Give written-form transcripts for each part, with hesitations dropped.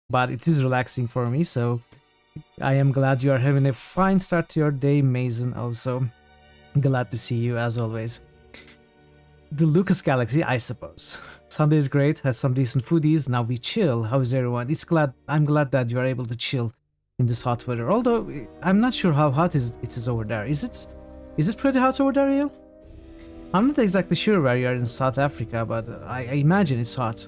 but it is relaxing for me, so I am glad you are having a fine start to your day, Mason. Also, glad to see you as always. The Lucas Galaxy, I suppose. Sunday is great, has some decent foodies, now we chill. How is everyone? I'm glad that you are able to chill in this hot weather. Although, I'm not sure how hot it is over there. Is it pretty hot over there, Yale? I'm not exactly sure where you are in South Africa, but I imagine it's hot.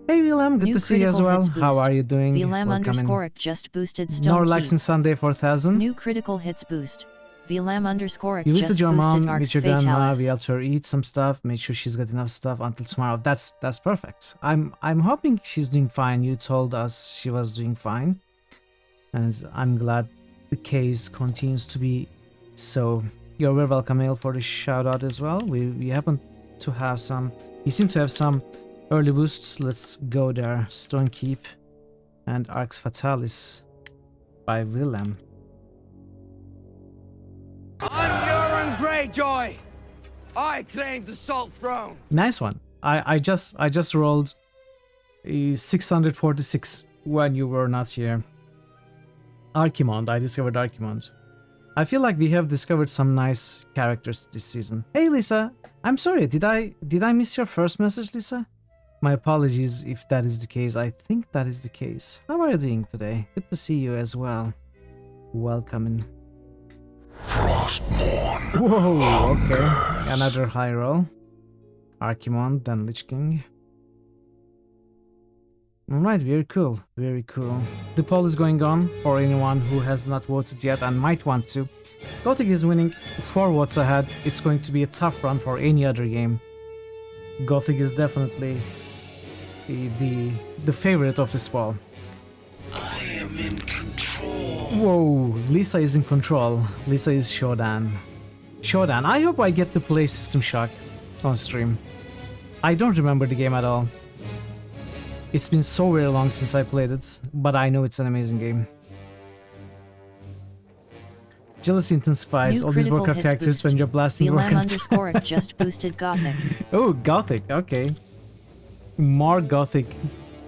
Hey Willem, good to see you as well. How are you doing? VLAM_ just boosted Stone No relaxing Sunday 4000. New critical hits boost. VLAM_ You just visit your mom, boosted meet your grandma, we helped her eat some stuff, make sure she's got enough stuff until tomorrow. That's perfect. I'm hoping she's doing fine. You told us she was doing fine. And I'm glad the case continues to be so. You're very welcome, Ale, for the shout out as well. We happen to have some. We seem to have some early boosts. Let's go there. Stone Keep and Arx Fatalis by Willem. I'm Euron Greyjoy. I claim the Salt Throne. Nice one. I just rolled a 646 when you were not here. Archimond. I discovered Archimond. I feel like we have discovered some nice characters this season. Hey Lisa, I'm sorry. Did I miss your first message, Lisa? My apologies if that is the case. I think that is the case. How are you doing today? Good to see you as well. Welcome in. Frostmourne. Whoa, okay. Another high roll. Archimond, then Lich King. Alright, very cool, very cool. The poll is going on for anyone who has not voted yet and might want to. Gothic is winning 4 votes ahead. It's going to be a tough run for any other game. Gothic is definitely the favorite of this poll. I am in control. Whoa, Lisa is in control. Lisa is Shodan. Shodan, I hope I get to play System Shock on stream. I don't remember the game at all. It's been so very long since I played it, but I know it's an amazing game. Jealousy intensifies all these Warcraft characters when you're blasting VLAM_ just boosted Gothic. Oh, Gothic, okay. More Gothic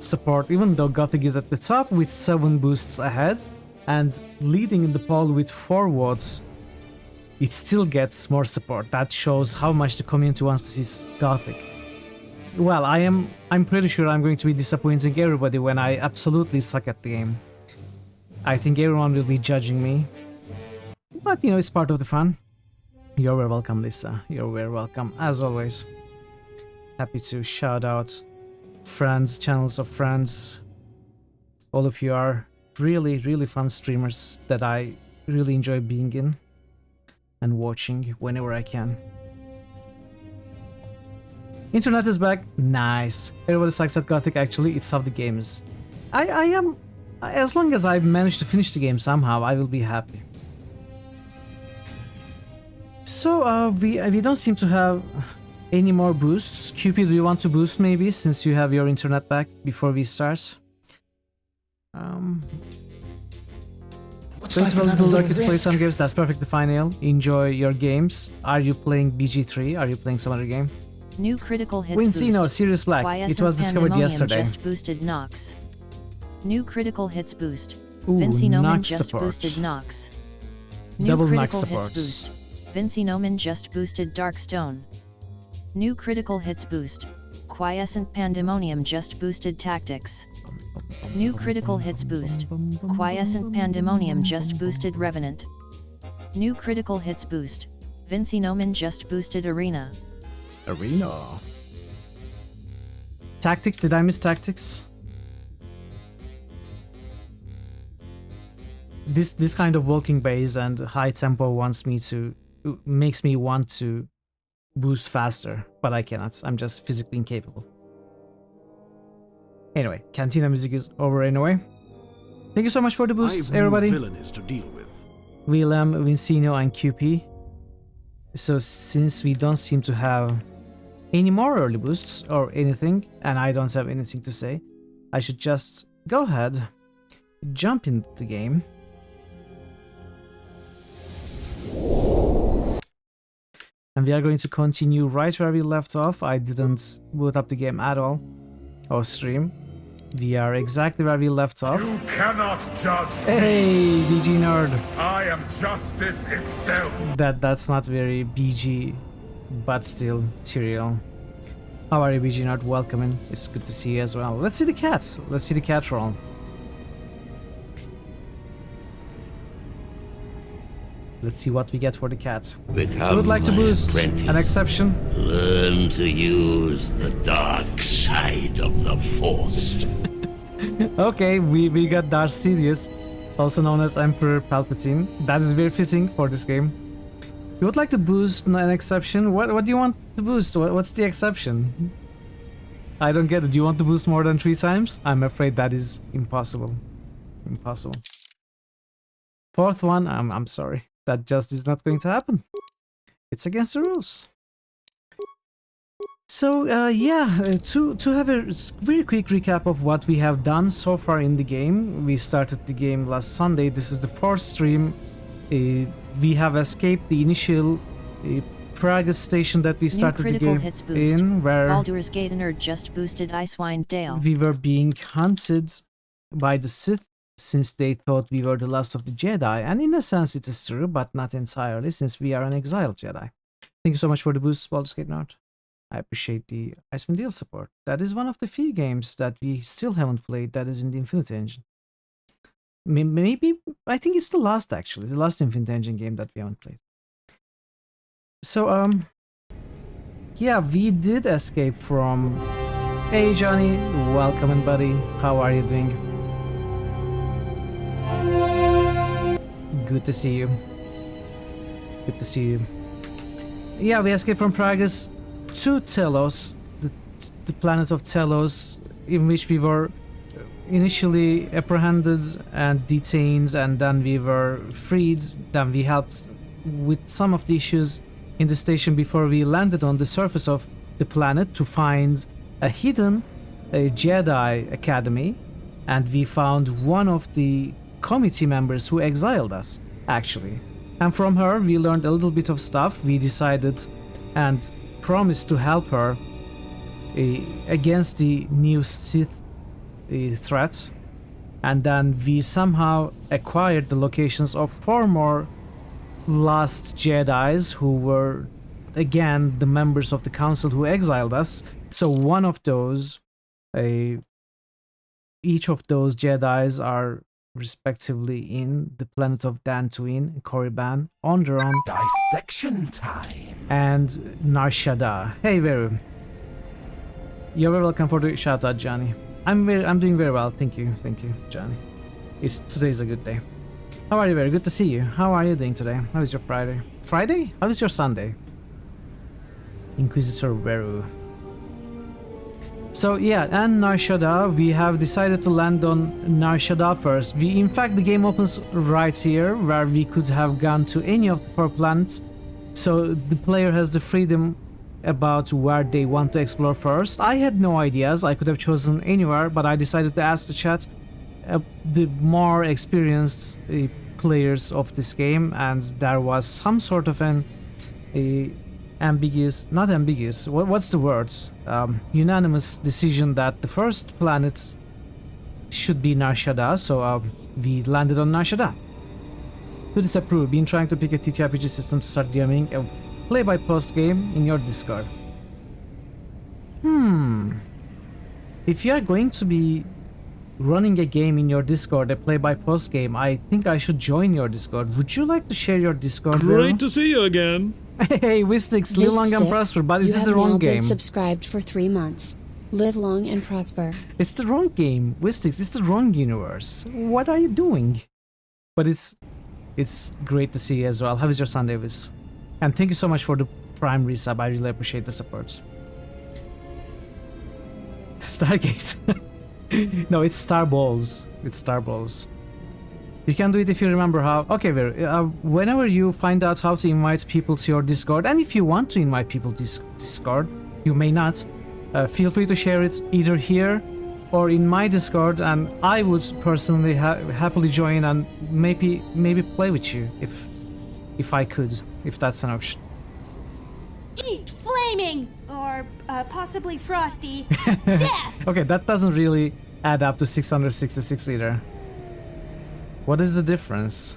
support, even though Gothic is at the top with 7 boosts ahead and leading in the poll with 4 votes, it still gets more support. That shows how much the community wants to see Gothic. Well, I'm pretty sure I'm going to be disappointing everybody when I absolutely suck at the game. I think everyone will be judging me. But, you know, it's part of the fun. You're very welcome, Lisa. You're very welcome, as always. Happy to shout out friends, channels of friends. All of you are really, really fun streamers that I really enjoy being in and watching whenever I can. Internet is back. Nice. Everybody sucks at Gothic, actually. It's how the game is. I am... As long as I manage to finish the game somehow, I will be happy. So, we don't seem to have any more boosts. QP, do you want to boost maybe, since you have your internet back before we start? Going to a little dark to play some games. That's perfectly fine, Ale. Enjoy your games. Are you playing BG3? Are you playing some other game? New critical hits Wincino, boost. Sirius Black. It was discovered yesterday. Just boosted Nox. New critical hits boost. Ooh, Noman Nox just support. boosted Nox. New Double critical Nox hits supports. boost. Noman just boosted Darkstone. New critical hits boost. Quiescent Pandemonium just boosted Tactics. New critical hits boost. Quiescent Pandemonium just boosted Revenant. New critical hits boost. Noman just boosted Arena. Arena. Tactics, did I miss Tactics? This kind of walking base and high tempo makes me want to boost faster, but I cannot. I'm just physically incapable. Anyway, Cantina music is over anyway. Thank you so much for the boosts, everybody. Villains to deal with. Willem, Vincino, and QP. So since we don't seem to have any more early boosts or anything, and I don't have anything to say, I should just go ahead, jump into the game. And we are going to continue right where we left off. I didn't boot up the game at all, or stream. We are exactly where we left off. You cannot judge Hey, BG nerd. I am justice itself. That's not very BG, but still Tyrael. How are you, BG nerd? Welcome in. It's good to see you as well. Let's see the cats. Let's see the cat roll. Let's see what we get for the cat. I would like to boost an exception. Learn to use the dark side of the Force. Okay, we got Darth Sidious, also known as Emperor Palpatine. That is very fitting for this game. You would like to boost an exception? What do you want to boost? What's the exception? I don't get it. Do you want to boost more than 3 times? I'm afraid that is impossible. Impossible. 4th one, I'm sorry. That just is not going to happen. It's against the rules. So yeah, to have a very quick recap of what we have done so far in the game. We started the game last Sunday. This is the 4th stream. We have escaped the initial Prague station that we started the game in, where Baldur's Gate nerd just boosted Icewind Dale. we were being hunted by the Sith, since they thought we were the last of the Jedi, and in a sense it is true, but not entirely, since we are an exiled Jedi. Thank you so much for the boost, Baldur's Gate nerd. I appreciate the Icewind Dale support. That is one of the few games that we still haven't played that is in the Infinity Engine. Maybe, I think it's the last actually, the last Infinity Engine game that we haven't played. So, yeah, we did escape from... Hey Johnny, welcome in buddy, how are you doing? Good to see you. Good to see you. Yeah, we escaped from Pragus to Telos, the planet of Telos, in which we were initially apprehended and detained, and then we were freed. Then we helped with some of the issues in the station before we landed on the surface of the planet to find a hidden Jedi Academy, and we found one of the committee members who exiled us, actually. And from her, we learned a little bit of stuff. We decided and promised to help her against the new Sith threat. And then we somehow acquired the locations of 4 more lost Jedis who were, again, the members of the council who exiled us. So one of those, each of those Jedis are respectively in the planet of Dantooine, Korriban, Onderon, Dissection time. and Narshada. Hey Veru. You're very welcome for the shout out, Johnny. I'm doing very well, thank you, Johnny. Today's a good day. How are you, Veru? Good to see you. How are you doing today? How is your Friday? Friday? How is your Sunday? Inquisitor Veru. So yeah, and Narshada, we have decided to land on Narshada first. In fact, the game opens right here, where we could have gone to any of the 4 planets. So the player has the freedom about where they want to explore first. I had no ideas, I could have chosen anywhere, but I decided to ask the chat, the more experienced players of this game, and there was some sort of an what's the word? Unanimous decision that the first planet should be Narshada, so we landed on Narshada. To disapprove, been trying to pick a TTRPG system to start DMing a play-by-post game in your Discord. If you are going to be running a game in your Discord, a play-by-post game, I think I should join your Discord. Would you like to share your Discord? Great to see you again. Hey, Wistix, live long and prosper, but it's the wrong game. You have now been subscribed for 3 months. Live long and prosper. It's the wrong game, Wistix. It's the wrong universe. What are you doing? But it's great to see you as well. How is your Sunday, Wiz? And thank you so much for the Prime resub. I really appreciate the support. Stargate. No, it's Star Balls. It's Star Balls. You can do it if you remember how. Okay, whenever you find out how to invite people to your Discord, and if you want to invite people to Discord, you may not, feel free to share it either here or in my Discord, and I would personally happily join and maybe play with you if I could, if that's an option. Eat flaming or possibly frosty death. Okay, that doesn't really add up to 666 either. What is the difference?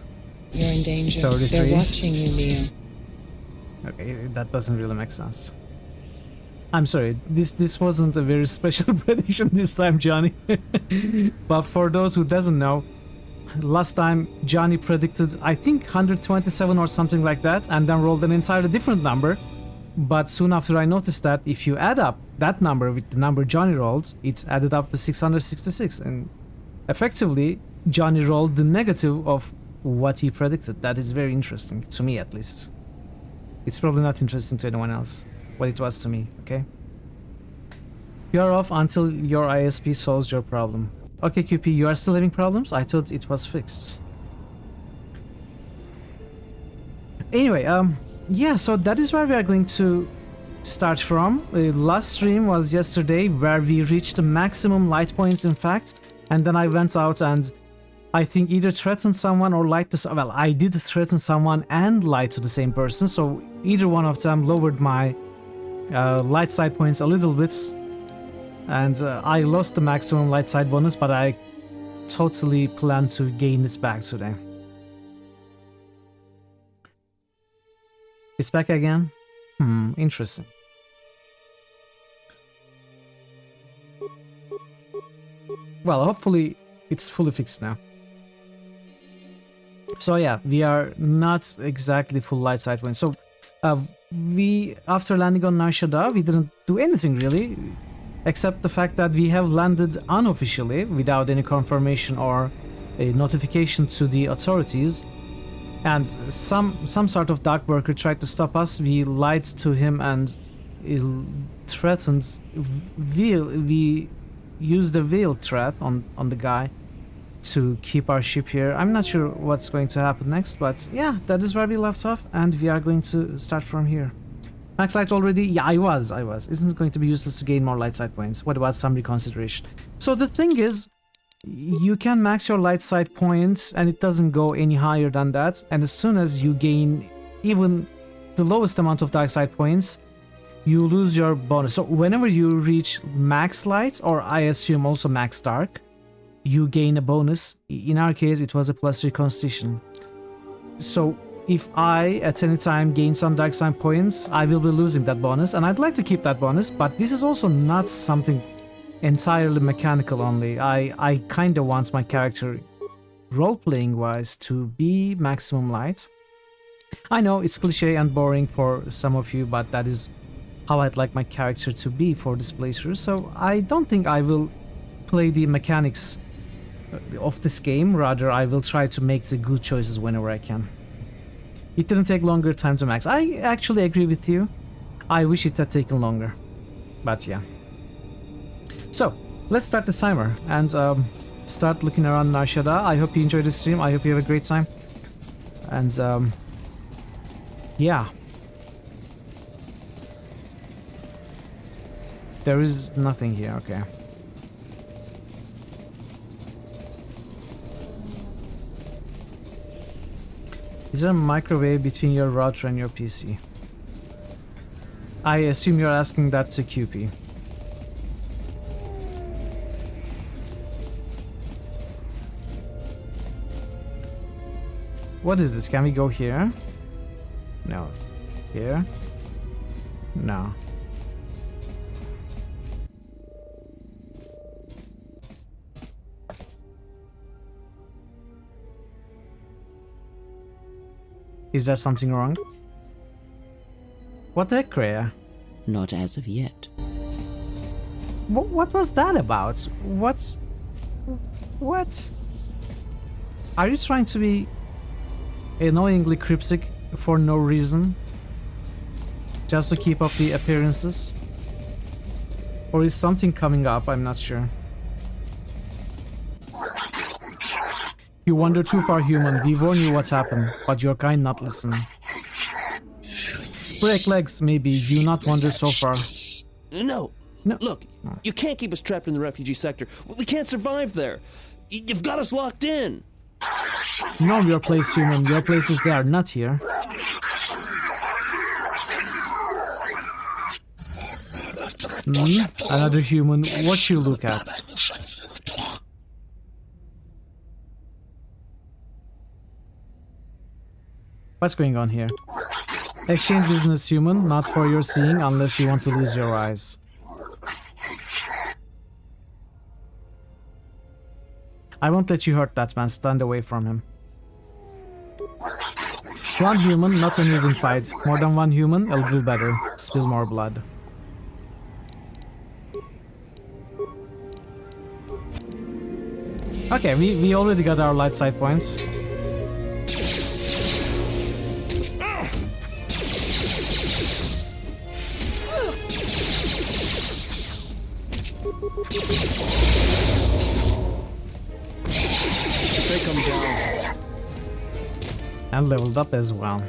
You're in danger. 33. They're watching you, Neo. Okay, that doesn't really make sense. I'm sorry, this wasn't a very special prediction this time, Johnny. But for those who doesn't know, last time Johnny predicted, I think 127 or something like that, and then rolled an entirely different number. But soon after I noticed that if you add up that number with the number Johnny rolled, it's added up to 666, and effectively Johnny rolled the negative of what he predicted. That is very interesting, to me at least. It's probably not interesting to anyone else, what it was to me, okay? You're off until your ISP solves your problem. Okay, QP, you are still having problems? I thought it was fixed. Anyway, yeah, so that is where we are going to start from. Last stream was yesterday, where we reached the maximum light points, in fact, and then I went out and I think either threatened someone or lied to well, I did threaten someone and lied to the same person, so either one of them lowered my light side points a little bit, and I lost the maximum light side bonus, but I totally plan to gain it back today. It's back again? Interesting. Well, hopefully it's fully fixed now. So yeah, we are not exactly full light side points. So we, after landing on Nar Shaddaa, we didn't do anything really, except the fact that we have landed unofficially without any confirmation or a notification to the authorities. And some sort of dark worker tried to stop us. We lied to him and threatened we used a veil threat on the guy to keep our ship here. I'm not sure what's going to happen next, but yeah, that is where we left off, and we are going to start from here. Max light already? Yeah, I was. Isn't it going to be useless to gain more light side points? What about some reconsideration? So the thing is, you can max your light side points and it doesn't go any higher than that, and as soon as you gain even the lowest amount of dark side points, you lose your bonus. So whenever you reach max light, or I assume also max dark, you gain a bonus. In our case, it was a +3 constitution. So if I at any time gain some dark side points, I will be losing that bonus, and I'd like to keep that bonus, but this is also not something entirely mechanical only. I kinda want my character, role-playing wise, to be maximum light. I know it's cliche and boring for some of you, but that is how I'd like my character to be for this playthrough, so I don't think I will play the mechanics of this game. Rather, I will try to make the good choices whenever I can. It didn't take longer time to max. I actually agree with you. I wish it had taken longer, but yeah. So, let's start the timer and start looking around Nar Shaddaa. I hope you enjoyed the stream. I hope you have a great time. And yeah. There is nothing here, okay. Is there a microwave between your router and your PC? I assume you're asking that to QP. What is this? Can we go here? No. Here? No. Is there something wrong? What the heck, Kreia? Not as of yet. What was that about? What? Are you trying to be annoyingly cryptic for no reason? Just to keep up the appearances? Or is something coming up? I'm not sure. You wander too far, human. We warn you what happened, but your kind not listen. Break legs, maybe. You not wander so far. No. Look, you can't keep us trapped in the refugee sector. We can't survive there. You've got us locked in. Know your place, human. Your place is there, not here. Another human. What you look at? What's going on here? Exchange business human, not for your seeing unless you want to lose your eyes. I won't let you hurt that man, stand away from him. One human, not an amusing fight. More than one human, a little better. Spill more blood. Okay, we already got our light side points. Take him down. And leveled up as well.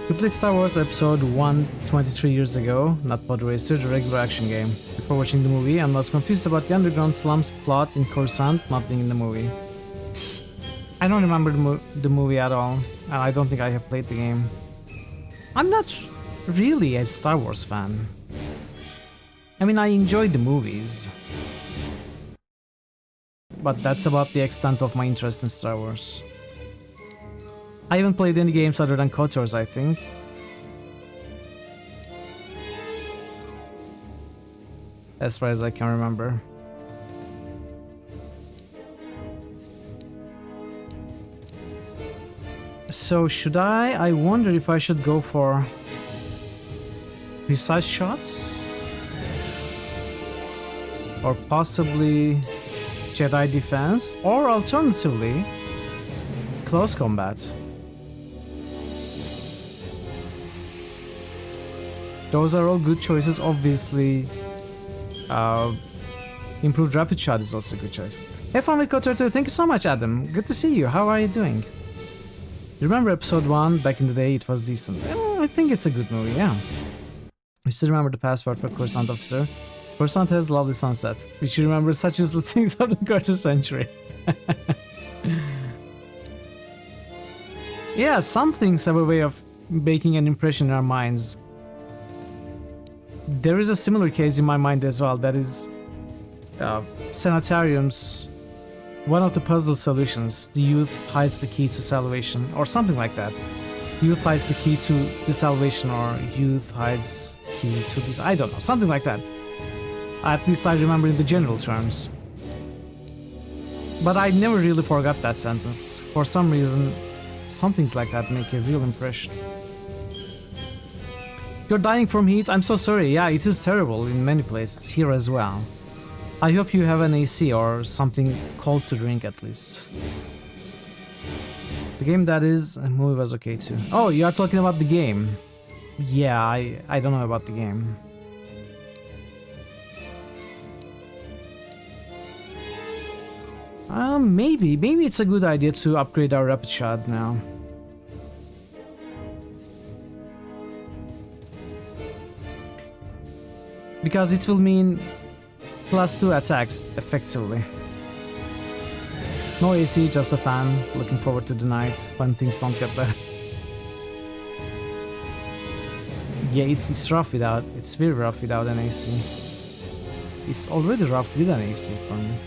We played Star Wars Episode 1 23 years ago, not Pod Racer, the regular action game. Before watching the movie, I'm not confused about the underground slums plot in Coruscant not being in the movie. I don't remember the movie at all, and I don't think I have played the game. I'm not really a Star Wars fan. I mean, I enjoyed the movies, but that's about the extent of my interest in Star Wars. I haven't played any games other than KOTOR's, I think. As far as I can remember. So should I wonder if I should go for precise shots? Or possibly Jedi defense? Or alternatively, close combat? Those are all good choices. Obviously, improved rapid shot is also a good choice. Have fun with KOTOR 2. Thank you so much, Adam. Good to see you. How are you doing? You remember episode 1? Back in the day, it was decent. I think it's a good movie, yeah. You still remember the password for Coruscant officer? Coruscant has lovely sunset. We should remember such useless things of the quarter century. Yeah, some things have a way of making an impression in our minds. There is a similar case in my mind as well, that is Sanitarium's one of the puzzle solutions. The youth hides the key to salvation, or something like that. Youth hides the key to the salvation, or youth hides key to this, I don't know, something like that. At least I remember in the general terms. But I never really forgot that sentence. For some reason, some things like that make a real impression. You're dying from heat? I'm so sorry. Yeah, it is terrible in many places, here as well. I hope you have an AC or something cold to drink at least. The game, that is, a movie was okay too. Oh, you are talking about the game. Yeah, I don't know about the game. Maybe it's a good idea to upgrade our rapid shot now. Because it will mean +2 attacks, effectively. No AC, just a fan. Looking forward to the night when things don't get better. Yeah, it's rough without, it's very rough without an AC. It's already rough with an AC for me.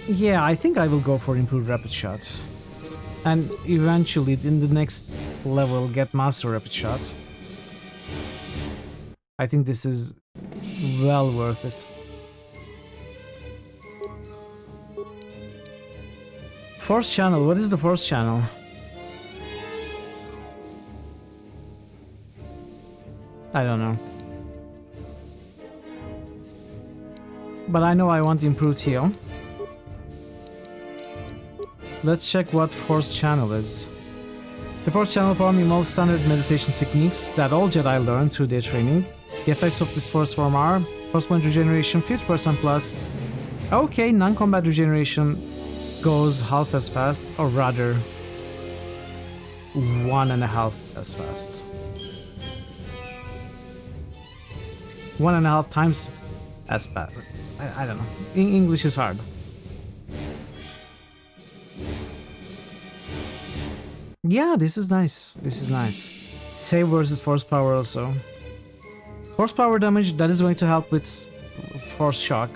Yeah, I think I will go for improved rapid shot. And eventually, in the next level, get master rapid shot. I think this is well worth it. Force channel, what is the force channel? I don't know. But I know I want improved heal. Let's check what force channel is. The force channel form involves standard meditation techniques that all Jedi learn through their training. The effects of this force form are force point regeneration 50% plus. Okay, non-combat regeneration goes half as fast, or rather 1.5 as fast. 1.5 times as bad. I don't know. English is hard. Yeah, this is nice. This is nice. Save versus force power also. Force power damage, that is going to help with force shock.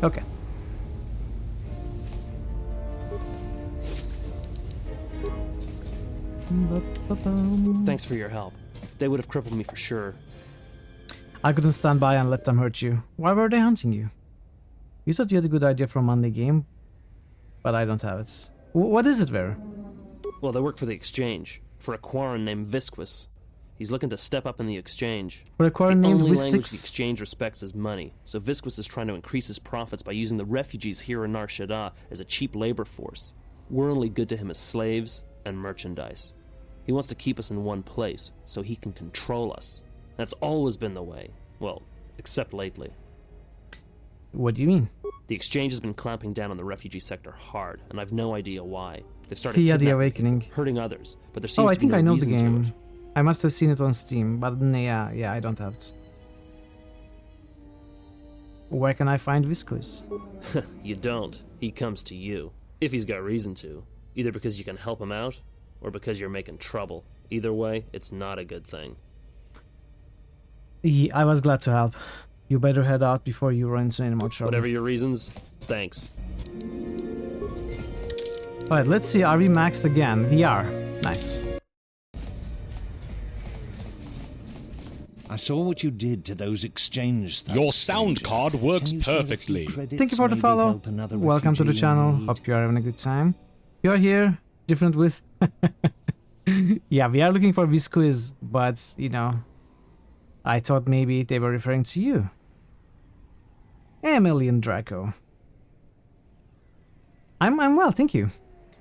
Okay. Thanks for your help. They would have crippled me for sure. I couldn't stand by and let them hurt you. Why were they hunting you? You thought you had a good idea for a Monday game, but I don't have it. What is it, Vera? Well, they work for the exchange, for a Quarren named Visquis. He's looking to step up in the exchange. For a Quarren the named only language the Visquis? exchange respects is money, so Visquis is trying to increase his profits by using the refugees here in Nar Shaddaa as a cheap labor force. We're only good to him as slaves and merchandise. He wants to keep us in one place, so he can control us. That's always been the way. Well, except lately. What do you mean? The exchange has been clamping down on the refugee sector hard, and I've no idea why. They've started Tia the kidnapping Awakening. people, hurting others, but there Oh, seems I to be think no I know the reason to game. it. I must have seen it on Steam, but yeah, I don't have it. Where can I find Visquis? You don't. He comes to you. If he's got reason to. Either because you can help him out, or because you're making trouble. Either way, it's not a good thing. I was glad to help. You better head out before you run into any more trouble. Whatever your reasons, thanks. Alright, let's see. Are we maxed again? We are. Nice. I saw what you did to those exchange thugs. Your sound card works Can you share a few perfectly. credits, Thank you for the maybe follow. help another Welcome to the refugee in channel. need? Hope you are having a good time. You're here. Different with. Yeah, we are looking for Visquis, but you know, I thought maybe they were referring to you. Emily and Draco. I'm well, thank you.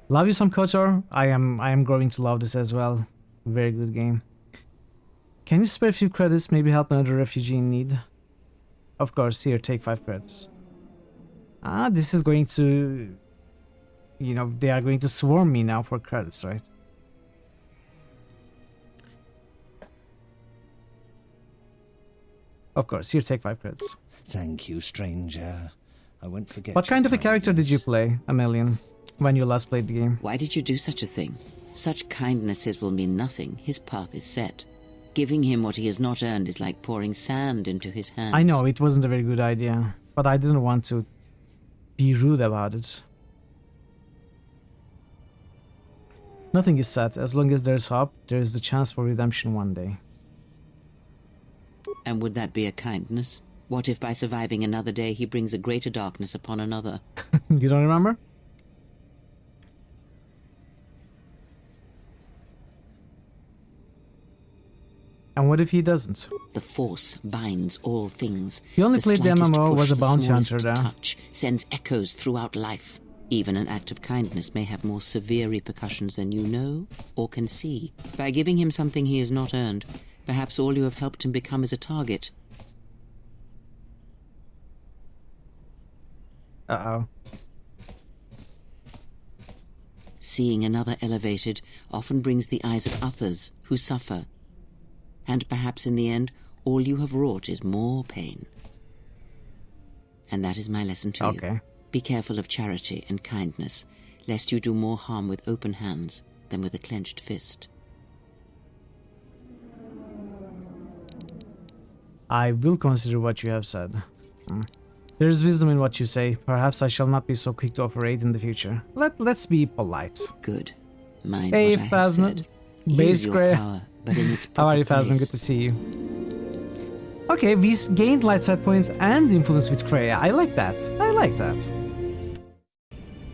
Love you some KOTOR. I am growing to love this as well. Very good game. Can you spare a few credits, maybe help another refugee in need? Of course, here, take 5 credits. Ah, this is going to... You know, they are going to swarm me now for credits, right? Of course, here, take 5 credits. Thank you, stranger. I won't forget. What kind your of a character did you play, Amelian, when you last played the game? Why did you do such a thing? Such kindnesses will mean nothing. His path is set. Giving him what he has not earned is like pouring sand into his hands. I know, it wasn't a very good idea, but I didn't want to be rude about it. Nothing is set. As long as there's hope, there is the chance for redemption one day. And would that be a kindness? What if by surviving another day he brings a greater darkness upon another? You don't remember? And what if he doesn't? The Force binds all things. He only played the slightest MMO, push, was a the bounty smallest hunter there. touch sends echoes throughout life. Even an act of kindness may have more severe repercussions than you know or can see. By giving him something he has not earned, perhaps all you have helped him become is a target. Uh-oh. Seeing another elevated often brings the eyes of others who suffer. And perhaps in the end, all you have wrought is more pain. And that is my lesson to you. Be careful of charity and kindness, lest you do more harm with open hands than with a clenched fist. I will consider what you have said. There is wisdom in what you say. Perhaps I shall not be so quick to offer aid in the future. Let's be polite. Good. Mind hey, what I have said. Phasma. Use your power, but in its proper How are you, Phasma? place. Good to see you. Okay, we gained light side points and influence with Kreia. I like that. I like that.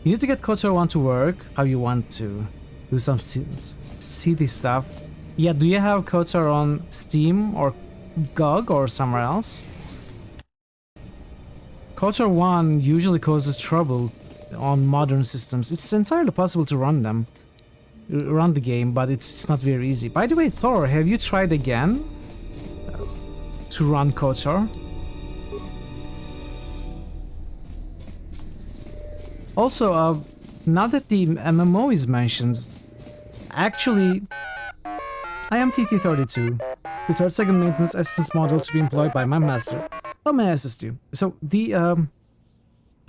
You need to get KOTOR 1 to work. How you want to do some city stuff. Yeah, do you have KOTOR on Steam or GOG or somewhere else? KOTOR 1 usually causes trouble on modern systems. It's entirely possible to run the game, but it's not very easy. By the way, Thor, have you tried again to run KOTOR? Also, now that the MMO is mentioned, actually, I am TT32, the third second maintenance assistance model to be employed by my master. How may I assist you? So, the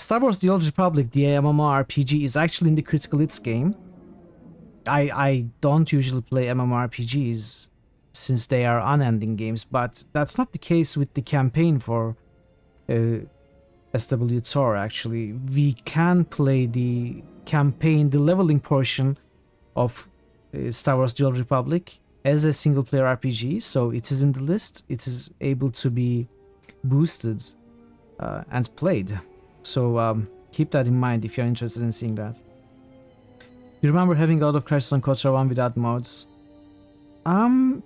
Star Wars The Old Republic, the MMORPG, is actually in the Critical Hits game. I don't usually play MMORPGs since they are unending games, but that's not the case with the campaign for SWTOR. Actually, we can play the campaign, the leveling portion of Star Wars The Old Republic as a single-player RPG, so it is in the list. It is able to be boosted and played. So keep that in mind if you're interested in seeing that. You remember having a lot of crashes on Kotra 1 without mods? I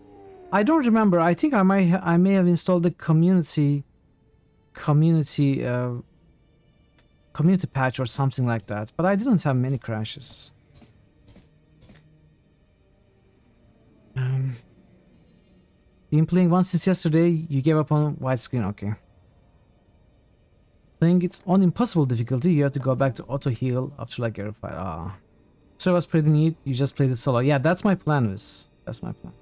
don't remember. I think I may have installed the community patch or something like that, but I didn't have many crashes. Been playing once since yesterday. You gave up on widescreen. Okay. Playing it on impossible difficulty. You have to go back to auto heal after like every fight. So I was pretty neat. You just played it solo. Yeah, that's my plan, Viz. That's my plan.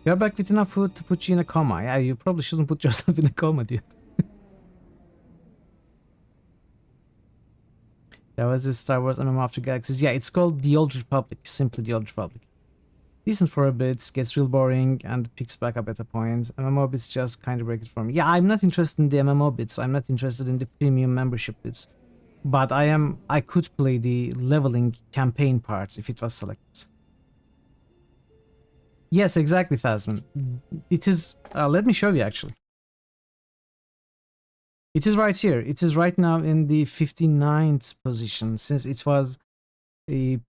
You're back with enough food to put you in a coma. Yeah, you probably shouldn't put yourself in a coma, dude. There was this Star Wars MMO After Galaxies. Yeah, it's called The Old Republic. Simply The Old Republic. Decent for a bit, gets real boring, and picks back up at a point. MMO bits just kind of break it for me. Yeah, I'm not interested in the MMO bits. I'm not interested in the premium membership bits. But I could play the leveling campaign part if it was selected. Yes, exactly, Phasman. It is, let me show you actually. It is right here. It is right now in the 59th position, since it was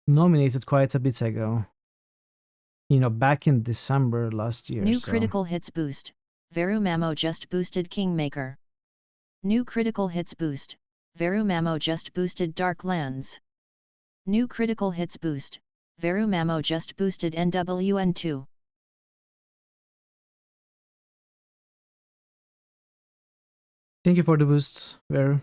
nominated quite a bit ago. You know, back in December last year. New critical hits boost. Veru Mamo just boosted Kingmaker. New critical hits boost. Veru Mamo just boosted Darklands. New critical hits boost. Veru Mamo just boosted NWN2. Thank you for the boosts, Veru.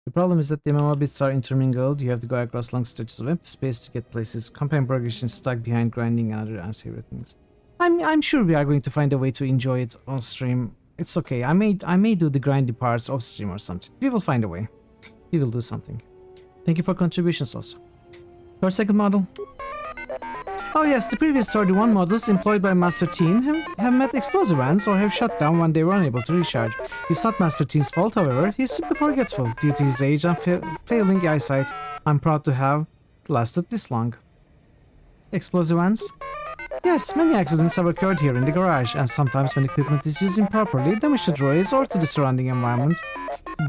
The problem is that the MMO bits are intermingled. You have to go across long stretches of empty space to get places. Campaign progression stuck behind grinding and other ancillary things. I'm sure we are going to find a way to enjoy it on stream. It's okay. I may do the grindy parts off stream or something. We will find a way. We will do something. Thank you for contributions also. Your second model. Oh yes, the previous 31 models employed by Master Teen have met explosive events or have shut down when they were unable to recharge. It's not Master Teen's fault, however. He's simply forgetful. Due to his age and failing eyesight, I'm proud to have lasted this long. Explosive events? Yes, many accidents have occurred here in the garage, and sometimes when equipment is used improperly, damage to droids or to the surrounding environment.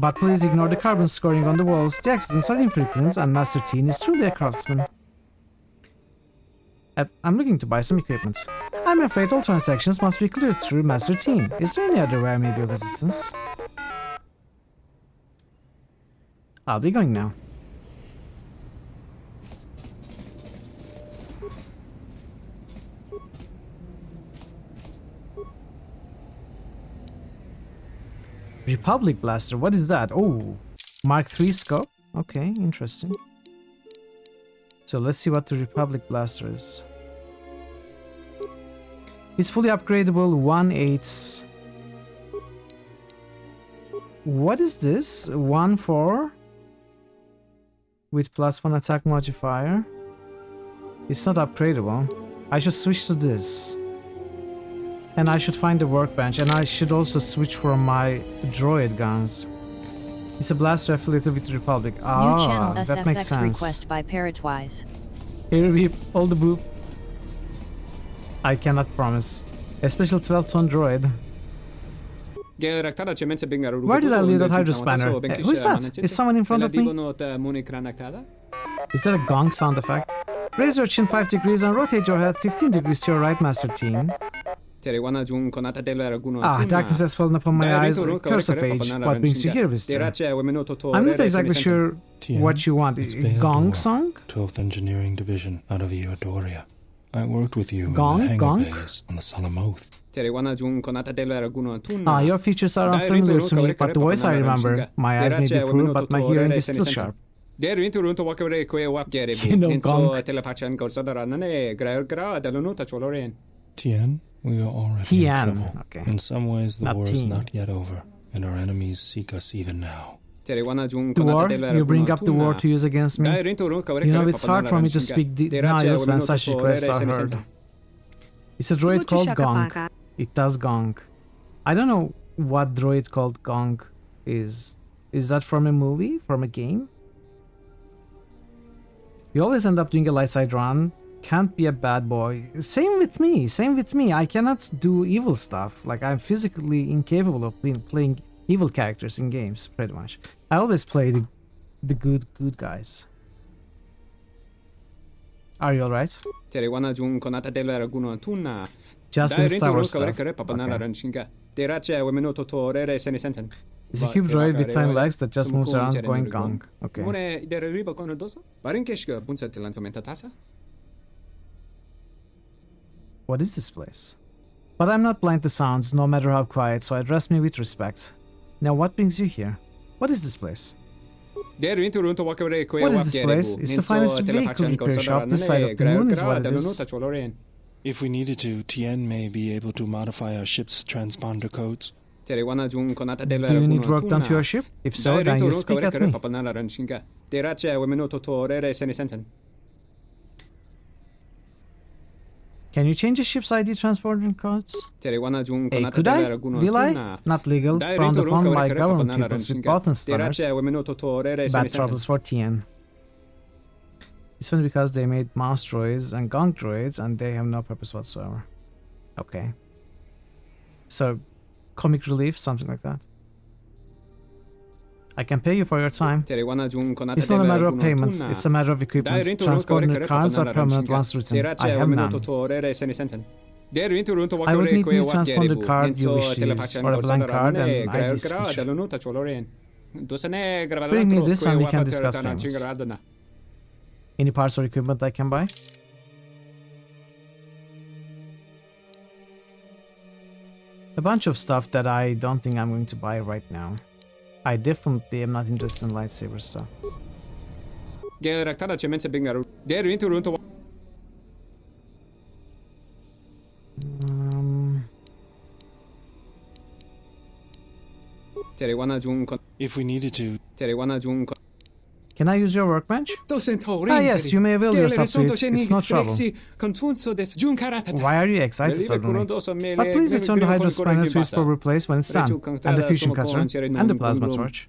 But please ignore the carbon scoring on the walls. The accidents are infrequent, and Master Teen is truly a craftsman. I'm looking to buy some equipment. I'm afraid all transactions must be cleared through Master Teen. Is there any other way I may be of assistance? I'll be going now. Republic Blaster, what is that? Oh, Mark III scope? Okay, interesting. So let's see what the Republic Blaster is. It's fully upgradable, 1/8. What is this? 1/4 with +1 attack modifier. It's not upgradable. I should switch to this. And I should find the workbench, and I should also switch from my droid guns. It's a blaster affiliated with the Republic. New channel that makes SFX sense. request by Parrotwise. Here we all the boop. I cannot promise. A special 12-ton droid. Where did I leave that hydro spanner? Who is that? Is someone in front of me? Is that a gong sound effect? Raise your chin 5 degrees and rotate your head 15 degrees to your right, Master Teen. Darkness has fallen upon my eyes. Curse of age. What brings you here, visitor? I'm not exactly sure what you want. Gong song? 12th Engineering Division out of Eodoria. I worked with you Gong? in the hangar Gong? bays on the Salamoth. Your features are unfamiliar to me, but the voice I remember. My eyes may be poor, but my hearing is still sharp. You know, Gong. Tien, we are already in Tien, trouble. okay. In some ways, the Not war is Tien. not yet over, and our enemies seek us even now. The war? You bring up the war to use against me? You know, it's hard for me to speak denials when such requests are heard. It's a droid called Gong. It does gong. I don't know what droid called Gong is. Is that from a movie? From a game? You always end up doing a light side run. Can't be a bad boy. Same with me. Same with me. I cannot do evil stuff. Like, I'm physically incapable of playing evil characters in games, pretty much. I always play the good guys. Are you alright? Just in Star Wars stuff. Okay. It's a cube droid with 10 legs that just moves around going gong. Okay. What is this place? But I'm not blind to sounds, no matter how quiet, so address me with respect. Now what brings you here? What is this place? What is this place? It's the finest vehicle repair shop this side of the moon is what it is. If we needed to, Tien may be able to modify our ship's transponder codes. Do you need work done to your ship? If so, then you speak at me. Can you change a ship's ID transponder codes? Hey, could I? Will I? Not legal. Frowned upon by government peoples with Bothan stunners. Bad troubles for Tien. It's funny because they made mouse droids and gong droids and they have no purpose whatsoever. Okay. So, comic relief, something like that. I can pay you for your time. It's not a matter of payment, it's a matter of equipment. Transponder cards are permanent once written. I have none. I would need new transponder card you wish to use, or a blank card and ID speech. Bring me this and we can discuss payments. Any parts or equipment I can buy? A bunch of stuff that I don't think I'm going to buy right now. I definitely am not interested in lightsaber stuff. If we needed to... Can I use your workbench? Ah yes, you may avail yourself to it. It's no trouble. Why are you excited suddenly? But please return the hydro spanner to its proper place when it's done, and the fusion cutter, and the plasma torch.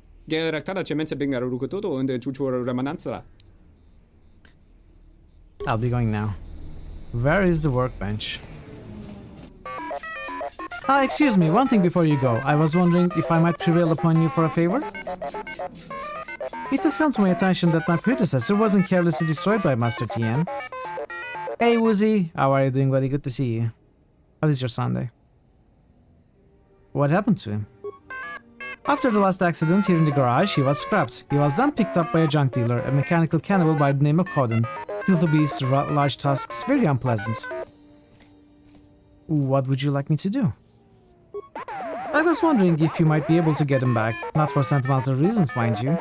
I'll be going now. Where is the workbench? Ah, excuse me, one thing before you go. I was wondering if I might prevail upon you for a favor? It has come to my attention that my predecessor wasn't carelessly destroyed by Master Tien. Hey Woozy, how are you doing, buddy? Good to see you. How is your Sunday? What happened to him? After the last accident here in the garage, he was scrapped. He was then picked up by a junk dealer, a mechanical cannibal by the name of Codden. Filthy beasts, large tusks, very unpleasant. What would you like me to do? I was wondering if you might be able to get him back. Not for sentimental reasons, mind you.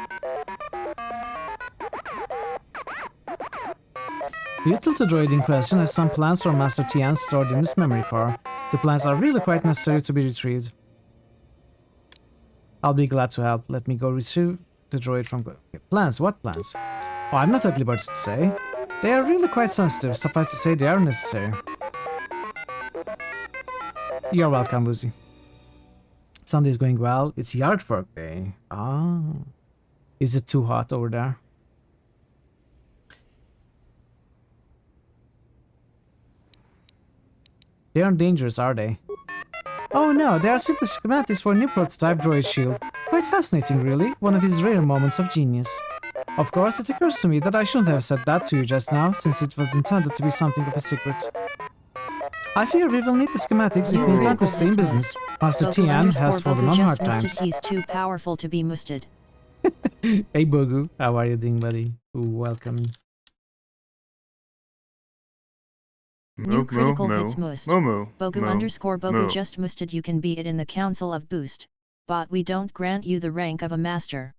The utility droid in question has some plans for Master Tien stored in his memory core. The plans are really quite necessary to be retrieved. I'll be glad to help. Let me go retrieve the droid from... Okay, plans? What plans? Oh, I'm not at liberty to say. They are really quite sensitive. Suffice to say they are necessary. You're welcome, Woozy. Sunday's going well. It's yard work day. Ah. Is it too hot over there? They aren't dangerous, are they? Oh no, they are simply schematics for a new prototype droid shield. Quite fascinating, really. One of his rare moments of genius. Of course, it occurs to me that I shouldn't have said that to you just now, since it was intended to be something of a secret. I fear we will need the schematics if we intend to stay in business. Master Tien has fallen on hard times. He's too powerful to be musted. Hey Bogu, how are you doing, buddy? Welcome. New critical hits must. Bogu underscore Bogu just musted. You can be it in the Council of Boost. But we don't grant you the rank of a master.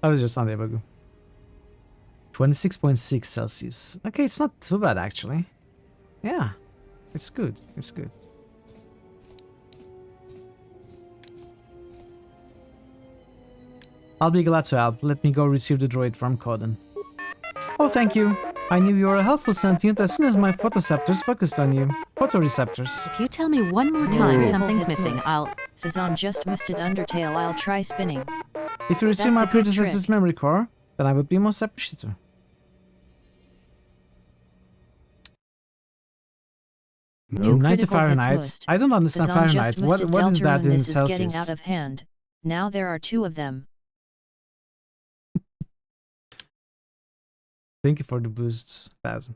How was your Sunday, Bogu? 26.6 Celsius. Okay, it's not too bad actually. Yeah. It's good. It's good. I'll be glad to help. Let me go receive the droid from Coden. Oh, thank you. I knew you were a helpful sentient as soon as my photoceptors focused on you. Photoreceptors. If you tell me one more time something's missing, I'll... Fizon just musted Undertale, I'll try spinning. If you receive That's my a good predecessor's trick. memory core, then I would be most appreciative. New 90 critical hits Fahrenheit. must. I don't understand Fizon Fahrenheit. just musted What is that Deltarune. in This is getting Celsius? out of hand. Now there are 2 of them. Thank you for the boosts, Baz.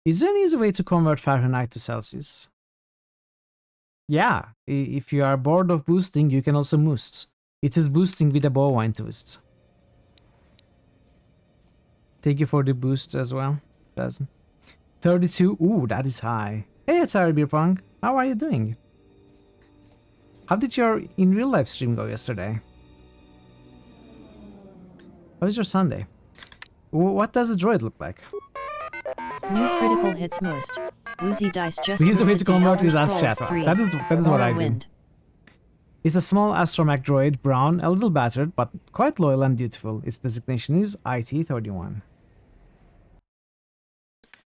Is there an easy way to convert Fahrenheit to Celsius? Yeah, if you are bored of boosting, you can also moost. It is boosting with a bovine twist. Thank you for the boost as well, Baz. 32, ooh, that is high. Hey, it's Harry Beerpong. How are you doing? How did your in real life stream go yesterday? How was your Sunday? What does the droid look like? New critical hits most. Woozy dice just Here's a way boosted to the convert Elder this as Scrolls chat. 3. That is what I do. Morrowind. It's a small astromech droid, brown, a little battered, but quite loyal and dutiful. Its designation is IT-31.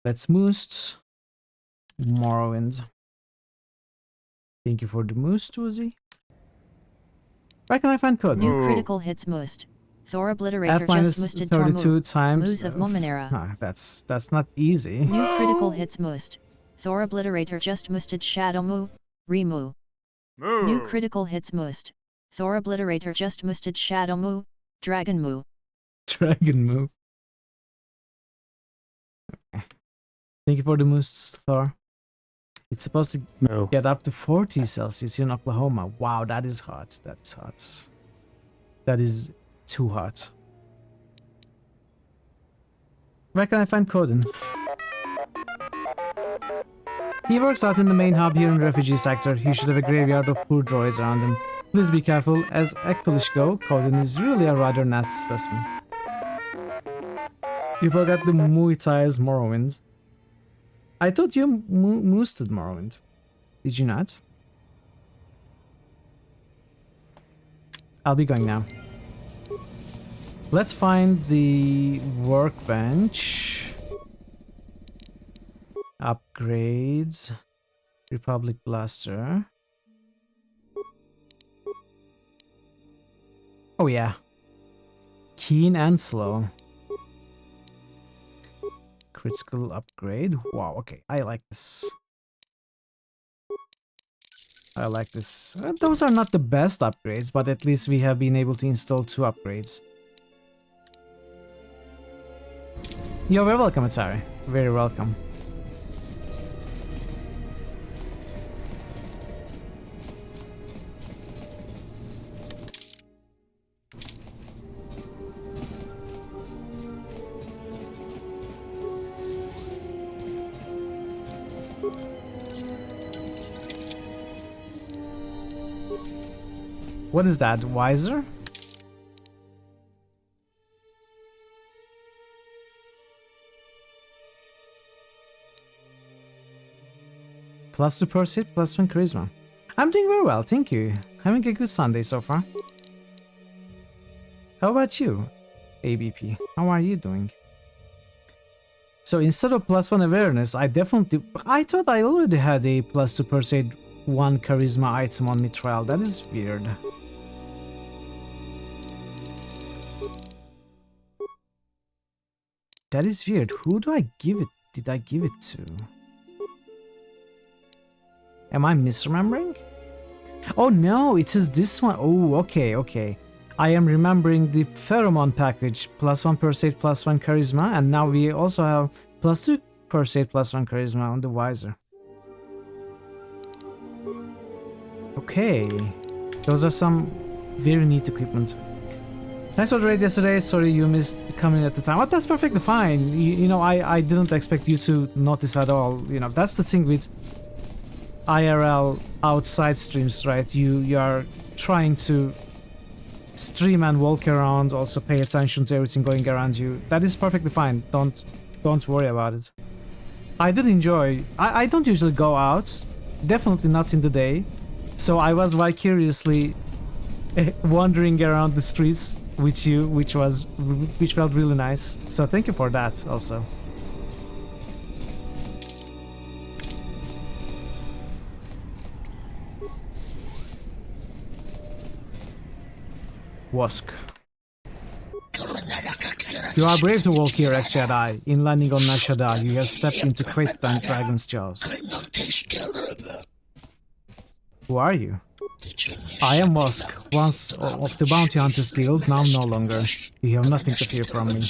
Let's moost. Morrowind. Thank you for the moost, Woozy. Where can I find code? New critical hits most. Thor Obliterator F just musted 32 Tormu. times. Moose of Mominera. That's not easy. New critical hits most. Thor Obliterator just musted Shadow Moo. Remu. New critical hits most. Thor Obliterator just musted Shadow Moo. Dragon Moo. Dragon move. Okay. Thank you for the moosts, Thor. It's supposed to get up to 40 Celsius in Oklahoma. Wow, that is hot. That is hot. That is too hot. Where can I find Coden? He works out in the main hub here in the refugee sector. He should have a graveyard of poor droids around him. Please be careful. As Ekpilish go, Coden is really a rather nasty specimen. You forgot the Muay Thai's Morrowind. I thought you moosted Morrowind. Did you not? I'll be going now. Let's find the workbench. Upgrades. Republic Blaster. Oh yeah. Keen and slow. Critical upgrade. Wow, okay. I like this. I like this. Those are not the best upgrades, but at least we have been able to install 2 upgrades. You're very welcome, Atari. Very welcome. What is that? Wiser? +2 Percy, +1 Charisma. I'm doing very well, thank you. Having a good Sunday so far. How about you, ABP? How are you doing? So instead of +1 Awareness, I thought I already had a +2 Percy, 1 Charisma item on Mithril. That is weird. That is weird. Who do I give it? Did I give it to? Am I misremembering? Oh no, it is this one. Oh, okay, okay. I am remembering the pheromone package. +1 Percept, +1 Charisma, and now we also have +2 Percept, +1 Charisma on the visor. Okay. Those are some very neat equipment. Thanks for the raid yesterday. Sorry you missed coming at the time. Oh, that's perfectly fine. You know, I didn't expect you to notice at all. You know, that's the thing with IRL outside streams, right? You are trying to stream and walk around, also pay attention to everything going around you. That is perfectly fine. Don't worry about it. I did enjoy. I don't usually go out, definitely not in the day, so I was vicariously wandering around the streets with you, which felt really nice. So thank you for that also. Wosk. You are brave to walk here, ex-Jedi. In landing on Nar Shaddaa, you have stepped into Great Dragon's jaws. Who are you? I am Wosk, once of the Bounty Hunters Guild, now no longer. You have nothing to fear from me.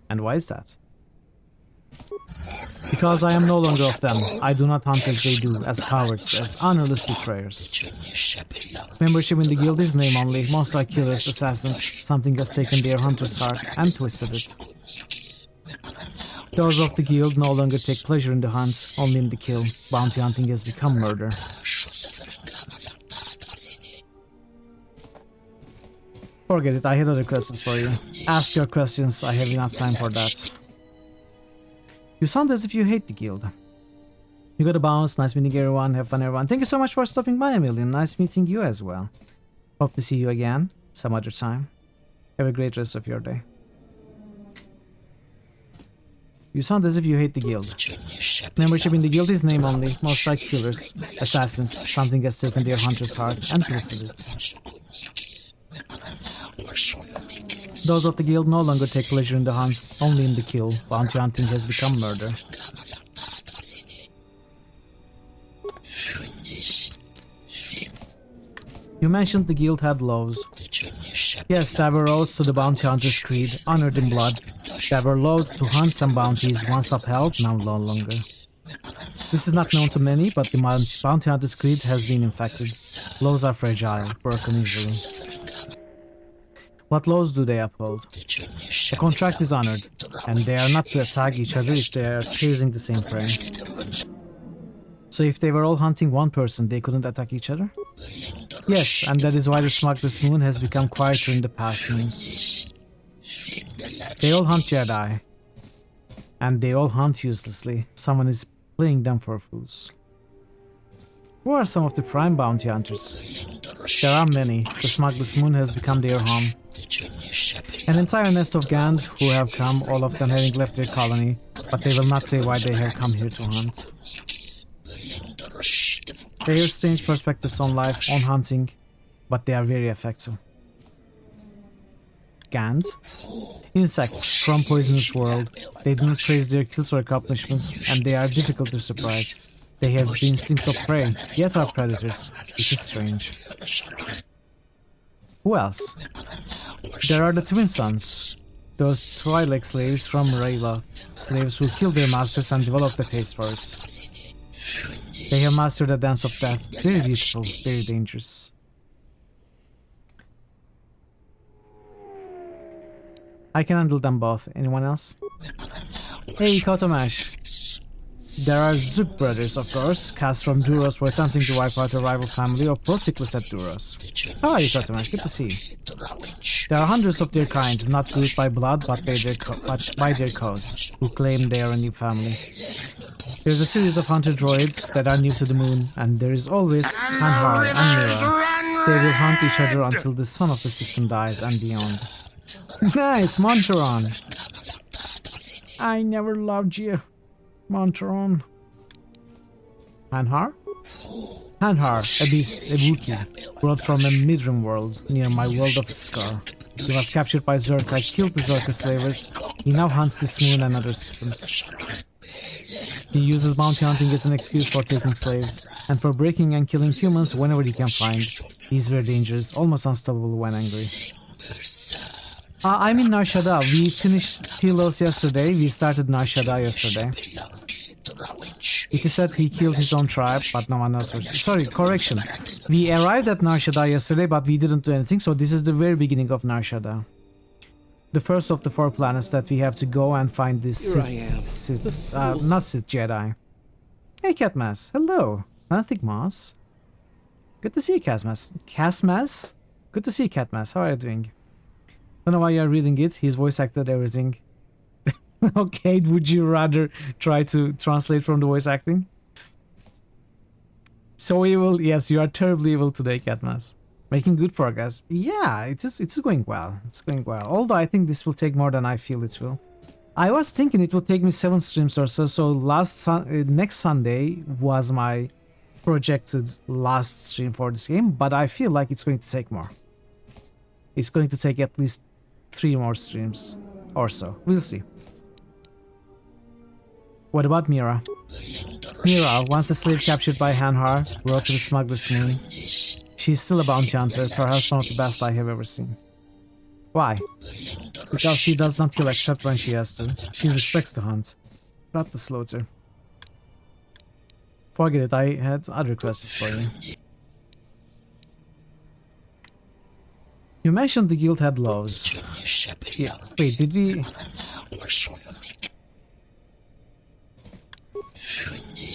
And why is that? Because I am no longer of them. I do not hunt as they do, as cowards, as honorless betrayers. Membership in the guild is name only, most like killers, assassins. Something has taken their hunter's heart and twisted it. Those of the guild no longer take pleasure in the hunt, only in the kill. Bounty hunting has become murder. Forget it, I had other questions for you. Ask your questions, I have enough time for that. You sound as if you hate the guild. You gotta bounce, nice meeting everyone, have fun everyone. Thank you so much for stopping by, Emilian. Nice meeting you as well. Hope to see you again some other time. Have a great rest of your day. You sound as if you hate the guild. Membership in the guild is name only, most like killers, assassins. Something has taken their hunter's heart and twisted it. Those of the guild no longer take pleasure in the hunt, only in the kill. Bounty hunting has become murder. You mentioned the guild had laws. Yes, there were oaths to the bounty hunter's creed, honored in blood. There were laws to hunt some bounties, once upheld, now no longer. This is not known to many, but the bounty hunter's creed has been infected. Laws are fragile, broken easily. What laws do they uphold? The contract is honored, and they are not to attack each other if they are chasing the same prey. So if they were all hunting one person, they couldn't attack each other? Yes, and that is why the Smuggler's Moon has become quieter in the past moons. They all hunt Jedi, and they all hunt uselessly. Someone is playing them for fools. Who are some of the prime bounty hunters? There are many. The Smuggler's Moon has become their home. An entire nest of Gand who have come, all of them having left their colony, but they will not say why they have come here to hunt. They have strange perspectives on life, on hunting, but they are very effective. Gand? Insects from poisonous world. They do not praise their kills or accomplishments, and they are difficult to surprise. They have the instincts of prey, yet are predators. It is strange. Who else? There are the Twin Sons, those Twi'lek slaves from Rayloth, slaves who killed their masters and developed a taste for it. They have mastered the dance of death. Very beautiful, very dangerous. I can handle them both. Anyone else? Hey, Kotomash. There are Zook brothers, of course, cast from Duros for attempting to wipe out a rival family or Proticlus at Duros. How are you, Kotomash? Good to see you. There are hundreds of their kind, not grouped by blood, but by their cause, who claim they are a new family. There's a series of hunter droids that are new to the moon, and there is always Hanhar and Mira. They will hunt each other until the sun of the system dies and beyond. Nice, Monteron! I never loved you, Monteron. Hanhar? Hanhar, a beast, a Wookiee, brought from a Midrim world near my world of Scar. He was captured by Zerka, killed the Zerka slavers. He now hunts this moon and other systems. He uses bounty hunting as an excuse for taking slaves, and for breaking and killing humans whenever he can find. He's very dangerous, almost unstoppable when angry. I'm in Nar Shaddaa. We finished Telos yesterday. We started Nar Shaddaa yesterday. It is said he killed his own tribe, but no one knows. Sorry, correction. We arrived at Nar Shaddaa yesterday, but we didn't do anything, so this is the very beginning of Nar Shaddaa. The first of the 4 planets that we have to go and find this not Sith Jedi. Hey, Catmas. Hello. Nothing, Moss. Good to see you, Catmas. Catmas? Good to see you, Catmas. How are you doing? Don't know why you're reading it. He's voice acted everything. Okay, would you rather try to translate from the voice acting? So evil, yes, you are terribly evil today, Catmas. Making good progress. Yeah, it's going well. It's going well. Although I think this will take more than I feel it will. I was thinking it would take me 7 streams or so. So next Sunday was my projected last stream for this game, but I feel like it's going to take more. It's going to take at least 3 more streams or so. We'll see. What about Mira? Mira, once a slave captured by Hanhar, brought to the smuggler's moon. She's still a bounty hunter, perhaps one of the best I have ever seen. Why? Because she does not kill except when she has to. She respects the hunt, not the slaughter. Forget it, I had other questions for you. You mentioned the guild had laws. Yeah, wait, did we...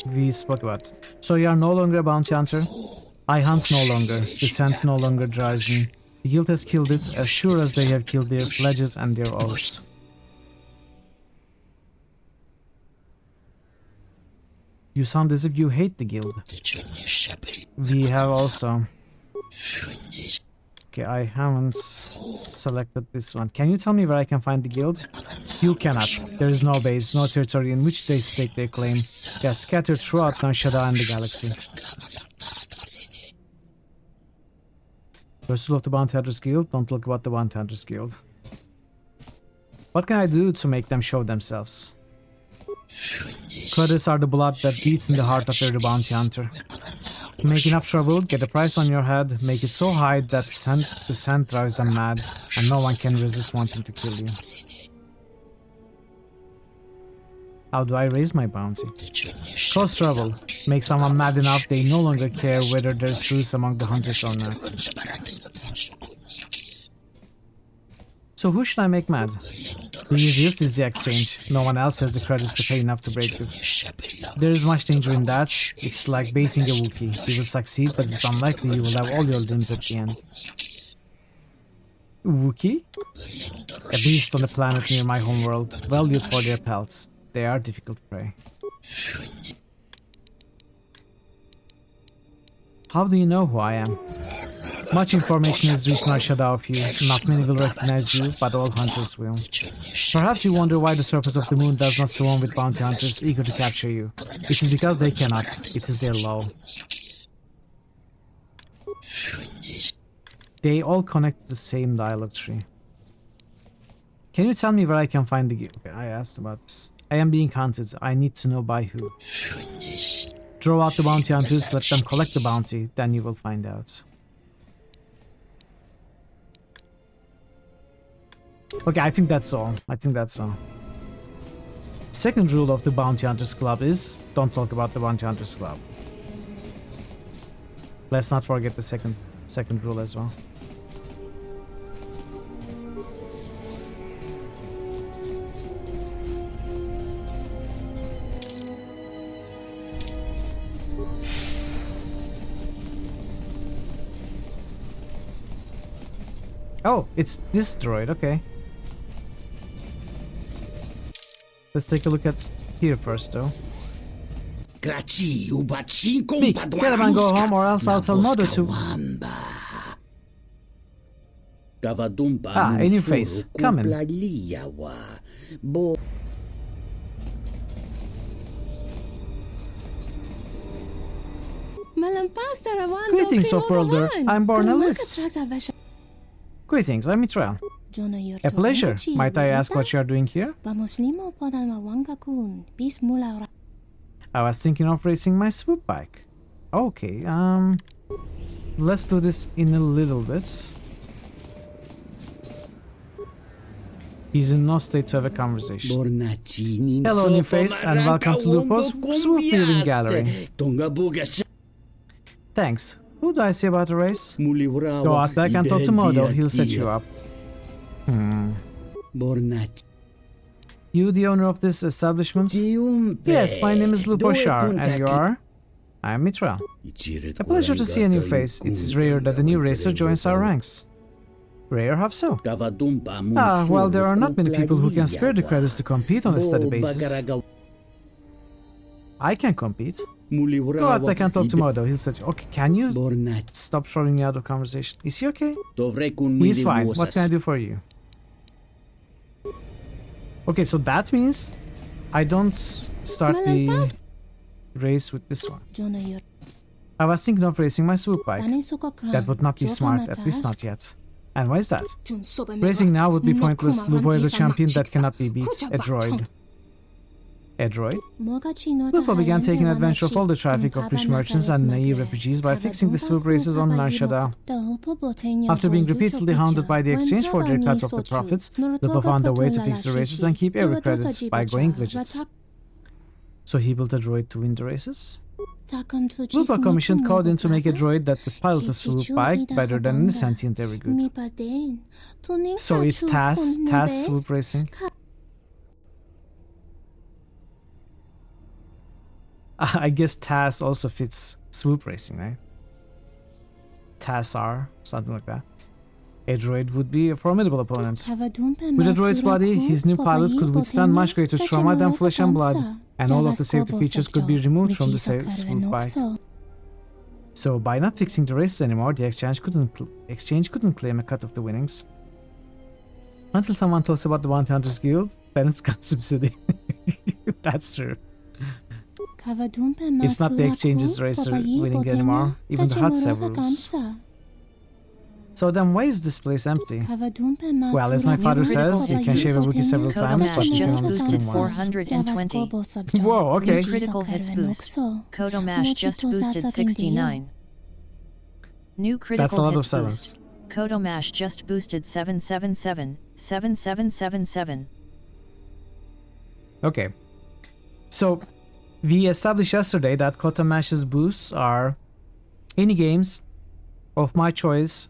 We spoke about. So you are no longer a bounty hunter? I hunt no longer. The scent no longer drives me. The guild has killed it, as sure as they have killed their pledges and their oaths. You sound as if you hate the guild. We have also. Okay, I haven't selected this one. Can you tell me where I can find the guild? You cannot. There is no base, no territory in which they stake their claim. They are scattered throughout Narshada and the galaxy. Pursuit of the Bounty Hunters Guild? Don't look about the Bounty Hunters Guild. What can I do to make them show themselves? Credits are the blood that beats in the heart of every bounty hunter. Make enough trouble, get a price on your head, make it so high that the scent drives them mad, and no one can resist wanting to kill you. How do I raise my bounty? Cause trouble. Make someone mad enough they no longer care whether there's truce among the hunters or not. So who should I make mad? The easiest is the exchange. No one else has the credits to pay enough to break them. There is much danger in that. It's like baiting a Wookiee. You will succeed, but it's unlikely you will have all your limbs at the end. Wookiee? A beast on a planet near my homeworld, valued for their pelts. They are difficult prey. How do you know who I am? Much information has reached Narshada of you. Not many will recognize you, but all hunters will. Perhaps you wonder why the surface of the moon does not swarm with bounty hunters eager to capture you. It is because they cannot. It is their law. They all connect the same dialogue tree. Can you tell me where I can find the guild? Okay, I asked about this. I am being hunted. I need to know by who. Draw out the bounty hunters, let them collect the bounty, then you will find out. Okay, I think that's all. Second rule of the Bounty Hunters Club is, don't talk about the Bounty Hunters Club. Let's not forget the second rule as well. Oh, it's this droid, okay. Let's take a look at here first, though. Beak, get up and go home, or else I'll tell Modo to... Ah, a new face. Come in. Greetings, Off-Worlder. I'm Bornelis. Greetings, I'm Mitral. A pleasure. Might I ask what you are doing here? I was thinking of racing my swoop bike. Okay, let's do this in a little bit. He's in no state to have a conversation. Hello, new face, and welcome to Lupo's swoop viewing gallery. Thanks. Who do I see about the race? Go out back and talk to Modo, he'll set you up. You the owner of this establishment? Yes, my name is Lupo Shar, and you are? I'm Mitra. A pleasure to see a new face. It is rare that a new racer joins our ranks. Rare, how so? Well, there are not many people who can spare the credits to compete on a steady basis. I can compete. Go out back and talk to Modo. He'll say, okay, can you stop throwing me out of conversation? Is he okay? He's fine. What can I do for you? Okay, so that means I don't start the race with this one. I was thinking of racing my swoop bike. That would not be smart, at least not yet. And why is that? Racing now would be pointless. Lupo is a champion that cannot be beat. A droid. A droid? Lupo began taking advantage of all the traffic of rich merchants and naive refugees by fixing the swoop races on Nar Shaddaa. After being repeatedly hounded by the exchange for their cut of the profits, Lupo found a way to fix the races and keep every credit by going legit. So he built a droid to win the races? Lupo commissioned Codin to make a droid that could pilot a swoop bike better than any sentient ever could. So it's TAS swoop racing? I guess TAS also fits swoop racing, right? TAS-R, something like that. A droid would be a formidable opponent. With a droid's body, his new pilot could withstand much greater trauma than flesh and blood, and all of the safety features could be removed from the swoop bike. So by not fixing the races anymore, the exchange couldn't claim a cut of the winnings. Until someone talks about the Bounty Hunters Guild, then it's got subsidy. That's true. It's not the exchange's racer winning anymore, even the huts have rules. So then why is this place empty? Well, as my father says, you can shave a Wookiee several times, but you can only skin once. 420. Whoa, okay. New critical hits boost. Kodomash just boosted 69. New critical That's a lot of hits sevens. boost. Kodomash just boosted 777. 7777. Okay. So, we established yesterday that Kotomash's boosts are any games of my choice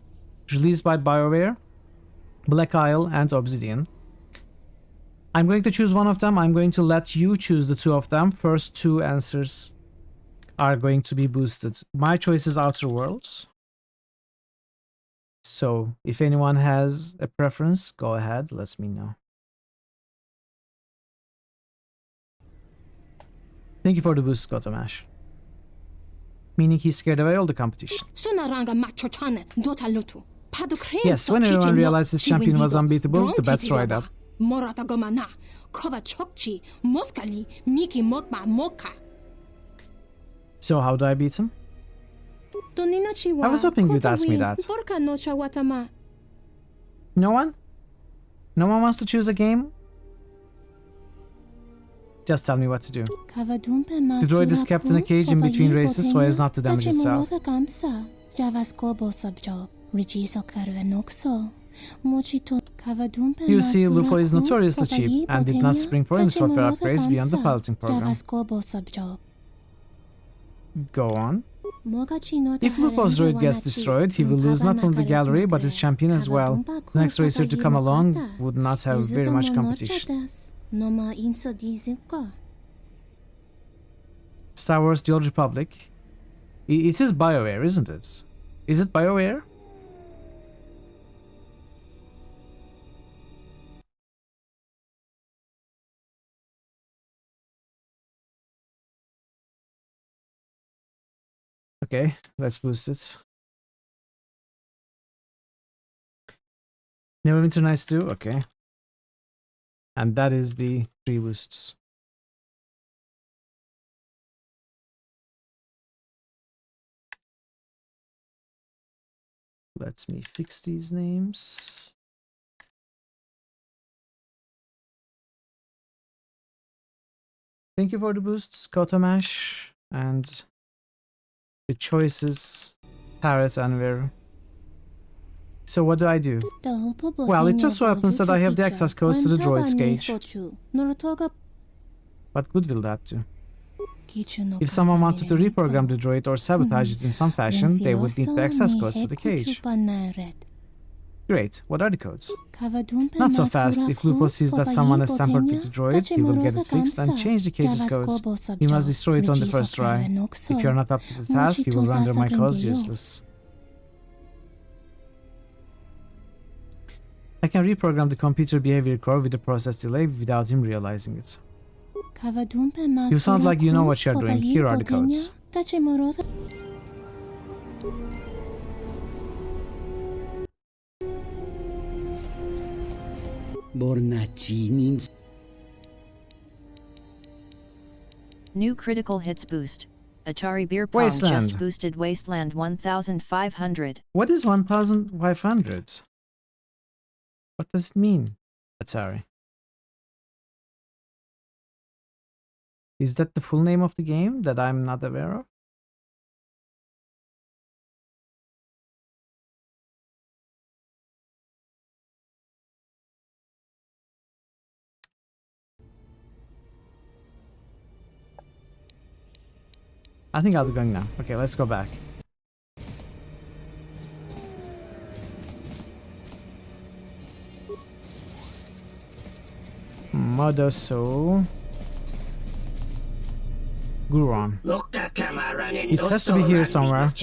released by BioWare, Black Isle, and Obsidian. I'm going to choose one of them. I'm going to let you choose the two of them. First two answers are going to be boosted. My choice is Outer Worlds. So, if anyone has a preference, go ahead, let me know. Thank you for the boost, Kotomash. Meaning he scared away all the competition. Yes, when everyone realized his champion was unbeatable, the bets dried up. So how do I beat him? I was hoping you'd ask me that. No one? No one wants to choose a game? Just tell me what to do. The droid is kept in a cage in between races so as not to damage itself. You see, Lupo is notoriously cheap and did not spring for any software upgrades beyond the piloting program. Go on. If Lupo's droid gets destroyed, he will lose not only the gallery but his champion as well. The next racer to come along would not have very much competition. Star Wars The Old Republic. It is BioWare, isn't it? Is it BioWare? Okay, let's boost it. Neverwinter Nights 2, okay. And that is the 3 boosts. Let me fix these names. Thank you for the boosts, Kotomash, and the choices, Parrot and Veru. So what do I do? Well, it just so happens that I have the access codes to the droid's cage. What good will that do? If someone wanted to reprogram the droid or sabotage it in some fashion, they would need the access codes to the cage. Great, what are the codes? Not so fast. If Lupo sees that someone has tampered with the droid, he will get it fixed and change the cage's codes. He must destroy it on the first try. If you are not up to the task, he will render my codes useless. I can reprogram the computer behavior core with a process delay without him realizing it. You sound like you know what you're doing. Here are the codes. New critical hits boost. Atari Beer Pong Wasteland. just boosted Wasteland 1500. What is 1500? What does it mean, Atari? Is that the full name of the game that I'm not aware of? I think I'll be going now. Okay, let's go back. Modoso Guron. It has to be here somewhere.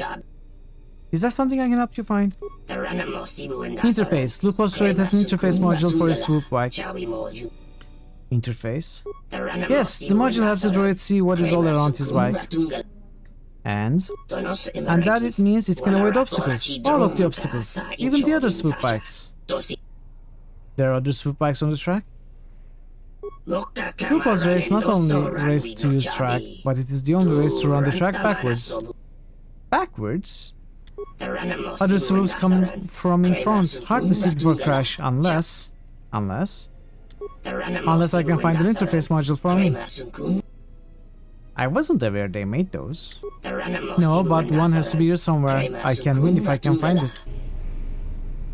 Is there something I can help you find? Interface. Lupo's droid has an interface module for his swoop bike. Interface? Yes, the module helps the droid see what is all around his bike. And that it means it can avoid obstacles. All of the obstacles. Even the other swoop bikes. There are other swoop bikes on the track? Lupo's race not only race to use track, but it is the only race to run the track backwards. Backwards? Other swoops come from in front. Hard to see before crash, unless I can find an interface module for me. I wasn't aware they made those. No, but one has to be here somewhere. I can win if I can find it.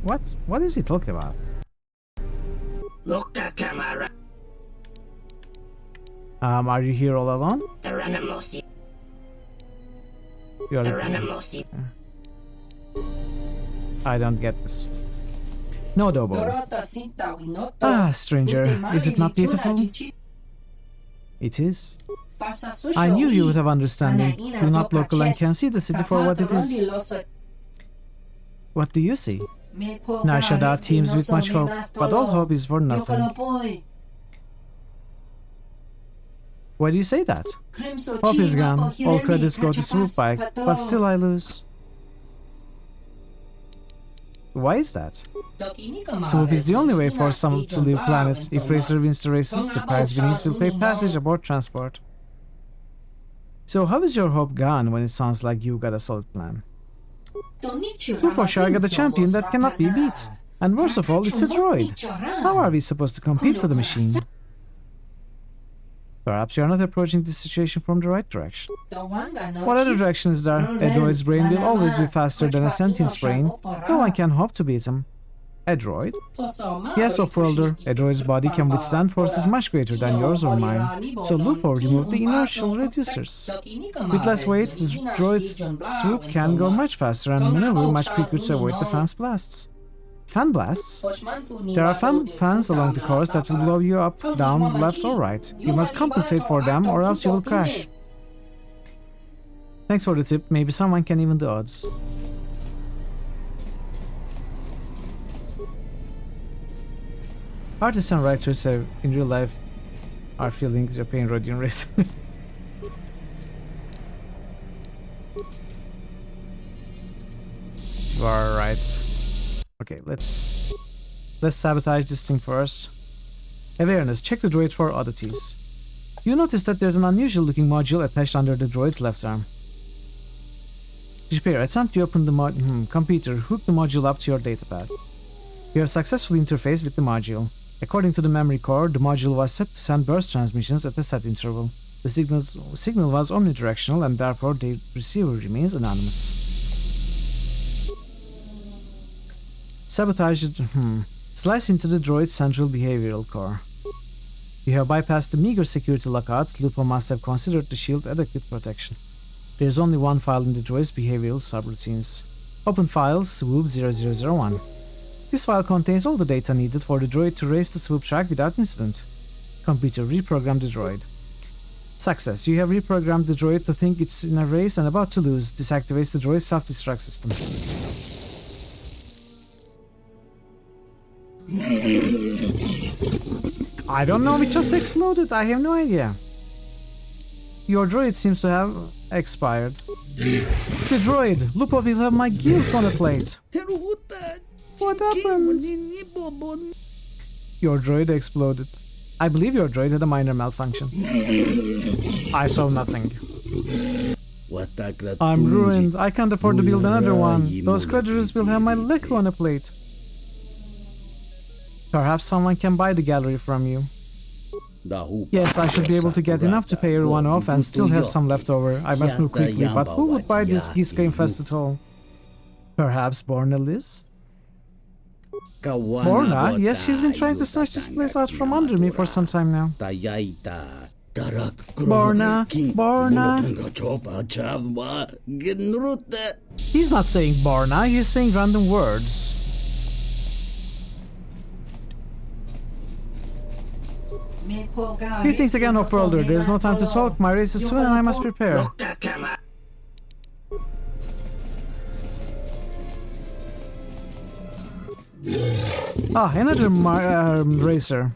What is he talking about? Are you here all alone? I don't get this. No, Dobo. Ah, stranger, is it not beautiful? It is. I knew you would have understanding. You're not local and can see the city for what it is. What do you see? Nar Shaddaa teems with much hope, but all hope is for nothing. Why do you say that? Hope is gone, all credits go to Swoop Bike, but still I lose. Why is that? Swoop is the only way for some to leave planets. If Racer wins the races, the prize winnings will pay passage aboard transport. So how is your hope gone when it sounds like you got a solid plan? Lupo got a champion that cannot be beat. And worst of all, it's a droid. How are we supposed to compete with the machine? Perhaps you are not approaching this situation from the right direction. What other direction is there? A droid's brain will always be faster than a sentient's brain. No one can hope to beat him. A droid? Yes, Off-Worlder. A droid's body can withstand forces much greater than yours or mine. So Lupo removed the inertial reducers. With less weight, the droid's swoop can go much faster and maneuver much quicker to avoid the fan's blasts. Fan blasts? There are fans along the course that will blow you up, down, left or right. You must compensate for them or else you will crash. Thanks for the tip, maybe someone can even the odds. Artists and writers have, in real life, are feeling Japan Rodian race. You are right. Okay, let's sabotage this thing first. Awareness. Check the droid for oddities. You notice that there's an unusual looking module attached under the droid's left arm. Repair. Attempt to open the computer. Hook the module up to your datapad. You have successfully interfaced with the module. According to the memory core, the module was set to send burst transmissions at a set interval. The signal was omnidirectional and therefore the receiver remains anonymous. Sabotage. Slice into the droid's central behavioral core. You have bypassed the meager security lockouts. Lupo must have considered the shield adequate protection. There is only one file in the droid's behavioral subroutines. Open files, swoop 0001. This file contains all the data needed for the droid to race the swoop track without incident. Computer, reprogram the droid. Success. You have reprogrammed the droid to think it's in a race and about to lose. This activates the droid's self-destruct system. I don't know, it just exploded. I have no idea. Your droid seems to have expired. The droid! Lupo will have my gills on a plate. What happened? Your droid exploded. I believe your droid had a minor malfunction. I saw nothing. I'm ruined. I can't afford to build another one. Those creditors will have my liquor on a plate. Perhaps someone can buy the gallery from you. Yes, I should be able to get enough to pay everyone off and still have some left over. I must move quickly, but who would buy this Giska-infested hole? Perhaps Borna Liz? Borna? Yes, she's been trying to snatch this place out from under me for some time now. Borna, Borna. He's not saying Borna, he's saying random words. Greetings again, Off-Worlder. There's no time to talk. My race is soon and I must prepare. Ah, another racer.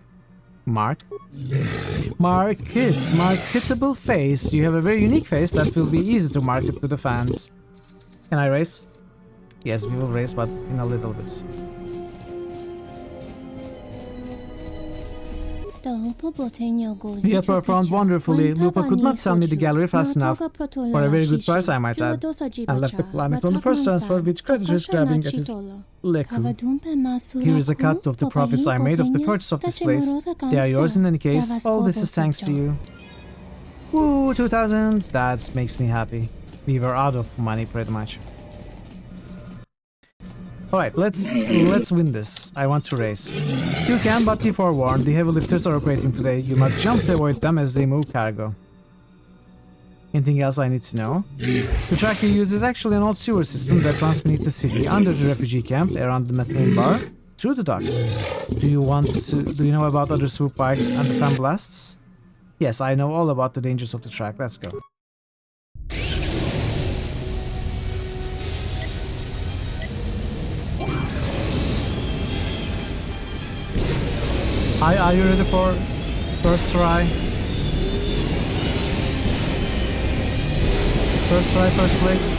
Marketable face. You have a very unique face that will be easy to market to the fans. Can I race? Yes, we will race, but in a little bit. You performed wonderfully. Lupo could not sell me the gallery fast enough. For a very good price, I might add. And left the planet on the first transfer, which creditors grabbing at his leku. Here is a cut of the profits I made of the purchase of this place. They are yours in any case. All this is thanks to you. Woo, 2000. That makes me happy. We were out of money pretty much. Alright, let's win this. I want to race. You can, but be forewarned, the heavy lifters are operating today. You must jump to avoid them as they move cargo. Anything else I need to know? The track you use is actually an old sewer system that runs beneath the city, under the refugee camp, around the methane bar, through the docks. Do you know about other swoop bikes and the fan blasts? Yes, I know all about the dangers of the track. Let's go. Hi, are you ready for first try? First try, first place.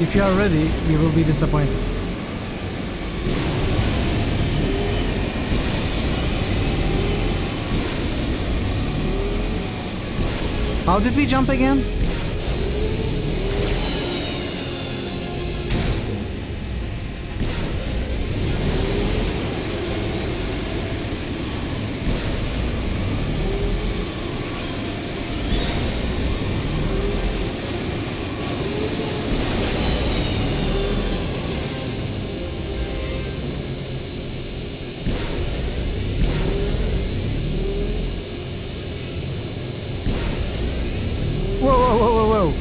If you are ready, you will be disappointed. How did we jump again?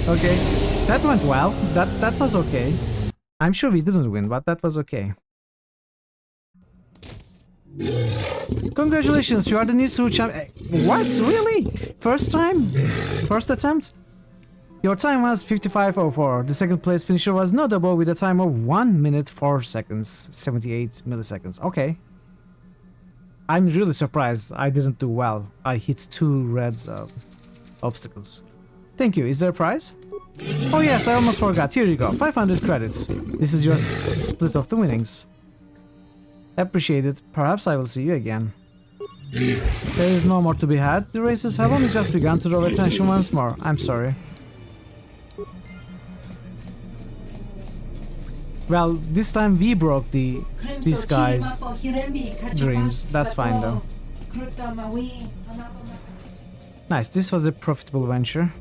Okay, that went well. That was okay. I'm sure we didn't win, but that was okay. Congratulations, you are the new Switch champ. What? Really? First time? First attempt? Your time was 55:04. The second place finisher was notable with a time of 1 minute 4 seconds, 78 milliseconds. Okay. I'm really surprised I didn't do well. I hit 2 red obstacles. Thank you. Is there a prize? Oh yes, I almost forgot. Here you go. 500 credits. This is your split of the winnings. Appreciate it. Perhaps I will see you again. There is no more to be had. The races have only just begun to draw attention once more. I'm sorry. Well, this time we broke these guys' dreams. That's fine though. Nice. This was a profitable venture.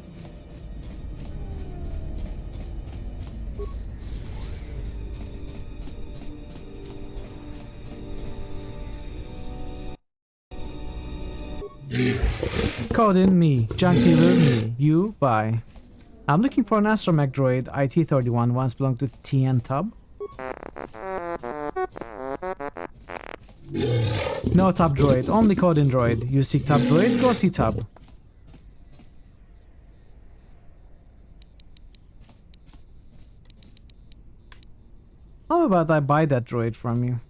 Code in me, junk dealer me, you buy. I'm looking for an astromech droid, IT-31, once belonged to TN Tub. No Tub droid, only code in droid. You seek Tub droid, go see Tub. How about I buy that droid from you?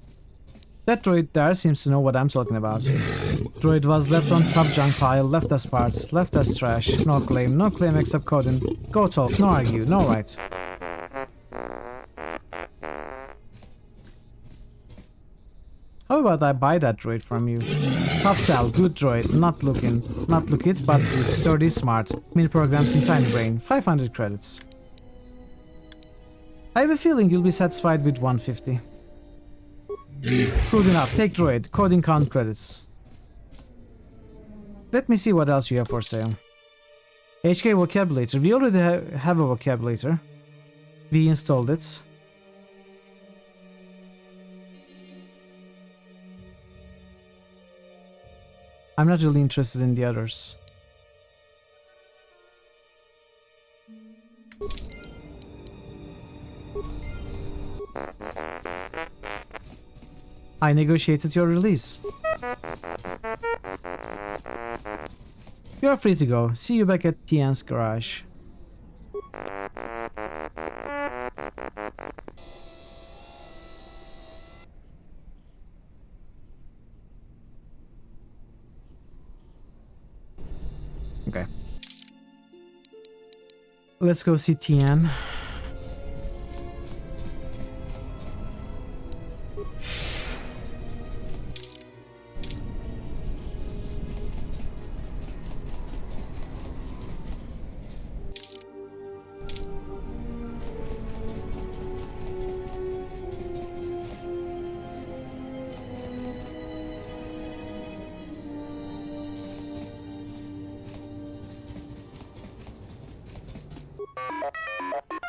That droid there seems to know what I'm talking about. Droid was left on top junk pile, left as parts, left as trash. No claim except coding. Go talk, no argue, no right. How about I buy that droid from you? Tough sell, good droid, not look it, but good, sturdy, smart. Mini programs in tiny brain, 500 credits. I have a feeling you'll be satisfied with 150. Good enough, take droid, coding count credits. Let me see what else you have for sale. HK vocabulator, we already have a vocabulator. We installed it. I'm not really interested in the others. I negotiated your release. You're free to go. See you back at Tian's garage. Okay. Let's go see Tian.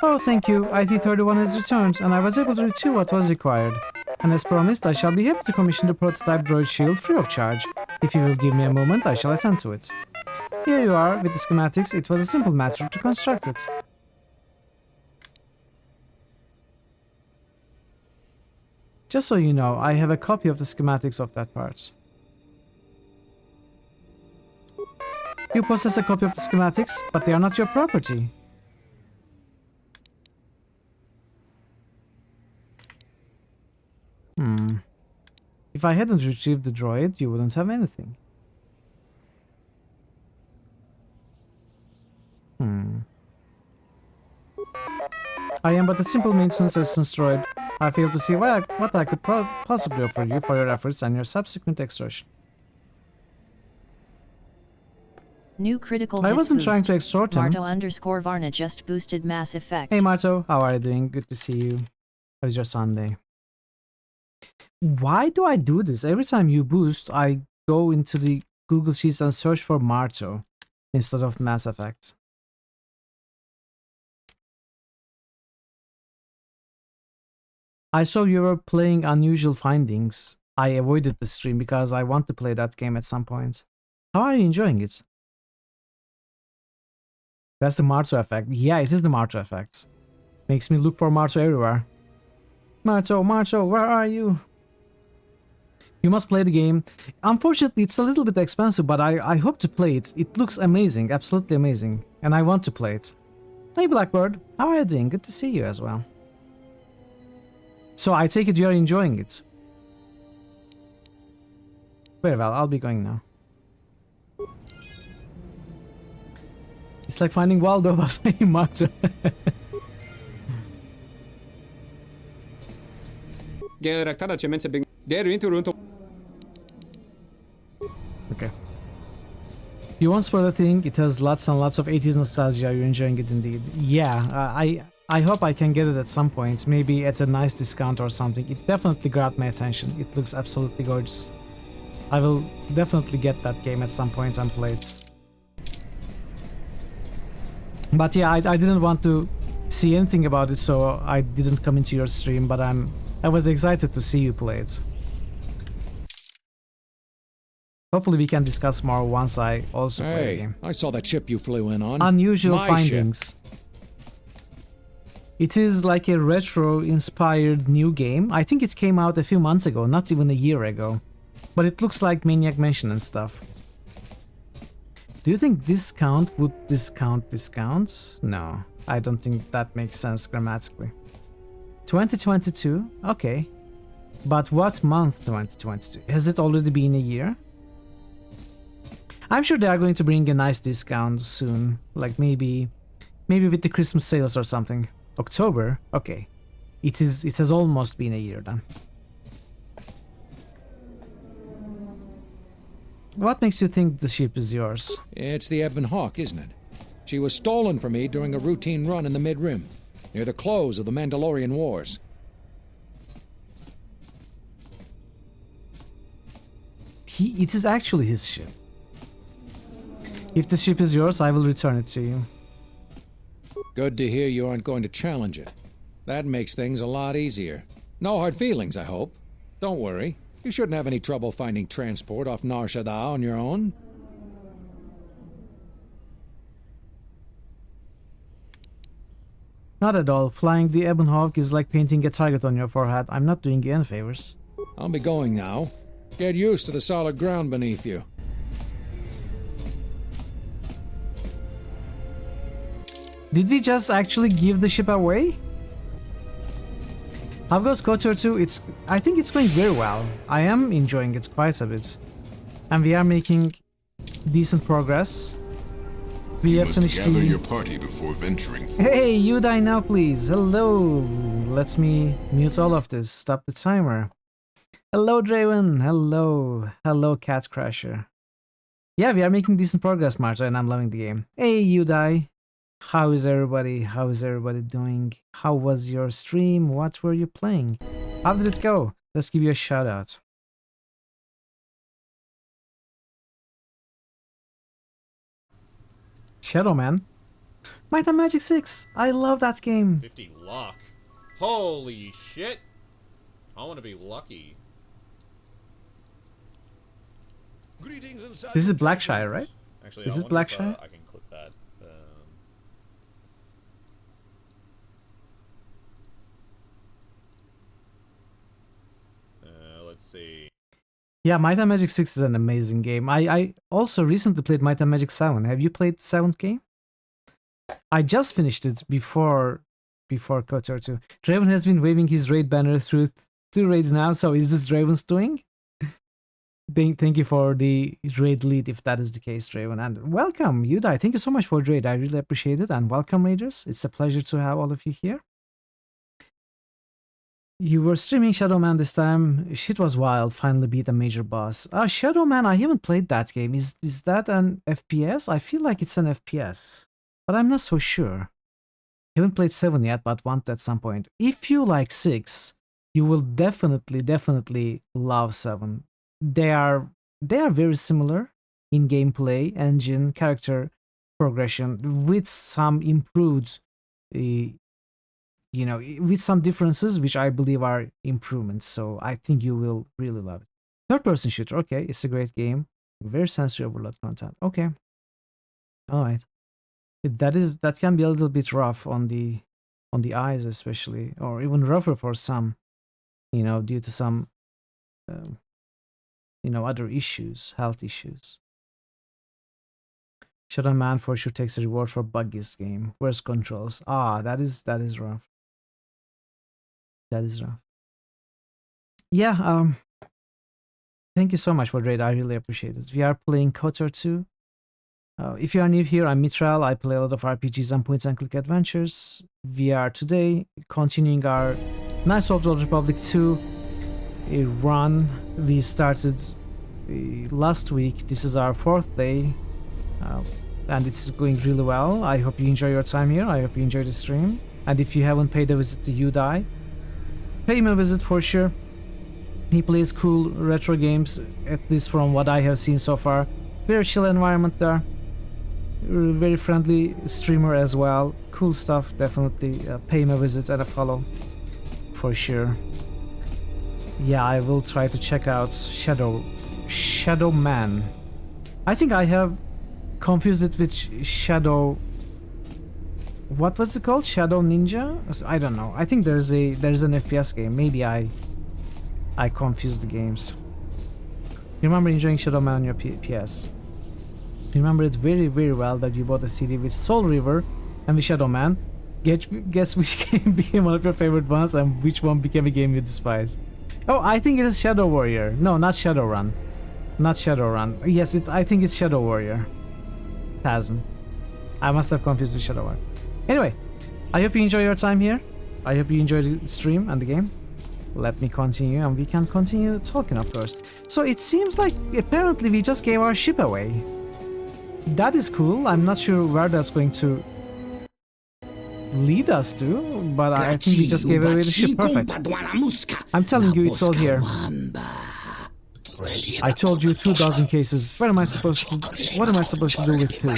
Oh, thank you. IT-31 has returned, and I was able to retrieve what was required. And as promised, I shall be happy to commission the prototype droid shield free of charge. If you will give me a moment, I shall attend to it. Here you are, with the schematics. It was a simple matter to construct it. Just so you know, I have a copy of the schematics of that part. You possess a copy of the schematics, but they are not your property. If I hadn't retrieved the droid, you wouldn't have anything. I am but a simple maintenance assistance droid. I fail to see what I could possibly offer you for your efforts and your subsequent extortion. New critical I hits wasn't boost. trying to extort him. Marto_Varna just boosted Mass Effect. Hey Marto, how are you doing? Good to see you. How was your Sunday? Why do I do this? Every time you boost, I go into the Google Sheets and search for Marto instead of Mass Effect. I saw you were playing Unusual Findings. I avoided the stream because I want to play that game at some point. How are you enjoying it? That's the Marto effect. Yeah, it is the Marto effect. Makes me look for Marto everywhere. Marto, where are you? You must play the game. Unfortunately, it's a little bit expensive, but I hope to play it. It looks amazing, absolutely amazing. And I want to play it. Hey Blackbird, how are you doing? Good to see you as well. So I take it you're enjoying it. Very well, I'll be going now. It's like finding Waldo but finding Marto. Okay. You won't spoil the thing. It has lots and lots of 80s nostalgia. You're enjoying it indeed. Yeah, I hope I can get it at some point. Maybe at a nice discount or something. It definitely grabbed my attention. It looks absolutely gorgeous. I will definitely get that game at some point and play it. But yeah, I didn't want to see anything about it, so I didn't come into your stream, but I was excited to see you play it. Hopefully we can discuss more once I also play the game. I saw that ship you flew in on. Unusual My Findings. ship. It is like a retro-inspired new game. I think it came out a few months ago, not even a year ago. But it looks like Maniac Mansion and stuff. Do you think discount would discount discounts? No, I don't think that makes sense grammatically. 2022? Okay. But what month 2022? Has it already been a year? I'm sure they are going to bring a nice discount soon. Like maybe with the Christmas sales or something. October? Okay. It has almost been a year then. What makes you think the ship is yours? It's the Ebon Hawk, isn't it? She was stolen from me during a routine run in the Mid-Rim, near the close of the Mandalorian Wars. It is actually his ship. If the ship is yours, I will return it to you. Good to hear you aren't going to challenge it. That makes things a lot easier. No hard feelings, I hope. Don't worry. You shouldn't have any trouble finding transport off Nar Shaddaa on your own. Not at all. Flying the Ebon Hawk is like painting a target on your forehead. I'm not doing you any favors. I'll be going now. Get used to the solid ground beneath you. Did we just actually give the ship away? How goes KOTOR 2? I think it's going very well. I am enjoying it quite a bit. And we are making decent progress. We have finished gather your party before venturing forth. Hey, you die now, please. Hello. Let me mute all of this. Stop the timer. Hello, Draven. Hello. Hello, Cat Crasher. Yeah, we are making decent progress, Marta, and I'm loving the game. Hey, you die. How is everybody? How is everybody doing? How was your stream? What were you playing? How did it go? Let's give you a shout out. Shadow Man. Might and Magic 6. I love that game. 50 luck. Holy shit. I want to be lucky. This is Blackshire, right? Actually, is this Blackshire? I can click that. Let's see. Yeah, Might and Magic 6 is an amazing game. I also recently played Might and Magic 7. Have you played the 7th game? I just finished it before KOTOR 2. Draven has been waving his raid banner through 2 raids now, so is this Draven's doing? Thank you for the raid lead if that is the case, Draven. And welcome, Yudai. Thank you so much for the raid. I really appreciate it. And welcome, raiders. It's a pleasure to have all of you here. You were streaming Shadow Man this time. Shit was wild. Finally beat a major boss. Shadow Man, I haven't played that game. Is that an FPS? I feel like it's an FPS, but I'm not so sure. Haven't played 7 yet, but want at some point. If you like 6, you will definitely love 7. They are very similar in gameplay, engine, character progression, with some improved, with some differences, which I believe are improvements. So I think you will really love it. Third-person shooter, okay, it's a great game. Very sensory overload content. Okay, all right. That can be a little bit rough on the eyes, especially, or even rougher for some, due to some, other issues, health issues. Shadow Man for sure takes a reward for buggiest game. Worst controls. That is rough. That is rough. Yeah, thank you so much for the raid. I really appreciate it. We are playing KOTOR 2. If you are new here, I'm Mitral. I play a lot of RPGs and point-and-click adventures. We are today continuing our Knights of the Old Republic 2 run. We started last week. This is our 4th day, and it's going really well. I hope you enjoy your time here. I hope you enjoy the stream. And if you haven't paid a visit to Yudai, pay him a visit for sure. He plays cool retro games, at least from what I have seen so far. Very chill environment there. Very friendly streamer as well. Cool stuff, definitely. Pay him a visit and a follow for sure. Yeah, I will try to check out Shadow Man. I think I have confused it with Shadow. What was it called? Shadow Ninja? I don't know. I think there's an FPS game. Maybe I confused the games. Remember enjoying Shadow Man on your PS. Remember it very, very well that you bought a CD with Soul River and with Shadow Man. Guess which game became one of your favorite ones and which one became a game you despise. Oh, I think it is Shadow Warrior. No, not Shadowrun. Not Shadowrun. Yes, I think it's Shadow Warrior. Hasn't. I must have confused with Shadow Warrior. Anyway, I hope you enjoy your time here. I hope you enjoy the stream and the game. Let me continue, and we can continue talking, of course. So it seems like apparently we just gave our ship away. That is cool. I'm not sure where that's going to lead us to, but I think we just gave away the ship. Perfect. I'm telling you, it's all here. I told you 2,000 cases. What am I supposed to do with 2?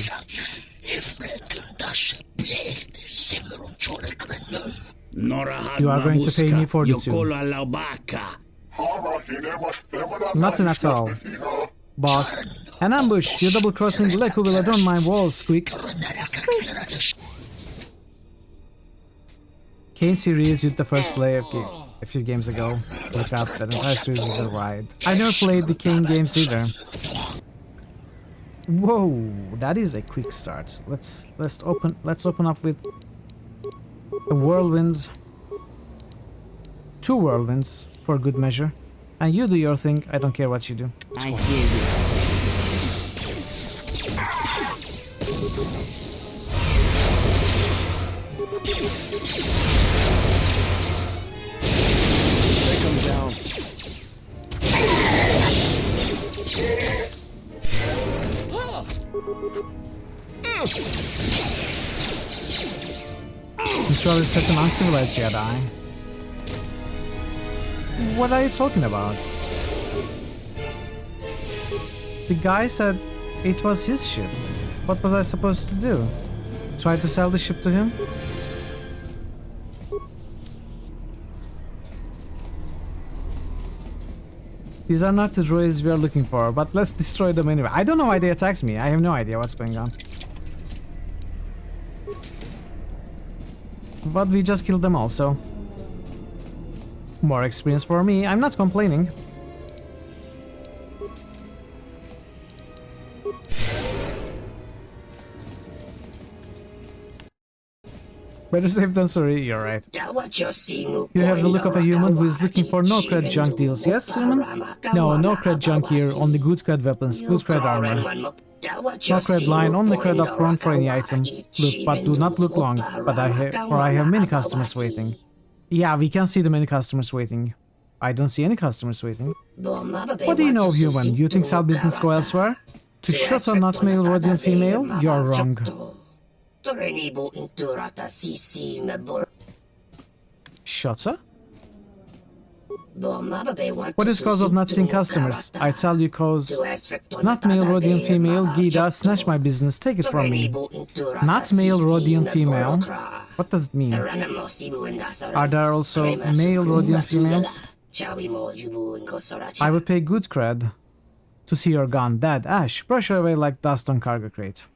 You are going to pay me for the 2. Nothing at all. Boss. An ambush. You double-crossing Leku will adorn my walls, squeak. Squeak. Kane series with the first play of a few games ago. Look up, that entire series is a ride. I never played the Kane games either. Whoa, that is a quick start. Let's open up with a whirlwinds. 2 whirlwinds for good measure. And you do your thing, I don't care what you do. I hear you. Take him down. Control is such an uncivilized Jedi. What are you talking about? The guy said it was his ship. What was I supposed to do? Try to sell the ship to him? These are not the droids we are looking for, but let's destroy them anyway. I don't know why they attacked me. I have no idea what's going on. But we just killed them also. More experience for me. I'm not complaining. Better safe than sorry, you're right. You have the look of a human who is looking for no cred junk deals, yes, human? No, no cred junk here, only good cred weapons, good cred armor. No cred line, only cred up front for any item. Look, but do not look long, but I have many customers waiting. Yeah, we can see the many customers waiting. I don't see any customers waiting. What do you know of human? You think sell business go elsewhere? To shut or not male, Rodian female? You're wrong. Shutter? What is cause of not seeing customers? I tell you cause not male, Rodian female, Gida, snatch my business, take it from me. Not male, Rodian female. What does it mean? Are there also male Rodian females? I would pay good cred to see your gun. Dad, Ash, brush her away like dust on cargo crate.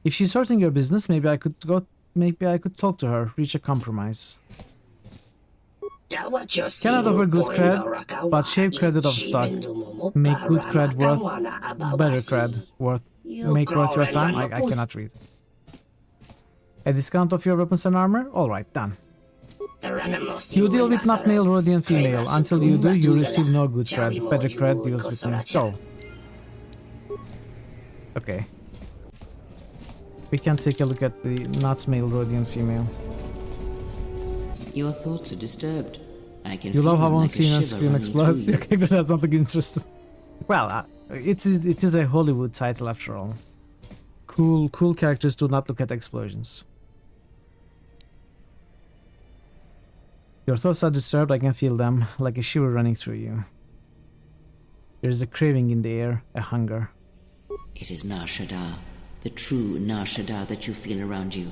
If she's hurting your business, maybe I could talk to her, reach a compromise. Cannot offer good cred, but shave credit of stock. Make good cred worth better cred worth make worth your time. I cannot read. A discount of your weapons and armor? Alright, done. You deal with not male, Rodian female. Until you do, you receive no good cred. Better cred deals with me. Go. Okay. We can take a look at the not male Rodian female. Your thoughts are disturbed. I can you feel love how one like scene and screen explodes. Your character has something interesting. Well, it is a Hollywood title after all. Cool characters do not look at explosions. Your thoughts are disturbed. I can feel them, like a shiver running through you. There is a craving in the air, a hunger. It is Nar Shaddaa, the true Nar Shaddaa that you feel around you.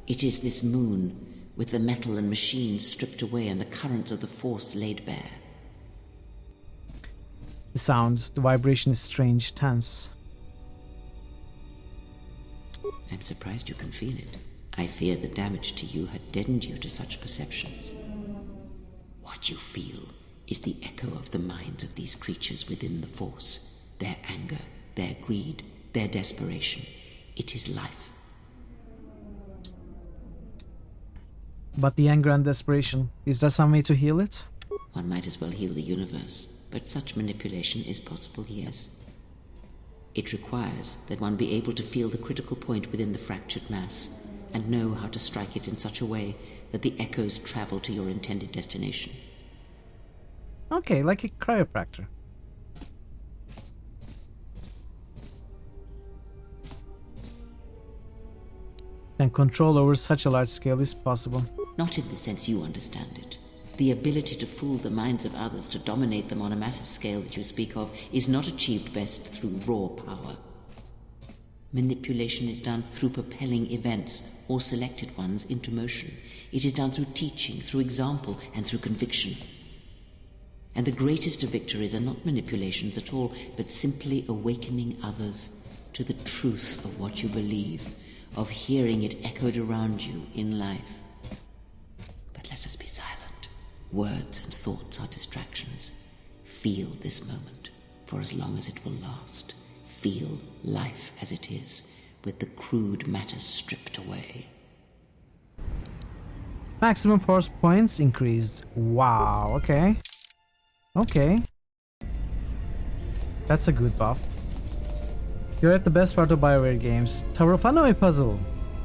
It is this moon, with the metal and machines stripped away and the currents of the Force laid bare. The sound, the vibration is strange, tense. I'm surprised you can feel it. I fear the damage to you had deadened you to such perceptions. What you feel is the echo of the minds of these creatures within the Force, their anger, their greed, their desperation. It is life. But the anger and desperation, is there some way to heal it? One might as well heal the universe, but such manipulation is possible, yes. It requires that one be able to feel the critical point within the fractured mass, and know how to strike it in such a way that the echoes travel to your intended destination. Okay, like a chiropractor. And control over such a large scale is possible. Not in the sense you understand it. The ability to fool the minds of others, to dominate them on a massive scale that you speak of, is not achieved best through raw power. Manipulation is done through propelling events, or selected ones, into motion. It is done through teaching, through example, and through conviction. And the greatest of victories are not manipulations at all, but simply awakening others to the truth of what you believe, of hearing it echoed around you in life. But let us be silent. Words and thoughts are distractions. Feel this moment, for as long as it will last. Feel life as it is, with the crude matter stripped away. Maximum force points increased. Wow, okay. Okay. That's a good buff. You're at the best part of BioWare games. Tower of Hanoi puzzle.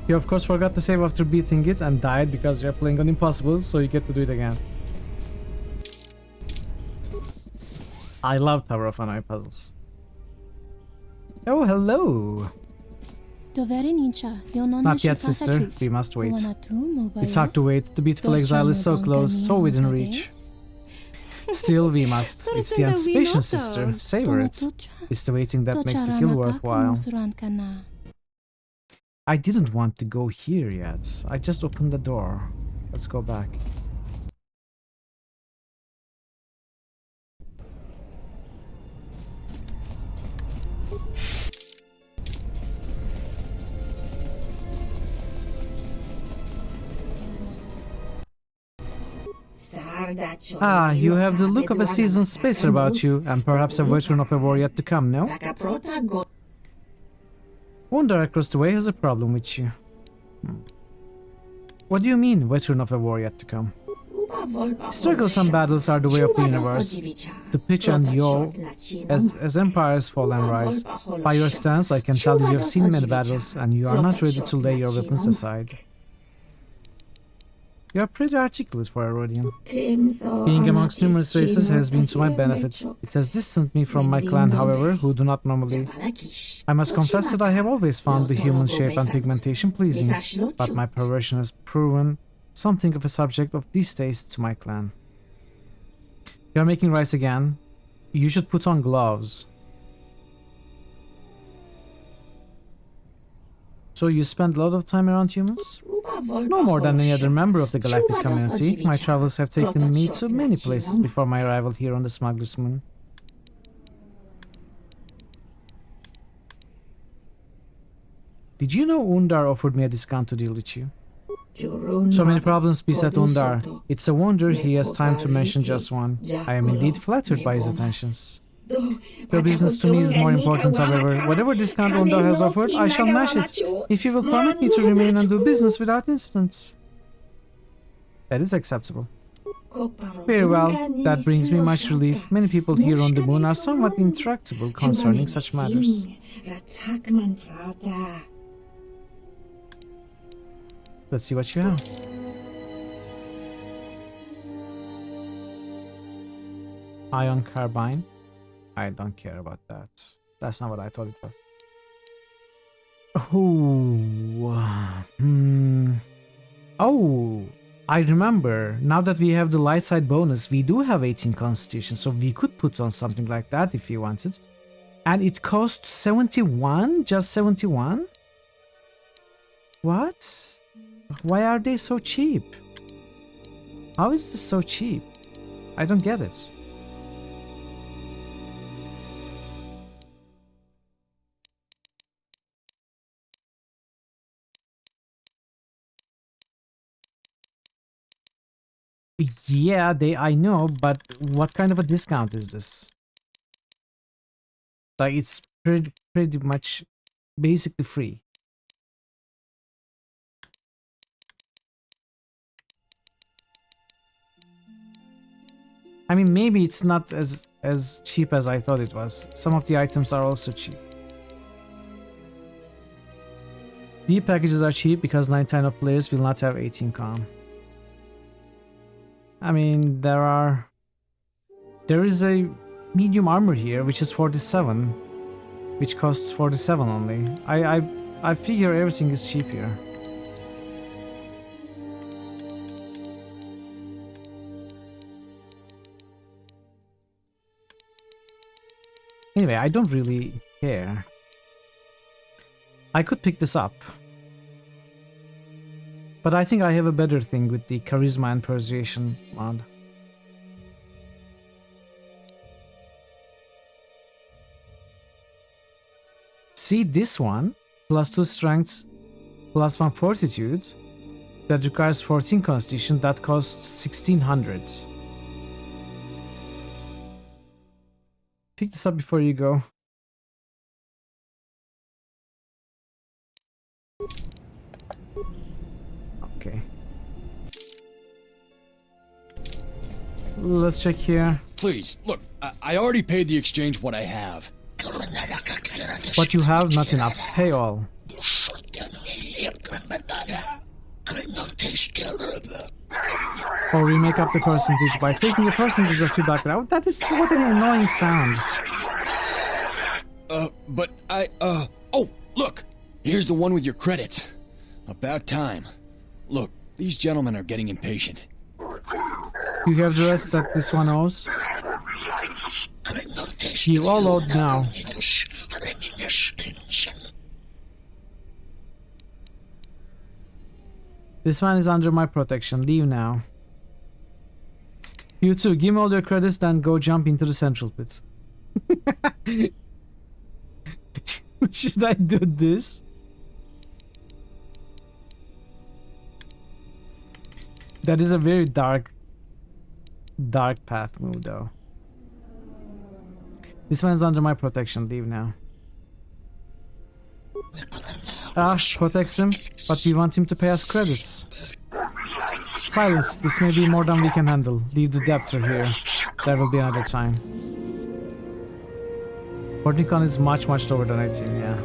You of course forgot to save after beating it and died because you're playing on impossible, so you get to do it again. I love Tower of Hanoi puzzles. Oh, hello! Not yet, sister. We must wait. It's hard to wait. The beautiful exile is so close, so within reach. Still, we must. It's the anticipation, sister. Savor it. It's the waiting that makes the kill worthwhile. I didn't want to go here yet. I just opened the door. Let's go back. Ah, you have the look of a seasoned spacer about you, and perhaps a veteran of a war yet to come, no? Wonder across the way has a problem with you. What do you mean, veteran of a war yet to come? Struggles and battles are the way of the universe. To pitch and yaw as empires fall and rise. By your stance, I can tell you have seen many battles, and you are not ready to lay your weapons aside. You are pretty articulate for a Rhodian. Being amongst numerous races has been to my benefit. It has distanced me from my clan, however, who do not normally. I must confess that I have always found the human shape and pigmentation pleasing, but my perversion has proven something of a subject of distaste to my clan. You are making rice again. You should put on gloves. So you spend a lot of time around humans? No more than any other member of the galactic community. My travels have taken me to many places before my arrival here on the Smuggler's Moon. Did you know Undar offered me a discount to deal with you? So many problems beset Undar. It's a wonder he has time to mention just one. I am indeed flattered by his attentions. Your business to me is more important, however. Whatever discount Undar has offered, I shall match it, if you will permit me to remain and do business without incident. That is acceptable. Very well, that brings me much relief. Many people here on the moon are somewhat intractable concerning such matters. Let's see what you have. Ion carbine. I don't care about that. That's not what I thought it was. Oh, I remember. Now that we have the light side bonus, we do have 18 constitution, so we could put on something like that if we wanted. And it costs 71? Just 71? What? Why are they so cheap? How is this so cheap? I don't get it. Yeah, I know, but what kind of a discount is this? Like, it's pretty much basically free. I mean, maybe it's not as cheap as I thought it was. Some of the items are also cheap. The packages are cheap because 9 of players will not have 18 com. I mean, there is a medium armor here which is 47, which costs 47 only. I figure everything is cheap here. Anyway, I don't really care. I could pick this up. But I think I have a better thing with the charisma and persuasion mod. See this one, +2 strength, +1 fortitude, that requires 14 constitution, that costs 1600. Pick this up before you go. Okay. Let's check here. Please, look, I already paid the exchange what I have. What you have, not enough. Pay all. Or we make up the percentage by taking the percentage of feedback out. That is what an annoying sound. But oh, look! Here's the one with your credits. About time. Look, these gentlemen are getting impatient. You have the rest that this one owes? You all owed now. This man is under my protection. Leave now. You too, give me all your credits, then go jump into the central pit. Should I do this? That is a very dark path move though. This man is under my protection. Leave now. Protects him, but we want him to pay us credits. Silence, this may be more than we can handle. Leave the debtor here. There will be another time. 14 con is much lower than 18, yeah.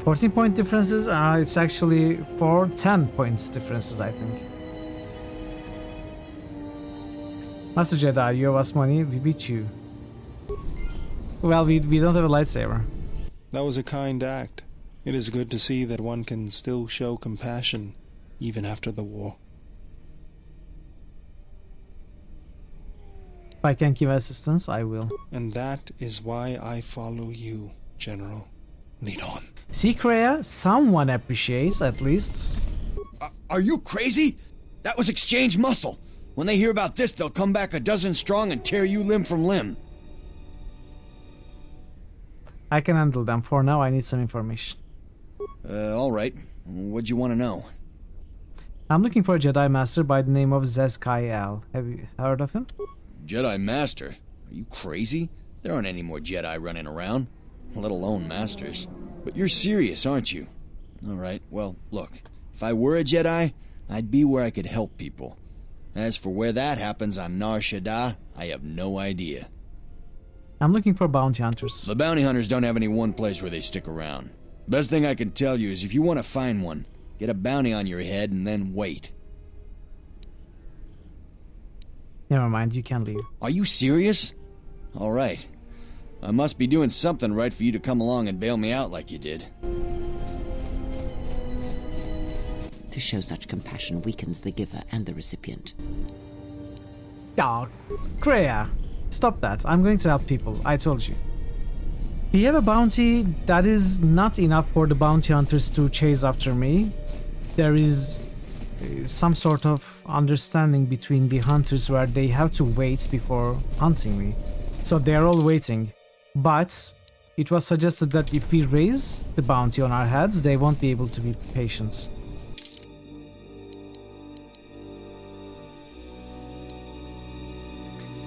14 point differences? It's actually 10 points differences, I think. Master Jedi, you owe us money, we beat you. Well, we don't have a lightsaber. That was a kind act. It is good to see that one can still show compassion, even after the war. If I can give assistance, I will. And that is why I follow you, General. Lead on. See, Kreia? Someone appreciates, at least. Are you crazy? That was exchange muscle. When they hear about this, they'll come back a dozen strong and tear you limb from limb. I can handle them. For now, I need some information. Alright. What'd you want to know? I'm looking for a Jedi Master by the name of Zeskai Al. Have you heard of him? Jedi Master? Are you crazy? There aren't any more Jedi running around, let alone Masters. But you're serious, aren't you? Alright, well, look. If I were a Jedi, I'd be where I could help people. As for where that happens on Nar Shaddaa, I have no idea. I'm looking for bounty hunters. The bounty hunters don't have any one place where they stick around. Best thing I can tell you is if you want to find one, get a bounty on your head and then wait. Never mind, you can leave. Are you serious? Alright. I must be doing something right for you to come along and bail me out like you did. To show such compassion weakens the giver and the recipient. Oh, Kreia, stop that. I'm going to help people. I told you. We have a bounty that is not enough for the bounty hunters to chase after me. There is some sort of understanding between the hunters where they have to wait before hunting me. So they're all waiting. But it was suggested that if we raise the bounty on our heads, they won't be able to be patient.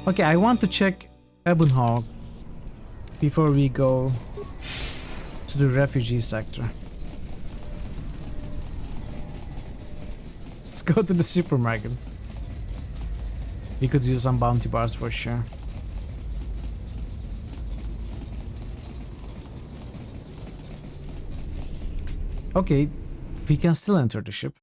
Okay, I want to check Ebonhog before we go to the refugee sector. Let's go to the supermarket. We could use some bounty bars for sure. Okay, we can still enter the ship.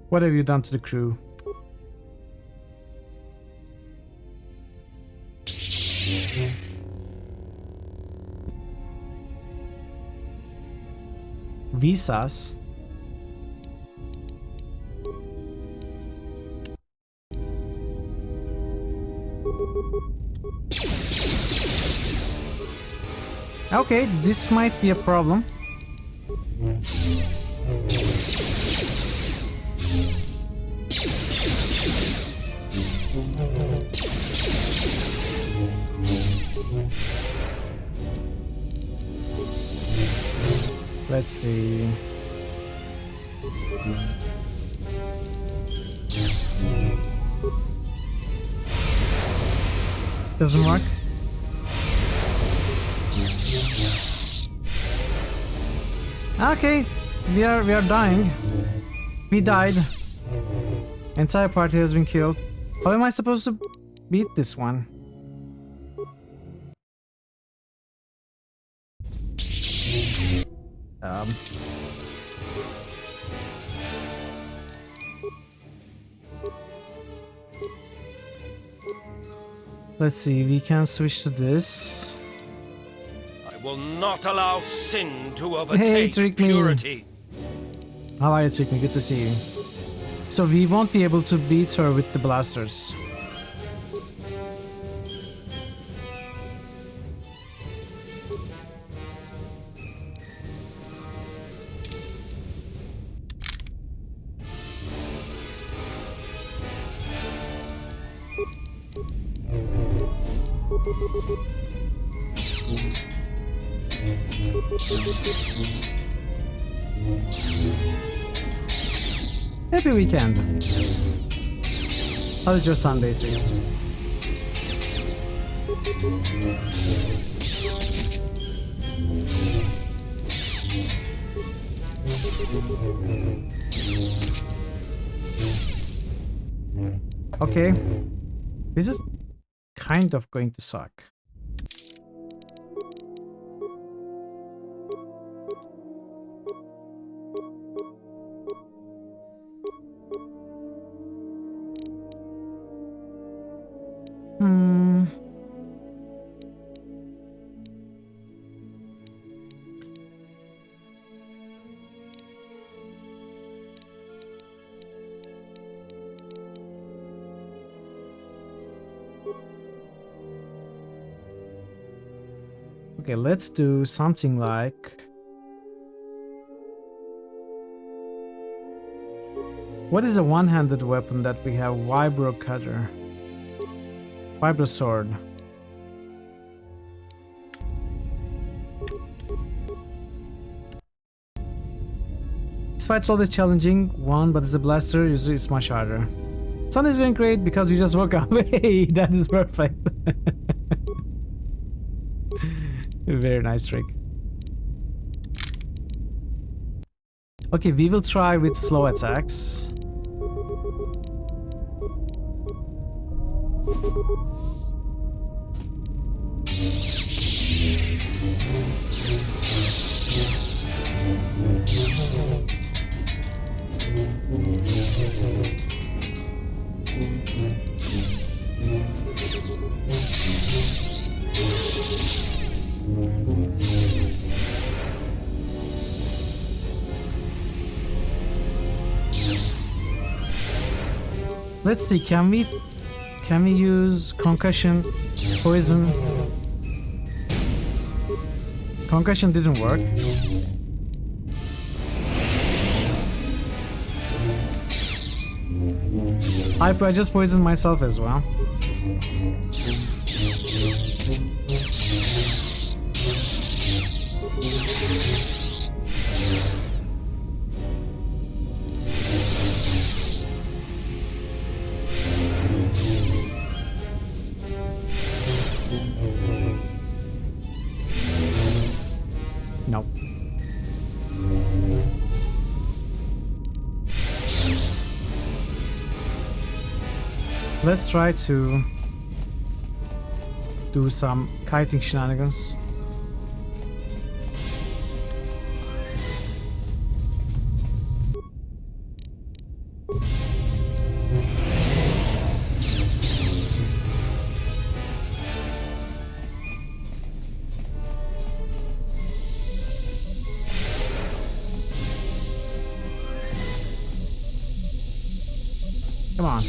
What have you done to the crew? Visas? Okay, this might be a problem. Let's see. Doesn't work. Okay, we are dying. We died. Entire party has been killed. How am I supposed to beat this one? Let's see, we can switch to this. I will not allow sin to overtake purity. How are you, Trick Me? Good to see you. So we won't be able to beat her with the blasters. Happy weekend. How was your Sunday too? Okay. This is kind of going to suck. Okay, let's do something like... What is a one-handed weapon that we have? Vibro cutter. Vibro sword. This fight's always challenging, but as a blaster, usually it's much harder. Sunday's going great because you just woke up. Hey, that is perfect. Very nice trick. Okay, we will try with slow attacks. Let's see, can we use concussion, poison? Concussion didn't work. I just poisoned myself as well. Nope. Let's try to do some kiting shenanigans. Come on.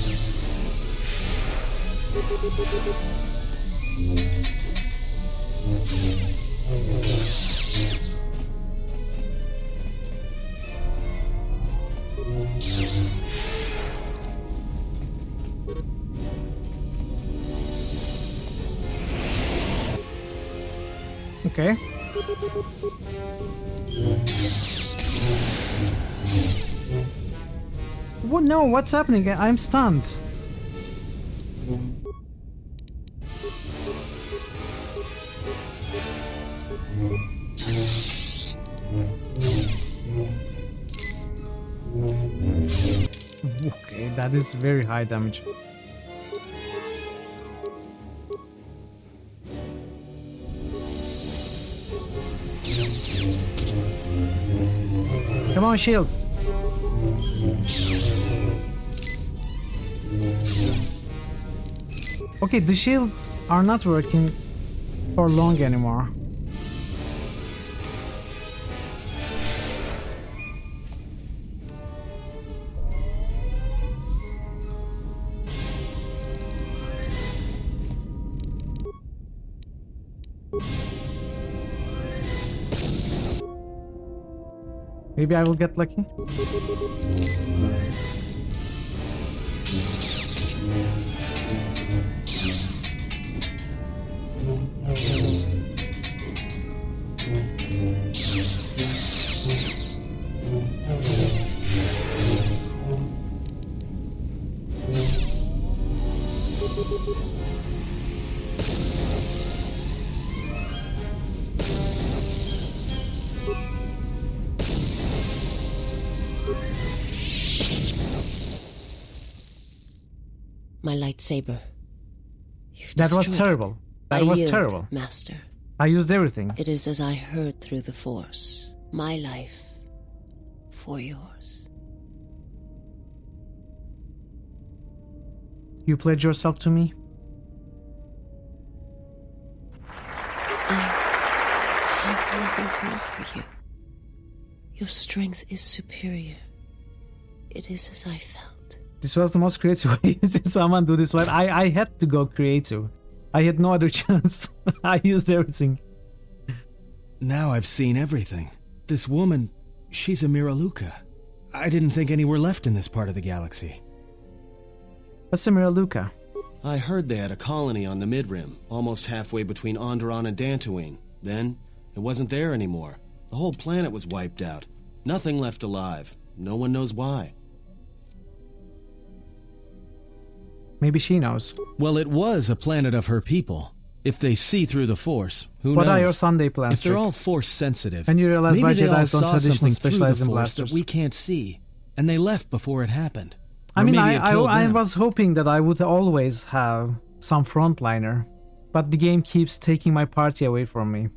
Okay. What? No, what's happening? I'm stunned. Okay, that is very high damage. Come on, shield. Okay, the shields are not working for long anymore. Maybe I will get lucky. My lightsaber. That was terrible. That was terrible. Master. I used everything. It is as I heard through the Force. My life for yours. You pledge yourself to me? I have nothing to offer you. Your strength is superior. It is as I felt. This was the most creative way to see someone do this fight. I had to go creative. I had no other chance. I used everything. Now I've seen everything. This woman, she's a Miraluka. I didn't think any were left in this part of the galaxy. What's a Miraluka? I heard they had a colony on the Midrim, almost halfway between Onderon and Dantooine. Then, it wasn't there anymore. The whole planet was wiped out. Nothing left alive. No one knows why. Maybe she knows. Well, it was a planet of her people. If they see through the Force, who knows? What are your Sunday plans? If they're all Force sensitive, and you realize why Jedi's don't traditionally specialize in that blasters. we can't see, and they left before it happened. I mean, I was hoping that I would always have some frontliner, but the game keeps taking my party away from me,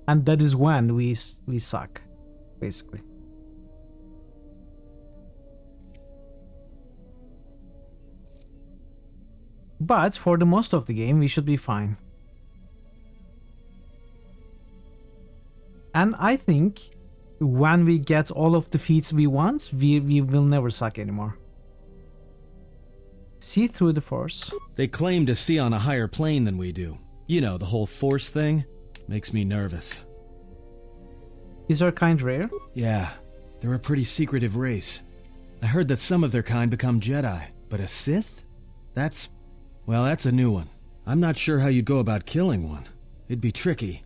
and that is when we suck, basically. But for the most of the game, we should be fine. And I think when we get all of the feats we want, we will never suck anymore. See through the Force. They claim to see on a higher plane than we do. You know, the whole Force thing makes me nervous. Is our kind rare? Yeah, they're a pretty secretive race. I heard that some of their kind become Jedi. But a Sith? That's a new one. I'm not sure how you'd go about killing one. It'd be tricky.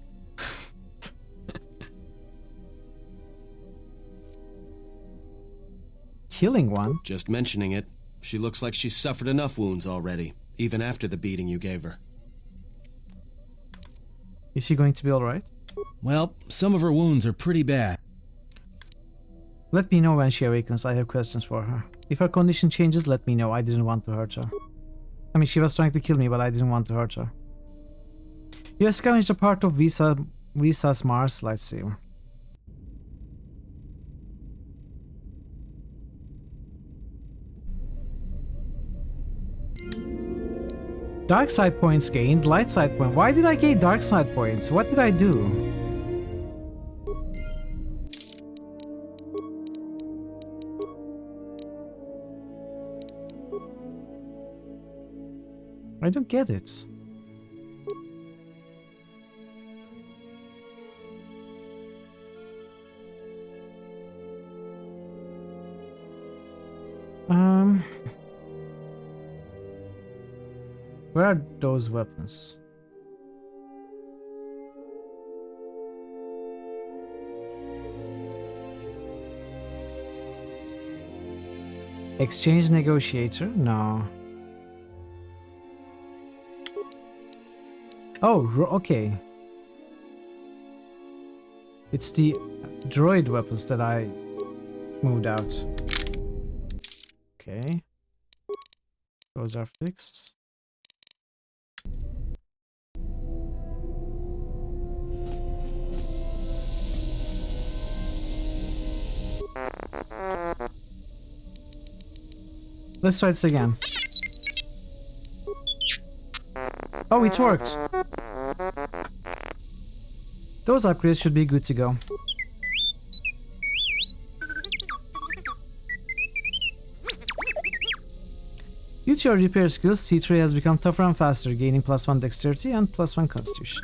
Killing one? Just mentioning it, she looks like she's suffered enough wounds already, even after the beating you gave her. Is she going to be alright? Well, some of her wounds are pretty bad. Let me know when she awakens. I have questions for her. If her condition changes, let me know. I didn't want to hurt her. I mean, she was trying to kill me, but I didn't want to hurt her. You have scavenged a part of Visa's Mars lightsaber. Dark side points gained, light side point. Why did I gain dark side points? What did I do? I don't get it. Where are those weapons? Exchange negotiator? No. Oh, okay. It's the droid weapons that I moved out. Okay. Those are fixed. Let's try this again. Oh, it worked! Those upgrades should be good to go. Due to your repair skills, C3 has become tougher and faster, gaining +1 dexterity and +1 constitution.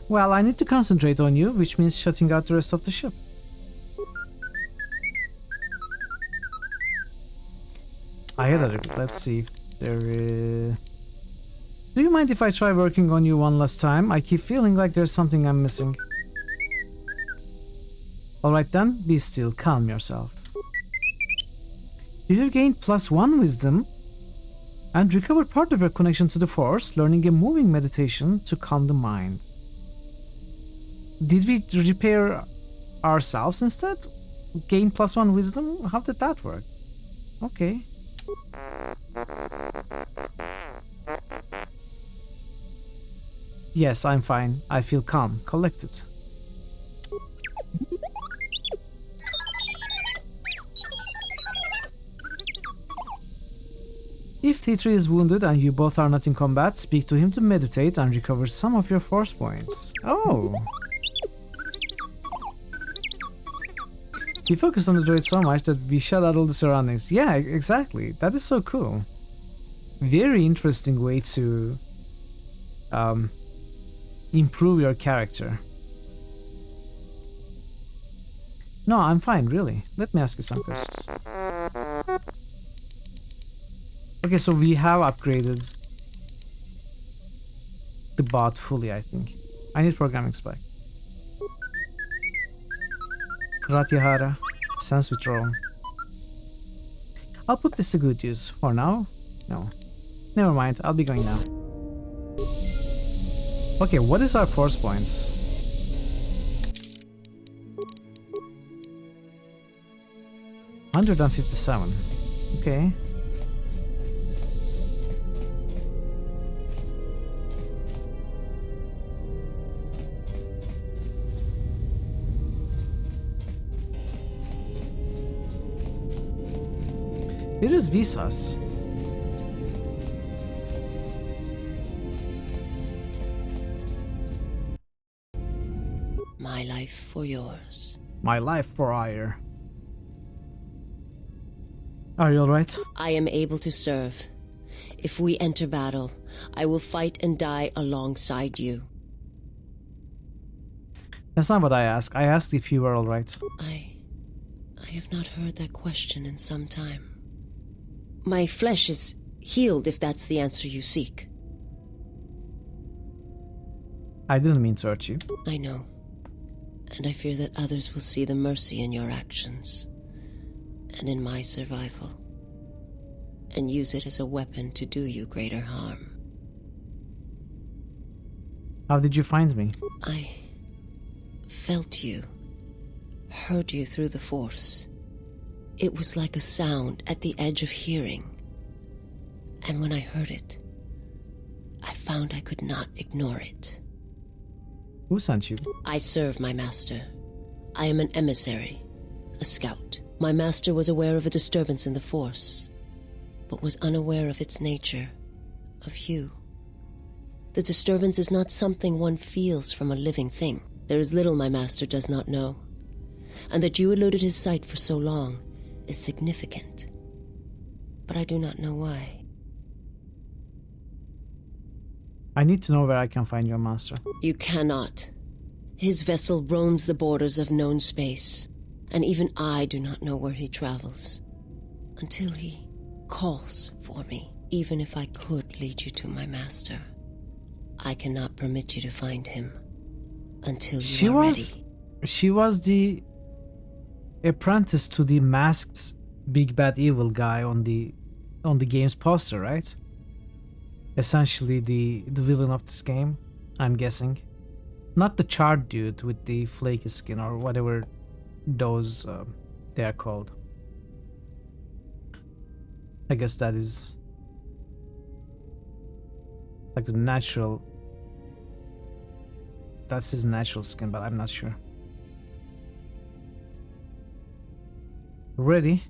Well, I need to concentrate on you, which means shutting out the rest of the ship. I had a... Let's see if there is... Do you mind if I try working on you one last time? I keep feeling like there's something I'm missing. Alright then, be still, calm yourself. You have gained +1 wisdom and recovered part of your connection to the Force, learning a moving meditation to calm the mind. Did we repair ourselves instead? Gain +1 wisdom? How did that work? Okay. Yes, I'm fine. I feel calm, collected. If T3 is wounded and you both are not in combat, speak to him to meditate and recover some of your force points. Oh! We focused on the droid so much that we shut out all the surroundings. Yeah, exactly. That is so cool. Very interesting way to improve your character. No, I'm fine, really. Let me ask you some questions. Okay, so we have upgraded the bot fully, I think. I need programming spec. Pratyahara, sense withdrawal. I'll put this to good use. For now, no. Never mind, I'll be going now. Okay, what is our force points? $157. Okay. Where is Visas? My life for yours. My life for ire. Are you alright? I am able to serve. If we enter battle, I will fight and die alongside you. That's not what I asked. I asked if you were alright. I have not heard that question in some time. My flesh is healed, if that's the answer you seek. I didn't mean to hurt you. I know. And I fear that others will see the mercy in your actions, and in my survival, and use it as a weapon to do you greater harm. How did you find me? I felt you, heard you through the Force. It was like a sound at the edge of hearing. And when I heard it, I found I could not ignore it. Who sent you? I serve my master. I am an emissary, a scout. My master was aware of a disturbance in the Force, but was unaware of its nature, of you. The disturbance is not something one feels from a living thing. There is little my master does not know, and that you eluded his sight for so long is significant. But I do not know why. I need to know where I can find your master. You cannot. His vessel roams the borders of known space, and even I do not know where he travels. Until he calls for me. Even if I could lead you to my master, I cannot permit you to find him until you are ready. She was the apprentice to the masked big bad evil guy on the game's poster, right? Essentially the villain of this game, I'm guessing. Not the charred dude with the flaky skin or whatever those they are called. I guess that is like the natural. That's his natural skin, but I'm not sure. Ready?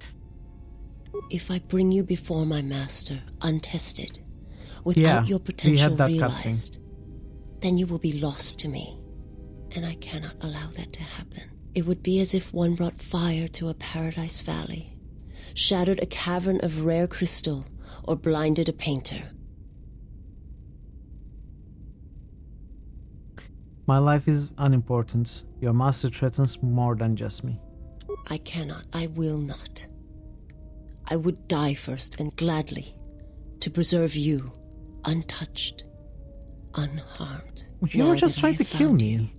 If I bring you before my master, untested, without your we potential had that realized, then you will be lost to me, and I cannot allow that to happen. It would be as if one brought fire to a paradise valley, shattered a cavern of rare crystal, or blinded a painter. My life is unimportant. Your master threatens more than just me. I cannot, I will not. I would die first, and gladly, to preserve you, untouched, unharmed. You were just trying to kill me.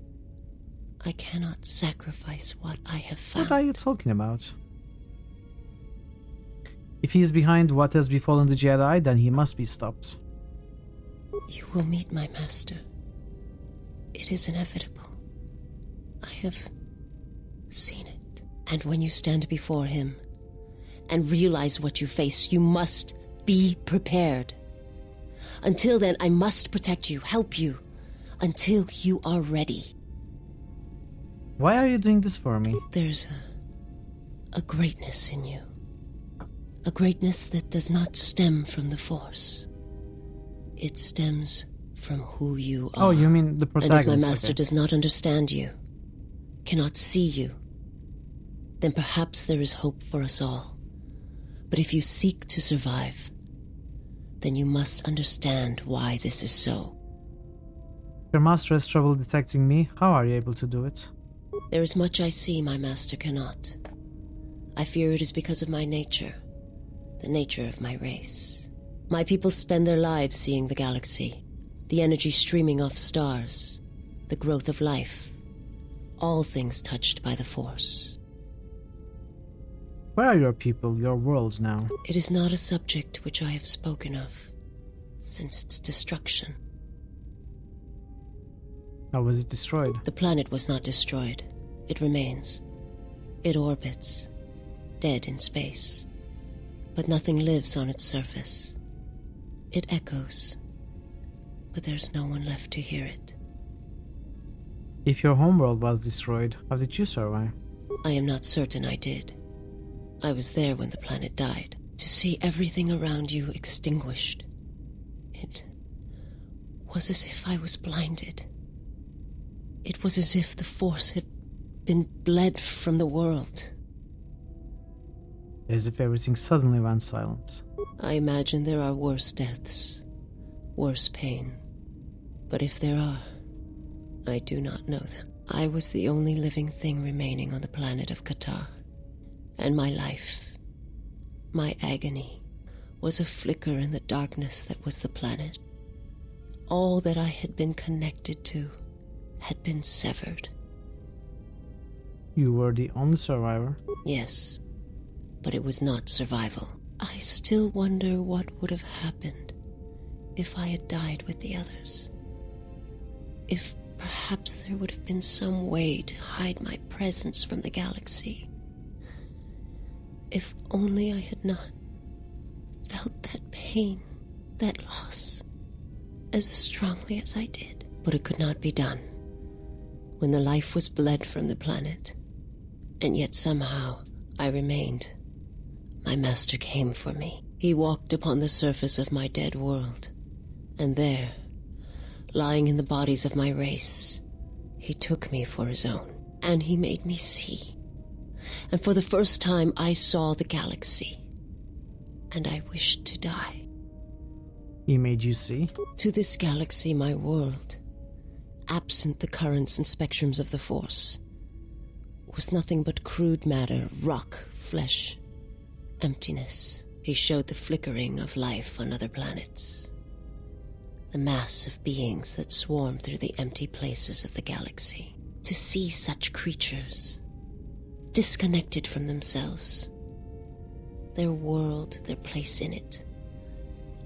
I cannot sacrifice what I have found. What are you talking about? If he is behind what has befallen the Jedi, then he must be stopped. You will meet my master. It is inevitable. I have seen it. And when you stand before him and realize what you face, you must be prepared. Until then, I must protect you, help you, until you are ready. Why are you doing this for me? There's a greatness in you. A greatness that does not stem from the Force. It stems from who you are. Oh, you mean the protagonist? And if my master does not understand you, cannot see you, then perhaps there is hope for us all. But if you seek to survive, then you must understand why this is so. Your master has trouble detecting me. How are you able to do it? There is much I see my master cannot. I fear it is because of my nature, the nature of my race. My people spend their lives seeing the galaxy, the energy streaming off stars, the growth of life, all things touched by the Force. Where are your people, your world now? It is not a subject which I have spoken of since its destruction. How was it destroyed? The planet was not destroyed. It remains. It orbits, dead in space. But nothing lives on its surface. It echoes, but there's no one left to hear it. If your homeworld was destroyed, how did you survive? I am not certain I did. I was there when the planet died. To see everything around you extinguished. It was as if I was blinded. It was as if the Force had been bled from the world. As if everything suddenly went silent. I imagine there are worse deaths, worse pain. But if there are, I do not know them. I was the only living thing remaining on the planet of Qatar. And my life, my agony, was a flicker in the darkness that was the planet. All that I had been connected to had been severed. You were the only survivor? Yes, but it was not survival. I still wonder what would have happened if I had died with the others. If perhaps there would have been some way to hide my presence from the galaxy. If only I had not felt that pain, that loss, as strongly as I did. But it could not be done. When the life was bled from the planet, and yet somehow I remained, my master came for me. He walked upon the surface of my dead world, and there, lying in the bodies of my race, he took me for his own, and he made me see. And for the first time I saw the galaxy, and I wished to die. He made you see? To this galaxy, my world, absent the currents and spectrums of the Force, was nothing but crude matter, rock, flesh, emptiness. He showed the flickering of life on other planets, the mass of beings that swarm through the empty places of the galaxy. To see such creatures, disconnected from themselves, their world, their place in it,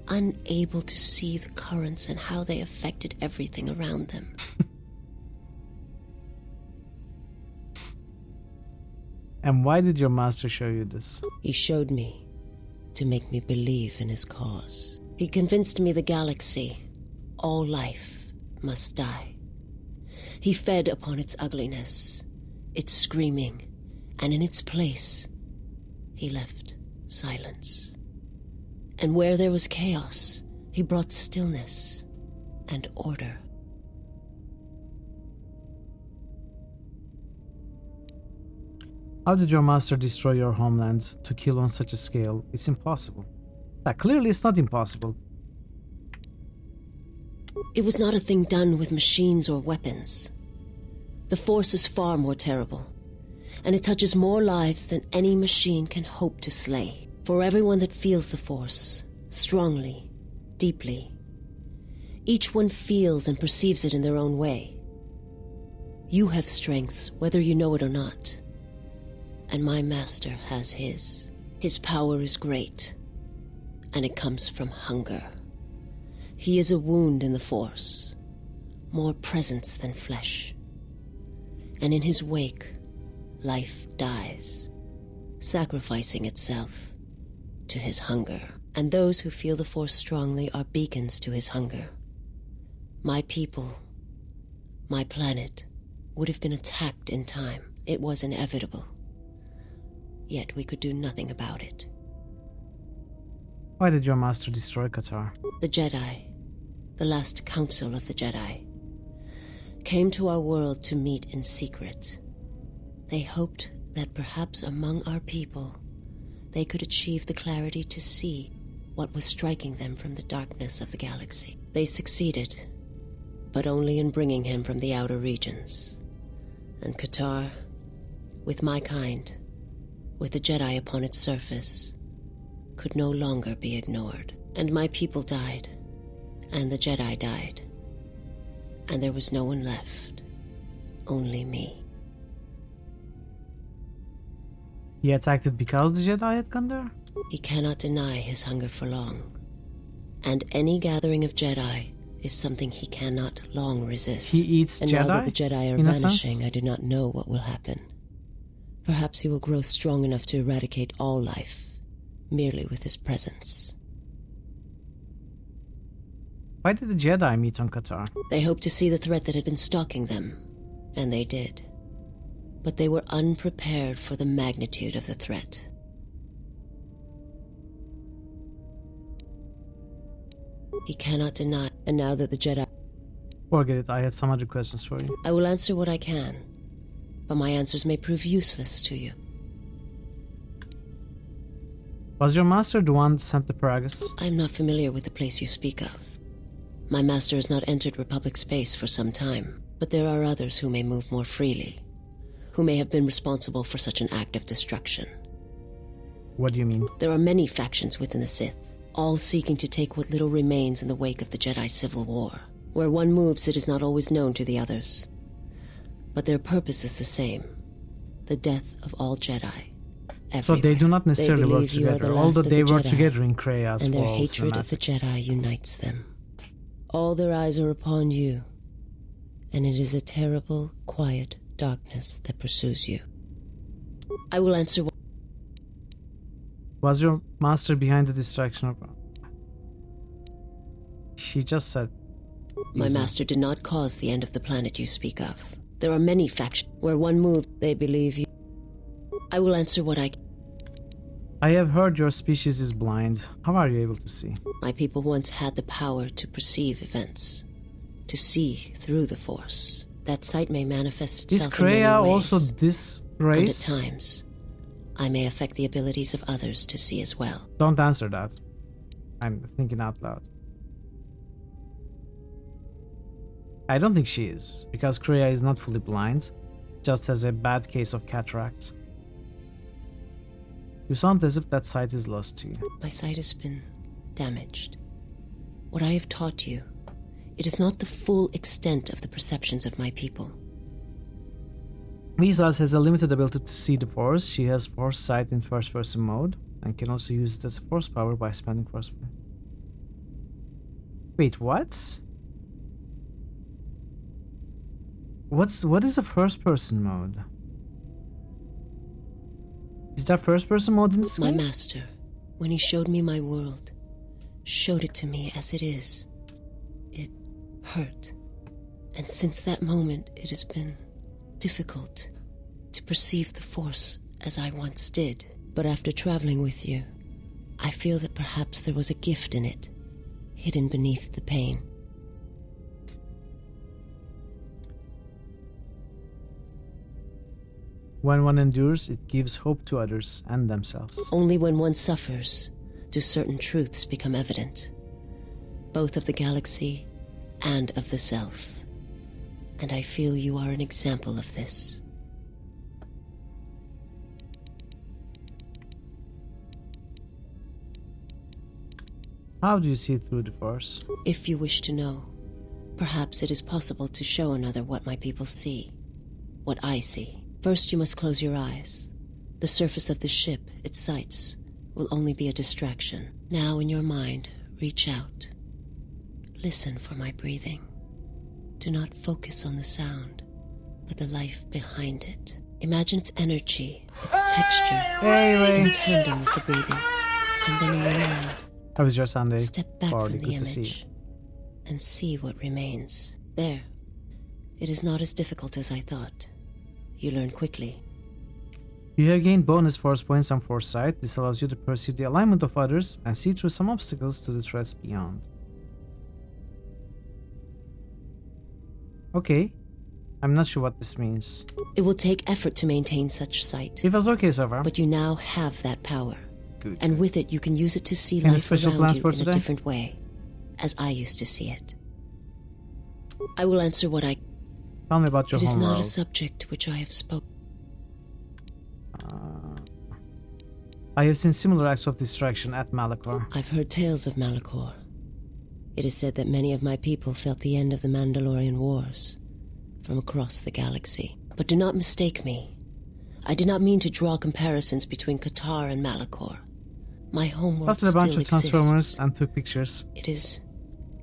unable to see the currents and how they affected everything around them. And why did your master show you this? He showed me to make me believe in his cause. He convinced me the galaxy, all life, must die. He fed upon its ugliness, its screaming, and in its place, he left silence. And where there was chaos, he brought stillness and order. How did your master destroy your homeland to kill on such a scale? It's impossible. Clearly it's not impossible. It was not a thing done with machines or weapons. The Force is far more terrible, and it touches more lives than any machine can hope to slay. For everyone that feels the Force, strongly, deeply, each one feels and perceives it in their own way. You have strengths, whether you know it or not. And my master has his. His power is great, and it comes from hunger. He is a wound in the Force, more presence than flesh. And in his wake, life dies, sacrificing itself to his hunger. And those who feel the Force strongly are beacons to his hunger. My people, my planet, would have been attacked in time. It was inevitable. Yet we could do nothing about it. Why did your master destroy Qatar? The Jedi, the last council of the Jedi, came to our world to meet in secret. They hoped that perhaps among our people, they could achieve the clarity to see what was striking them from the darkness of the galaxy. They succeeded, but only in bringing him from the outer regions. And Qatar, with my kind, with the Jedi upon its surface, could no longer be ignored. And my people died, and the Jedi died, and there was no one left, only me. He attacked it because the Jedi had gone there? He cannot deny his hunger for long, and any gathering of Jedi is something he cannot long resist. He eats and Jedi? Now that the Jedi are in a vanishing, sense? I do not know what will happen. Perhaps he will grow strong enough to eradicate all life, merely with his presence. Why did the Jedi meet on Qatar? They hoped to see the threat that had been stalking them, and they did. But they were unprepared for the magnitude of the threat. He cannot deny, and now that the Jedi... Forget it, I had some other questions for you. I will answer what I can, but my answers may prove useless to you. Was your master the one sent to Paragus? I am not familiar with the place you speak of. My master has not entered Republic space for some time. But there are others who may move more freely, who may have been responsible for such an act of destruction. What do you mean? There are many factions within the Sith, all seeking to take what little remains in the wake of the Jedi Civil War. Where one moves, it is not always known to the others. But their purpose is the same: the death of all Jedi. So they do not necessarily work believe you are the together, last although of they the work Jedi, together in Krea's and their Fall hatred of the cinematic. Jedi unites them. All their eyes are upon you, and it is a terrible, quiet darkness that pursues you. I will answer. Was your master behind the distraction of... She just said... My master did not cause the end of the planet you speak of. There are many factions. Where one moves, they believe you. I will answer what I can. I have heard your species is blind. How are you able to see? My people once had the power to perceive events, to see through the Force. That sight may manifest Is itself in many Kreia ways, also this race? and at times, I may affect the abilities of others to see as well. Don't answer that. I'm thinking out loud. I don't think she is, because Kreia is not fully blind, just has a bad case of cataract. You sound as if that sight is lost to you. My sight has been damaged. What I have taught you, it is not the full extent of the perceptions of my people. Visas has a limited ability to see the Force. She has Force sight in first-person mode, and can also use it as a Force power by spending Force points. Wait, what? What is a first-person mode? Is that first-person mode in this My game? master, when he showed me my world, showed it to me as it is. It hurt. And since that moment, it has been difficult to perceive the Force as I once did. But after traveling with you, I feel that perhaps there was a gift in it, hidden beneath the pain. When one endures, it gives hope to others and themselves. Only when one suffers do certain truths become evident, both of the galaxy and of the self. And I feel you are an example of this. How do you see through the Force? If you wish to know, perhaps it is possible to show another what my people see, what I see. First, you must close your eyes. The surface of the ship, its sights, will only be a distraction. Now, in your mind, reach out. Listen for my breathing. Do not focus on the sound, but the life behind it. Imagine its energy, its texture, in tandem with the breathing. And then in your mind, How was your Sunday? step back Party, from the good to see you. image and see what remains. There. It is not as difficult as I thought. You learn quickly. You have gained bonus Force points and Force sight. This allows you to perceive the alignment of others and see through some obstacles to the threats beyond. Okay. I'm not sure what this means. It will take effort to maintain such sight. It was okay so far. But you now have that power. Good. And with it, you can use it to see Any life special around plans you for in today? a different way, as I used to see it. I will answer what I... Tell me about your It is not a homeworld. subject which I have spoken. I have seen similar acts of distraction at Malachor. I've heard tales of Malachor. It is said that many of my people felt the end of the Mandalorian Wars from across the galaxy. But do not mistake me. I did not mean to draw comparisons between Qatar and Malachor. My homeworld Busted a still bunch of exists. Transformers and took pictures. It is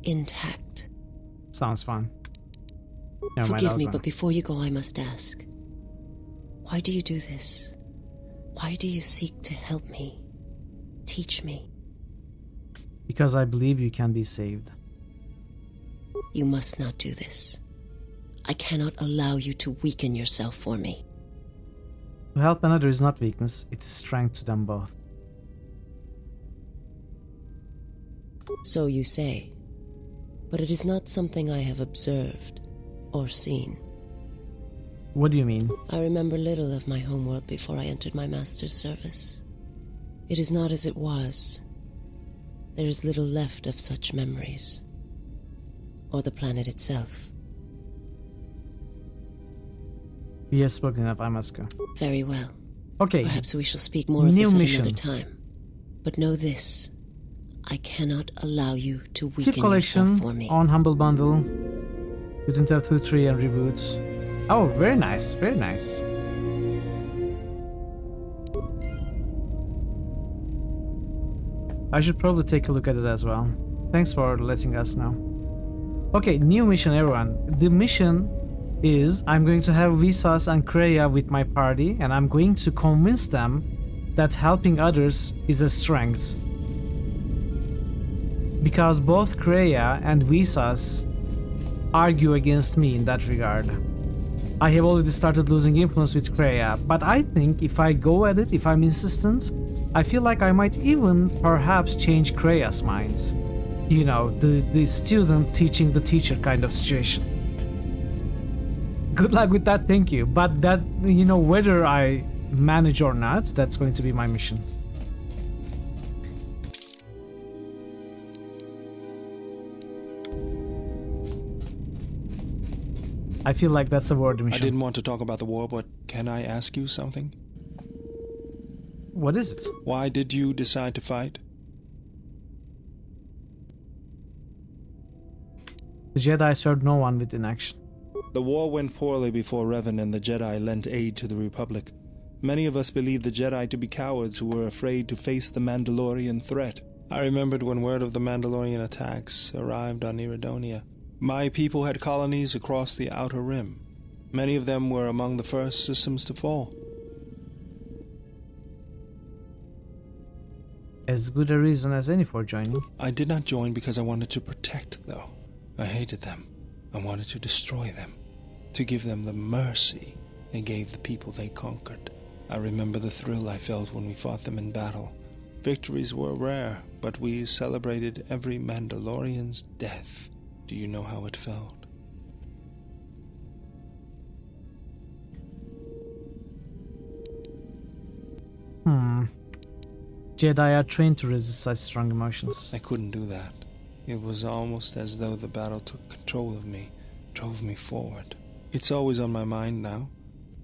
intact. Sounds fun. Never mind, Forgive I'll me, go. but before you go, I must ask. Why do you do this? Why do you seek to help me? Teach me. Because I believe you can be saved. You must not do this. I cannot allow you to weaken yourself for me. To help another is not weakness, it is strength to them both. So you say. But it is not something I have observed or seen. What do you mean? I remember little of my homeworld before I entered my master's service. It is not as it was. There is little left of such memories. Or the planet itself. We have spoken enough, I must go. Very well. Okay. Perhaps we shall speak more of New this at mission. another time. But know this. I cannot allow you to weaken Keep yourself collection for me. on Humble Bundle. Mutant Earth 2, 3 and reboots. Oh, very nice, very nice. I should probably take a look at it as well. Thanks for letting us know. Okay, new mission, everyone. The mission is I'm going to have Visas and Kreia with my party, and I'm going to convince them that helping others is a strength. Because both Kreia and Visas argue against me in that regard. I have already started losing influence with Kreia, but I think if I go at it, if I'm insistent, I feel like I might even perhaps change Kreia's mind. You know, the student teaching the teacher kind of situation. Good luck with that, thank you. But that, you know, whether I manage or not, that's going to be my mission. I feel like that's a worthy mission. I didn't want to talk about the war, but can I ask you something? What is it? Why did you decide to fight? The Jedi served no one with inaction. The war went poorly before Revan and the Jedi lent aid to the Republic. Many of us believed the Jedi to be cowards who were afraid to face the Mandalorian threat. I remembered when word of the Mandalorian attacks arrived on Iridonia. My people had colonies across the Outer Rim. Many of them were among the first systems to fall. As good a reason as any for joining. I did not join because I wanted to protect, though. I hated them. I wanted to destroy them. To give them the mercy they gave the people they conquered. I remember the thrill I felt when we fought them in battle. Victories were rare, but we celebrated every Mandalorian's death. Do you know how it felt? Jedi are trained to resist such strong emotions. I couldn't do that. It was almost as though the battle took control of me, drove me forward. It's always on my mind now.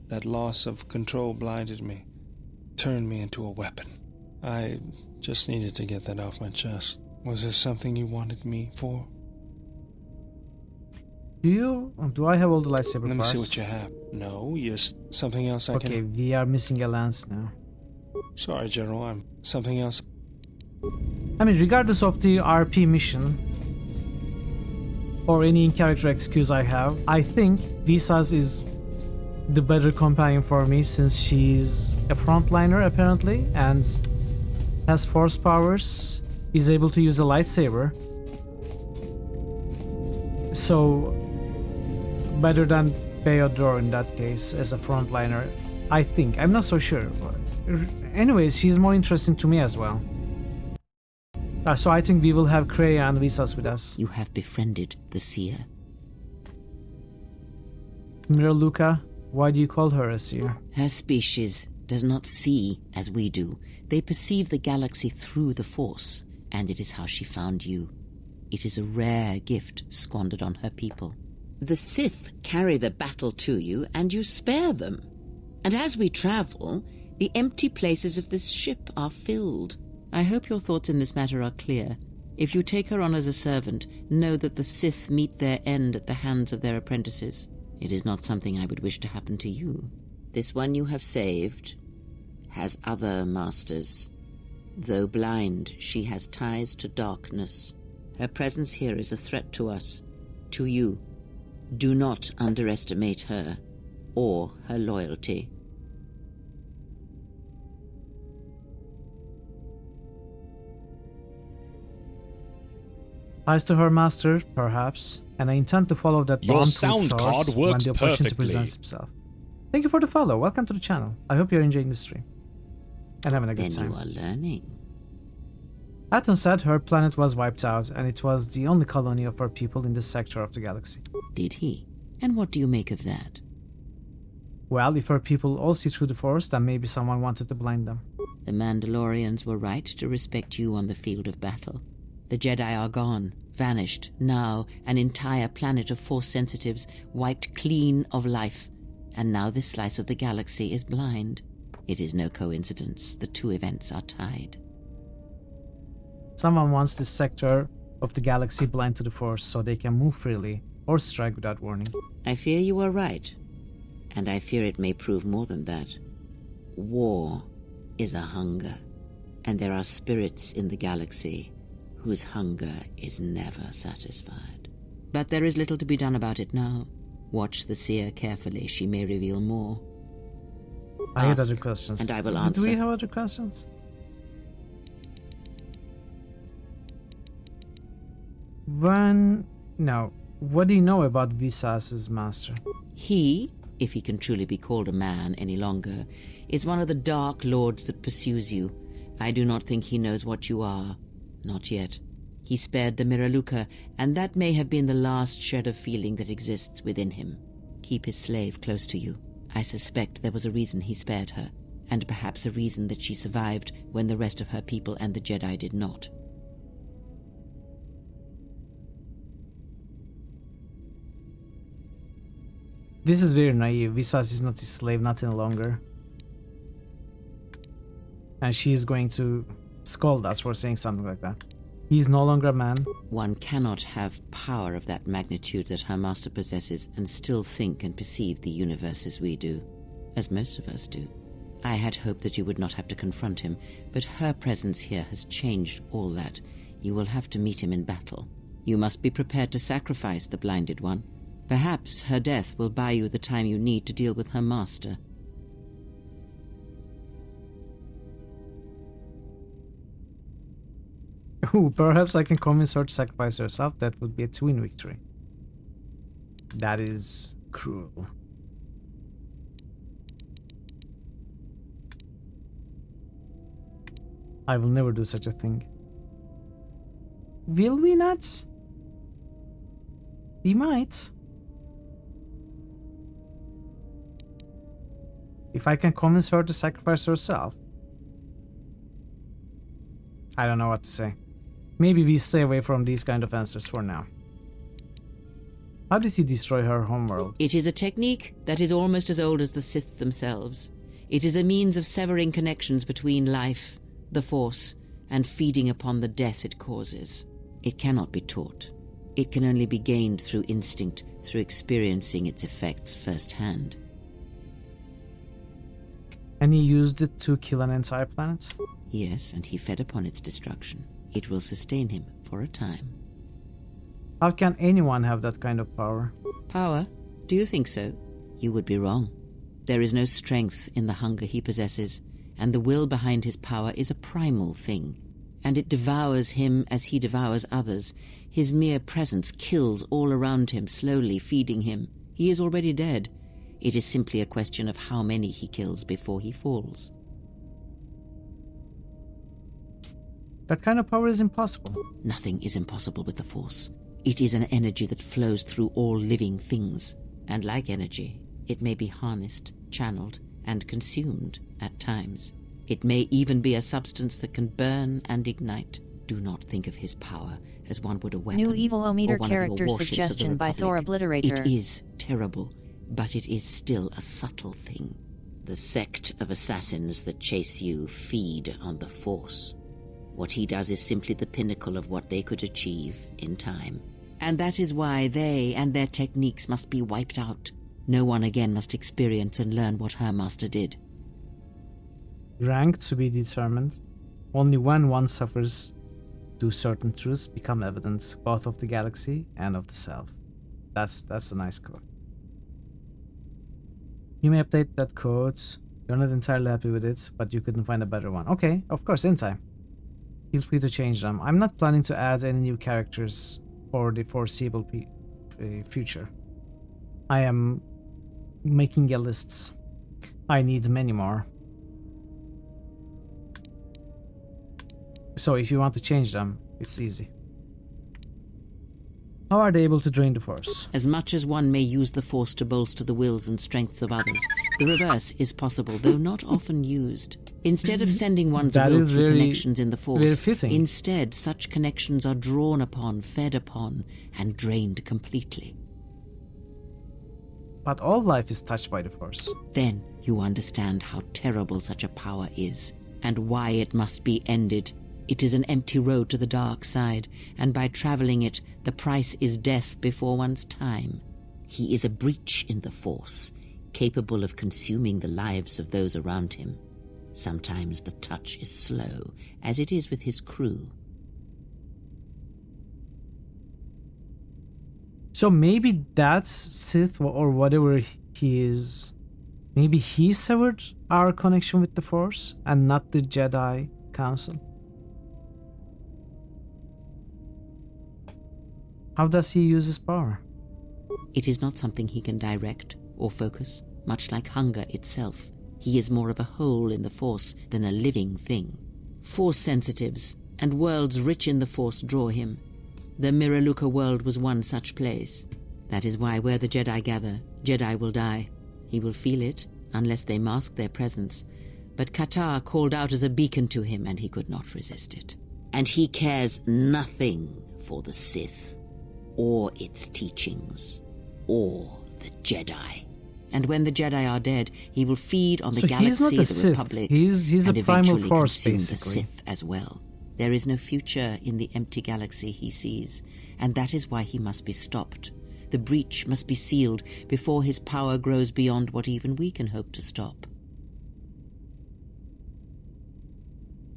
That loss of control blinded me, turned me into a weapon. I just needed to get that off my chest. Was there something you wanted me for? Do I have all the lightsaber Let me parts? see what you have. No, yes, something else I can... Okay, we are missing a lance now. Sorry, General, I'm... something else... I mean, regardless of the RP mission or any in-character excuse I have, I think Visas is the better companion for me since she's a frontliner apparently and has force powers, is able to use a lightsaber. So, better than Beodor in that case as a frontliner, I think. I'm not so sure. Anyways, she's more interesting to me as well. So I think we will have Kreia and Visas with us. You have befriended the seer. Mira Luca, why do you call her a seer? Her species does not see as we do. They perceive the galaxy through the Force, and it is how she found you. It is a rare gift squandered on her people. The Sith carry the battle to you, and you spare them. And as we travel, the empty places of this ship are filled. I hope your thoughts in this matter are clear. If you take her on as a servant, know that the Sith meet their end at the hands of their apprentices. It is not something I would wish to happen to you. This one you have saved has other masters. Though blind, she has ties to darkness. Her presence here is a threat to us, to you. Do not underestimate her or her loyalty. Ties to her master, perhaps, and I intend to follow that Your bond sound source card when works the opportunity perfectly. presents himself. Thank you for the follow. Welcome to the channel. I hope you're enjoying the stream and having a good Then time. you are learning. Aton said her planet was wiped out and it was the only colony of her people in this sector of the galaxy. Did he? And what do you make of that? Well, if her people all see through the Force, then maybe someone wanted to blind them. The Mandalorians were right to respect you on the field of battle. The Jedi are gone, vanished. Now, an entire planet of Force sensitives wiped clean of life. and now this slice of the galaxy is blind. It is no coincidence. The two events are tied. Someone wants this sector of the galaxy blind to the Force so they can move freely or strike without warning. I fear you are right, and I fear it may prove more than that. War is a hunger, and there are spirits in the galaxy whose hunger is never satisfied. But there is little to be done about it now. Watch the seer carefully. She may reveal more. I had other questions. And I will answer. Do we have other questions? No. What do you know about Visas's master? He, if he can truly be called a man any longer, is one of the dark lords that pursues you. I do not think he knows what you are. Not yet. He spared the Miraluka, and that may have been the last shred of feeling that exists within him. Keep his slave close to you. I suspect there was a reason he spared her, and perhaps a reason that she survived when the rest of her people and the Jedi did not. This is very naive. Visas is not his slave, not any longer. And she is going to scold us for saying something like that. He is no longer a man. One cannot have power of that magnitude that her master possesses and still think and perceive the universe as we do, as most of us do. I had hoped that you would not have to confront him, but her presence here has changed all that. You will have to meet him in battle. You must be prepared to sacrifice the blinded one. Perhaps her death will buy you the time you need to deal with her master. Ooh, perhaps I can convince her to sacrifice herself. That would be a twin victory. That is cruel. I will never do such a thing. Will we not? We might. If I can convince her to sacrifice herself. I don't know what to say. Maybe we stay away from these kind of answers for now. How did he destroy her homeworld? It is a technique that is almost as old as the Sith themselves. It is a means of severing connections between life, the Force, and feeding upon the death it causes. It cannot be taught. It can only be gained through instinct, through experiencing its effects firsthand. And he used it to kill an entire planet? Yes, and he fed upon its destruction. It will sustain him for a time. How can anyone have that kind of power? Power? Do you think so? You would be wrong. There is no strength in the hunger he possesses, and the will behind his power is a primal thing. And it devours him as he devours others. His mere presence kills all around him, slowly feeding him. He is already dead. It is simply a question of how many he kills before he falls. That kind of power is impossible. Nothing is impossible with the Force. It is an energy that flows through all living things. And like energy, it may be harnessed, channeled, and consumed at times. It may even be a substance that can burn and ignite. Do not think of his power as one would a weapon. New Evil-O-Meter or one character of your warships suggestion of the by Thor Republic. Obliterator. It is terrible, but it is still a subtle thing. The sect of assassins that chase you feed on the Force. What he does is simply the pinnacle of what they could achieve in time. And that is why they and their techniques must be wiped out. No one again must experience and learn what her master did. Rank to be determined. Only when one suffers do certain truths become evident, both of the galaxy and of the self. That's a nice quote. You may update that code. You're not entirely happy with it, but you couldn't find a better one. Okay, of course, in time. Feel free to change them. I'm not planning to add any new characters for the foreseeable future. I am making a list. I need many more. So if you want to change them, it's easy. How are they able to drain the Force? As much as one may use the Force to bolster the wills and strengths of others, the reverse is possible, though not often used. Instead of sending one's will through connections in the Force, instead such connections are drawn upon, fed upon, and drained completely. But all life is touched by the Force. Then you understand how terrible such a power is, and why it must be ended. It is an empty road to the dark side, and by traveling it, the price is death before one's time. He is a breach in the Force, capable of consuming the lives of those around him. Sometimes the touch is slow, as it is with his crew. So maybe that's Sith or whatever he is. Maybe he severed our connection with the Force and not the Jedi Council. How does he use his power? It is not something he can direct or focus, much like hunger itself. He is more of a hole in the Force than a living thing. Force sensitives and worlds rich in the Force draw him. The Miraluka world was one such place. That is why where the Jedi gather, Jedi will die. He will feel it, unless they mask their presence. But Katar called out as a beacon to him, and he could not resist it. And he cares nothing for the Sith, or its teachings, or the Jedi. And when the Jedi are dead, he will feed on the so galaxy he's not of a the Sith. Republic, He's and a primal eventually Force, consume basically. the Sith as well. There is no future in the empty galaxy he sees, and that is why he must be stopped. The breach must be sealed before his power grows beyond what even we can hope to stop.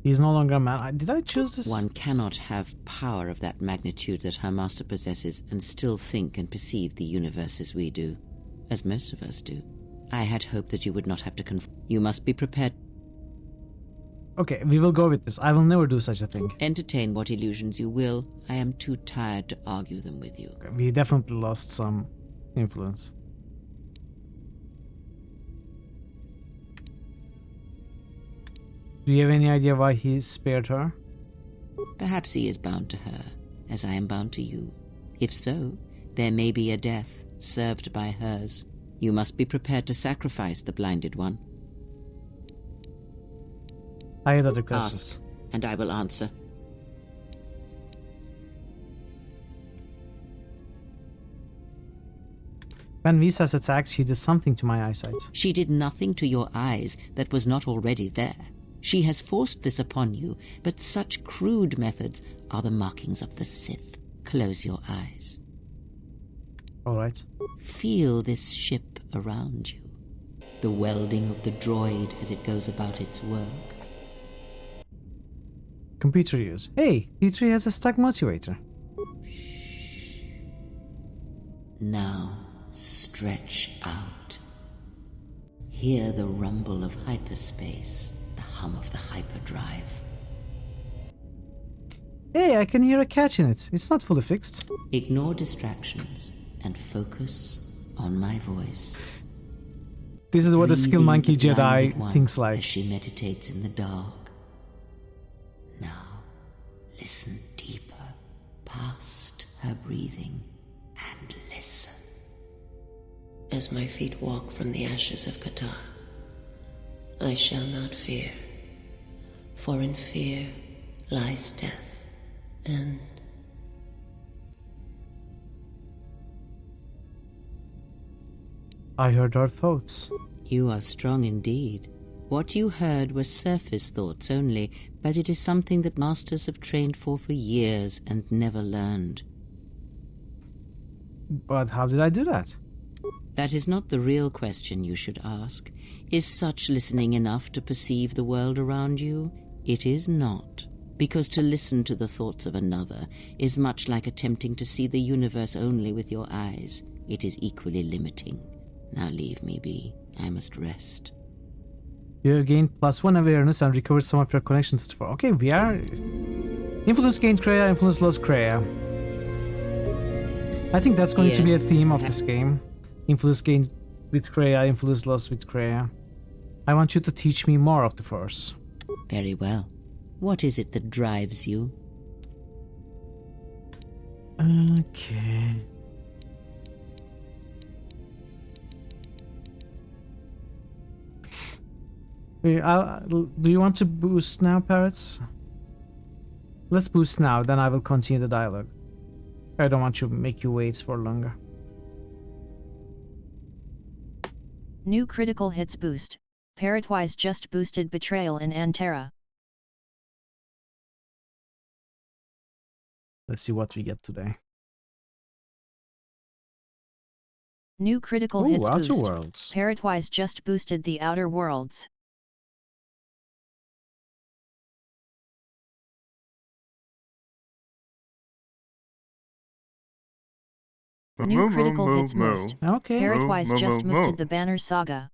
He's no longer a man. Did I choose this? One cannot have power of that magnitude that her master possesses and still think and perceive the universe as we do, as most of us do. I had hoped that you would not have to You must be prepared. Okay, we will go with this. I will never do such a thing. Entertain what illusions you will. I am too tired to argue them with you. Okay, we definitely lost some influence. Do you have any idea why he spared her? Perhaps he is bound to her, as I am bound to you. If so, there may be a death served by hers. You must be prepared to sacrifice the blinded one. I had other questions. Ask, and I will answer. When Visas attacked, she did something to my eyesight. She did nothing to your eyes that was not already there. She has forced this upon you, but such crude methods are the markings of the Sith. Close your eyes. All right. Feel this ship around you. The welding of the droid as it goes about its work. Computer use. Hey, T3 has a stack motivator. Now, stretch out. Hear the rumble of hyperspace, the hum of the hyperdrive. Hey, I can hear a catch in it. It's not fully fixed. Ignore distractions and focus on my voice. This is what a Breathe skill in monkey the blinded Jedi one thinks like. As she meditates in the dark. Now, listen deeper, past her breathing, and listen. As my feet walk from the ashes of Katar, I shall not fear, for in fear lies death, and I heard her thoughts. You are strong indeed. What you heard were surface thoughts only, but it is something that masters have trained for years and never learned. But how did I do that? That is not the real question you should ask. Is such listening enough to perceive the world around you? It is not. Because to listen to the thoughts of another is much like attempting to see the universe only with your eyes. It is equally limiting. Now leave me be. I must rest. You have gained +1 awareness and recovered some of your connections to the Force. Okay, we are... Influence gained Kreia, influence lost Kreia. I think that's going to be a theme of this game. Influence gained with Kreia, influence lost with Kreia. I want you to teach me more of the Force. Very well. What is it that drives you? Okay... do you want to boost now, Parrots? Let's boost now, then I will continue the dialogue. I don't want to make you wait for longer. New critical hits boost. Parrotwise just boosted Betrayal in Antera. Let's see what we get today. New critical Ooh, hits Outer boost. Worlds. Parrotwise just boosted the Outer Worlds. New critical hits boost. Okay. Parrotwise just boosted the Banner Saga.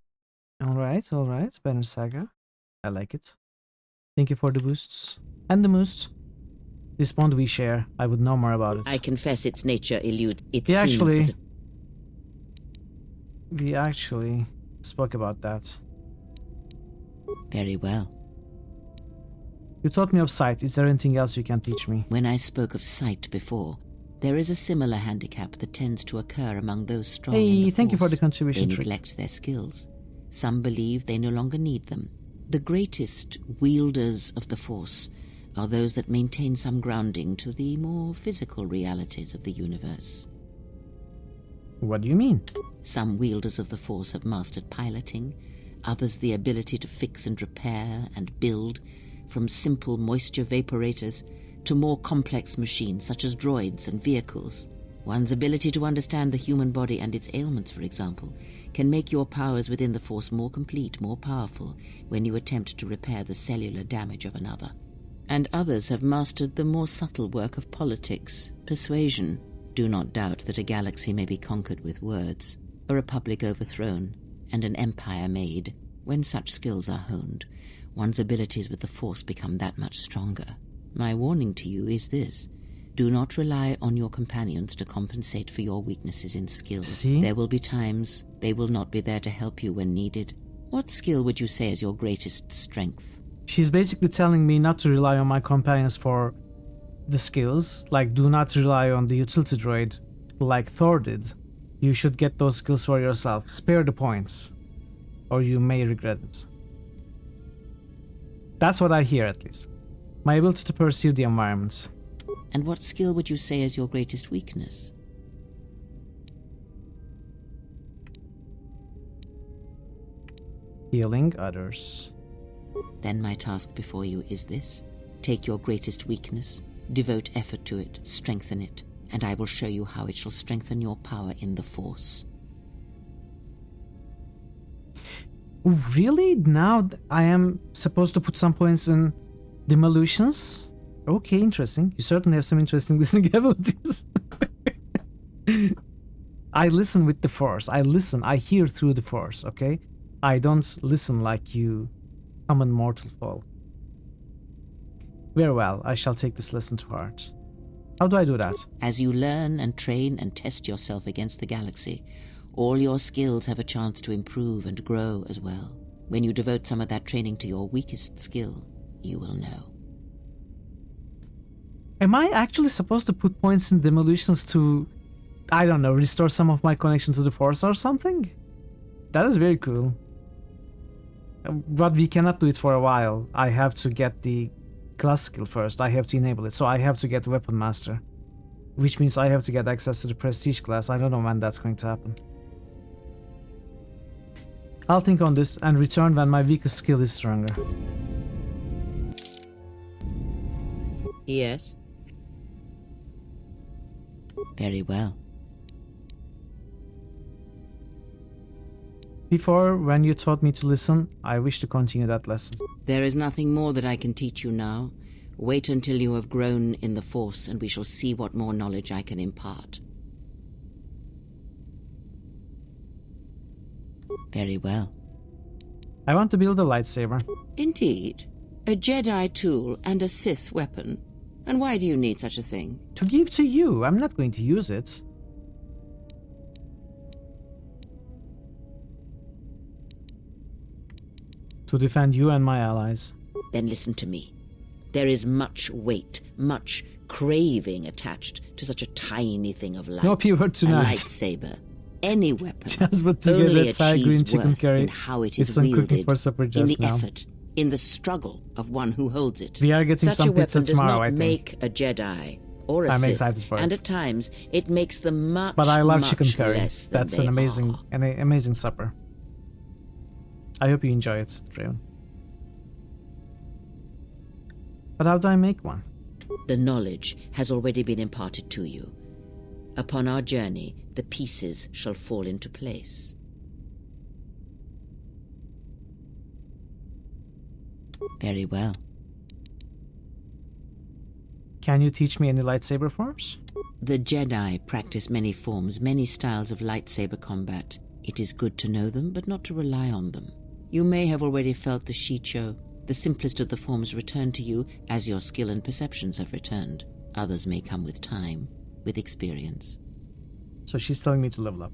Alright. Banner Saga. I like it. Thank you for the boosts. And the boost. This bond we share. I would know more about it. I confess its nature eludes. It We seems actually... that We actually spoke about that. Very well. You taught me of sight. Is there anything else you can teach me? When I spoke of sight before, there is a similar handicap that tends to occur among those strong in the Hey, thank you for the Force. contribution, They Trick. neglect their skills. Some believe they no longer need them. The greatest wielders of the Force are those that maintain some grounding to the more physical realities of the universe. What do you mean? Some wielders of the Force have mastered piloting, others the ability to fix and repair and build, from simple moisture vaporators to more complex machines such as droids and vehicles. One's ability to understand the human body and its ailments, for example, can make your powers within the Force more complete, more powerful, when you attempt to repair the cellular damage of another. And others have mastered the more subtle work of politics, persuasion. Do not doubt that a galaxy may be conquered with words, a republic overthrown, and an empire made. When such skills are honed, one's abilities with the Force become that much stronger. My warning to you is this. Do not rely on your companions to compensate for your weaknesses in skill. See? There will be times they will not be there to help you when needed. What skill would you say is your greatest strength? She's basically telling me not to rely on my companions for the skills. Like, do not rely on the utility droid like Thor did. You should get those skills for yourself. Spare the points, or you may regret it. That's what I hear, at least. My ability to perceive the environment. And what skill would you say is your greatest weakness? Healing others. Then my task before you is this. Take your greatest weakness, devote effort to it, strengthen it, and I will show you how it shall strengthen your power in the Force. Really? Now I am supposed to put some points in demolitions? Okay, interesting. You certainly have some interesting listening abilities. I listen with the Force. I hear through the Force, okay? I don't listen like you common mortal folk. Very well, I shall take this lesson to heart. How do I do that? As you learn and train and test yourself against the galaxy, all your skills have a chance to improve and grow as well. When you devote some of that training to your weakest skill, you will know. Am I actually supposed to put points in demolitions to, I don't know, restore some of my connection to the Force or something? That is very cool. But we cannot do it for a while. I have to get the class skill first. I have to enable it. So I have to get Weapon Master. Which means I have to get access to the Prestige class. I don't know when that's going to happen. I'll think on this and return when my weakest skill is stronger. Yes. Very well. Before, when you taught me to listen, I wish to continue that lesson. There is nothing more that I can teach you now. Wait until you have grown in the Force, and we shall see what more knowledge I can impart. Very well. I want to build a lightsaber. Indeed. A Jedi tool and a Sith weapon. And why do you need such a thing? To give to you. I'm not going to use it. To defend you and my allies. Then listen to me. There is much weight, much craving attached to such a tiny thing of light. No pure tonight. A lightsaber. Any weapon. Just put together only a Thai green achieves chicken worth curry. in how it It's is some wielded, cooking for supper in just the now. effort, in the struggle of one who holds it. We are getting Such some a pizza weapon tomorrow, does not I think. make a Jedi or a I'm Sith, excited for and it. at times it makes them much, But I love much chicken curry. less than That's they an amazing, are. amazing supper. I hope you enjoy it, Draven. But how do I make one? The knowledge has already been imparted to you. Upon our journey, the pieces shall fall into place. Very well. Can you teach me any lightsaber forms? The Jedi practice many forms, many styles of lightsaber combat. It is good to know them, but not to rely on them. You may have already felt the Shicho. The simplest of the forms return to you as your skill and perceptions have returned. Others may come with time, with experience. So she's telling me to level up.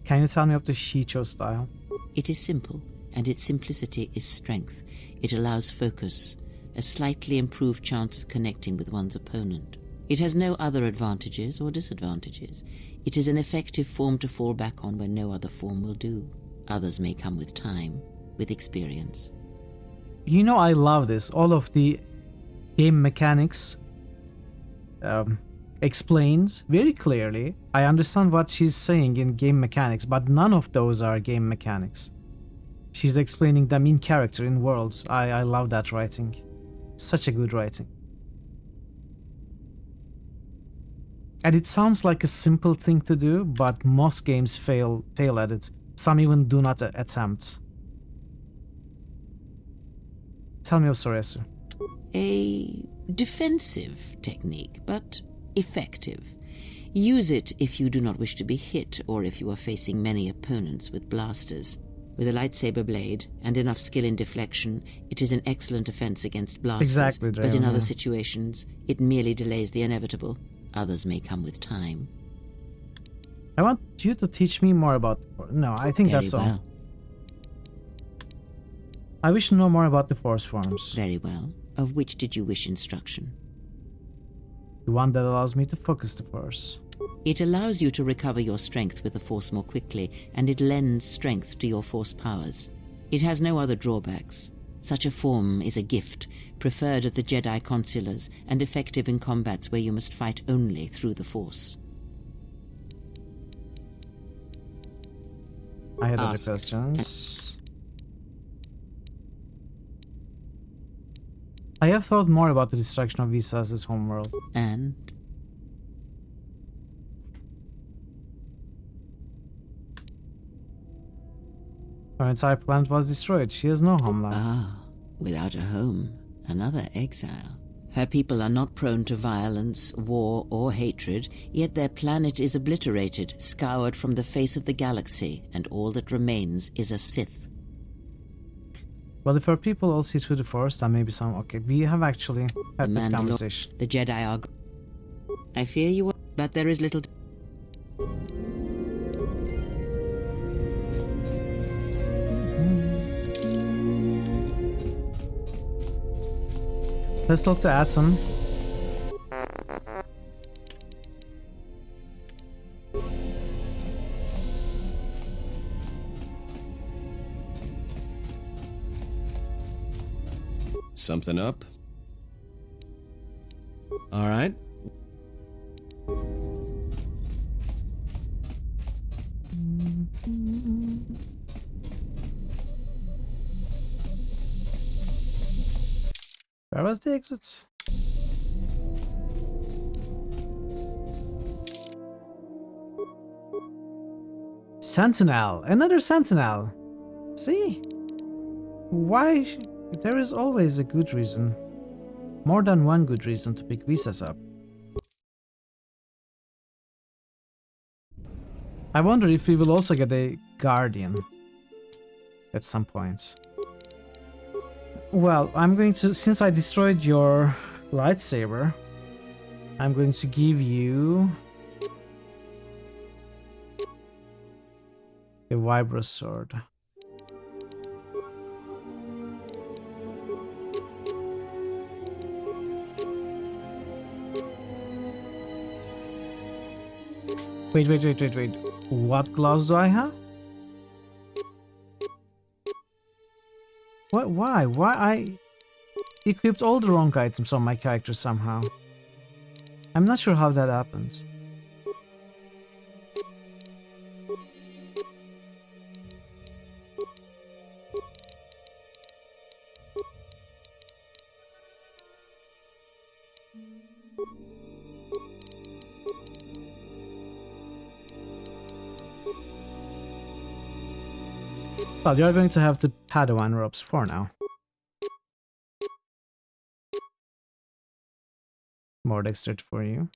Can you tell me of the Shicho style? It is simple, and its simplicity is strength. It allows focus, a slightly improved chance of connecting with one's opponent. It has no other advantages or disadvantages. It is an effective form to fall back on when no other form will do. Others may come with time, with experience. You know, I love this. All of the game mechanics explains very clearly. I understand what she's saying in game mechanics, but none of those are game mechanics. She's explaining them in character, in worlds. I love that writing. Such a good writing. And it sounds like a simple thing to do, but most games fail at it. Some even do not attempt. Tell me of Soresu. A defensive technique, but effective. Use it if you do not wish to be hit, or if you are facing many opponents with blasters. With a lightsaber blade and enough skill in deflection, it is an excellent defense against blasters. Exactly, but in yeah. other situations, it merely delays the inevitable. Others may come with time. I want you to teach me more about... No, I think that's all. I wish to know more about the Force forms. Very well. Of which did you wish instruction? The one that allows me to focus the Force. It allows you to recover your strength with the Force more quickly, and it lends strength to your Force powers. It has no other drawbacks. Such a form is a gift, preferred of the Jedi consulars, and effective in combats where you must fight only through the Force. I had other questions. I have thought more about the destruction of Visas' homeworld. And? Her entire planet was destroyed. She has no homeland. Ah, without a home, another exile. Her people are not prone to violence, war, or hatred, yet their planet is obliterated, scoured from the face of the galaxy, and all that remains is a Sith. Well, if our people all see through the Force, then maybe some... Okay, we have actually had this conversation. The Jedi are... I fear you are, but there is little... Let's look to Atom. Something up? All right. Where was the exit? Sentinel! Another Sentinel! See? Why? There is always a good reason. More than one good reason to pick Visas up. I wonder if we will also get a Guardian at some point. Well, I'm going to, since I destroyed your lightsaber, I'm going to give you a Vibro sword. Wait. What gloves do I have? What? Why? Why I equipped all the wrong items on my character somehow? I'm not sure how that happened. Well, you're going to have the Padawan robes for now. More dexterity for you.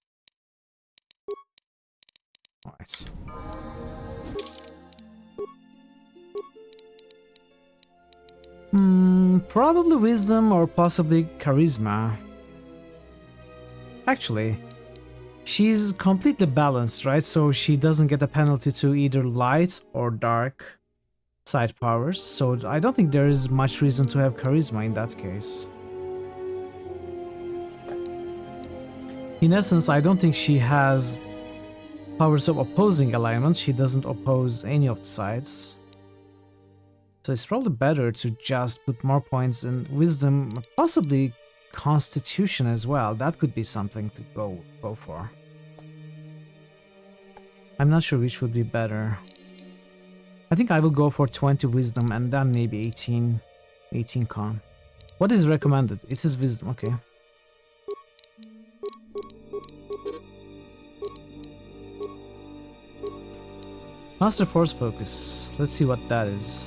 Alright. Probably wisdom or possibly charisma. Actually, she's completely balanced, right? So she doesn't get a penalty to either light or dark side powers. So I don't think there is much reason to have charisma in that case. In essence, I don't think she has powers of opposing alignment. She doesn't oppose any of the sides. So it's probably better to just put more points in wisdom, possibly constitution as well. That could be something to go for. I'm not sure which would be better. I think I will go for 20 wisdom and then maybe 18 con. What is recommended? It is wisdom, okay. Master Force Focus. Let's see what that is.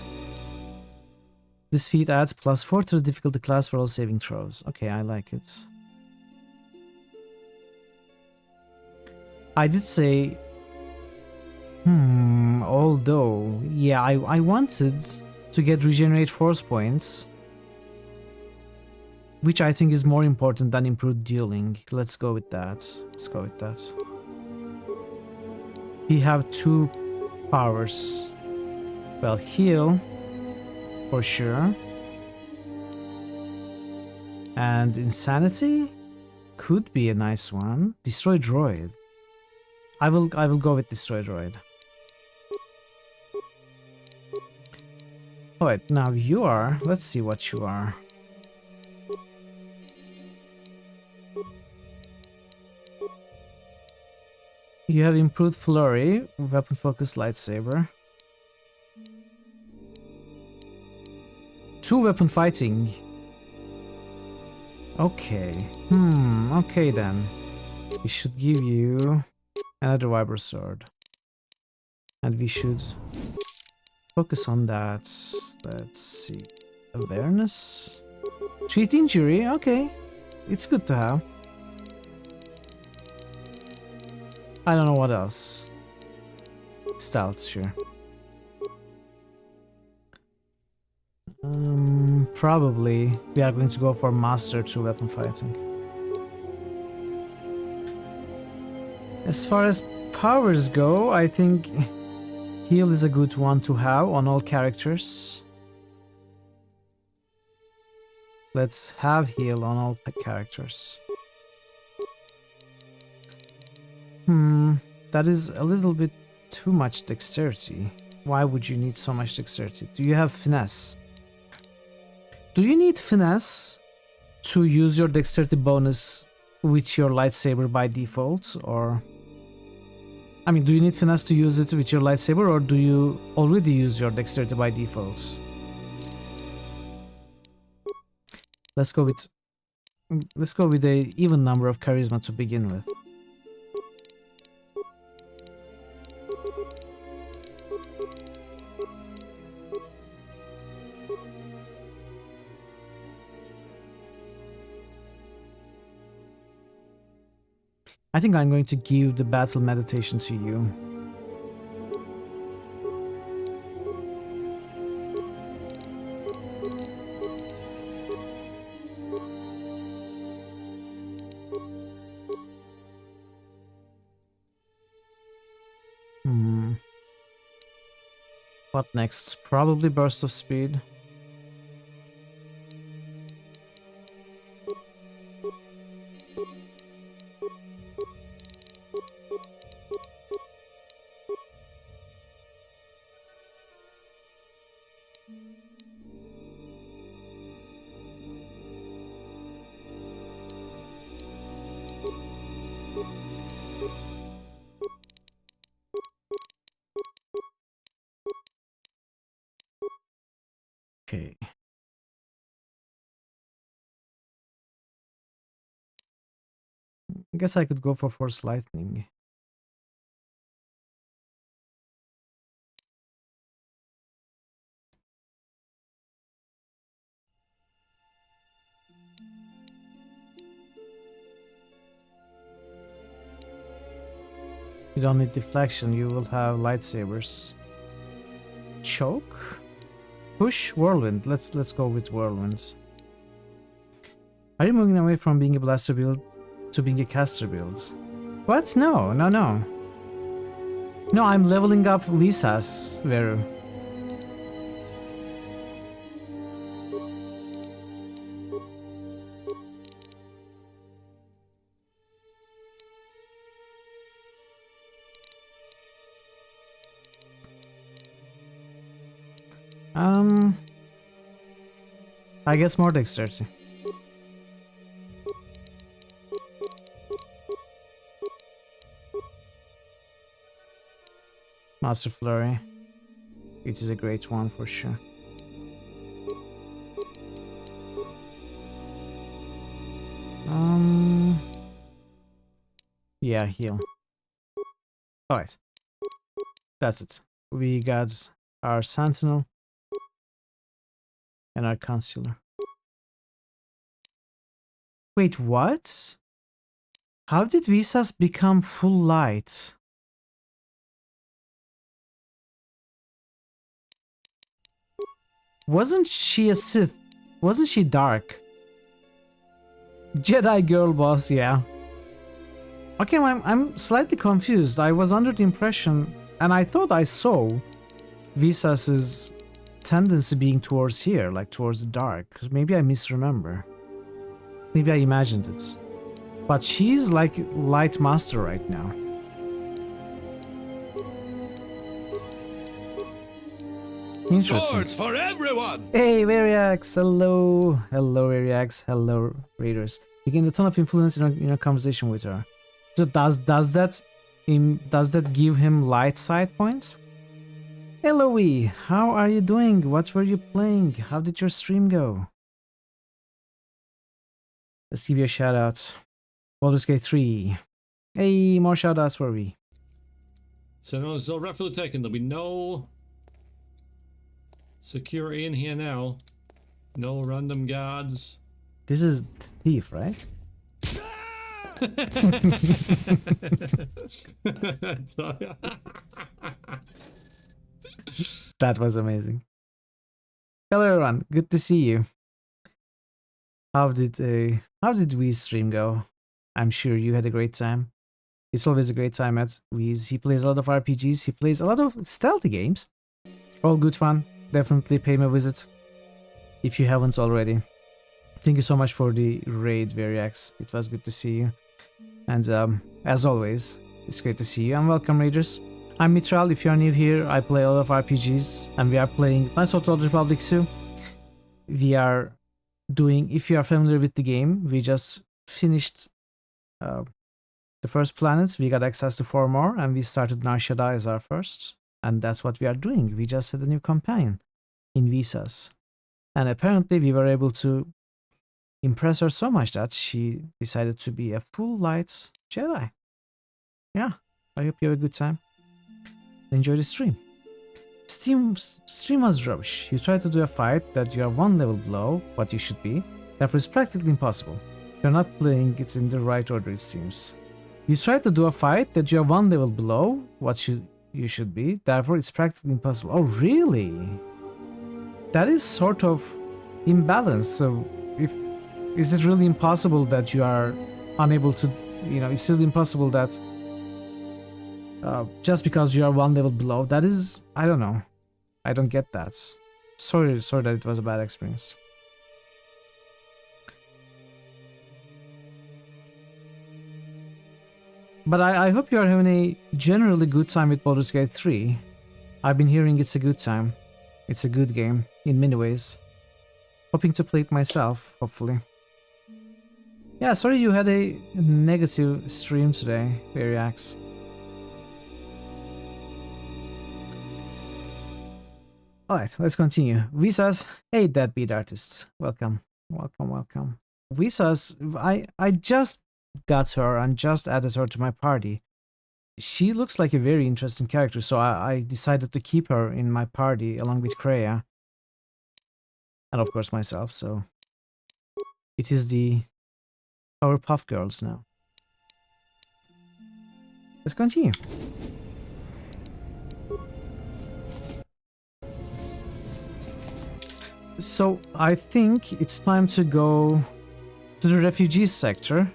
This feat adds +4 to the difficulty class for all saving throws. Okay, I like it. I did say... although... Yeah, I wanted to get regenerate force points, which I think is more important than improved dueling. Let's go with that. Let's go with that. We have 2 powers. Well, heal... for sure. And insanity could be a nice one. Destroy droid. I will go with destroy droid. Alright, now you are. Let's see what you are. You have improved flurry, weapon focus, lightsaber. 2 weapon fighting. Okay. Okay then. We should give you another Vibro sword. And we should focus on that. Let's see. Awareness? Treat injury? Okay. It's good to have. I don't know what else. Stealth, sure. Probably we are going to go for Master 2 weapon fighting. As far as powers go, I think heal is a good one to have on all characters. Let's have heal on all characters. That is a little bit too much dexterity. Why would you need so much dexterity? Do you have finesse? Do you need finesse to use your dexterity bonus with your lightsaber by default, or... I mean, do you need finesse to use it with your lightsaber, or do you already use your dexterity by default? Let's go with a even number of charisma to begin with. I think I'm going to give the battle meditation to you. What next? Probably burst of speed. Okay. I guess I could go for Force Lightning. You don't need deflection, you will have lightsabers. Choke? Push? Whirlwind. Let's go with Whirlwind. Are you moving away from being a blaster build to being a caster build? What? No. No, I'm leveling up Visas, Veru. I guess more dexterity. Master Flurry. It is a great one for sure. Yeah, heal. Alright. That's it. We got our Sentinel and our Consular. Wait, what? How did Visas become full light? Wasn't she a Sith? Wasn't she dark? Jedi girl boss, yeah. Okay, I'm slightly confused. I was under the impression, and I thought I saw Visas's tendency being towards here, like towards the dark. Maybe I misremember. Maybe I imagined it. But she's like light master right now. Interesting. Swords for everyone! Hey, Variax! Hello! Hello, Variax. Hello, Raiders. You gain a ton of influence in a conversation with her. So does that give him light side points? Hello, how are you doing? What were you playing? How did your stream go? Let's give you a shout out. Baldur's Gate 3. Hey, more shout outs for we. So rightfully taken, there'll be no security in here now. No random guards. This is Thief, right? That was amazing. Hello everyone, good to see you. How did Wee's stream go? I'm sure you had a great time. It's always a great time at Wee's. He plays a lot of RPGs, he plays a lot of stealthy games. All good fun. Definitely pay him a visit if you haven't already. Thank you so much for the raid, Variax. It was good to see you. And as always, it's great to see you. And welcome, Raiders. I'm Mitral. If you are new here, I play a lot of RPGs, and we are playing Knights of the Old Republic 2. We are doing, if you are familiar with the game, we just finished the first planet. We got access to 4 more, and we started Nar Shaddaa as our first. And that's what we are doing. We just had a new companion in Visas. And apparently we were able to impress her so much that she decided to be a full light Jedi. Yeah, I hope you have a good time. Enjoy the stream. Stream was rubbish. You try to do a fight that you are 1 level below what you should be, therefore it's practically impossible. You're not playing it in the right order, it seems. You try to do a fight that you are 1 level below what you should be, therefore it's practically impossible. Oh, really? That is sort of imbalanced. So is it really impossible that you are unable to, it's really impossible that just because you are 1 level below, that is, I don't know. I don't get that. Sorry that it was a bad experience. But I hope you are having a generally good time with Baldur's Gate 3. I've been hearing it's a good time. It's a good game, in many ways. Hoping to play it myself, hopefully. Yeah, sorry you had a negative stream today, Variax. Alright, let's continue. Visas, hey deadbeat artists. Welcome. Visas, I just got her and just added her to my party. She looks like a very interesting character, so I decided to keep her in my party along with Kreia. And of course myself, so... It is the Powerpuff Girls now. Let's continue. So, I think it's time to go to the refugee sector.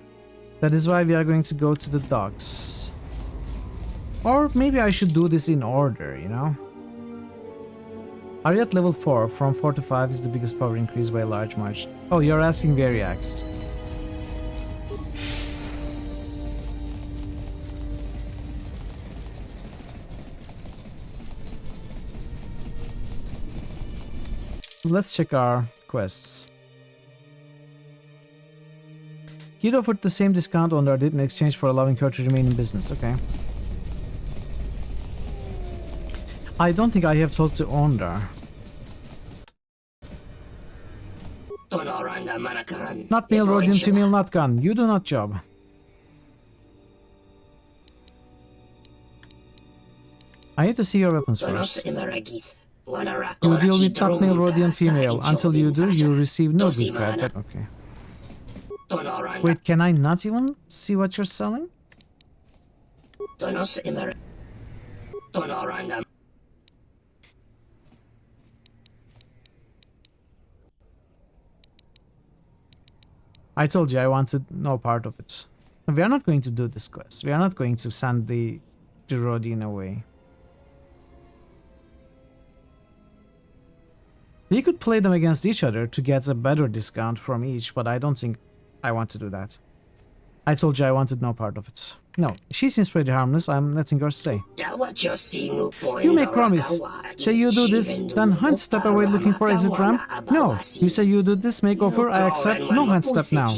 That is why we are going to go to the docks. Or maybe I should do this in order, you know? Are you at level 4? From 4 to 5 is the biggest power increase by a large margin. Oh, you're asking Variax. Let's check our quests. He'd offered the same discount Ondar did in exchange for allowing her to remain in business. Okay. I don't think I have talked to Ondar. Not male Rhodian, female not gun. You do not job. I need to see your weapons first. You deal with not male Rhodian female. Until you do, you receive no good credit. Okay. Wait, can I not even see what you're selling? I told you I wanted no part of it. We are not going to do this quest. We are not going to send the Rhodian away. We could play them against each other to get a better discount from each, but I don't think I want to do that. I told you I wanted no part of it. No, she seems pretty harmless. I'm letting her stay. You make promise. Say you do this, then hunt step away looking for exit ramp? No. You say you do this, make offer, I accept. No hunt step now.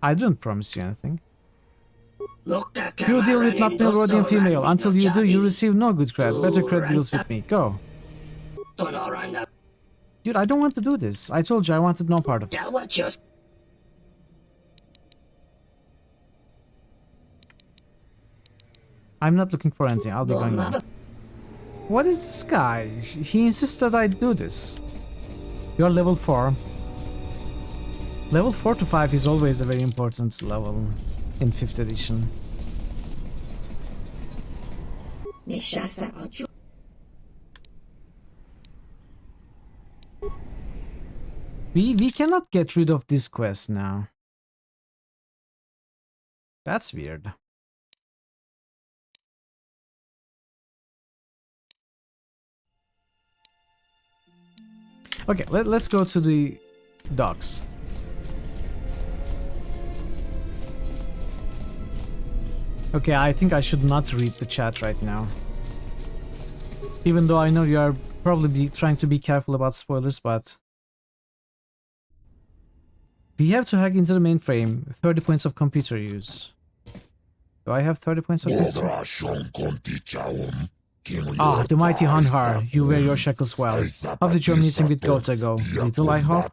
I didn't promise you anything. You deal with not male Rhodian female. Until you do, you receive no good cred. Better cred deals with me. Go. Dude, I don't want to do this. I told you I wanted no part of it. I'm not looking for anything. I'll be going now. What is this guy? He insists that I do this. You're level 4. Level 4 to 5 is always a very important level in 5th edition. We cannot get rid of this quest now. That's weird. Okay, let's go to the docks. Okay, I think I should not read the chat right now. Even though I know you are probably trying to be careful about spoilers, but... We have to hack into the mainframe. 30 points of computer use. Do I have 30 points of computer? Ah, the mighty Hanhar. You wear your shackles well. How did your meeting with Gota go? Little, I hope?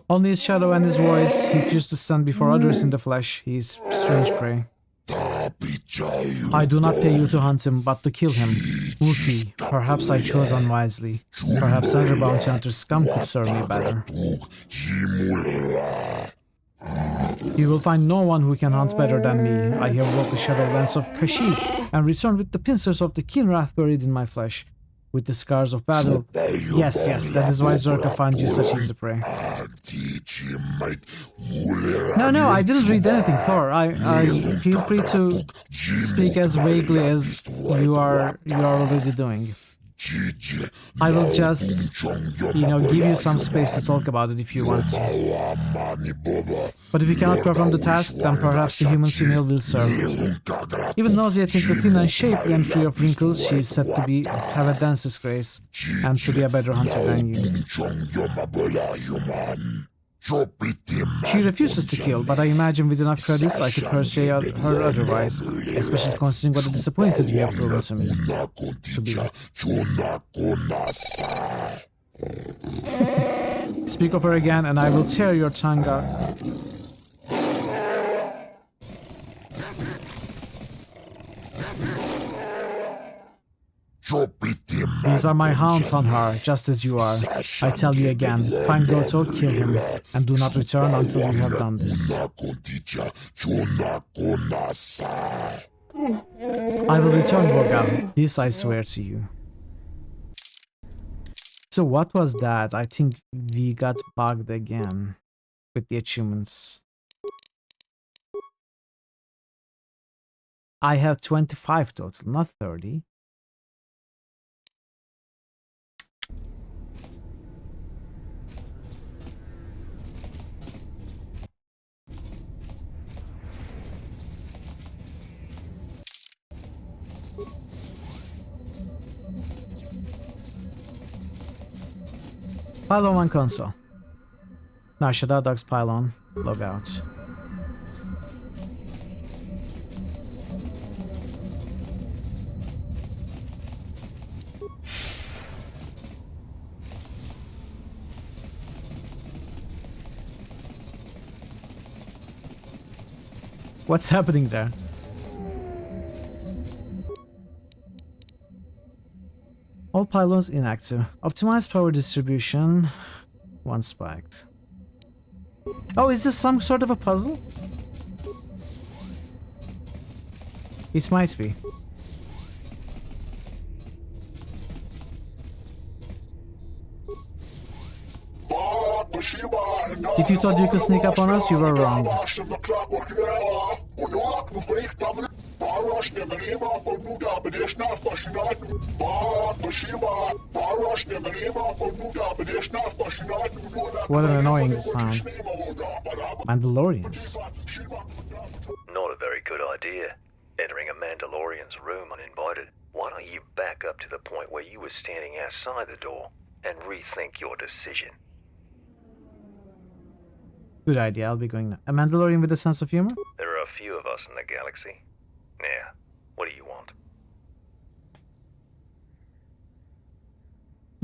Only his shadow and his voice. He fears to stand before others in the flesh. He is strange prey. I do not pay you to hunt him, but to kill him. Wookie, perhaps I chose unwisely. Perhaps other bounty hunter scum could serve me better. You will find no one who can hunt better than me. I have walked the shadowlands of Kashyyyk and returned with the pincers of the keen wrath buried in my flesh. With the scars of battle. Yes, that is why Zorka found you such easy prey. No, I didn't read anything, Thor. I feel free to speak as vaguely as you are already doing. I will just, give you some space to talk about it if you want to. But if you cannot perform the task, then perhaps the human female will serve. Even nauseatingly thin and shapely and free of wrinkles, she is said to have a dancer's grace, and to be a better hunter than you. She refuses to kill, but I imagine with enough credits I could persuade her otherwise, especially considering what a disappointed you have proven to me to be. Speak of her again and I will tear your tongue out. These are my hounds on her, just as you are. I tell you again, find Goto, kill him, and do not return until you have done this. I will return, Bogal. This I swear to you. So what was that? I think we got bugged again with the achievements. I have 25 total, not 30. Pylon 1 console. Now Shadow Dog's pylon. Log out. What's happening there? All pylons inactive. Optimize power distribution. One spiked. Oh, is this some sort of a puzzle? It might be. If you thought you could sneak up on us, you were wrong. What an annoying sound. Mandalorians. Not a very good idea. Entering a Mandalorian's room uninvited. Why don't you back up to the point where you were standing outside the door and rethink your decision? Good idea, I'll be going now. A Mandalorian with a sense of humor? There are a few of us in the galaxy. Now, what do you want?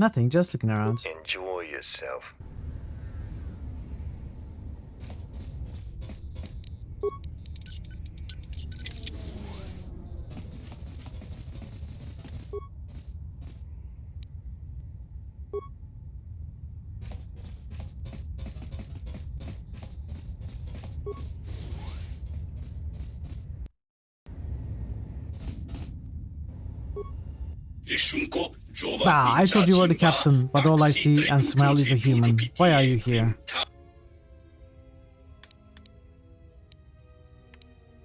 Nothing, just looking around. Enjoy yourself. Ah, I thought you were the captain, but all I see and smell is a human. Why are you here?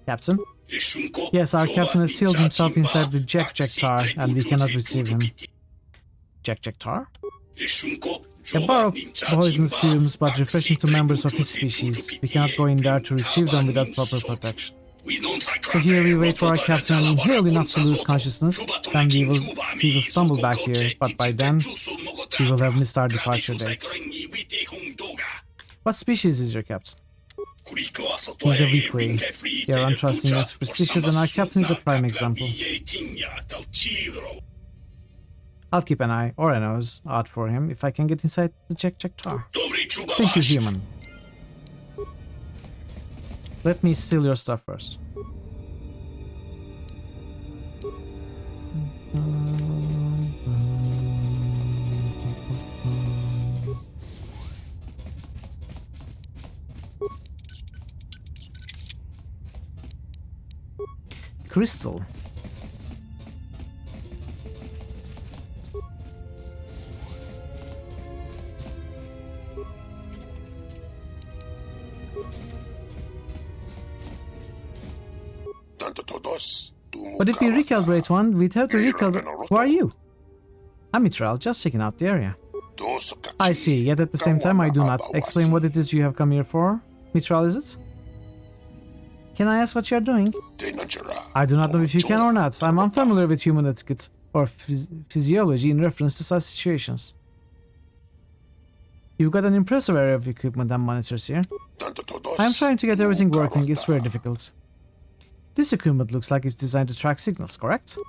Captain? Yes, our captain has sealed himself inside the Jack-Jack-Tar, and we cannot retrieve him. Jack-Jack-Tar? A bar of poisonous fumes, but refreshing to members of his species. We cannot go in there to retrieve them without proper protection. So here we wait for our captain and inhale enough to lose consciousness, then he will stumble back here, but by then, we will have missed our departure date. What species is your captain? He's a Weequay. They are untrusting and superstitious, and our captain is a prime example. I'll keep an eye, or a nose, out for him if I can get inside the Jack-Jack-Tar. Thank you, human. Let me steal your stuff first. Crystal. But if we recalibrate one, we'd have to recalibrate. Who are you? I'm Mitral, just checking out the area. I see, yet at the same time I do not. Explain what it is you have come here for. Mitral, is it? Can I ask what you are doing? I do not know if you can or not. I'm unfamiliar with human etiquette or physiology in reference to such situations. You've got an impressive area of equipment and monitors here. I'm trying to get everything working, it's very difficult. This equipment looks like it's designed to track signals, correct?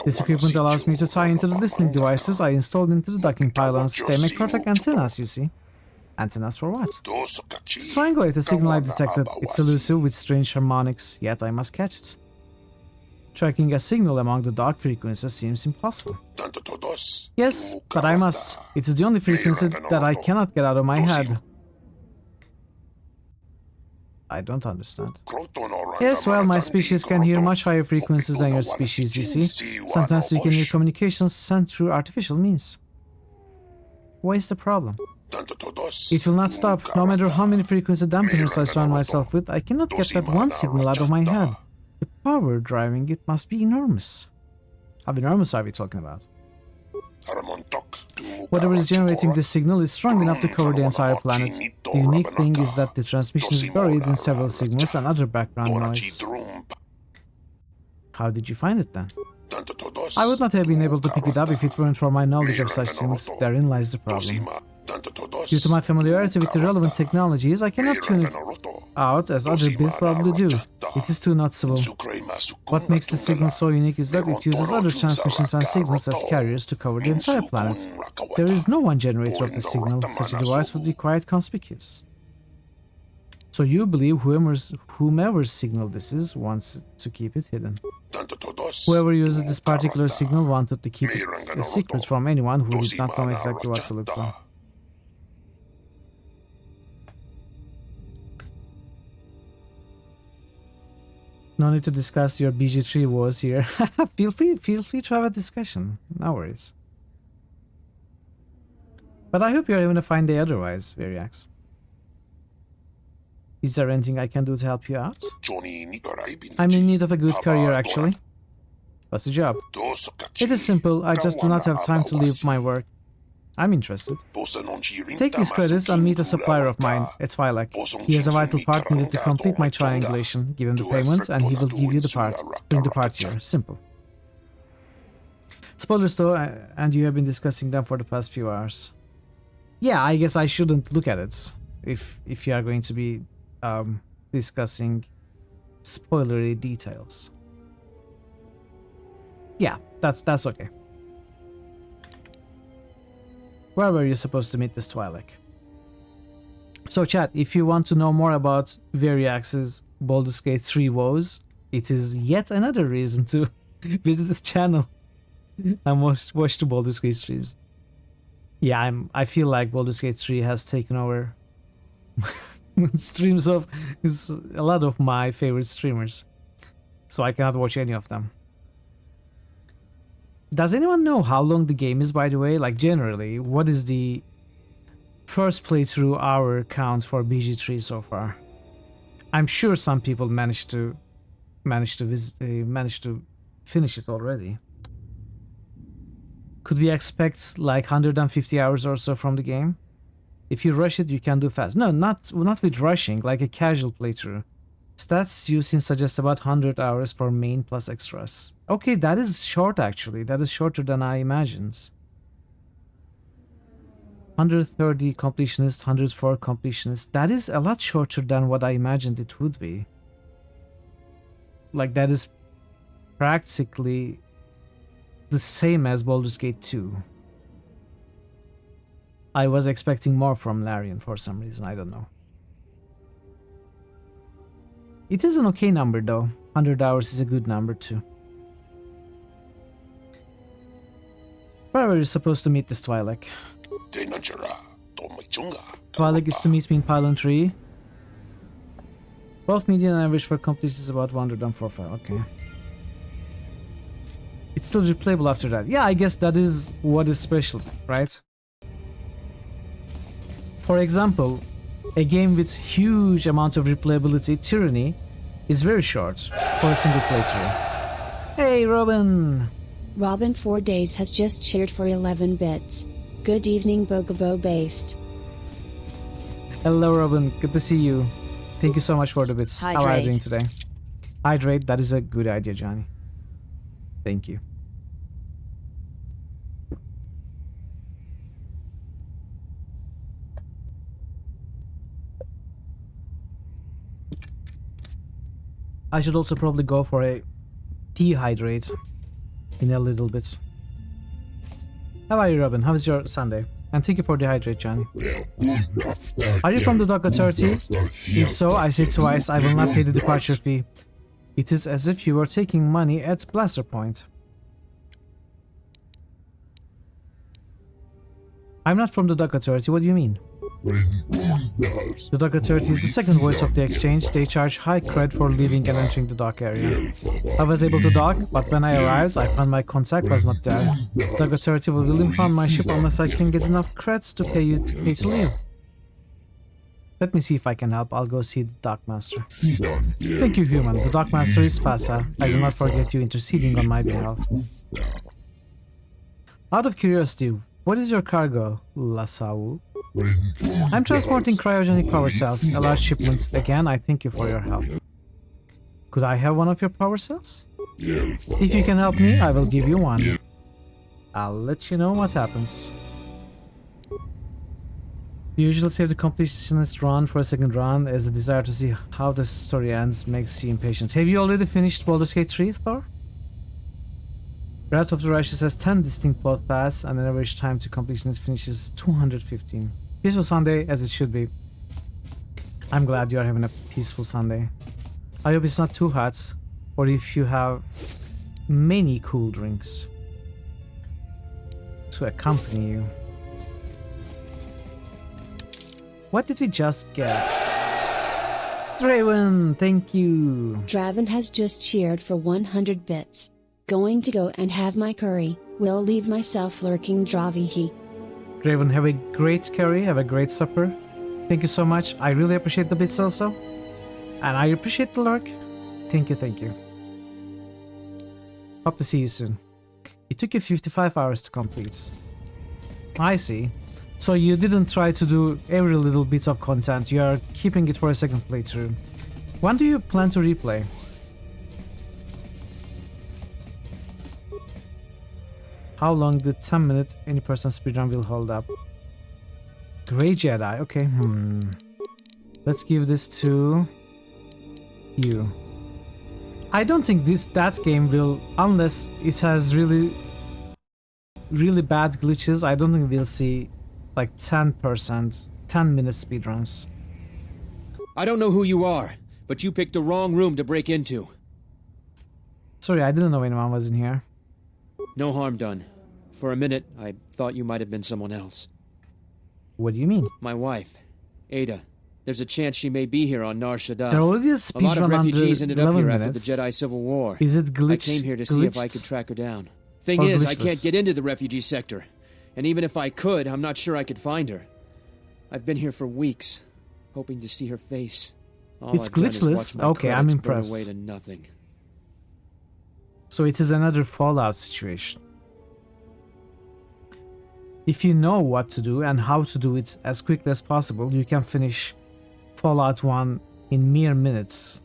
This equipment allows me to tie into the listening devices I installed into the docking pylons. They make perfect antennas, you see. Antennas for what? To triangulate a signal I detected. It's elusive with strange harmonics, yet I must catch it. Tracking a signal among the dark frequencies seems impossible. Yes, but I must. It is the only frequency that I cannot get out of my head. I don't understand. Yes, well, my species can hear much higher frequencies than your species, you see. Sometimes we can hear communications sent through artificial means. What is the problem? It will not stop. No matter how many frequency dampeners I surround myself with, I cannot get that one signal out of my head. The power driving it must be enormous. How enormous are we talking about? Whatever is generating this signal is strong enough to cover the entire planet. The unique thing is that the transmission is buried in several signals and other background noise. How did you find it then? I would not have been able to pick it up if it weren't for my knowledge of such things. Therein lies the problem. Due to my familiarity with the relevant technologies, I cannot tune it out as other builds probably do. It is too noticeable. What makes the signal so unique is that it uses other transmissions and signals as carriers to cover the entire planet. There is no one generator of the signal. Such a device would be quite conspicuous. So you believe whomever's signal this is wants to keep it hidden. Whoever uses this particular signal wanted to keep it a secret from anyone who did not know exactly what to look for. No need to discuss your BG3 wars here. feel free to have a discussion. No worries. But I hope you're having a fine day otherwise, Variax. Is there anything I can do to help you out? I'm in need of a good career, actually. What's the job? It is simple. I just do not have time to leave my work. I'm interested. Take these credits and meet a supplier of mine, a Twi'lek. He has a vital part needed to complete my triangulation. Give him the payment and he will give you the part. Bring the part here. Simple. Spoilers though, and you have been discussing them for the past few hours. Yeah, I guess I shouldn't look at it if you are going to be discussing spoilery details. Yeah, that's okay. Where were you supposed to meet this Twi'lek? So chat, if you want to know more about Variax's Baldur's Gate 3 woes, it is yet another reason to visit this channel and watch the Baldur's Gate streams. Yeah, I feel like Baldur's Gate 3 has taken over streams of a lot of my favorite streamers. So I cannot watch any of them. Does anyone know how long the game is, by the way? Like, generally, what is the first playthrough hour count for BG3 so far? I'm sure some people managed to finish it already. Could we expect like 150 hours or so from the game? If you rush it, you can do fast. No, not with rushing, like a casual playthrough. Stats used suggest about 100 hours for main plus extras. Okay, that is short actually. That is shorter than I imagined. 130 completionists, 104 completionists. That is a lot shorter than what I imagined it would be. Like, that is practically the same as Baldur's Gate 2. I was expecting more from Larian for some reason, I don't know. It is an okay number though. 100 hours is a good number too. Where were you supposed to meet this Twi'lek? Twi'lek is to meet me in Pylon 3. Both median and average for completion is about 145. Okay. It's still replayable after that. Yeah, I guess that is what is special, right? For example, a game with huge amount of replayability, Tyranny, is very short for a single playthrough. Hey, Robin! Robin 4 Days has just cheered for 11 bits. Good evening, Bogobo Based. Hello, Robin. Good to see you. Thank you so much for the bits. Hydrate. How are you doing today? Hydrate, that is a good idea, Johnny. Thank you. I should also probably go for a dehydrate in a little bit. How are you, Robin? How is your Sunday? And thank you for the hydrate, Johnny. Are you from the Dock Authority? If so, I say twice, I will not pay the departure fee. It is as if you were taking money at Blaster Point. I'm not from the Dock Authority, what do you mean? The Dock Authority is the second voice of the exchange. They charge high cred for leaving and entering the dock area. I was able to dock, but when I arrived, I found my contact was not there. The Dock Authority will impound my ship unless I can get enough creds to pay to leave. Let me see if I can help. I'll go see the Dockmaster. Thank you, human. The Dockmaster is Fasa. I will not forget you interceding on my behalf. Out of curiosity, what is your cargo, Lasau? I'm transporting cryogenic power cells, a large shipment. Again, I thank you for your help. Could I have one of your power cells? If you can help me, I will give you one. I'll let you know what happens. You usually save the completionist run for a second run, as the desire to see how the story ends makes you impatient. Have you already finished Baldur's Gate 3, Thor? Breath of the Righteous has 10 distinct plot paths, and an average time to completion it finishes 215. Peaceful Sunday, as it should be. I'm glad you are having a peaceful Sunday. I hope it's not too hot, or if you have many cool drinks to accompany you. What did we just get? Draven, thank you. Draven has just cheered for 100 bits. Going to go and have my curry. Will leave myself lurking Dravihi. Draven, have a great curry, have a great supper. Thank you so much. I really appreciate the bits also. And I appreciate the lurk. Thank you, thank you. Hope to see you soon. It took you 55 hours to complete. I see. So you didn't try to do every little bit of content. You are keeping it for a second playthrough. When do you plan to replay? How long the 10-minute any person speedrun will hold up? Grey Jedi, okay. Let's give this to you. I don't think that game will, unless it has really bad glitches, I don't think we'll see like 10%, 10-minute speedruns. I don't know who you are, but you picked the wrong room to break into. Sorry, I didn't know anyone was in here. No harm done. For a minute, I thought you might have been someone else. What do you mean? My wife, Ada. There's a chance she may be here on Nar Shaddaa. There already is a lot of refugees ended up here minutes. after the Jedi Civil War. Is it glitched? I came here to see if I could track her down. Thing is, I can't get into the refugee sector. And even if I could, I'm not sure I could find her. I've been here for weeks, hoping to see her face. All it's I've done is glitchless? watch my Okay, I'm credits impressed. burn away to nothing. So it is another Fallout situation. If you know what to do and how to do it as quickly as possible, you can finish Fallout 1 in mere minutes.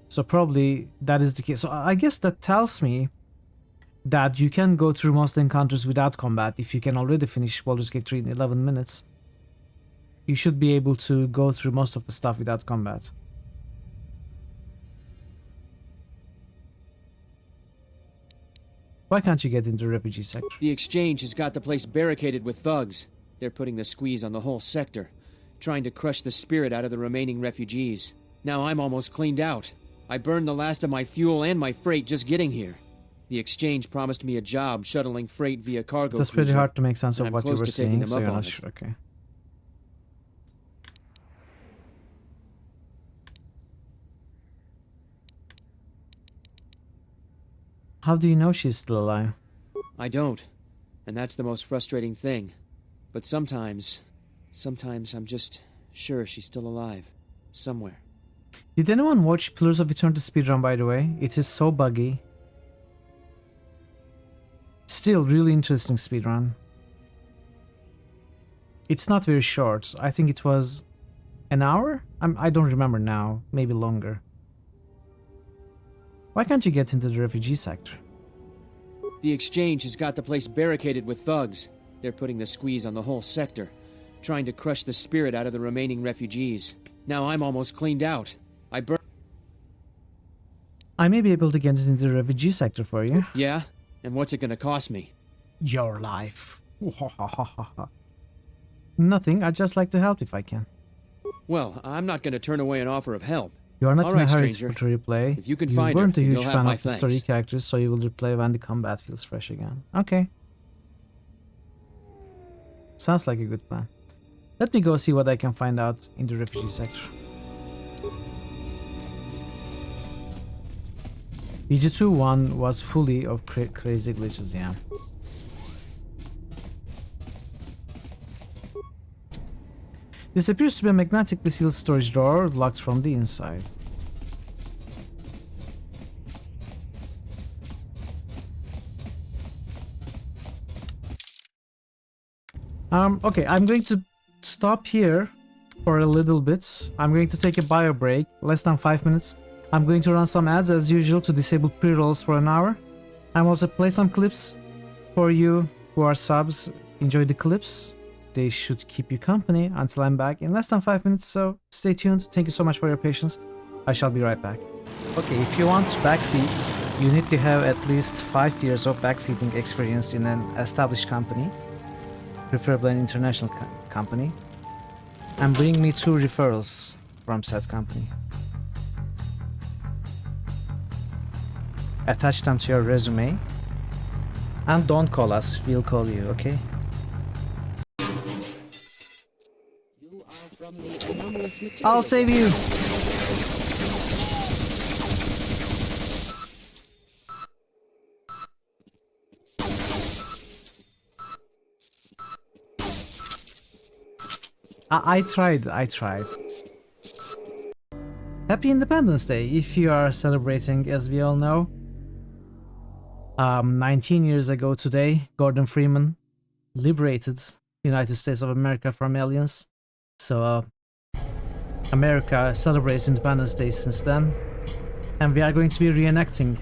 So probably that is the case. So I guess that tells me that you can go through most encounters without combat. If you can already finish Baldur's Gate 3 in 11 minutes, you should be able to go through most of the stuff without combat. Why can't you get into the refugee sector? The exchange has got the place barricaded with thugs. They're putting the squeeze on the whole sector, trying to crush the spirit out of the remaining refugees. Now I'm almost cleaned out. I burned the last of my fuel and my freight just getting here. The exchange promised me a job shuttling freight via cargo It's pretty cruiser, hard to make sense and of I'm what you close were to taking saying, them so up you're on not it. sure. Okay. How do you know she's still alive? I don't. And that's the most frustrating thing. But sometimes I'm just sure she's still alive. Somewhere. Did anyone watch Pillars of Eternity speedrun, by the way? It is so buggy. Still, really interesting speedrun. It's not very short. I think it was an hour? I don't remember now. Maybe longer. Why can't you get into the refugee sector? The exchange has got the place barricaded with thugs. They're putting the squeeze on the whole sector, trying to crush the spirit out of the remaining refugees. Now I'm almost cleaned out. I may be able to get into the refugee sector for you. Yeah? And what's it gonna cost me? Your life. Nothing, I'd just like to help if I can. Well, I'm not going to turn away an offer of help. You are not All in right, a hurry stranger. to replay. If you can find weren't her, a huge you'll have fan my of the story thanks. characters, so you will replay when the combat feels fresh again. Okay. Sounds like a good plan. Let me go see what I can find out in the refugee sector. BG2-1 was fully of crazy glitches, yeah. This appears to be a magnetically sealed storage door locked from the inside. Okay, I'm going to stop here for a little bit. I'm going to take a bio break, less than 5 minutes. I'm going to run some ads as usual to disable pre-rolls for an hour. I'm also play some clips for you who are subs. Enjoy the clips. They should keep you company until I'm back in less than 5 minutes, so stay tuned. Thank you so much for your patience. I shall be right back. Okay, if you want backseats, you need to have at least 5 years of backseating experience in an established company, preferably an international company, and bring me 2 referrals from said company. Attach them to your resume, and don't call us, we'll call you, okay? I'll save you! I tried. Happy Independence Day, if you are celebrating, as we all know. 19 years ago today, Gordon Freeman liberated the United States of America from aliens. So, America celebrates Independence Day since then. And we are going to be reenacting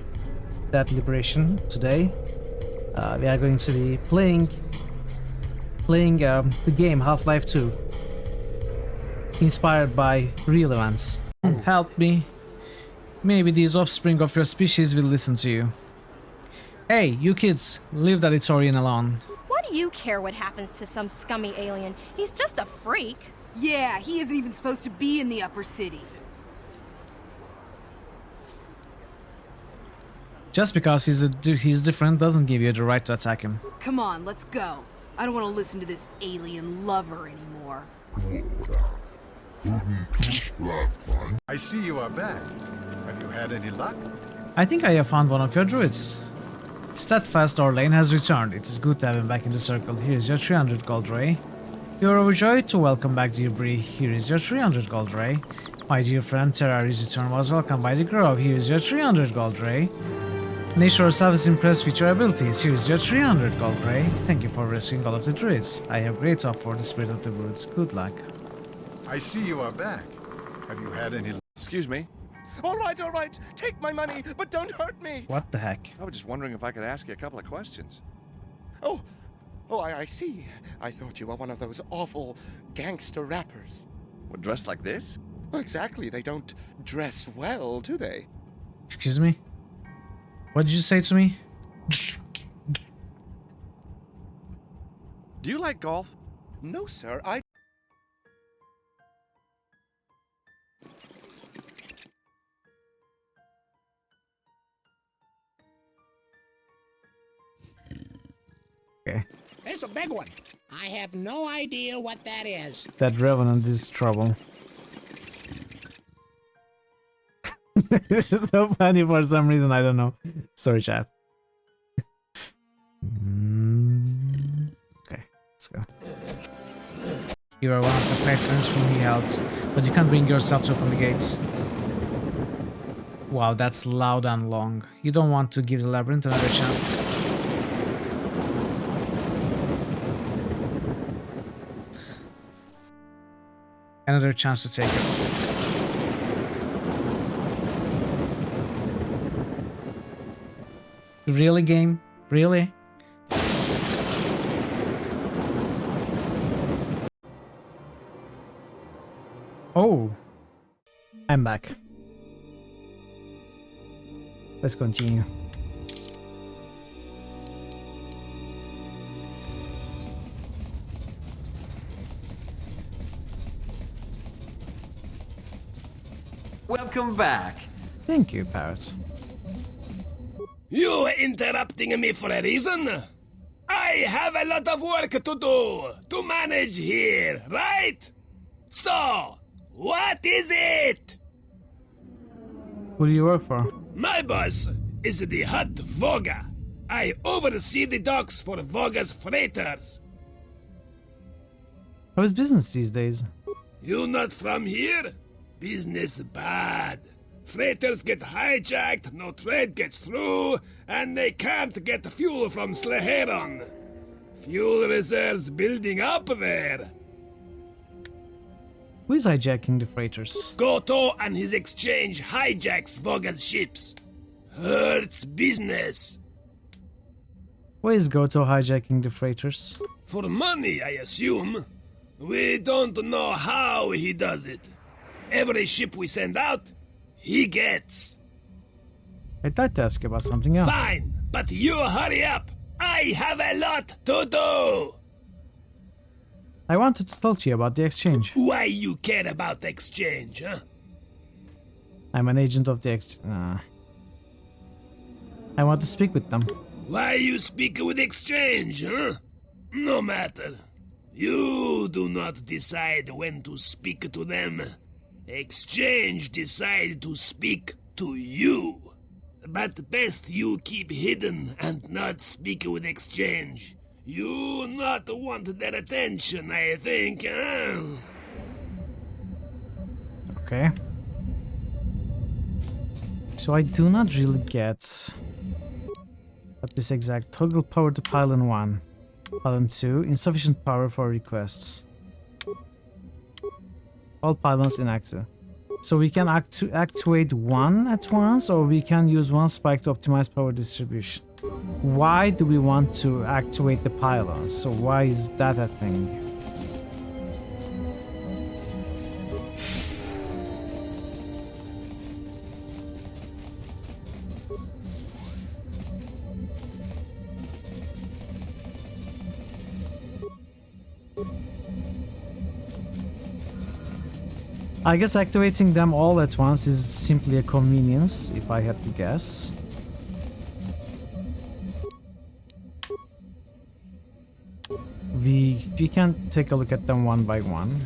that liberation today. We are going to be playing the game Half-Life 2. Inspired by real events. Help me. Maybe these offspring of your species will listen to you. Hey, you kids, leave that Itorian alone. Why do you care what happens to some scummy alien? He's just a freak. Yeah, he isn't even supposed to be in the upper city. Just because he's different doesn't give you the right to attack him. Come on, let's go. I don't want to listen to this alien lover anymore. I see you are back. Have you had any luck? I think I have found one of your druids. Steadfast Orlane has returned. It is good to have him back in the circle. Here is your 300 gold ray. You are overjoyed to welcome back dear Bree. Here is your 300 gold ray. My dear friend Terrari's return was welcomed by the Grove. Here is your 300 gold ray. Nature herself is impressed with your abilities. Here is your 300 gold ray. Thank you for rescuing all of the druids. I have great hope for the spirit of the woods. Good luck. I see you are back. Have you had any... Excuse me? All right. Take my money, but don't hurt me. What the heck? I was just wondering if I could ask you a couple of questions. I see. I thought you were one of those awful gangster rappers. Well, dressed like this? Well, exactly. They don't dress well, do they? Excuse me? What did you say to me? Do you like golf? No, sir. Okay. It's a big one. I have no idea what that is. That revenant is trouble. This is so funny for some reason, I don't know. Sorry, chat. Okay, let's go. You are one of the patrons whom he helped, but you can't bring yourself to open the gates. Wow, that's loud and long. You don't want to give the labyrinth another chance. Another chance to take it. Really, game? Really? Oh, I'm back. Let's continue. Welcome back. Thank you, Parrot. You interrupting me for a reason? I have a lot of work to do to manage here, right? So, what is it? Who do you work for? My boss is the Hut Voga. I oversee the docks for Voga's freighters. How is business these days? You not from here? Business bad. Freighters get hijacked, no trade gets through, and they can't get fuel from Sleheron. Fuel reserves building up there. Who is hijacking the freighters? Goto and his exchange hijacks Voga's ships. Hurts business. Why is Goto hijacking the freighters? For money, I assume. We don't know how he does it. Every ship we send out, he gets. I'd like to ask you about something else. Fine, but you hurry up. I have a lot to do. I wanted to talk to you about the exchange. Why you care about exchange, huh? I'm an agent of the exchange. I want to speak with them. Why you speak with exchange, huh? No matter. You do not decide when to speak to them. Exchange decide to speak to you. But best you keep hidden and not speak with exchange. You not want their attention, I think, huh? Okay. So I do not really get what this exact toggle power to pylon 1. Pylon 2, insufficient power for requests. All pylons inactive. So we can activate one at once, or we can use one spike to optimize power distribution. Why do we want to activate the pylons? So why is that a thing? I guess activating them all at once is simply a convenience, if I had to guess. We can take a look at them one by one.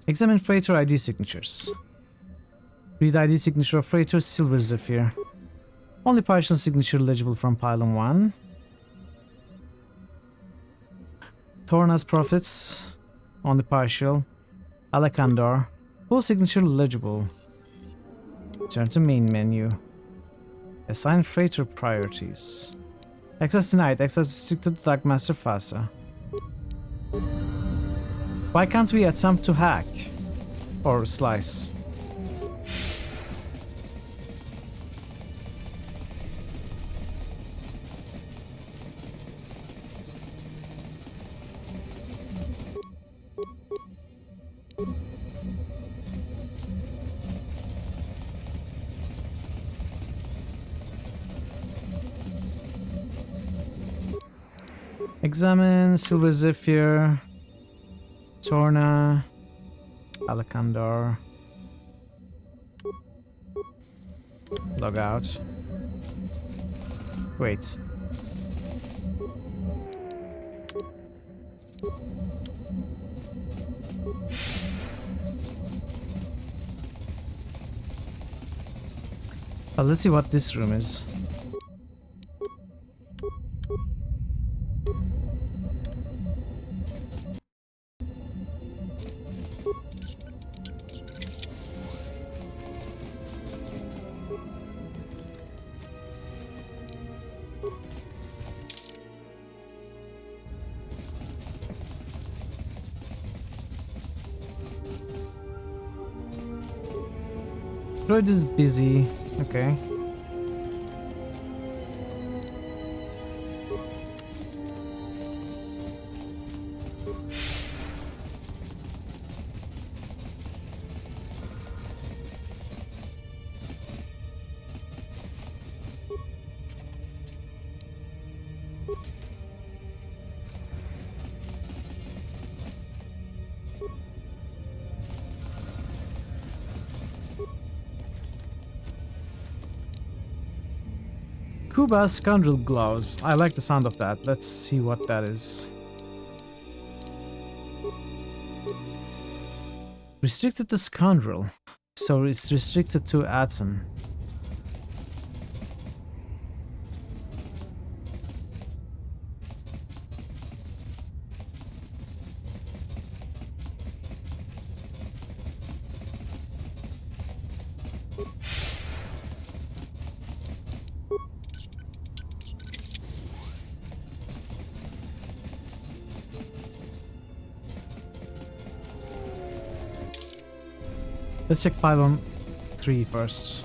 Examine freighter ID signatures. Read ID signature of freighter Silver Zephyr. Only partial signature legible from pylon 1. Torna's profits. Only partial. Alakandar. Full signature legible. Turn to main menu. Assign freighter priorities. Access denied. Access restricted to Dark Master Fasa. Why can't we attempt to hack? Or slice? Examine Silver Zephyr. Torna, Alakandar, log out. Wait. Let's see what this room is. Droid is busy. Okay. Cuba Scoundrel Gloves. I like the sound of that. Let's see what that is. Restricted to Scoundrel. So it's restricted to Aten. Let's check pylon 3 first.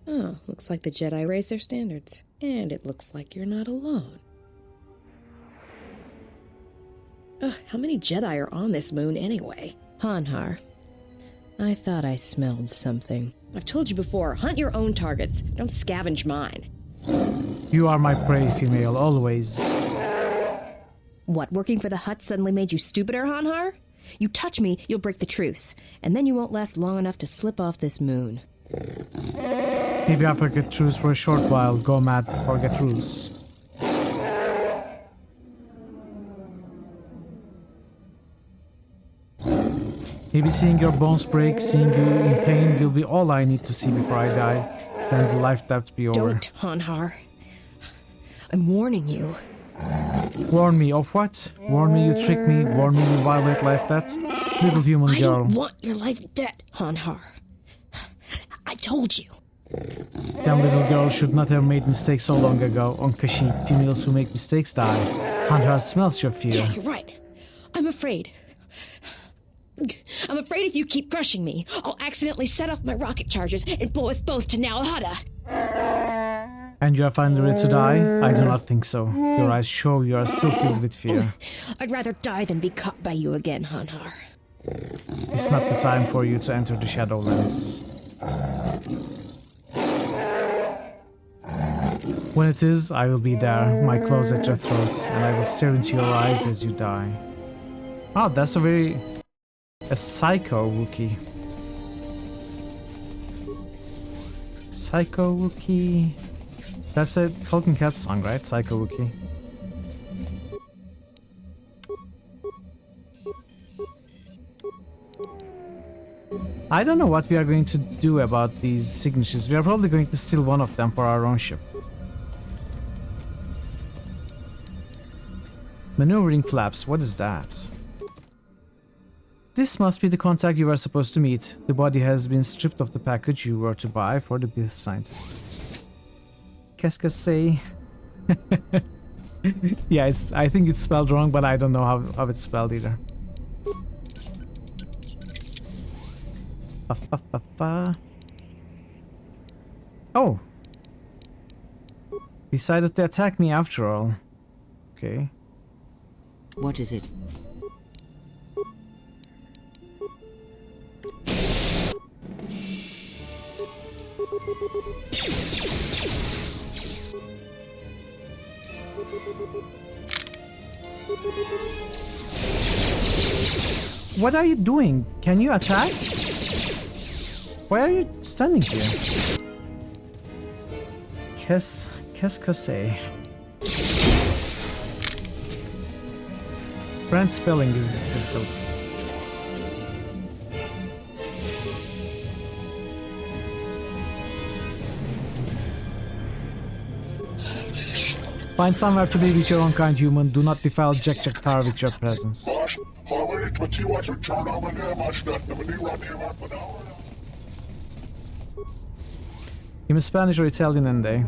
Oh, looks like the Jedi raised their standards. And it looks like you're not alone. Ugh, how many Jedi are on this moon anyway? Hanhar, I thought I smelled something. I've told you before, hunt your own targets. Don't scavenge mine. You are my prey, female, always. What, working for the Hutt suddenly made you stupider, Hanhar? You touch me, you'll break the truce, and then you won't last long enough to slip off this moon. Maybe I forget truce for a short while. Go mad, forget rules. Maybe seeing your bones break, seeing you in pain will be all I need to see before I die. Then the life debt be over. Don't, Hanhar. I'm warning you. Warn me of what? Warn me you trick me, warn me you violate life debt? Little human girl. I don't want your life debt, Hanhar. I told you. Damn little girl should not have made mistakes so long ago. On Kashyyyk, females who make mistakes die. Hanhar smells your fear. Yeah, you're right. I'm afraid. I'm afraid if you keep crushing me, I'll accidentally set off my rocket charges and blow us both to Nal Hutta. And you are finally ready to die? I do not think so. Your eyes show you are still filled with fear. I'd rather die than be caught by you again, Hanhar. It's not the time for you to enter the Shadowlands. When it is, I will be there, my claws at your throat, and I will stare into your eyes as you die. Oh, that's a psycho Wookiee. Psycho Wookiee. That's a Talking Cat song, right? Psycho Wookiee. I don't know what we are going to do about these signatures. We are probably going to steal one of them for our own ship. Maneuvering flaps, what is that? This must be the contact you were supposed to meet. The body has been stripped of the package you were to buy for the Bith scientist. Qu'est-ce que c'est? Yeah, I think it's spelled wrong, but I don't know how it's spelled either. Oh! Decided to attack me after all. Okay. What is it? What are you doing? Can you attack? Why are you standing here? Qu'est-ce que c'est? French spelling is difficult. Find somewhere to be with your own kind, human. Do not defile Jek'Tar with your presence. Give me Spanish or Italian and they.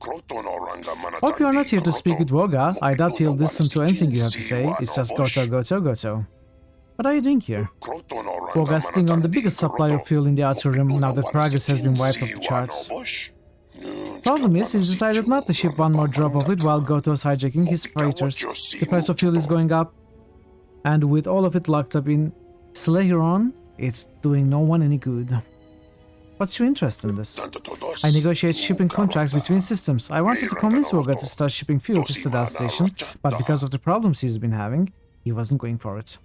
Hope you are not here to speak with Voga. I doubt he'll listen to anything you have to say. It's just goto, goto, goto. What are you doing here? Voga's sitting on the biggest supply of fuel in the Outer Rim now that progress has been wiped off the charts. Problem is, he's decided not to ship one more drop of it while Goto's hijacking his freighters. The price of fuel is going up, and with all of it locked up in Slaheron, it's doing no one any good. What's your interest in this? I negotiate shipping contracts between systems. I wanted to convince Voga to start shipping fuel to Stardust Station, but because of the problems he's been having, he wasn't going for it.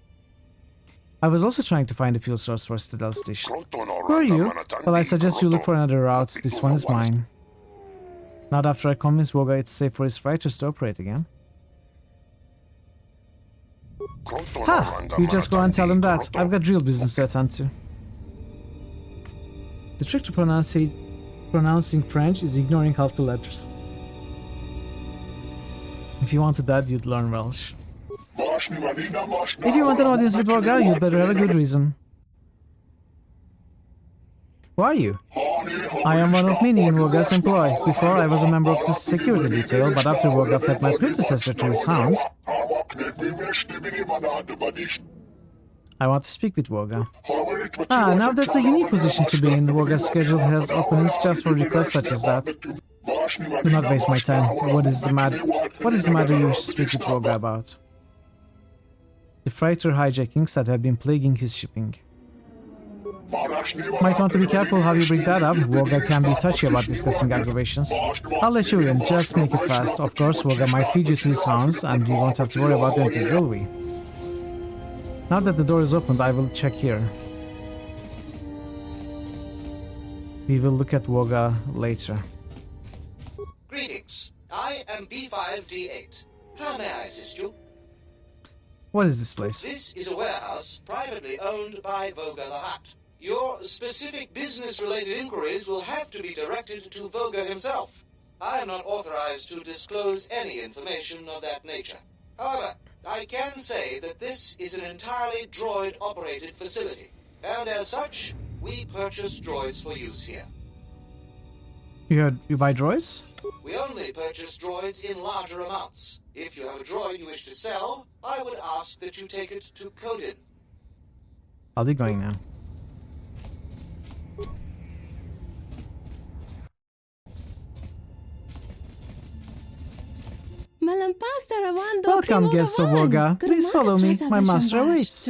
I was also trying to find a fuel source for Citadel Station. Who are you? Well, I suggest you look for another route. This one is mine. Not after I convinced Woga it's safe for his fighters to operate again. Ha! You just go and tell him that. I've got real business to attend to. The trick to pronouncing French is ignoring half the letters. If you wanted that, you'd learn Welsh. If you want an audience with Woga, you'd better have a good reason. Who are you? I am one of many in Woga's employ. Before, I was a member of the security detail, but after Woga fled my predecessor to his hounds, I want to speak with Woga. Ah, now that's a unique position to be in. Woga's schedule has openings just for requests such as that. Do not waste my time. What is the matter you wish to speak with Woga about? The freighter hijackings that have been plaguing his shipping. Might want to be careful how you bring that up. Woga can be touchy about discussing aggravations. I'll let you in, just make it fast. Of course, Woga might feed you to his hounds, and you won't have to worry about anything, will we? Now that the door is opened, I will check here. We will look at Woga later. Greetings. I am B5D8. How may I assist you? What is this place? This is a warehouse privately owned by Voga the Hutt. Your specific business-related inquiries will have to be directed to Voga himself. I am not authorized to disclose any information of that nature. However, I can say that this is an entirely droid-operated facility, and as such, we purchase droids for use here. You buy droids? We only purchase droids in larger amounts. If you have a droid you wish to sell, I would ask that you take it to Codin. I'll be going now. Welcome, guests of Woga. Please follow me. My master awaits.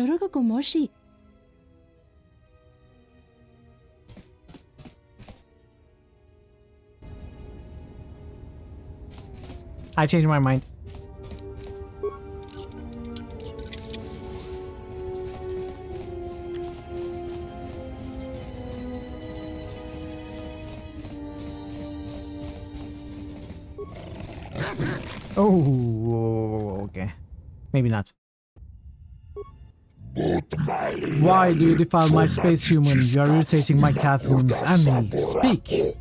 I changed my mind. Oh, okay. Maybe not. Why do you defile my space human? You are irritating my cat wounds and me. Speak!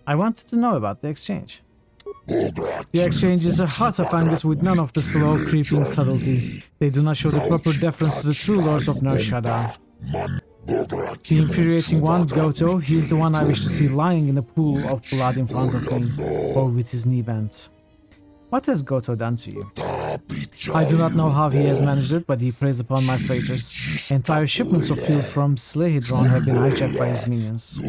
I wanted to know about the exchange. The exchange is a hut of Angus with none of the slow, creeping subtlety. They do not show the proper deference to the true lords of Nar Shaddaa. The infuriating one, Goto, he is the one I wish to see lying in a pool of blood in front of me, or with his knee bent. What has Goto done to you? I do not know how he has managed it, but he preys upon my freighters. Entire shipments of fuel from Slehedron have been hijacked by his minions.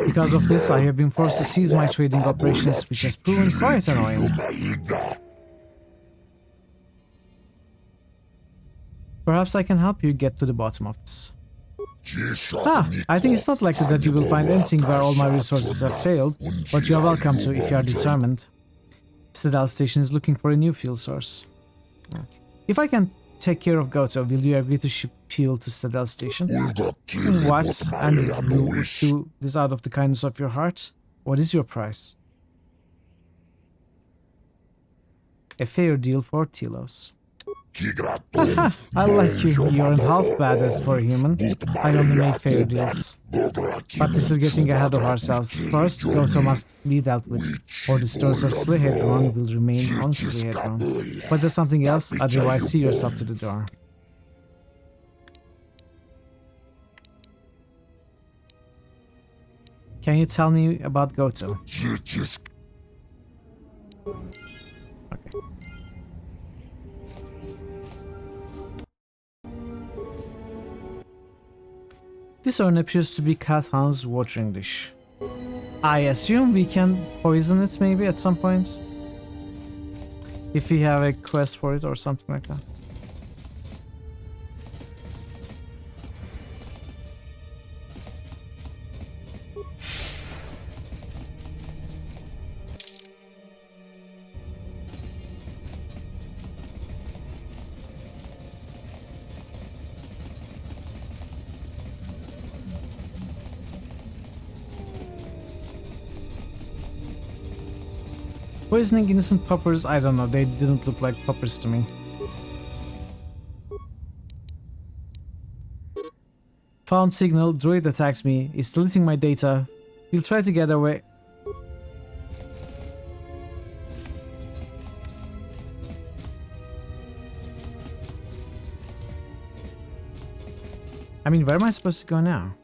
Because of this, I have been forced to cease my trading operations, which has proven quite annoying. Perhaps I can help you get to the bottom of this. I think it's not likely that you will find anything where all my resources have failed, but you are welcome to if you are determined. Citadel Station is looking for a new fuel source. If I can take care of Goto, will you agree to ship fuel to Citadel Station? What? And you would do this out of the kindness of your heart? What is your price? A fair deal for Telos. Haha, I like you. You aren't half bad as for a human. I only make fair deals. But this is getting ahead of ourselves. First, Goto must be dealt with, or the stores of Slehedron will remain on Slehedron. Was there something else? Otherwise, see yourself to the door. Can you tell me about Goto? Okay. This urn appears to be Kathan's watering dish. I assume we can poison it maybe at some point? If we have a quest for it or something like that. Poisoning innocent puppers? I don't know, they didn't look like puppers to me. Found signal, droid attacks me, it's deleting my data. We'll try to get away. I mean, where am I supposed to go now?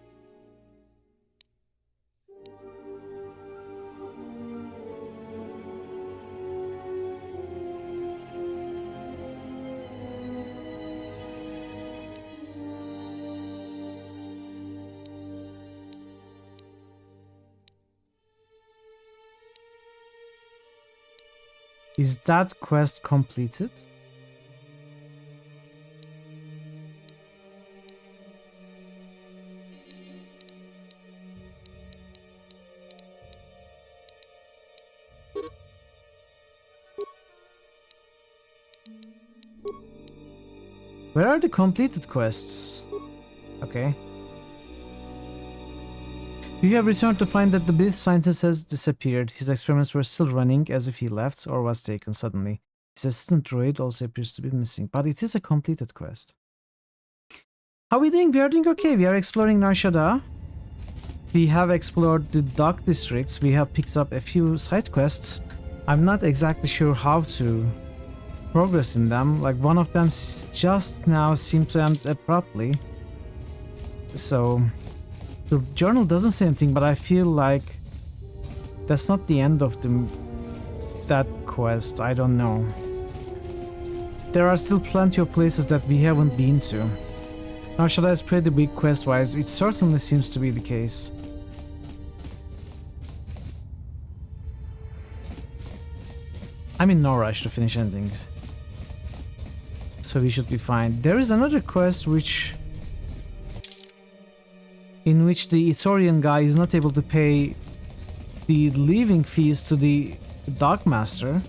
Is that quest completed? Where are the completed quests? Okay. You have returned to find that the Bith scientist has disappeared. His experiments were still running as if he left or was taken suddenly. His assistant droid also appears to be missing, but it is a completed quest. How are we doing? We are doing okay. We are exploring Nar Shaddaa. We have explored the dock districts. We have picked up a few side quests. I'm not exactly sure how to progress in them. Like, one of them just now seemed to end abruptly. So the journal doesn't say anything, but I feel like that's not the end of that quest. I don't know. There are still plenty of places that we haven't been to. Nar Shaddaa is pretty big quest-wise. It certainly seems to be the case. I'm in no rush to finish anything, so we should be fine. There is another quest in which the Ithorian guy is not able to pay the leaving fees to the dock master.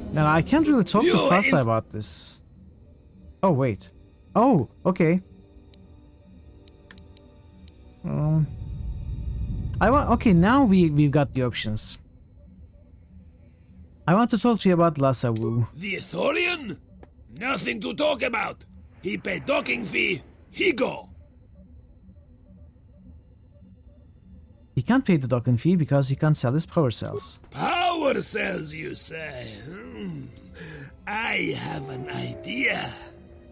And I can't really talk to Fasa about this. Oh, wait. Oh, okay. Okay, now we've got the options. I want to talk to you about Lhasa Wu. The Ithorian? Nothing to talk about. He paid docking fee. He go. He can't pay the docking fee because he can't sell his power cells. Power cells, you say? I have an idea.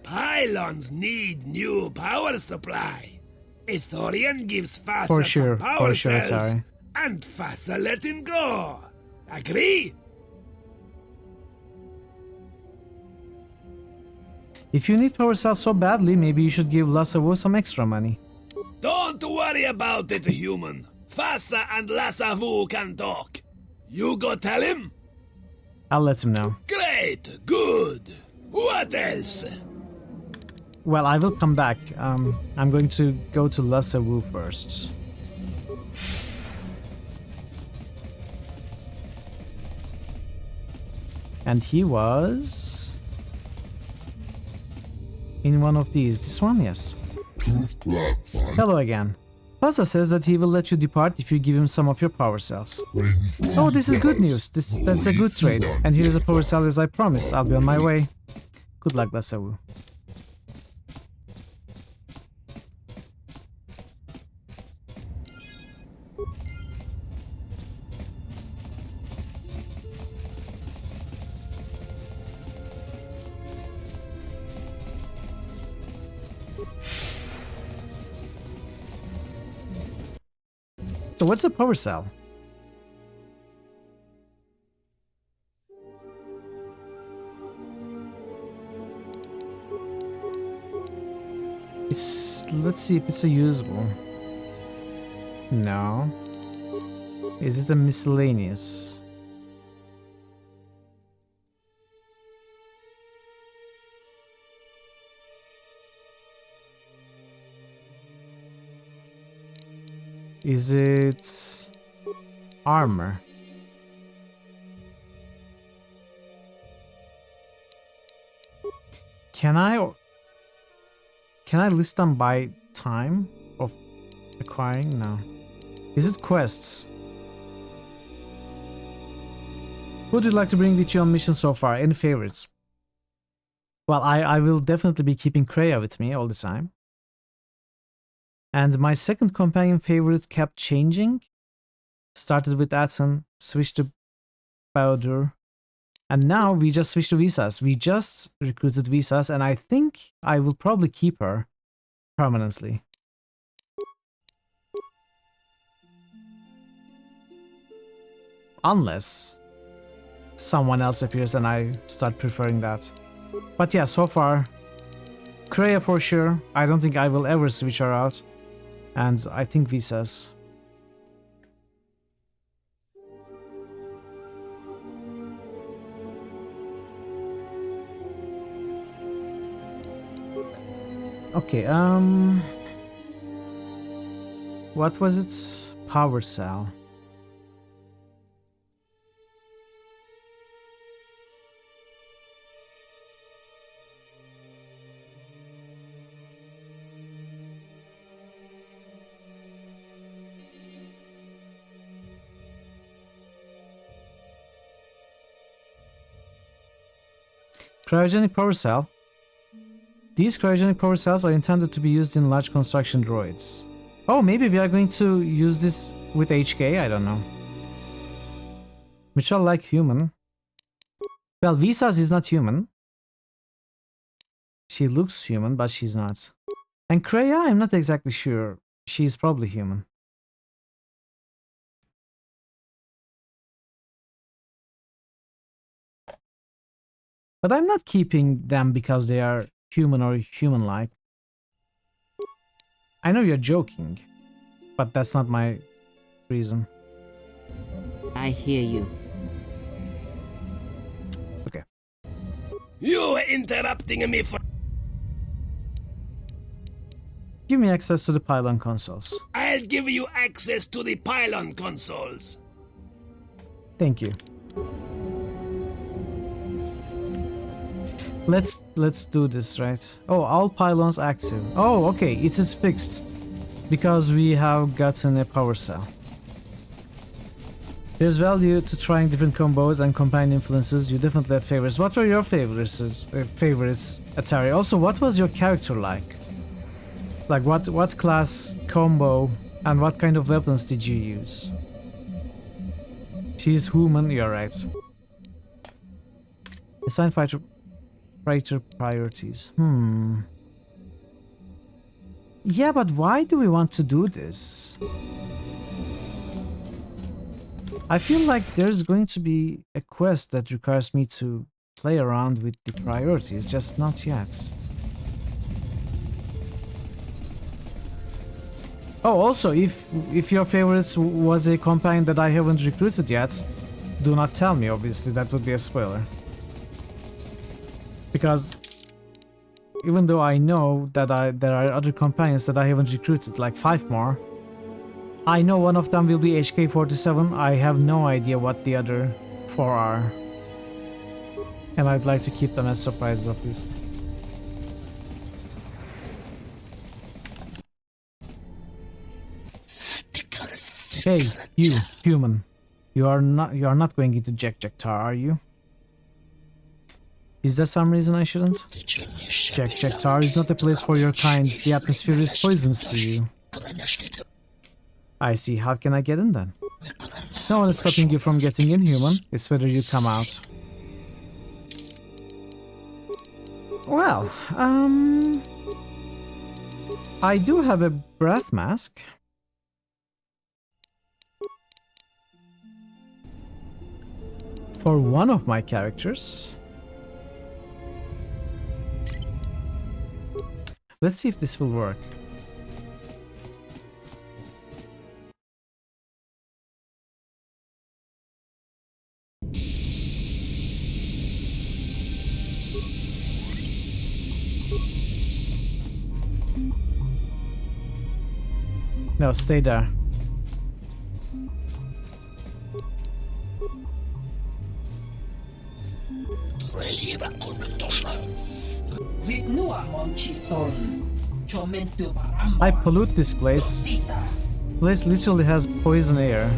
Pylons need new power supply. Ithorian gives Fasa For sure, some power cells, sorry. and Fasa let him go. Agree? If you need power cells so badly, maybe you should give Lhasa Wu some extra money. Don't worry about it, human. Fasa and Lhasa Wu can talk. You go tell him? I'll let him know. Great, good. What else? Well, I will come back. I'm going to go to Lhasa Wu first. And he was in one of these. This one, yes. Hello again. Plaza says that he will let you depart if you give him some of your power cells. Oh, this is good news. That's a good trade. And here's a power cell as I promised. I'll be on my way. Good luck, Lhasa Wu. So what's a power cell? Let's see if it's a usable. No. Is it a miscellaneous? Is it armor? Can I list them by time of acquiring? No. Is it quests? Who would you like to bring with you on mission so far? Any favorites? Well, I will definitely be keeping Kreia with me all the time. And my second companion favorite kept changing. Started with Atten, switched to Baudur, and now we just switched to Visas. We just recruited Visas, and I think I will probably keep her permanently. Unless someone else appears and I start preferring that. But yeah, so far, Kreia for sure. I don't think I will ever switch her out. And I think Visas. Okay, what was its power cell? Cryogenic power cell. These cryogenic power cells are intended to be used in large construction droids. Oh, maybe we are going to use this with HK? I don't know. Mitchell like human. Well, Visas is not human. She looks human, but she's not. And Kreia, I'm not exactly sure. She's probably human. But I'm not keeping them because they are human or human-like. I know you're joking, but that's not my reason. I hear you. Okay. You interrupting me for... Give me access to the pylon consoles. I'll give you access to the pylon consoles. Thank you. Let's do this, right? Oh, all pylons active. Oh, okay, it is fixed because we have gotten a power cell. There's value to trying different combos and combined influences. You definitely had favorites. What were your favorites, Atari? Also, what was your character like? Like what class combo and what kind of weapons did you use? She's human, you're right. Assign fighter priorities. Yeah, but why do we want to do this? I feel like there's going to be a quest that requires me to play around with the priorities, just not yet. Oh, also, if your favorites was a companion that I haven't recruited yet, do not tell me, obviously, that would be a spoiler. Because even though I know that there are other companions that I haven't recruited, like 5 more, I know one of them will be HK-47, I have no idea what the other 4 are. And I'd like to keep them as surprises, obviously. Hey, you, human. You are not going into Jektar, are you? Is there some reason I shouldn't? Jektar is not a place for your kind. The atmosphere is poisonous to you. I see. How can I get in then? No one is stopping you from getting in, human. It's whether you come out. Well, I do have a breath mask. For one of my characters. Let's see if this will work. No, stay there. I pollute this place. Place literally has poison air.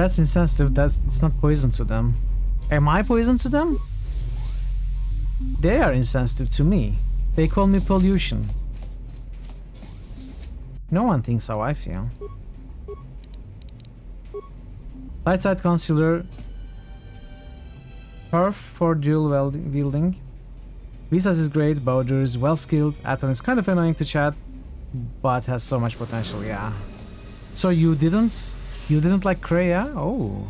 That's insensitive. It's not poison to them. Am I poison to them? They are insensitive to me. They call me pollution. No one thinks how I feel. Light side concealer. Perf for dual wielding. Visas is great, Bowder is well skilled, Aton is kind of annoying to chat, but has so much potential, yeah. So you didn't like Kreia? Oh.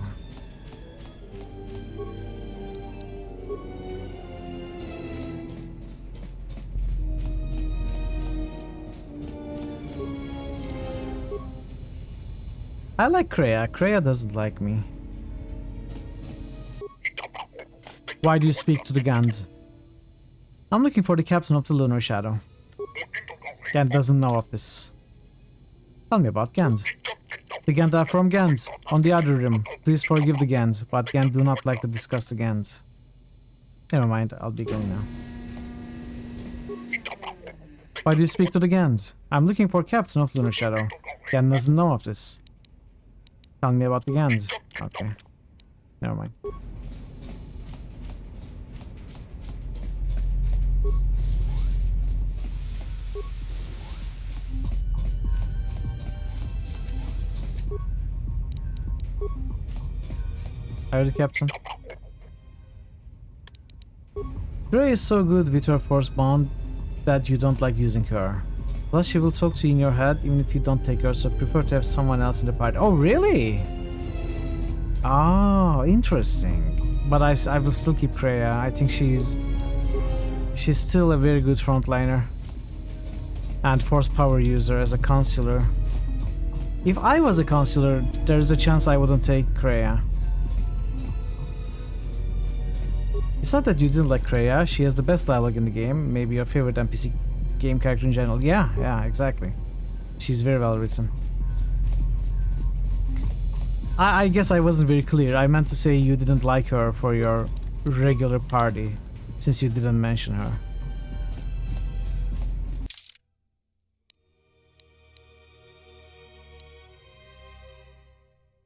I like Kreia. Kreia doesn't like me. Why do you speak to the Gand? I'm looking for the captain of the Lunar Shadow. Gand doesn't know of this. Tell me about Gand. The Gand are from Gand, on the other rim. Please forgive the Gand, but Gand do not like to discuss the Gand. Never mind, I'll be going now. Why do you speak to the Gand? I'm looking for captain of Lunar Shadow. Gand doesn't know of this. Tell me about the Gand. Okay. Never mind. Are you the captain? Grey is so good with her force bond that you don't like using her. Plus she will talk to you in your head even if you don't take her, so prefer to have someone else in the party. Oh really? Oh, interesting. But I will still keep Kreia. I think she's still a very good frontliner. And force power user as a consular. If I was a consular, there's a chance I wouldn't take Kreia. It's not that you didn't like Kreia, she has the best dialogue in the game, maybe your favorite NPC game character in general. Yeah, exactly. She's very well written. I guess I wasn't very clear. I meant to say you didn't like her for your regular party, since you didn't mention her.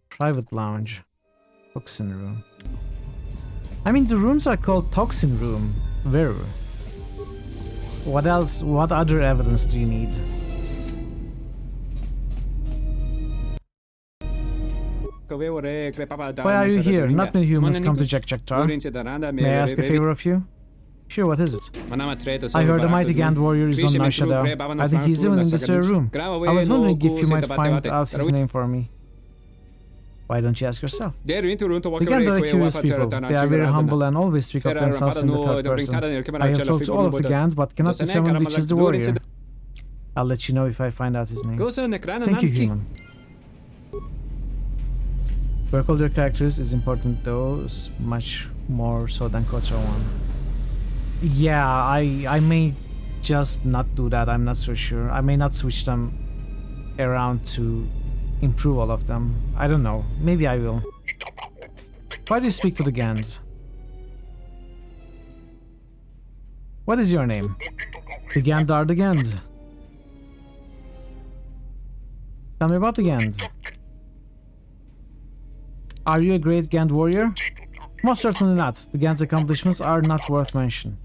Private lounge. Toxin room. I mean, the rooms are called Toxin Room. Where? What else? What other evidence do you need? Why are you here? Not many humans come to Jaktar. May I ask a favor of you? Sure, what is it? I heard a mighty Gand warrior is on Nashada. I think he's even in this very room. I was wondering if you might find out his name for me. Why don't you ask yourself? The Gand are curious people. They are very humble and always speak of themselves in the third person. I have talked to all of the Gand, but cannot determine which is the warrior. I'll let you know if I find out his name. Thank you, human. Work all your characters is important though, much more so than Kotor 1. Yeah, I may just not do that, I'm not so sure. I may not switch them around to improve all of them. I don't know. Maybe I will. Why do you speak to the Gand? What is your name? The Gand are the Gand. Tell me about the Gand. Are you a great Gand warrior? Most certainly not. The Gand's accomplishments are not worth mention.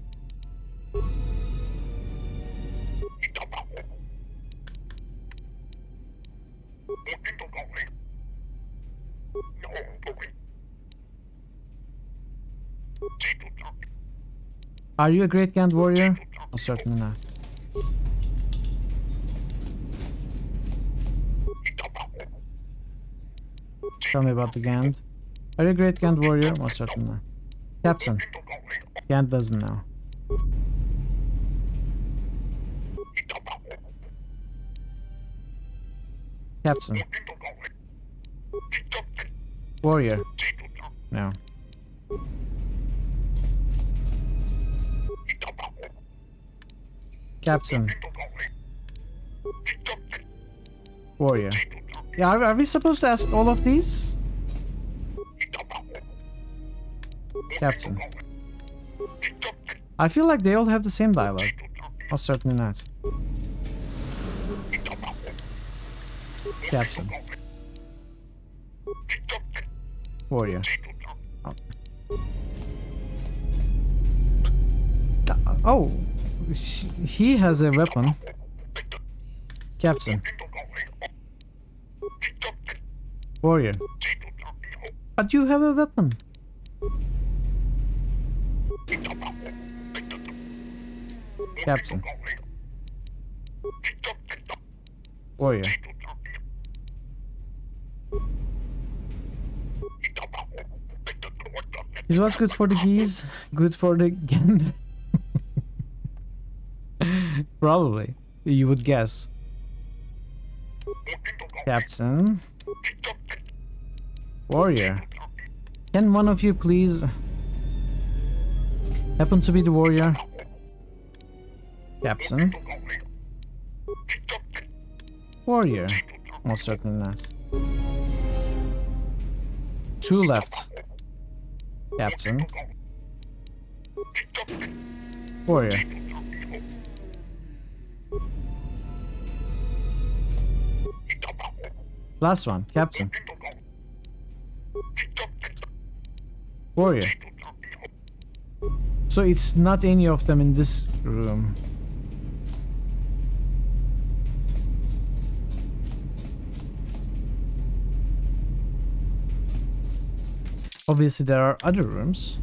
Are you a great Gand warrior? Oh, certainly not. Tell me about the Gand. Are you a great Gand warrior? Most certainly not. Captain. Gand doesn't know. Captain. Warrior. No. Captain. Warrior. Yeah, are we supposed to ask all of these? Captain. I feel like they all have the same dialogue. Oh, certainly not. Captain. Warrior. Oh, he has a weapon. Captain. Warrior. But you have a weapon. Captain. Warrior. Is what's good for the geese good for the gander? Probably, you would guess. Captain. Warrior. Can one of you please happen to be the warrior? Captain. Warrior. Most certainly not. 2 left. Captain. Warrior. Last one, Captain. Warrior. So it's not any of them in this room. Obviously there are other rooms.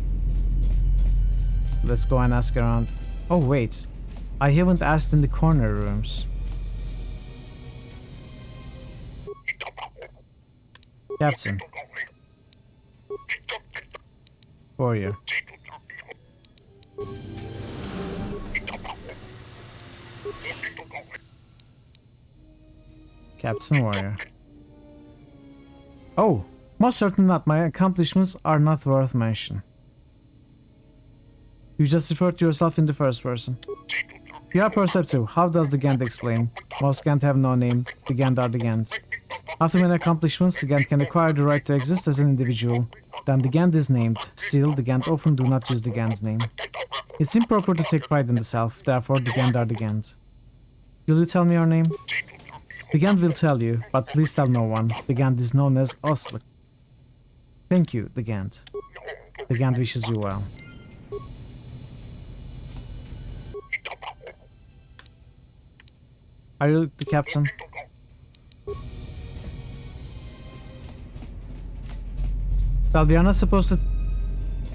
Let's go and ask around. Oh wait, I haven't asked in the corner rooms. Captain. Warrior. Captain Warrior. Oh, most certainly not. My accomplishments are not worth mention. You just referred to yourself in the first person. You are perceptive. How does the Gand explain? Most Gand have no name. The Gand are the Gand. After many accomplishments, the Gand can acquire the right to exist as an individual. Then the Gand is named. Still, the Gand often do not use the Gand's name. It's improper to take pride in the self, therefore the Gand are the Gand. Will you tell me your name? The Gand will tell you, but please tell no one. The Gand is known as Oslik. Thank you, the Gand. The Gand wishes you well. Are you the captain? Well, we are not supposed to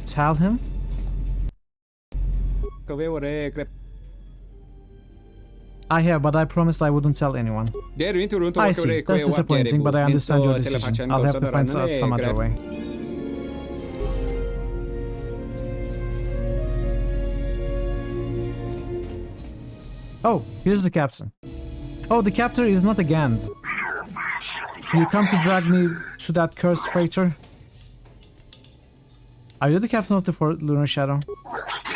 tell him? I have, but I promised I wouldn't tell anyone. I see, that's disappointing, but I understand your decision. I'll have to find out some other way. Oh, here's the captain. Oh, the captor is not a Gand. You come to drag me to that cursed freighter? Are you the captain of the Lunar Shadow?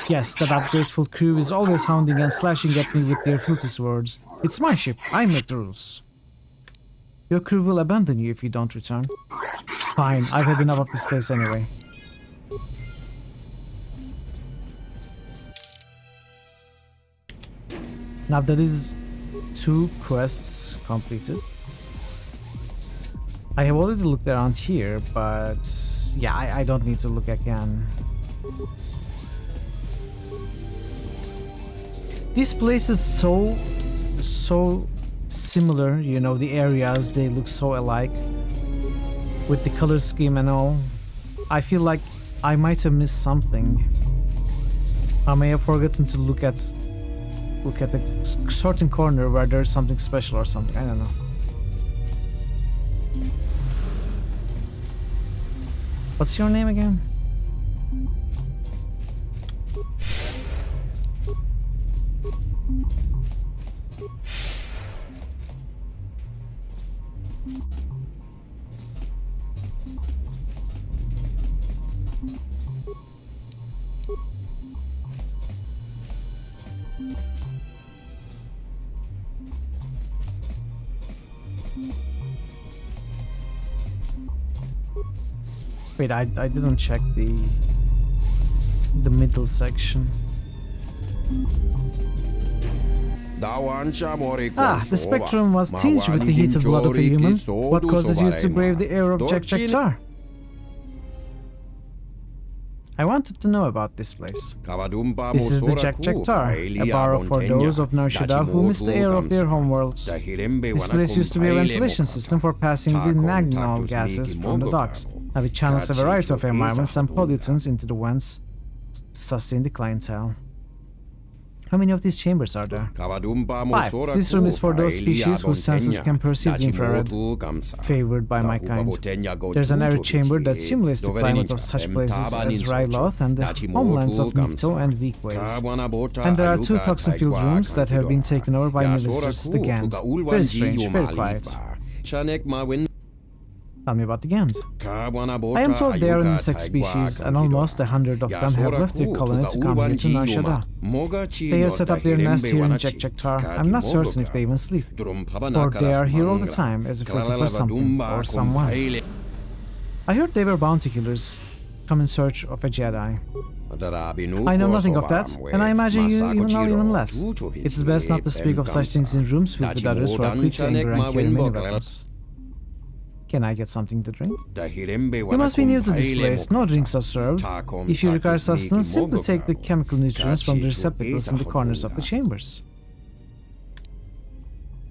Yes, that ungrateful crew is always hounding and slashing at me with their filthy swords. It's my ship, I make the rules. Your crew will abandon you if you don't return. Fine, I've had enough of this place anyway. Now that is 2 quests completed. I have already looked around here, but yeah, I don't need to look again. This place is so similar, you know, the areas, they look so alike. With the color scheme and all. I feel like I might have missed something. I may have forgotten to look at a certain corner where there's something special or something, I don't know. What's your name again? Wait, I didn't check the middle section. Ah, the spectrum was tinged with the heated blood of a human. What causes you to brave the air of Jack Tar? I wanted to know about this place. This is the Chek-Chek-Tar, a barrow for those of Nar Shaddaa who miss the air of their homeworlds. This place used to be a ventilation system for passing the nagnal gases from the docks, and it channels a variety of environments and pollutants into the vents to sustain the clientele. How many of these chambers are there? 5. This room is for those species whose senses can perceive the infrared, favored by my kind. There's an arid chamber that simulates the climate of such places as Ryloth and the homelands of Nikto and Veekways. And there are 2 toxin-filled rooms that have been taken over by Milisters, the Gand. Very strange, very quiet. Tell me about the Gand. I am told they are an insect species, and almost 100 of them have left their colony to come here to Nar Shaddaa. They have set up their nest here in Chek-Chek-Tar. I'm not certain if they even sleep, or they are here all the time as if waiting for something or someone. I heard they were bounty killers, come in search of a Jedi. I know nothing of that, and I imagine you know even less. It's best not to speak of such things in rooms filled with others who are quick to anger and carry many weapons. Can I get something to drink? You must be new to this place. No drinks are served. If you require sustenance, simply take the chemical nutrients from the receptacles in the corners of the chambers.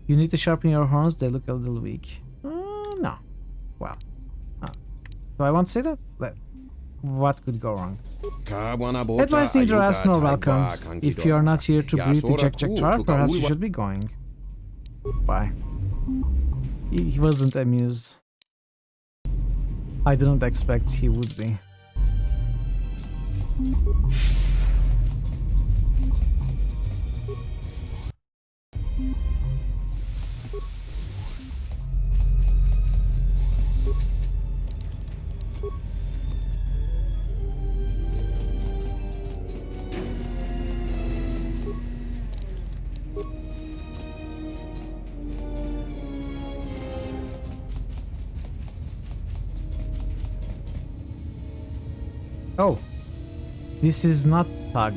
You need to sharpen your horns. They look a little weak. No. Well. Do I want to say that? What could go wrong? Advice neither asked nor welcomed. If you are not here to breathe the Chek-Chek-Tar, perhaps you should be going. Bye. He wasn't amused. I didn't expect he would be. Oh, this is not Thug.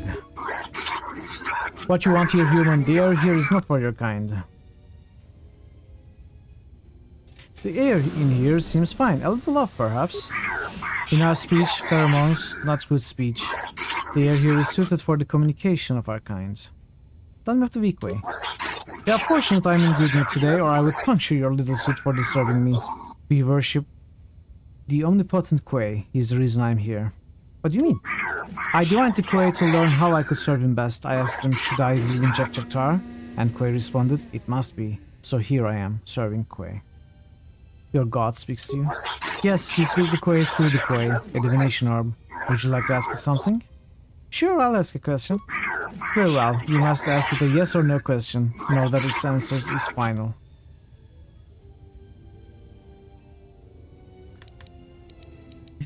What you want here, human? The air here is not for your kind. The air in here seems fine. A little off, perhaps. In our speech, pheromones, not good speech. The air here is suited for the communication of our kind. Don't move to Veekway. You are fortunate I'm in good mood today, or I would puncture your little suit for disturbing me. We worship the omnipotent Quay. He's the reason I'm here. What do you mean? I went to Quay to learn how I could serve him best. I asked him, should I live in Chek-Chek-Tar? And Quay responded, it must be. So here I am, serving Quay. Your god speaks to you? Yes, he speaks to Quay through the Quay, a divination orb. Would you like to ask it something? Sure, I'll ask a question. Very well, you must ask it a yes or no question. Know that its answer is final.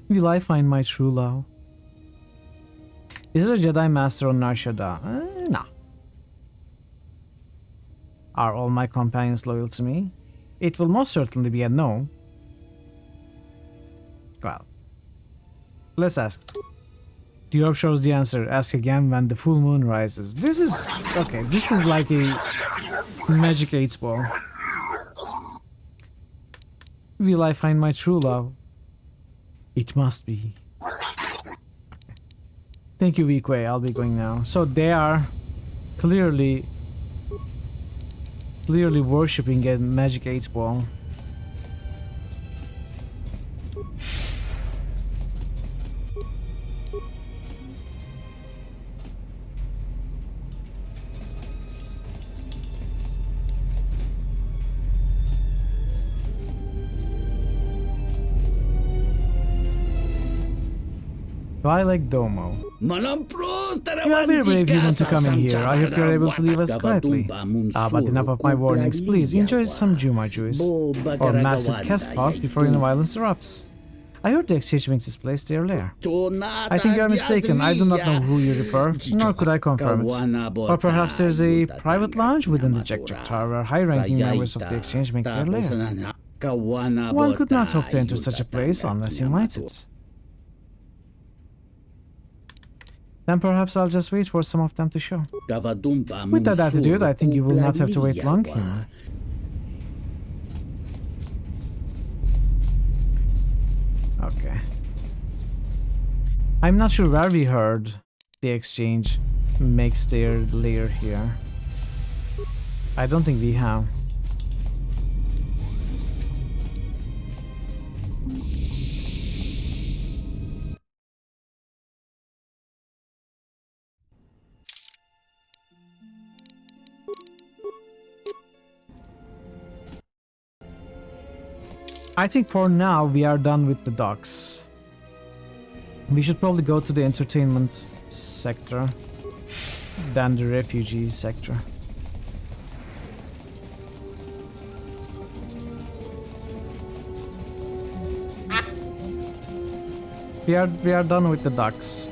Will I find my true love? Is there a Jedi Master on Nar Shaddaa? No. Are all my companions loyal to me? It will most certainly be a no. Well, let's ask. The orb shows the answer. Ask again when the full moon rises. This is... okay, this is like a magic 8-ball. Will I find my true love? It must be. Thank you, Veekway. I'll be going now. So they are clearly worshipping a magic 8-ball. Twilight Domo. You are very brave human to come in here. I hope you are able to leave us quietly. But enough of my warnings. Please enjoy some Juma juice or massive Caspas before any violence erupts. I heard the exchange makes this place their lair. I think you are mistaken. I do not know who you refer, nor could I confirm it. Or perhaps there's a private lounge within the Chek-Chek-Tar where high-ranking members of the exchange make their lair. One could not hope to enter such a place unless invited. Then perhaps I'll just wait for some of them to show. With that attitude, I think you will not have to wait long, human. Okay. I'm not sure where we heard the exchange makes their lair here. I don't think we have. I think for now we are done with the docks. We should probably go to the entertainment sector than the refugee sector. We are done with the ducks,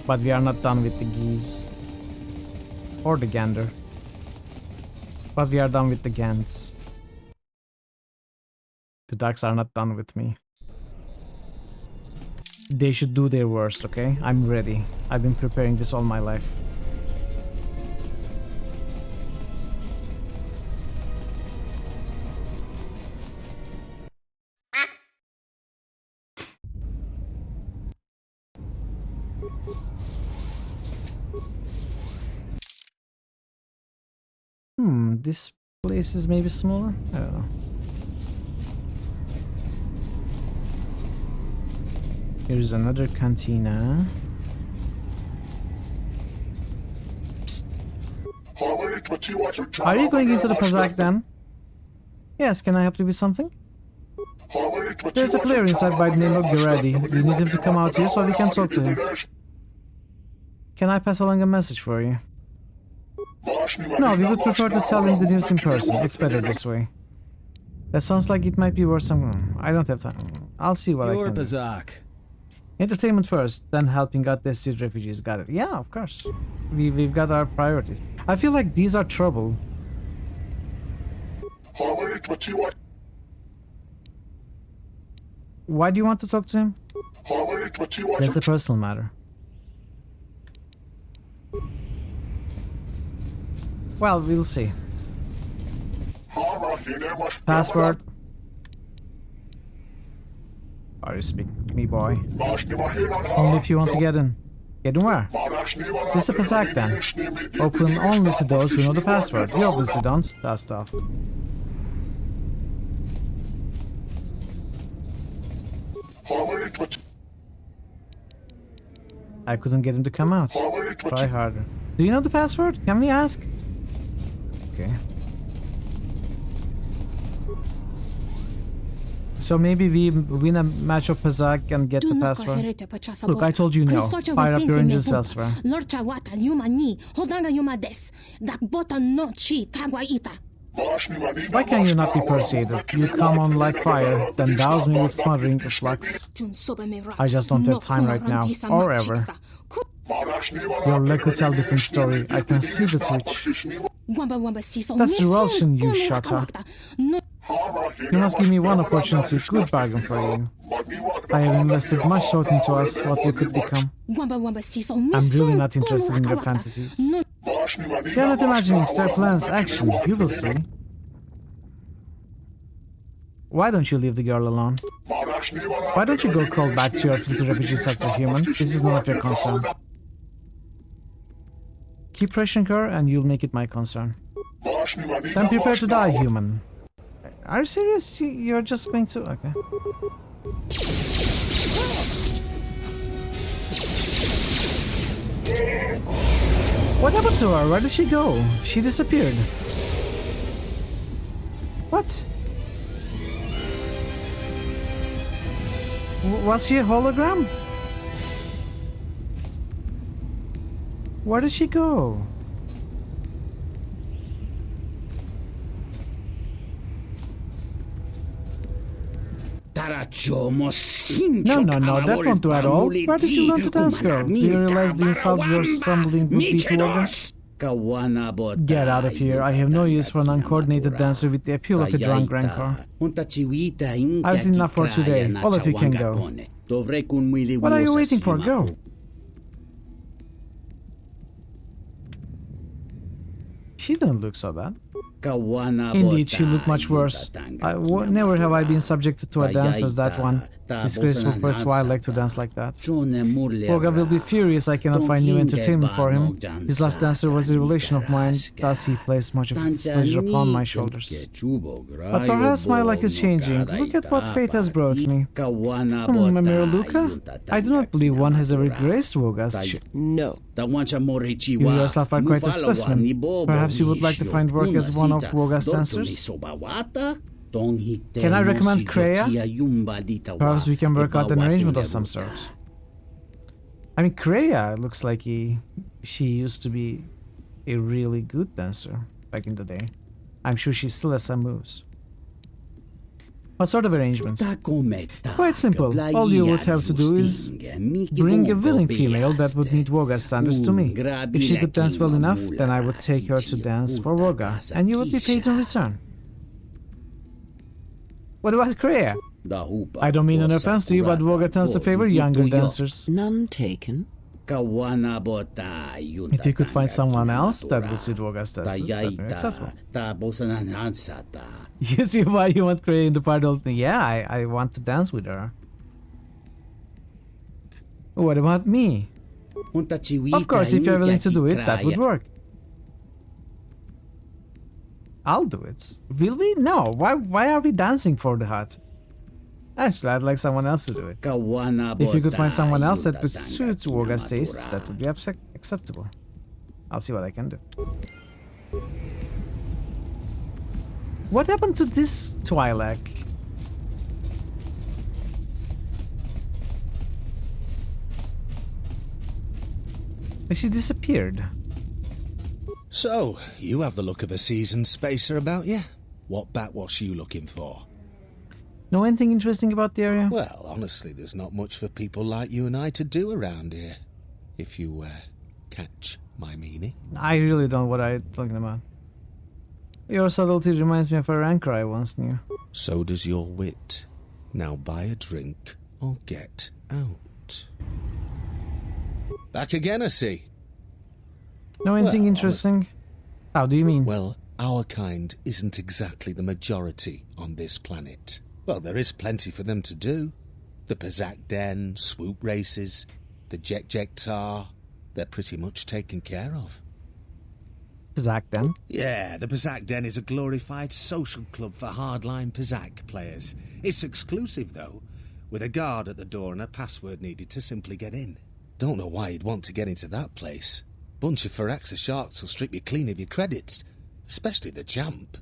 but we are not done with the geese or the gander. But we are done with the gants. The ducks are not done with me. They should do their worst, okay? I'm ready. I've been preparing this all my life. This place is maybe smaller? I don't know. Here's another cantina. Psst. Are you going into the Pazak then? Yes, can I help you with something? There's a player inside by the name of Gerardi. We need him to come out here so we can talk to him. Can I pass along a message for you? No, we would prefer to tell him the news in person. It's better this way. That sounds like it might be worth some... I don't have time. I'll see what I can do. Bazak. Entertainment first, then helping out destitute refugees. Got it. Yeah, of course. We've got our priorities. I feel like these are trouble. Why do you want to talk to him? That's a personal matter. Well, we'll see. Password. Are you speaking to me, boy? Only if you want to get in. Get in where? This is a Pazak then. Open only to those who know the password. You obviously don't. That's tough. I couldn't get him to come out. Try harder. Do you know the password? Can we ask? Okay. So maybe we win a match of Pazak and get the password. Look, I told you no. Fire up your engines elsewhere. Why can you not be persuaded? You come on like fire, then douse me with smothering flux. I just don't have time right now, or ever. Your leg could tell a different story. I can see the twitch. That's revulsion, you shutter. You must give me one opportunity. Good bargain for you. I have invested much thought into us, what you could become. I'm really not interested in your fantasies. They're not imaginings, they're plans, action. You will see. Why don't you leave the girl alone? Why don't you go crawl back to your filthy refugee sector, human? This is none of your concern. Keep pressuring her and you'll make it my concern. Then prepare to die, human. Are you serious? You're just going to... Okay. What happened to her? Where did she go? She disappeared. What? Was she a hologram? Where did she go? No, that won't do at all. Where did you learn to dance, girl? Do you realize the insult you're stumbling would be to Olga? Get out of here. I have no use for an uncoordinated dancer with the appeal of a drunk rancor. I've seen enough for today. All of you can go. What are you waiting for? Go. She doesn't look so bad. Indeed, she looked much worse. Never have I been subjected to a dance as that one. Disgraceful for a Twilight to dance like that. Vorga will be furious I cannot find new entertainment for him. His last dancer was a relation of mine, thus he placed much of his displeasure upon my shoulders. But perhaps my luck is changing. Look at what fate has brought me. Amira Luca? I do not believe one has ever graced Vorga's No. You yourself are quite a specimen. Perhaps you would like to find work as one of Vorga's dancers? Can I recommend Kreia? Perhaps we can work out an arrangement of some sort. I mean, Kreia looks like she used to be a really good dancer back in the day. I'm sure she still has some moves. What sort of arrangement? Quite simple. All you would have to do is bring a willing female that would meet Vorga's standards to me. If she could dance well enough, then I would take her to dance for Vorga, and you would be paid in return. What about Kreia? I don't mean an offense to you, but Vorga tends to favor younger dancers. None taken. If you could find someone else that would suit Vorga's dancers, that would be acceptable. You see why you want Kreia in the party? Yeah, I want to dance with her. What about me? Of course, if you're willing to do it, that would work. I'll do it. Will we? No. Why are we dancing for the hut? Actually, I'd like someone else to do it. If you could find someone else that would suit Vorga's tastes, that would be acceptable. I'll see what I can do. What happened to this Twi'lek? She disappeared. So, you have the look of a seasoned spacer about you. What backwash you looking for? Know anything interesting about the area? Well, honestly, there's not much for people like you and I to do around here. If you, catch my meaning. I really don't know what I'm talking about. Your subtlety reminds me of a rancor I once knew. So does your wit. Now buy a drink or get out. Back again, I see. Know anything interesting? How do you mean? Well, our kind isn't exactly the majority on this planet. Well, there is plenty for them to do. The Pazak Den, swoop races, the Jek Tar, they're pretty much taken care of. Pazak Den? Yeah, the Pazak Den is a glorified social club for hardline Pazak players. It's exclusive, though, with a guard at the door and a password needed to simply get in. Don't know why you'd want to get into that place. Bunch of Firaxa sharks will strip you clean of your credits, especially the champ.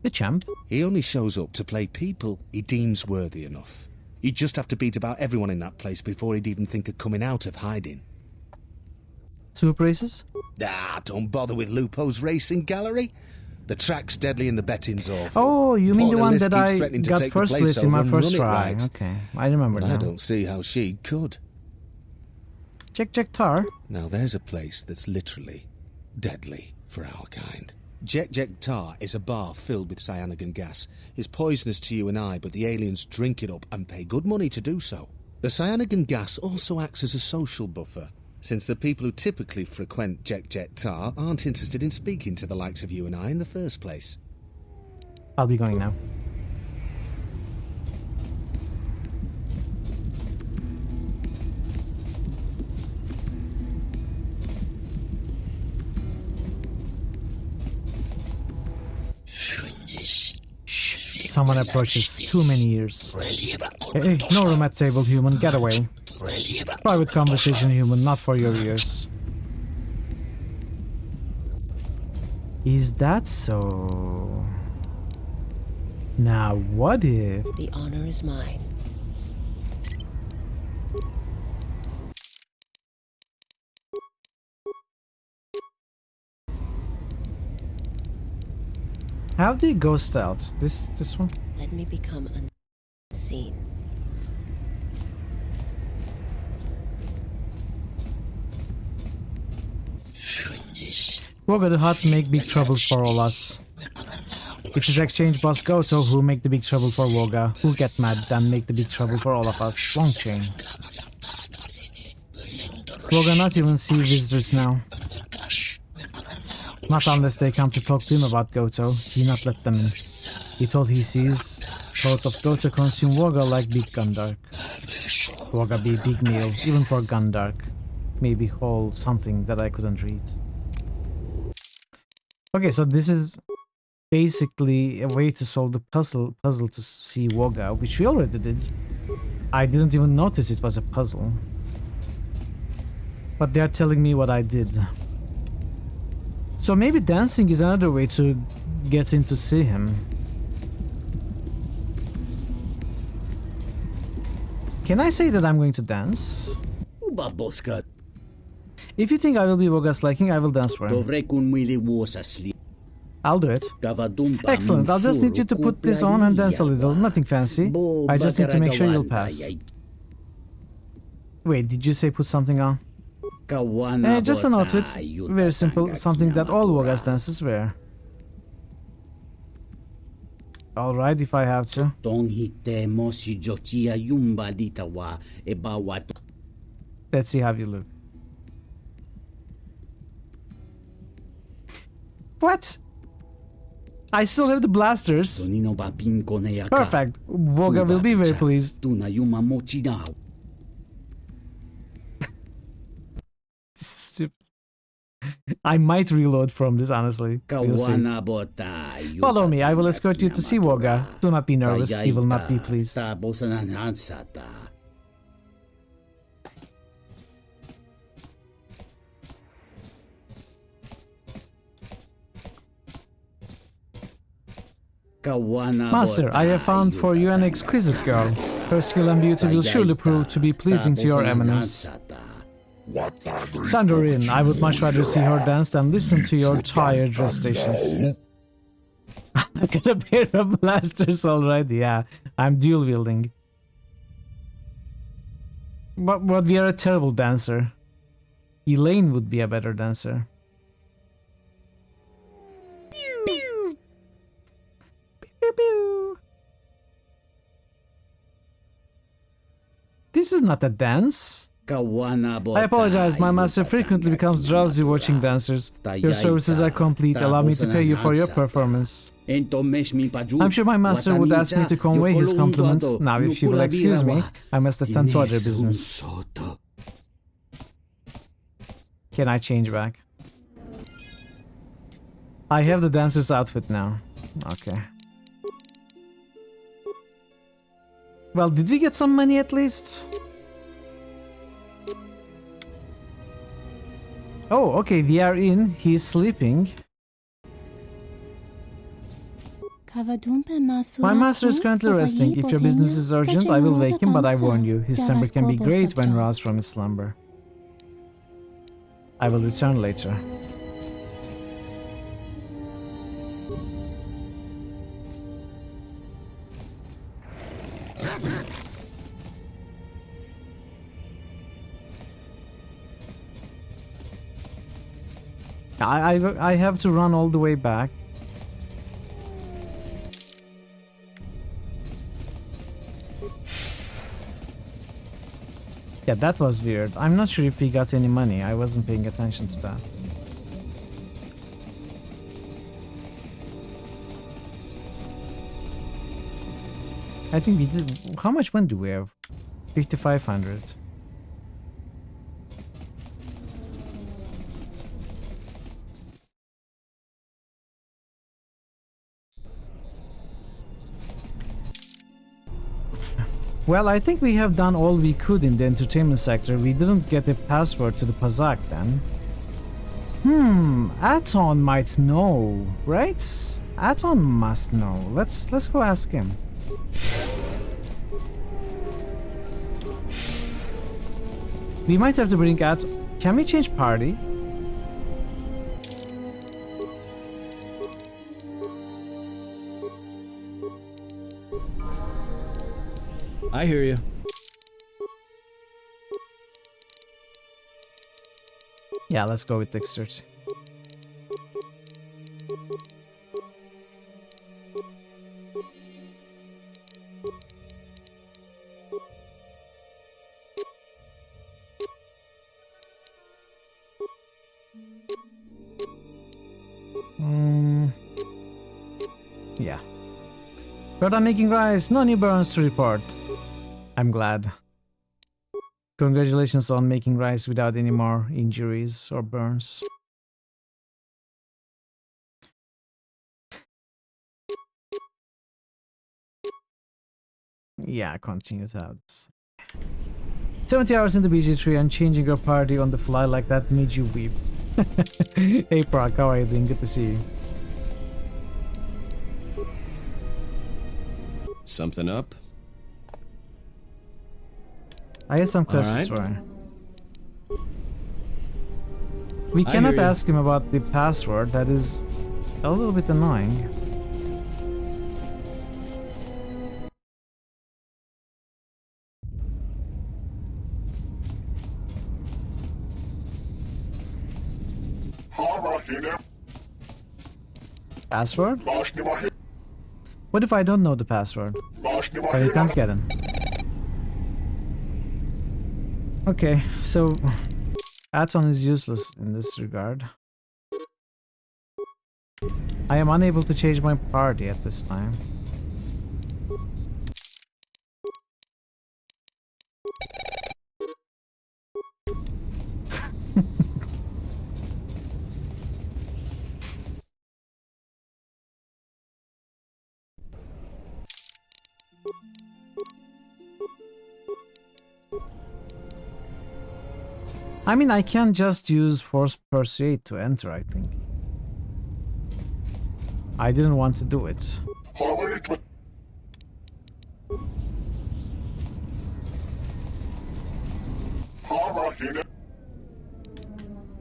The champ? He only shows up to play people he deems worthy enough. You'd just have to beat about everyone in that place before he'd even think of coming out of hiding. Swoop races? Don't bother with Lupo's racing gallery. The track's deadly and the betting's awful. Oh, you mean the one that I got take first place in my first try. Right. Okay, I remember but now. I don't see how she could. Jek Tar? Now there's a place that's literally deadly for our kind. Jek Tar is a bar filled with cyanogen gas. It's poisonous to you and I, but the aliens drink it up and pay good money to do so. The cyanogen gas also acts as a social buffer, since the people who typically frequent Jek Tar aren't interested in speaking to the likes of you and I in the first place. I'll be going now. Shh, someone approaches. Too many ears. Hey, no room at table, human. Get away. Private conversation, human, not for your ears. Is that so? Now, what if... The honor is mine. How do you go stealth? This one? Let me become unseen. Vorga the Hutt make big trouble for all us. If this exchange boss go, so who make the big trouble for Vorga? Who get mad, then make the big trouble for all of us. Long chain. Vorga not even see visitors now. Not unless they come to talk to him about Goto. He not let them in. He told he sees both of Goto consume Woga like big Gundark. Woga be big meal, even for Gundark. Maybe whole something that I couldn't read. Okay, so this is basically a way to solve the puzzle to see Woga, which we already did. I didn't even notice it was a puzzle. But they're telling me what I did. So maybe dancing is another way to get in to see him. Can I say that I'm going to dance? If you think I will be Woga's liking, I will dance for him. I'll do it. Excellent, I'll just need you to put this on and dance a little. Nothing fancy. I just need to make sure you'll pass. Wait, did you say put something on? Just an outfit. Very simple, something that all Woga's dancers wear. Alright, if I have to. Let's see how you look. What? I still have the blasters. Perfect. Woga will be very pleased. This is stupid. I might reload from this, honestly. We'll see. Follow me. I will escort you to see Woga. Do not be nervous. He will not be pleased. Master, I have found for you an exquisite girl. Her skill and beauty will surely prove to be pleasing to your eminence. Send her in. I would much rather see her dance than listen to your tired recitations. I got a pair of blasters already. Yeah, I'm dual wielding. But we are a terrible dancer. Elaine would be a better dancer. This is not a dance. I apologize, my master frequently becomes drowsy watching dancers. Your services are complete, allow me to pay you for your performance. I'm sure my master would ask me to convey his compliments. Now, if you will excuse me, I must attend to other business. Can I change back? I have the dancer's outfit now. Okay. Well, did we get some money at least? Oh, okay, we are in. He's sleeping. My master is currently resting. If your business is urgent, I will wake him, but I warn you, his temper can be great when roused from his slumber. I will return later. I have to run all the way back. Yeah, that was weird. I'm not sure if we got any money. I wasn't paying attention to that. I think we did. How much money do we have? 5,500. Well, I think we have done all we could in the entertainment sector. We didn't get a password to the Pazak then. Aton might know, right? Aton must know. Let's go ask him. We might have to bring Aton. Can we change party? I hear you. Yeah, let's go with Dexterity. But I'm making rice. No new burns to report. I'm glad. Congratulations on making rice without any more injuries or burns. Yeah, continue to have this. 70 hours into BG3 and changing your party on the fly like that made you weep. Hey Proc, how are you doing? Good to see you. Something up? I have some questions for her. We cannot ask him about the password. That is a little bit annoying. Password? What if I don't know the password? But I can't get in. Okay, so Aton is useless in this regard. I am unable to change my party at this time. I mean, I can just use Force Persuade to enter, I think. I didn't want to do it.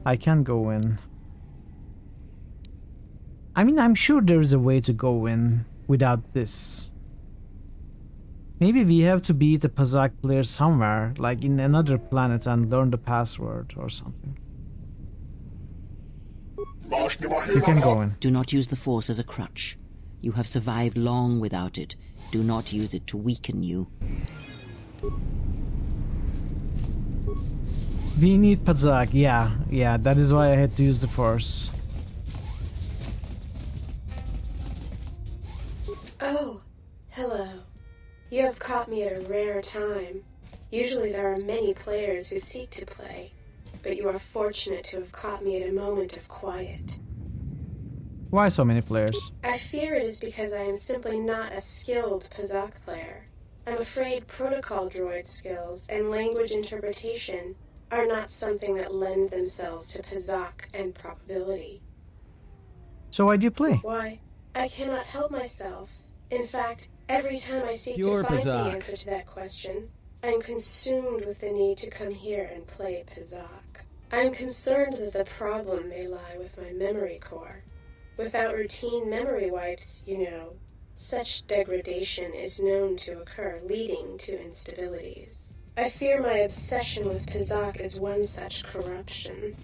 I can go in. I mean, I'm sure there is a way to go in without this. Maybe we have to beat a Pazak player somewhere, like in another planet, and learn the password or something. You can go in. Do not use the Force as a crutch. You have survived long without it. Do not use it to weaken you. We need Pazak, yeah, that is why I had to use the Force. Oh, hello. You have caught me at a rare time. Usually there are many players who seek to play, but you are fortunate to have caught me at a moment of quiet. Why so many players? I fear it is because I am simply not a skilled Pazak player. I'm afraid protocol droid skills and language interpretation are not something that lend themselves to Pazak and probability. So why do you play? Why? I cannot help myself. In fact, every time I seek Pure to find Pazak. the answer to that question, I'm consumed with the need to come here and play Pazak. I'm concerned that the problem may lie with my memory core. Without routine memory wipes, you know, such degradation is known to occur, leading to instabilities. I fear my obsession with Pazak is one such corruption.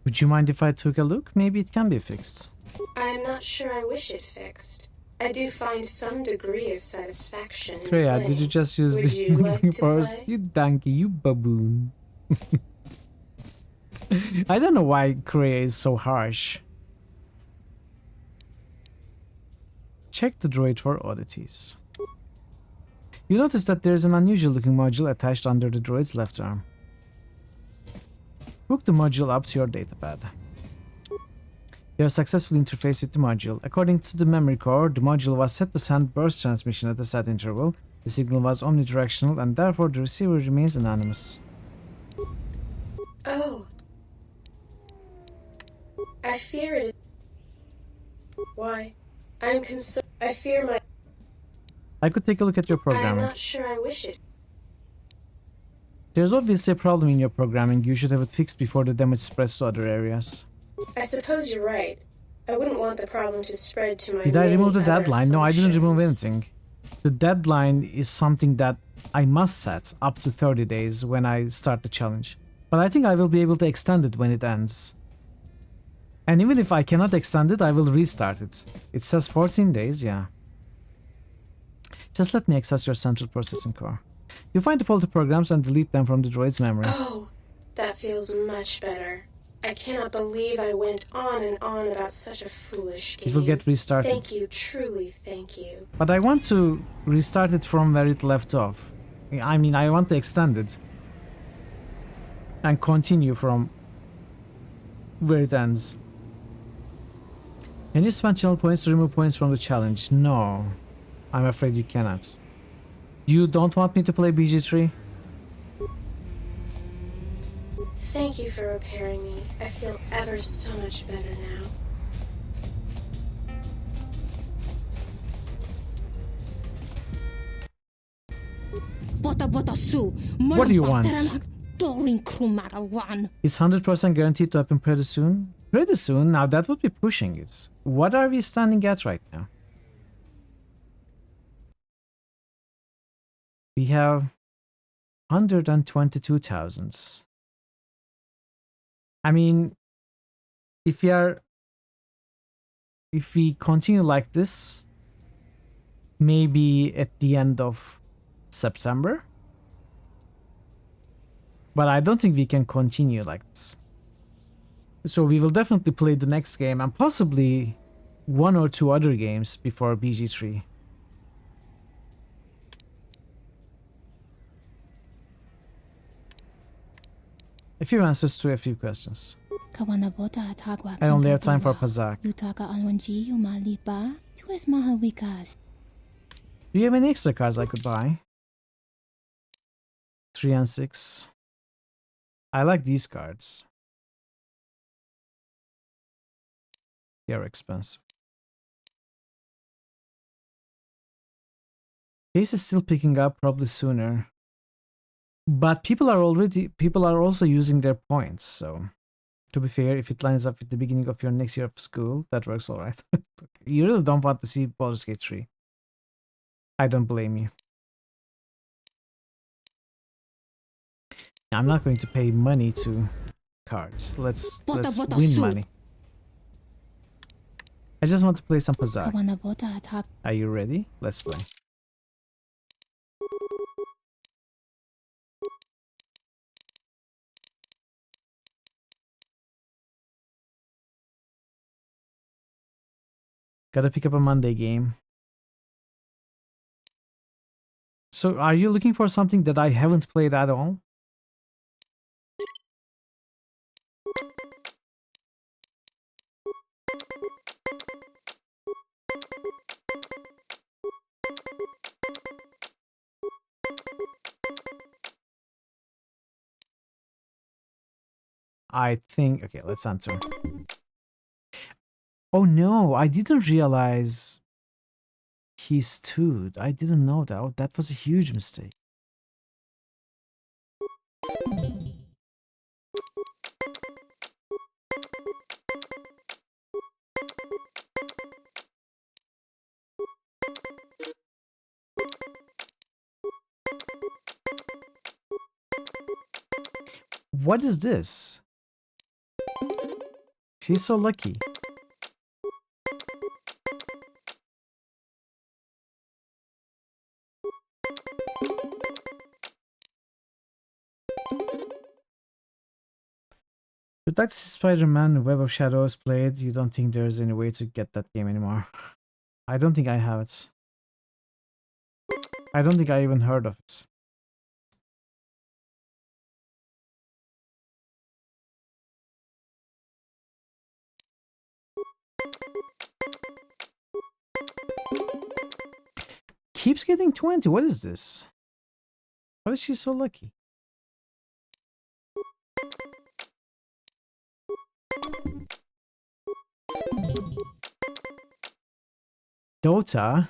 Would you mind if I took a look? Maybe it can be fixed. I am not sure I wish it fixed. I do find some degree of satisfaction in Kreia, playing. did you just use Would the you like to Force? play? You donkey, you baboon. I don't know why Kreia is so harsh. Check the droid for oddities. You notice that there's an unusual looking module attached under the droid's left arm. Hook the module up to your datapad. You have successfully interfaced with the module. According to the memory core, the module was set to send burst transmission at a set interval. The signal was omnidirectional and therefore the receiver remains anonymous. Oh. I fear it is... Why? I'm concerned... I fear my... I could take a look at your I'm programming. not sure I wish it. There's obviously a problem in your programming. You should have it fixed before the damage spreads to other areas. I suppose you're right. I wouldn't want the problem to spread to my Did I remove the many other deadline? No, I didn't remove functions. anything. The deadline is something that I must set up to 30 days when I start the challenge. But I think I will be able to extend it when it ends. And even if I cannot extend it, I will restart it. It says 14 days, yeah. Just let me access your central processing core. You find the faulty programs and delete them from the droid's memory. Oh, that feels much better. I cannot believe I went on and on about such a foolish game. It will get restarted. Thank you, truly thank you. But I want to restart it from where it left off. I mean, I want to extend it. And continue from where it ends. Can you spend channel points to remove points from the challenge? No. I'm afraid you cannot. You don't want me to play BG3? Thank you for repairing me. I feel ever so much better now. What do you want? Is 100% guaranteed to happen pretty soon? Pretty soon? Now that would be pushing it. What are we standing at right now? We have 122,000. I mean, if we continue like this, maybe at the end of September. But I don't think we can continue like this. So we will definitely play the next game and possibly one or two other games before BG3. A few answers to a few questions. I only have time for Pazak. Do you have any extra cards I could buy? 3 and 6. I like these cards. They're expensive. Case is still picking up, probably sooner. But people are also using their points, so to be fair, if it lines up with the beginning of your next year of school, that works alright. You really don't want to see Baldur's Gate 3. I don't blame you. I'm not going to pay money to cards. Let's win money. I just want to play some Pazak. Are you ready? Let's play. Gotta pick up a Monday game. So are you looking for something that I haven't played at all? I think, okay, let's answer. Oh no, I didn't realize he stood. I didn't know that. Oh, that was a huge mistake. What is this? She's so lucky. Would like to see Spider-Man Web of Shadows played. You don't think there's any way to get that game anymore? I don't think I have it. I don't think I even heard of it. Keeps getting 20. What is this? How is she so lucky? Dota?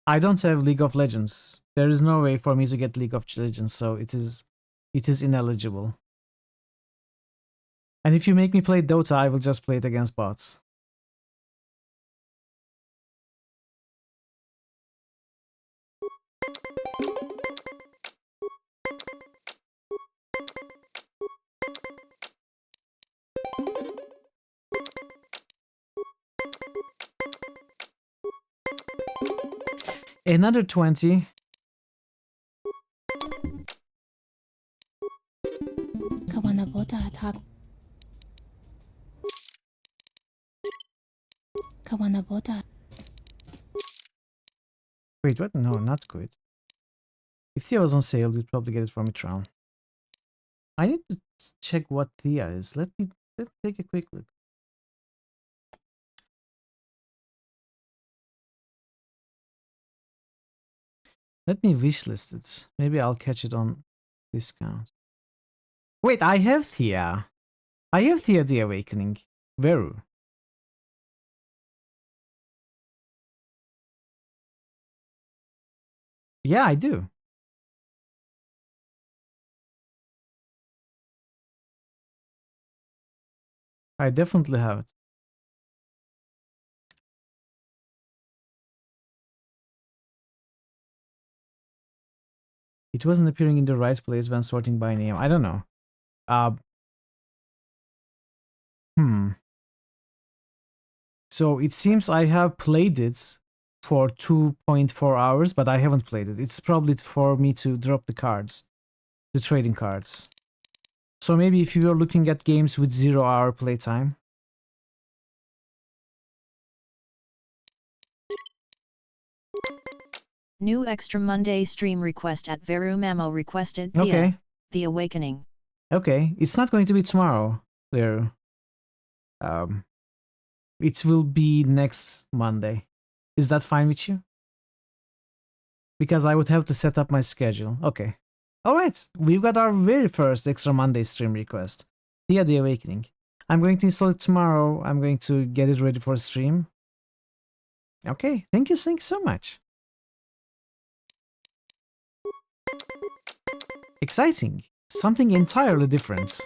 I don't have League of Legends. There is no way for me to get League of Legends, so it is ineligible. And if you make me play Dota, I will just play it against bots. Another 20. 다 가wana 보다. Wait, what? No, not good. If Thea was on sale, you'd probably get it from Mitron. I need to check what Thea is. Let me take a quick look. Let me wishlist it. Maybe I'll catch it on discount. Wait, I have Thea. I have Thea the Awakening. Veru. Yeah, I do. I definitely have it. It wasn't appearing in the right place when sorting by name. I don't know. So it seems I have played it for 2.4 hours, but I haven't played it. It's probably for me to drop the cards, the trading cards. So maybe if you are looking at games with 0-hour playtime. New Extra Monday stream request at Veru Mamo requested via Okay. The Awakening. Okay, it's not going to be tomorrow, there. It will be next Monday. Is that fine with you? Because I would have to set up my schedule. Okay. Alright, we've got our very first Extra Monday stream request. Via The Awakening. I'm going to install it tomorrow. I'm going to get it ready for stream. Okay, thank you so much. Exciting. Something entirely different.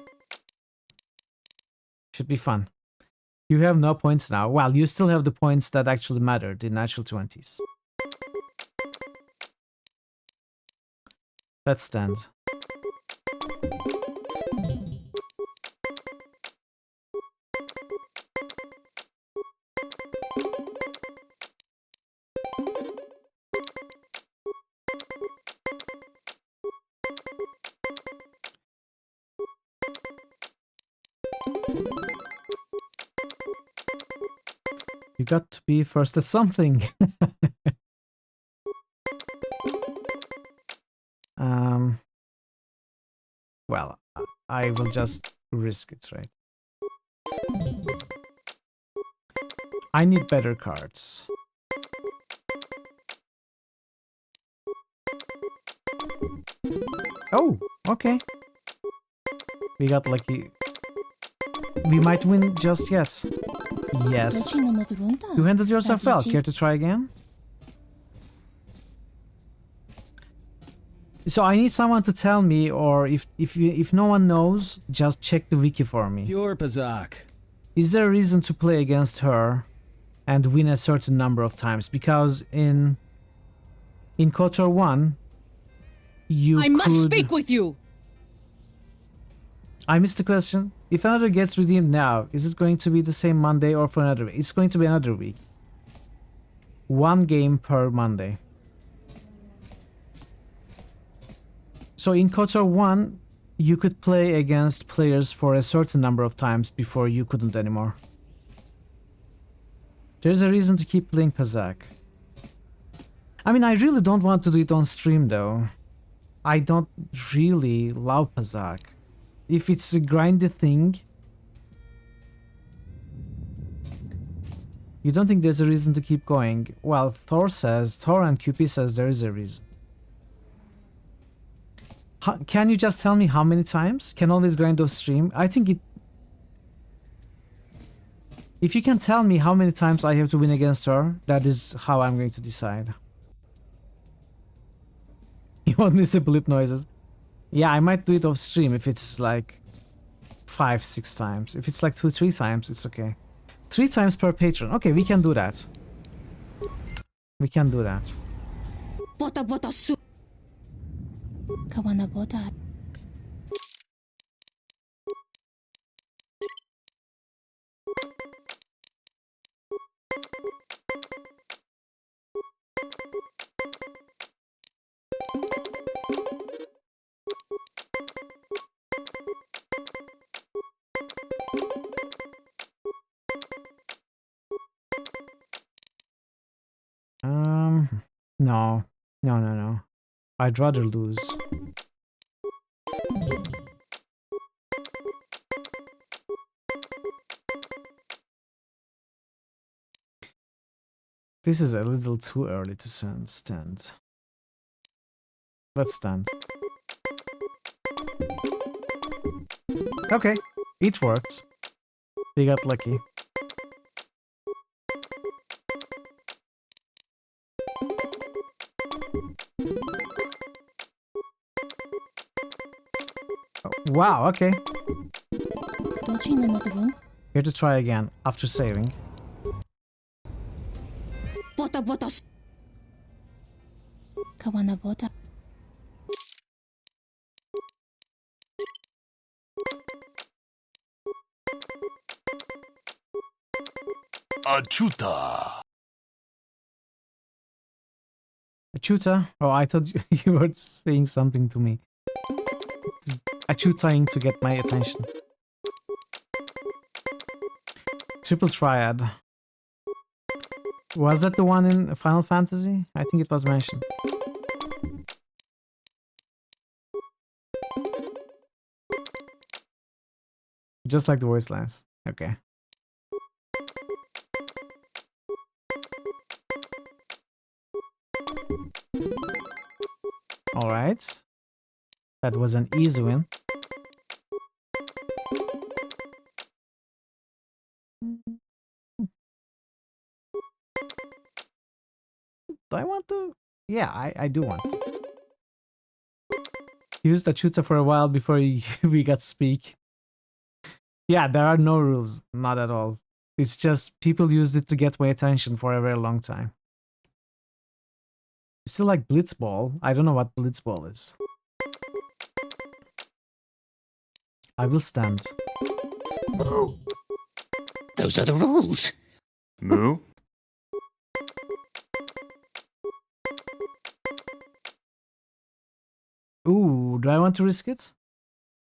Should be fun. You have no points now. Well, you still have the points that actually matter, the natural 20s. Let's stand. You got to be first at something. Well, I will just risk it, right? I need better cards. Oh, okay. We got lucky. We might win just yet. Yes. You handled yourself well. Care to try again? So I need someone to tell me, or if no one knows, just check the wiki for me. Pure Pazak. Is there a reason to play against her and win a certain number of times? Because in KOTOR 1, I must speak with you! I missed the question. If another gets redeemed now, is it going to be the same Monday or for another week? It's going to be another week. 1 game per Monday. So in KOTOR 1, you could play against players for a certain number of times before you couldn't anymore. There's a reason to keep playing Pazak. I mean, I really don't want to do it on stream though. I don't really love Pazak. If it's a grindy thing, you don't think there's a reason to keep going? Well, Thor and QP says there is a reason. Can you just tell me how many times? Can always grind off stream? I think it... If you can tell me how many times I have to win against her, that is how I'm going to decide. You won't miss the blip noises. Yeah, I might do it off stream if it's like 5-6 times. If it's like 2-3 times, it's okay. 3 times per patron. Okay, we can do that. We can do that. 가wana 보다. No. No. I'd rather lose. This is a little too early to stand. Let's stand. Okay, it worked. We got lucky. Oh, wow, okay. Don't you know the room? Here to try again, after saving. Bota bota. Kawana bota. Achuta. Achuta? Oh, I thought you were saying something to me. Achutaing to get my attention. Triple Triad. Was that the one in Final Fantasy? I think it was mentioned. Just like the voice lines. Okay. Alright. That was an easy win. Do I want to? Yeah, I do want to. Use the shooter for a while before we got speak. Yeah, there are no rules. Not at all. It's just people used it to get my attention for a very long time. You still like Blitzball? I don't know what Blitzball is. I will stand. Those are the rules. Moo? Ooh, do I want to risk it?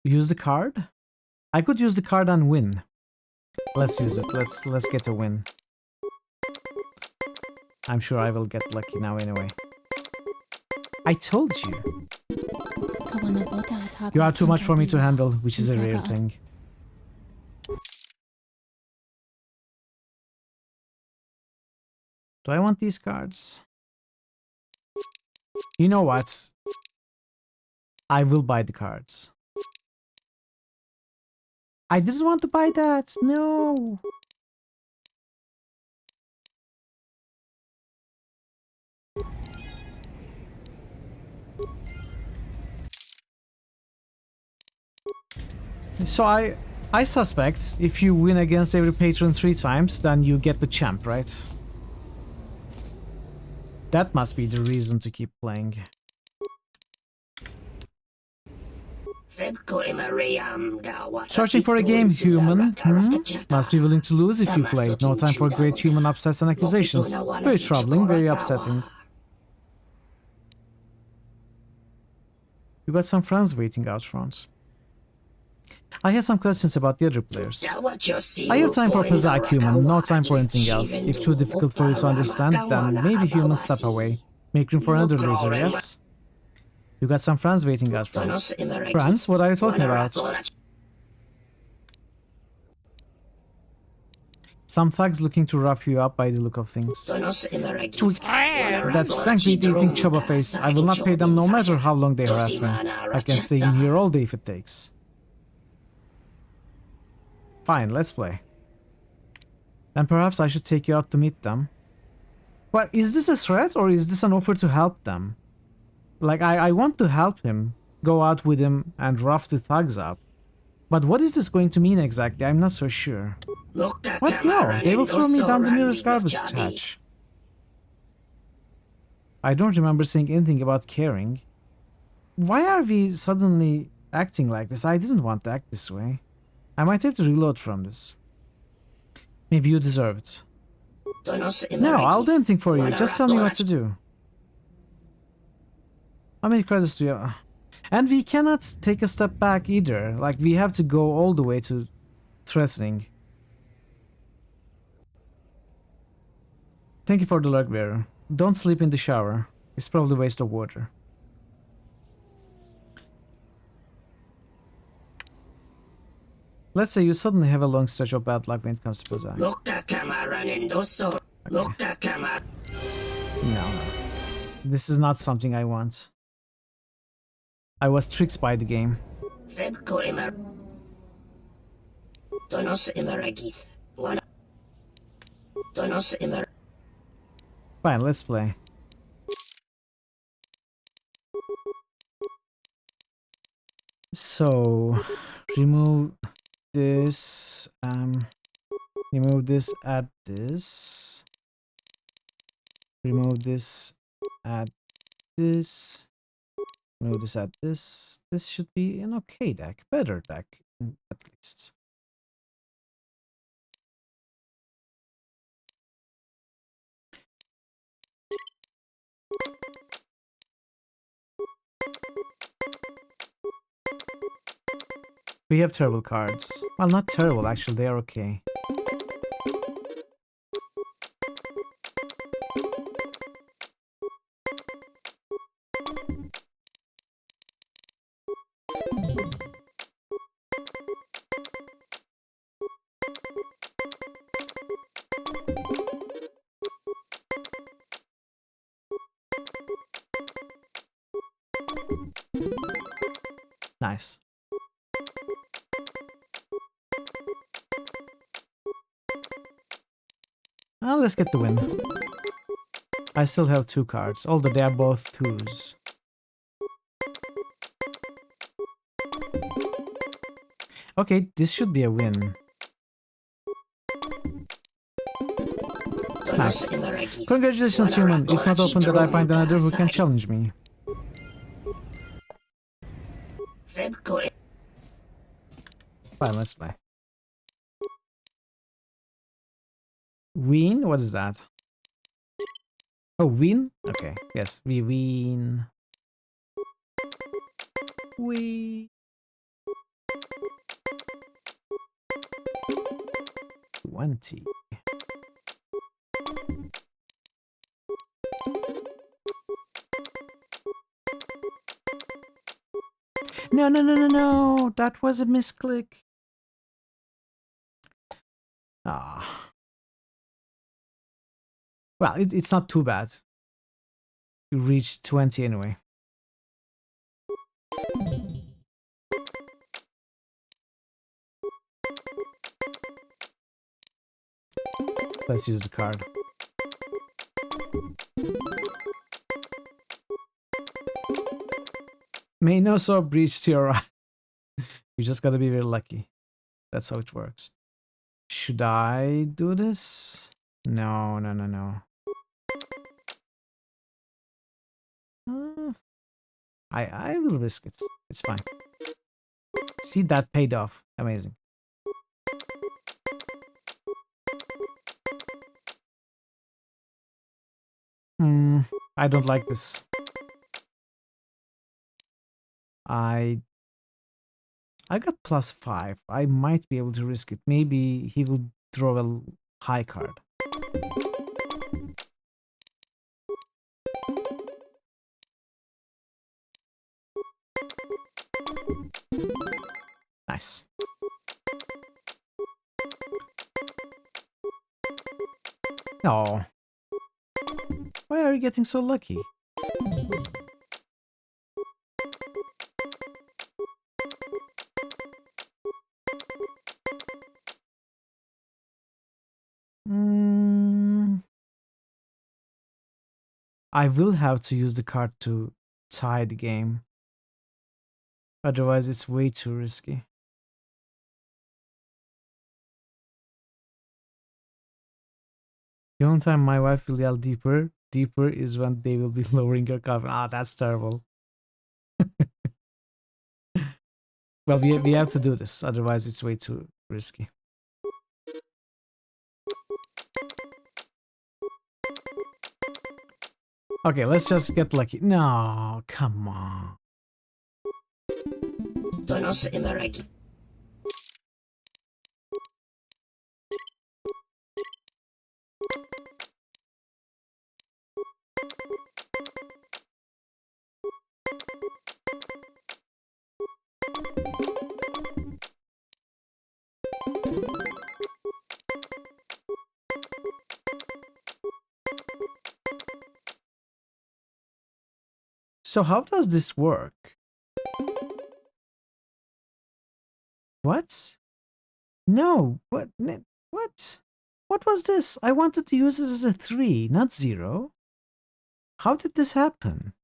Use the card? I could use the card and win. Let's use it. Let's get a win. I'm sure I will get lucky now anyway. I told you. You are too much for me to handle, which is a rare thing. Do I want these cards? You know what? I will buy the cards. I didn't want to buy that. No. So I suspect if you win against every patron 3 times, then you get the champ, right? That must be the reason to keep playing. Searching for a game, human. Must be willing to lose if you play. No time for great human upsets and accusations. Very troubling, very upsetting. You got some friends waiting out front. I had some questions about the other players. I have time for Pazak, human, no time for anything else. If too difficult for you to understand, then maybe human step away. Make room for another loser, yes? You got some friends waiting out front. Friends? What are you talking about? Some thugs looking to rough you up by the look of things. That stank-meat eating chubba face. I will not pay them no matter how long they harass me. I can stay in here all day if it takes. Fine, let's play. Then perhaps I should take you out to meet them. But is this a threat or is this an offer to help them? Like, I want to help him, go out with him and rough the thugs up. But what is this going to mean exactly? I'm not so sure. What? No, they will throw me down the nearest garbage hatch. I don't remember saying anything about caring. Why are we suddenly acting like this? I didn't want to act this way. I might have to reload from this. Maybe you deserve it. No, I'll do anything for you. Just tell me what to do. How many credits do you have? And we cannot take a step back either. Like, we have to go all the way to threatening. Thank you for the luck, bearer. don't sleep in the shower. It's probably a waste of water. Let's say you suddenly have a long stretch of bad luck when it comes to Pizza. No. This is not something I want. I was tricked by the game. Fine, let's play. So, remove this, remove this, add this. Remove this, add this. Remove this, add this. This should be an okay deck. Better deck, at least. We have terrible cards. Well, not terrible, actually, they are okay. Nice. Let's get the win. I still have 2 cards, although they are both 2s. Okay, this should be a win. Nice. Congratulations, human. It's not often that I find another who can challenge me. Fine, let's play. Win? What is that? Oh, win? Okay, yes, we win. We 20. No, no, no, no, no! That was a misclick. Ah. Well, it's not too bad. You reached 20 anyway. Let's use the card. May no so breach to your eye. You just gotta be very lucky. That's how it works. Should I do this? No, no, no, no. I will risk it. It's fine. See, that paid off. Amazing. I don't like this. I got +5. I might be able to risk it. Maybe he will draw a high card. Nice. Oh. Why are you getting so lucky? I will have to use the card to tie the game. Otherwise, it's way too risky. The only time my wife will yell deeper, deeper is when they will be lowering your cover. Ah, that's terrible. Well, we have to do this. Otherwise, it's way too risky. Okay, let's just get lucky. No, come on. So how does this work? What? No, what? What? What was this? I wanted to use this as a 3, not 0. How did this happen?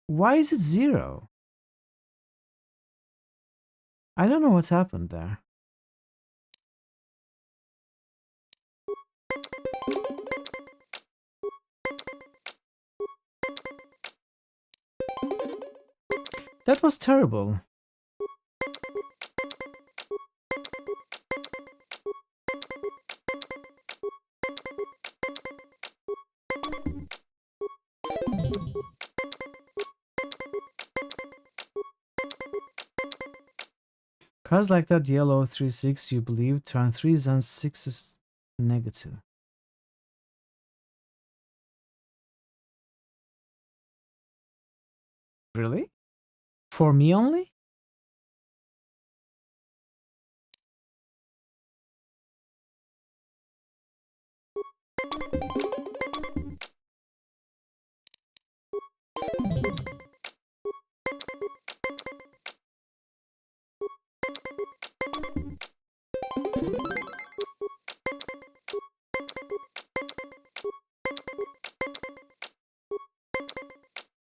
Why is it 0? I don't know what happened there. That was terrible. Cards like that, yellow 3-6, you believe, turn 3s and 6s negative. Really? For me only?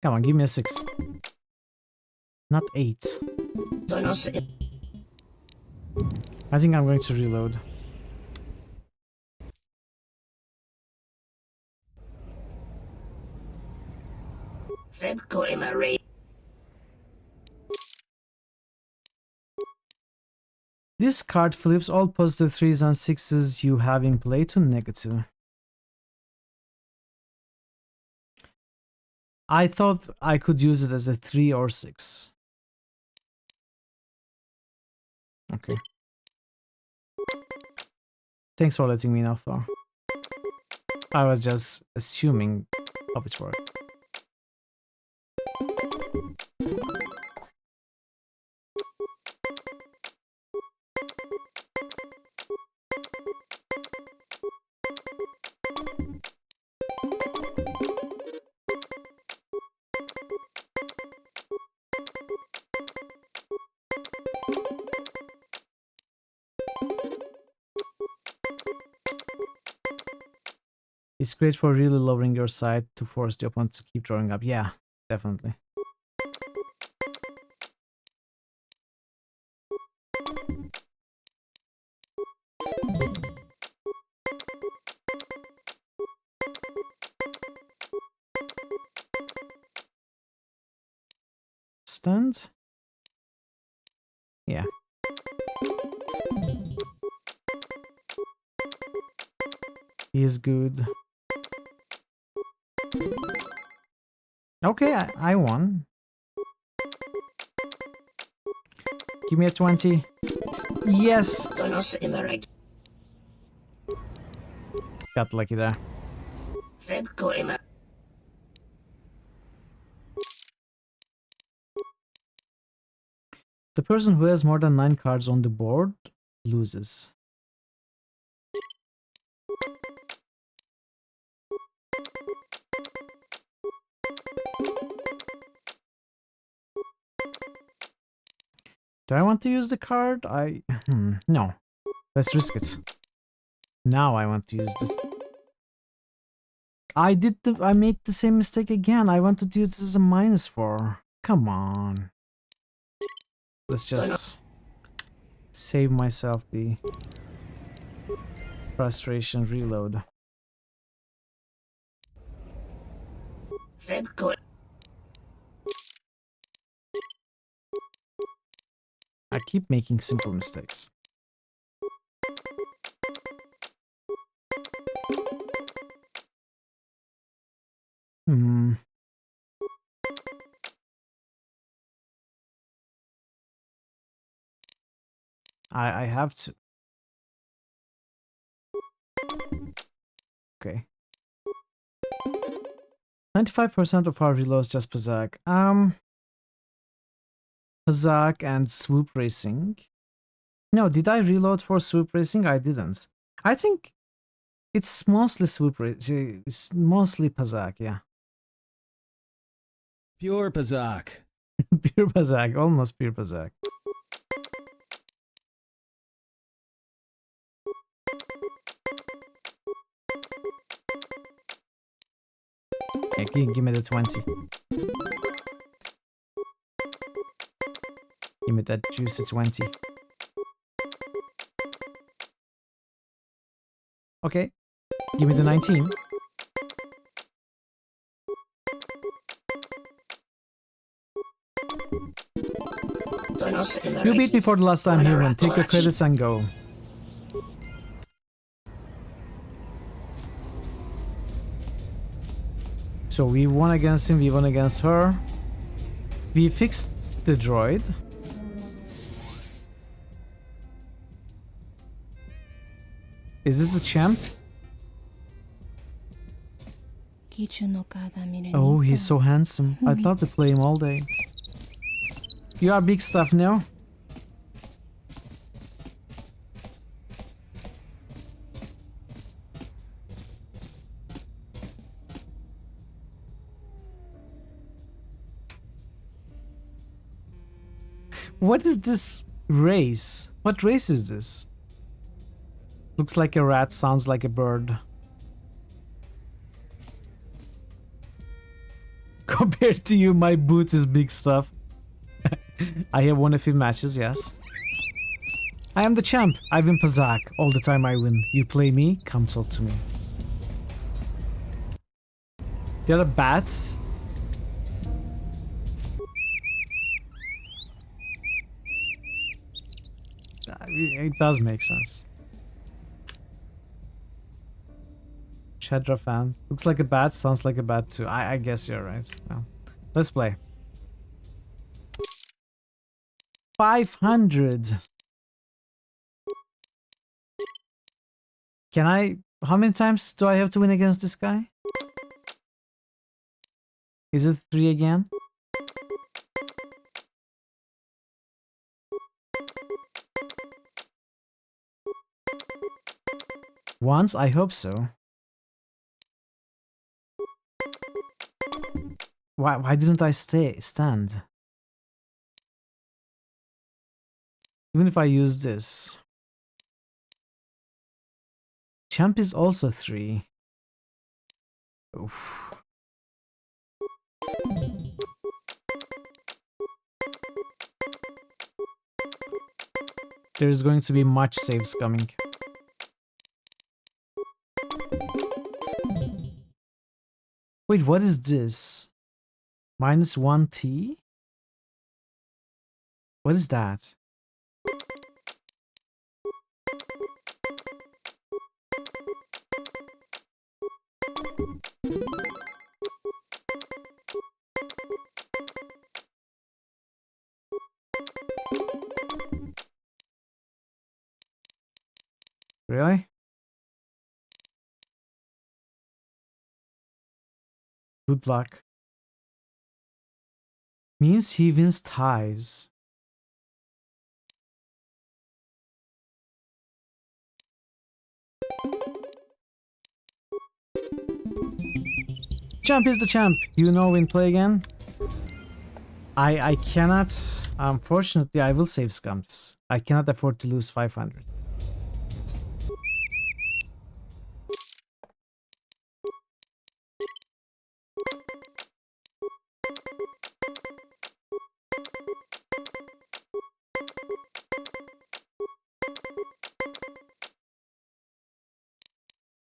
Come on, give me a 6. Not 8. I think I'm going to reload. This card flips all positive 3s and 6s you have in play to negative. I thought I could use it as a 3 or 6. Okay. Thanks for letting me know, Thor. I was just assuming how it worked. It's great for really lowering your side to force the opponent to keep drawing up. Yeah, definitely. Stand? Yeah. He's good. Okay, I won. Give me a 20. Yes! Got lucky there. The person who has more than 9 cards on the board loses. Do I want to use the card? No. Let's risk it. Now I want to use this. I made the same mistake again. I wanted to use this as a -4. Come on. Let's just save myself the frustration. Reload. I keep making simple mistakes. I have to. Okay. 95% of our reloads just Pazak. Pazak and Swoop Racing. No, did I reload for Swoop Racing? I didn't. I think it's mostly Swoop Racing. It's mostly Pazak, yeah. Pure Pazak. Pure Bazak, almost pure Bazak. Yeah, give me the 20. Give me that juicy 20. Okay. Give me the 19. You beat me for the last time, human. Take your credits and go. So we won against him, we won against her. We fixed the droid. Is this the champ? Oh, he's so handsome. I'd love to play him all day. You are big stuff now. What is this race? What race is this? Looks like a rat, sounds like a bird. Compared to you, my boots is big stuff. I have won a few matches, yes. I am the champ. I win Pazak. All the time I win. You play me? Come talk to me. There are bats. It does make sense. Chedra fan. Looks like a bat, sounds like a bat too. I guess you're right. Well, let's play. 500. Can I... How many times do I have to win against this guy? Is it 3 again? Once? I hope so. Why didn't I stand? Even if I use this. Champ is also 3. Oof. There is going to be much saves coming. Wait, what is this? -1T? What is that? Really? Good luck. Means he wins ties. Champ is the champ. You know when play again? I cannot. Unfortunately, I will save scums. I cannot afford to lose 500.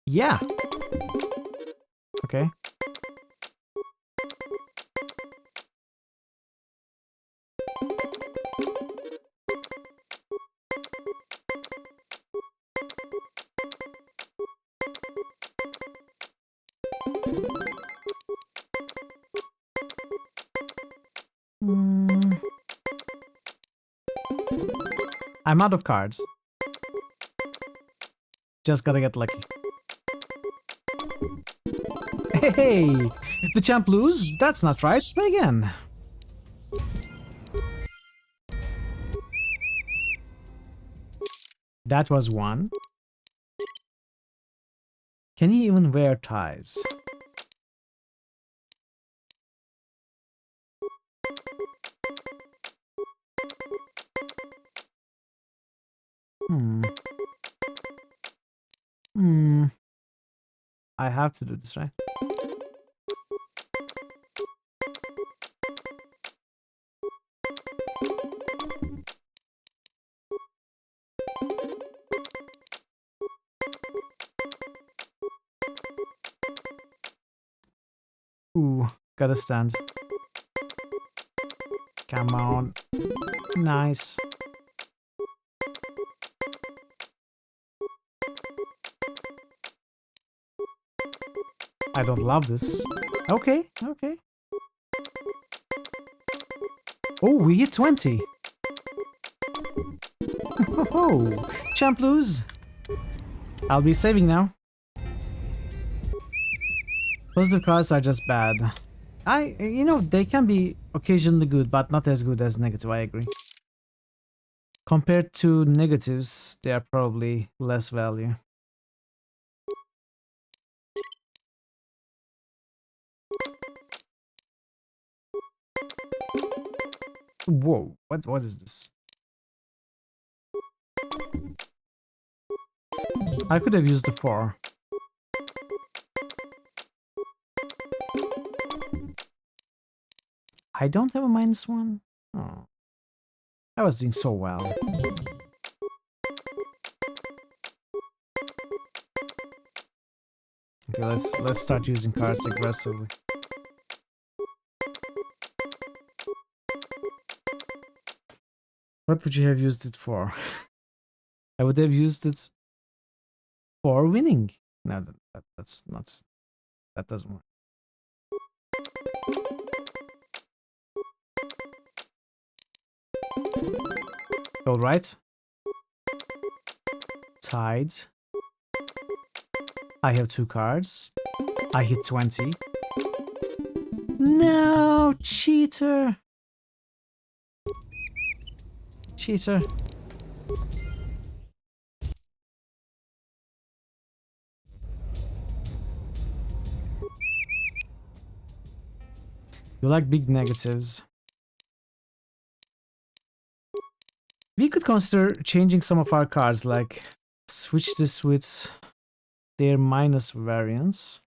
Yeah. Okay. I'm out of cards. Just gotta get lucky. Hey! The champ lose? That's not right. Play again. That was 1. Can he even wear ties? I have to do this, right? Ooh, gotta stand. Come on. Nice. I don't love this. Okay, okay. Oh, we hit 20. Oh, champ lose. I'll be saving now. Positive cards are just bad. You know, they can be occasionally good, but not as good as negative, I agree. Compared to negatives, they are probably less value. Whoa, what is this? I could have used the 4. I don't have a -1? Oh. I was doing so well. Okay, let's start using cards aggressively. What would you have used it for? I would have used it for winning. No, that's not. That doesn't work. All right. Tied. I have 2 cards. I hit 20. No, cheater. Cheater. You like big negatives. We could consider changing some of our cards, like switch this with their minus variants.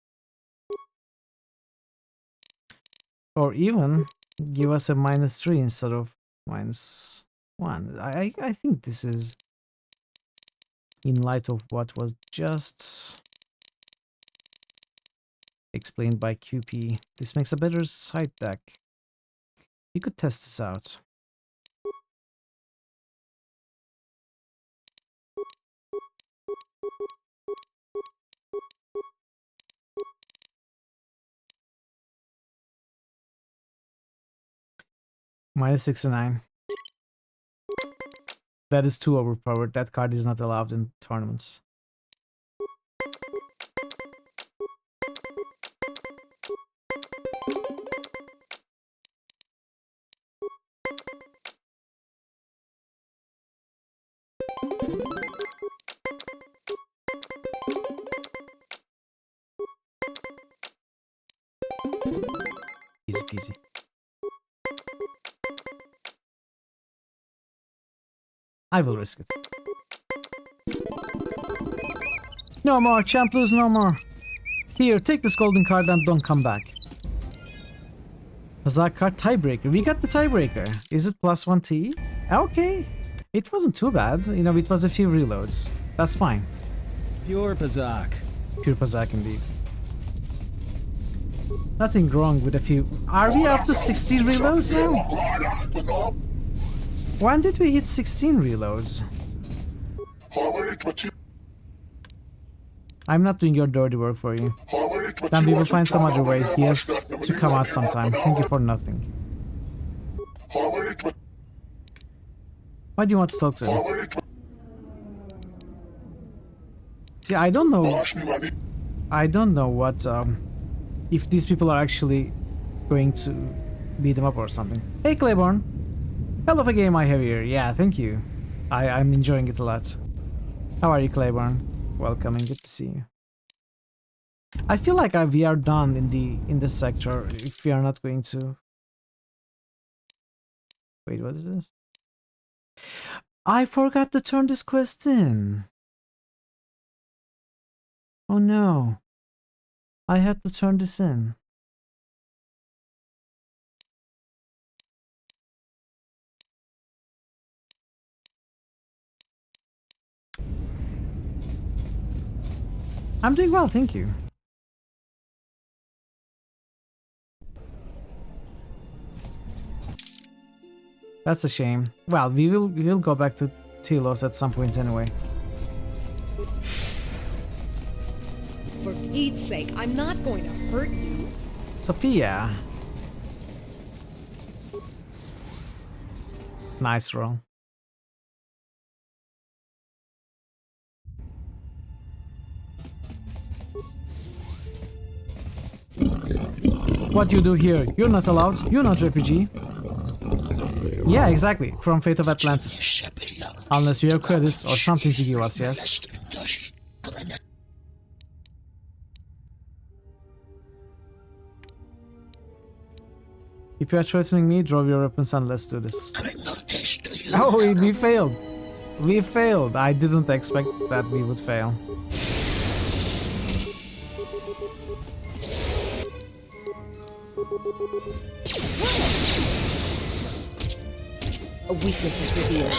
Or even give us a -3 instead of -1. I think this is in light of what was just explained by QP. This makes a better side deck. You could test this out. -69. That is too overpowered. That card is not allowed in tournaments. Easy peasy. I will risk it. No more, champ lose, no more. Here, take this golden card and don't come back. Hazak card tiebreaker. We got the tiebreaker. Is it +1 T? Okay. It wasn't too bad. You know, it was a few reloads. That's fine. Pure Pazak. Pure Pazak indeed. Nothing wrong with a few. Are we up to 16 reloads now? When did we hit 16 reloads? I'm not doing your dirty work for you. Then we will find some other way. He has to come out sometime. Thank you for nothing. Why do you want to talk to him? See, I don't know. I don't know what if these people are actually going to beat them up or something. Hey Claiborne, hell of a game I have here. Yeah, thank you. I'm enjoying it a lot. How are you, Claiborne? Welcome and good to see you. I feel like we are done in this sector if we are not going to. Wait, what is this? I forgot to turn this quest in. Oh no. I had to turn this in. I'm doing well, thank you. That's a shame. Well, we'll go back to Telos at some point anyway. For Pete's sake, I'm not going to hurt you. Sophia. Nice roll. What you do here? You're not allowed. You're not refugee. Yeah, exactly. From Fate of Atlantis. Unless you have credits or something to give us, yes? If you are threatening me, draw your weapons and let's do this. Oh, we failed. We failed. I didn't expect that we would fail. A weakness is revealed.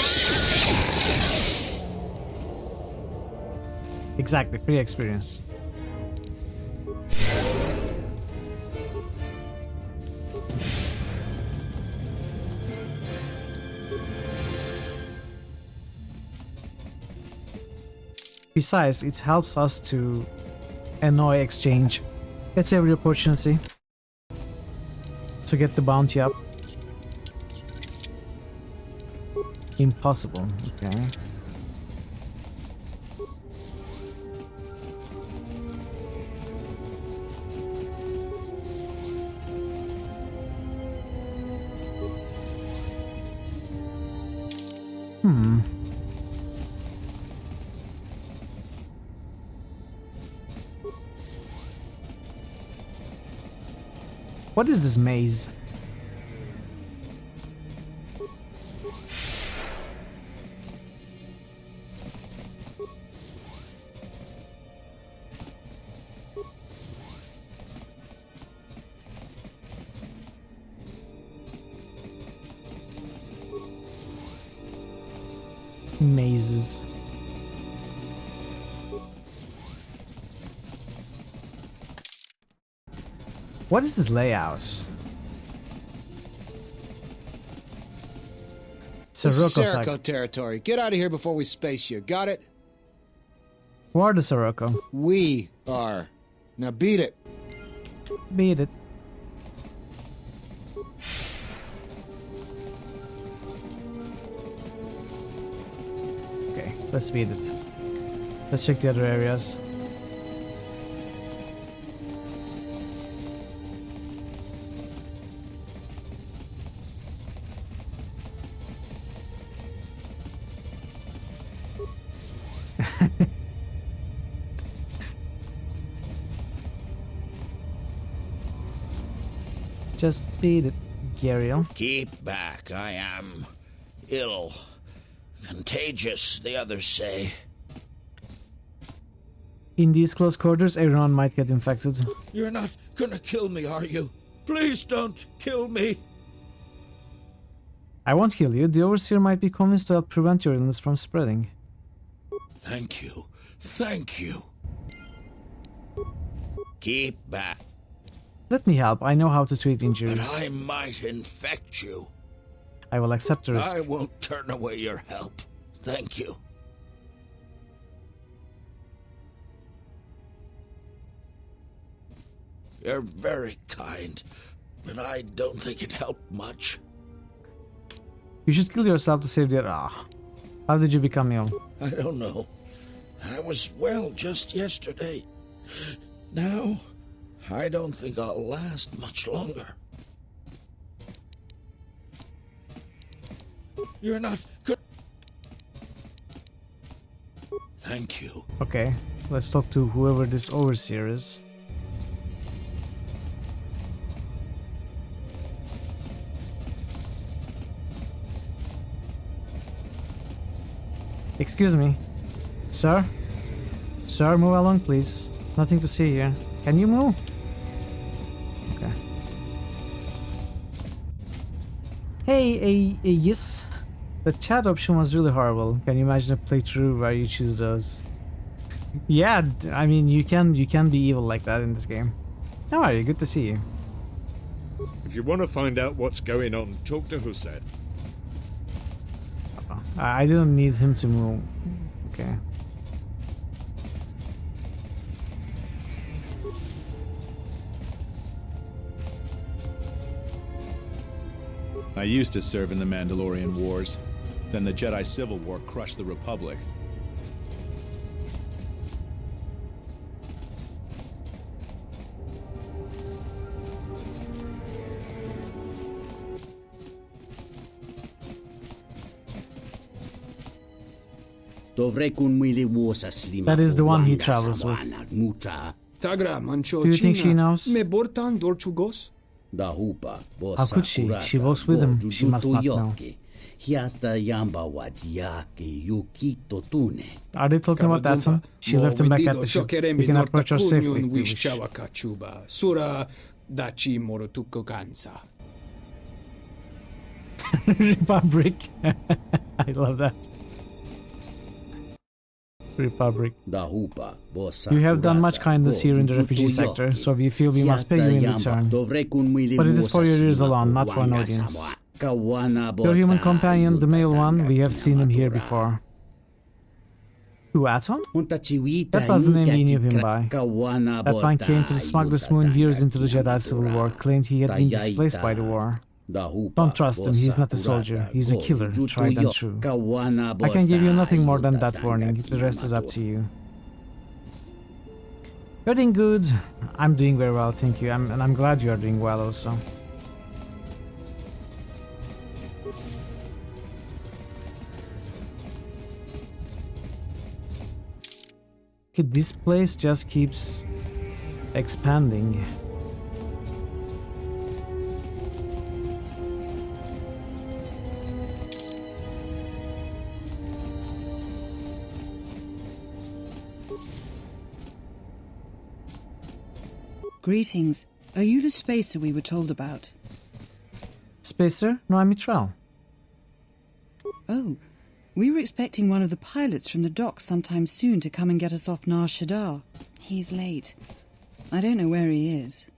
Exactly, free experience. Besides, it helps us to annoy exchange at every opportunity to get the bounty up. Impossible, okay. What is this maze? Mazes. What is this layout? Sirocco territory. Get out of here before we space you. Got it? Who are the Sirocco? We are. Now beat it. Beat it. Okay, let's beat it. Let's check the other areas. Just beat it, Gariel. Keep back, I am ill. Contagious, the others say. In these close quarters, everyone might get infected. You're not gonna kill me, are you? Please don't kill me. I won't kill you. The Overseer might be convinced to help prevent your illness from spreading. Thank you. Thank you. Keep back. Let me help. I know how to treat injuries. But I might infect you. I will accept the risk. I won't turn away your help. Thank you. You're very kind, but I don't think it helped much. You should kill yourself to save their... How did you become ill? I don't know. I was well just yesterday. Now, I don't think I'll last much longer. You're not good. Thank you. Okay, let's talk to whoever this Overseer is. Excuse me. Sir? Sir, move along, please. Nothing to see here. Can you move? Okay. Hey, yes. The chat option was really horrible. Can you imagine a playthrough where you choose those? Yeah, I mean, you can be evil like that in this game. How are you? Good to see you. If you want to find out what's going on, talk to Hussein. I didn't need him to move. Okay. I used to serve in the Mandalorian Wars. Then the Jedi Civil War crushed the Republic. That is the one he travels with. Do you think she knows? How could she? She walks with him. She must not know. Are they talking about Datsun? She left him back at the ship. We can approach her safely if we wish. Republic. I love that. Republic. You have done much kindness here in the refugee sector, so we feel we must pay you in return. But it is for your ears alone, not for an audience. Your human companion, the male one, we have seen him here before. Who, Atom? That was the name we knew him by. That one came to the smuggler's moon years into the Jedi Civil War, claimed he had been displaced by the war. Don't trust him, he's not a soldier, he's a killer, tried and true. I can give you nothing more than that warning, the rest is up to you. You're doing good. I'm doing very well, thank you, and I'm glad you are doing well also. Okay, this place just keeps expanding. Greetings. Are you the spacer we were told about? Spacer? No, I'm Mitral. Oh, we were expecting one of the pilots from the docks sometime soon to come and get us off Nar Shaddaa. He's late. I don't know where he is.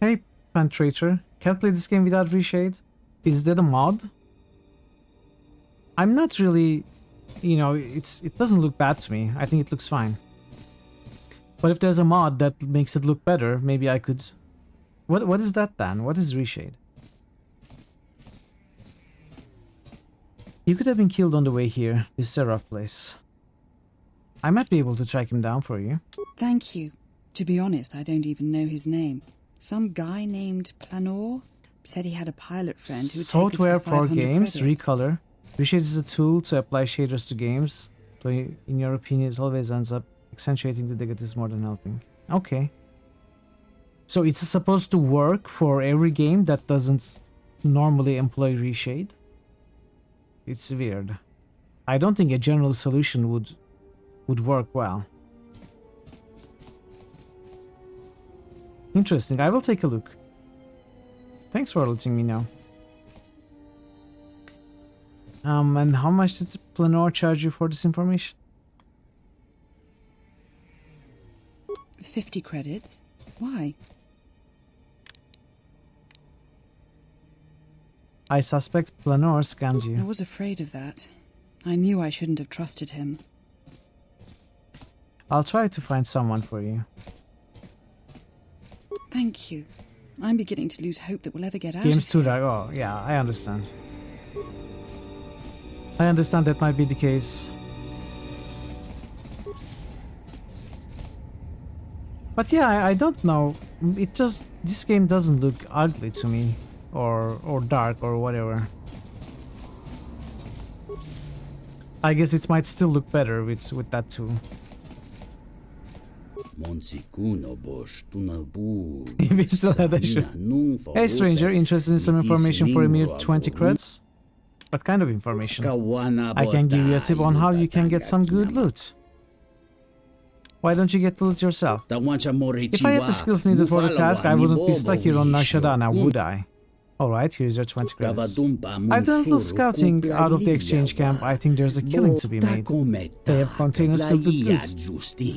Hey, Pantrator. Can't play this game without reshade? Is that a mod? I'm not really... You know, it doesn't look bad to me. I think it looks fine. But if there's a mod that makes it look better, maybe I could... What is that then? What is reshade? He could have been killed on the way here, this Seraph place. I might be able to track him down for you. Thank you. To be honest, I don't even know his name. Some guy named Planor said he had a pilot friend who would Software take us for 500 games, credits. recolor. Reshade is a tool to apply shaders to games. So in your opinion, it always ends up accentuating the negatives more than helping. Okay. So it's supposed to work for every game that doesn't normally employ reshade? It's weird. I don't think a general solution would work well. Interesting. I will take a look. Thanks for letting me know. And how much did Planor charge you for this information? 50 credits? Why? I suspect Planor scammed I you. was afraid of that. I knew I shouldn't have trusted him. I'll try to find someone for you. Thank you. I'm beginning to lose hope that we'll ever get out Games of too here. dark. Oh, yeah, I understand. I understand that might be the case. But yeah, I don't know. It just... This game doesn't look ugly to me. Or dark or whatever. I guess it might still look better with that too. We still had that shit. Hey stranger, interested in some information for a mere 20 creds? What kind of information? I can give you a tip on how you can get some good loot. Why don't you get the loot yourself? If I had the skills needed for the task, I wouldn't be stuck here on Nashada now, would I? Alright, here's your 20 credits. I've done a little scouting out of the exchange camp. I think there's a killing to be made. They have containers filled with goods.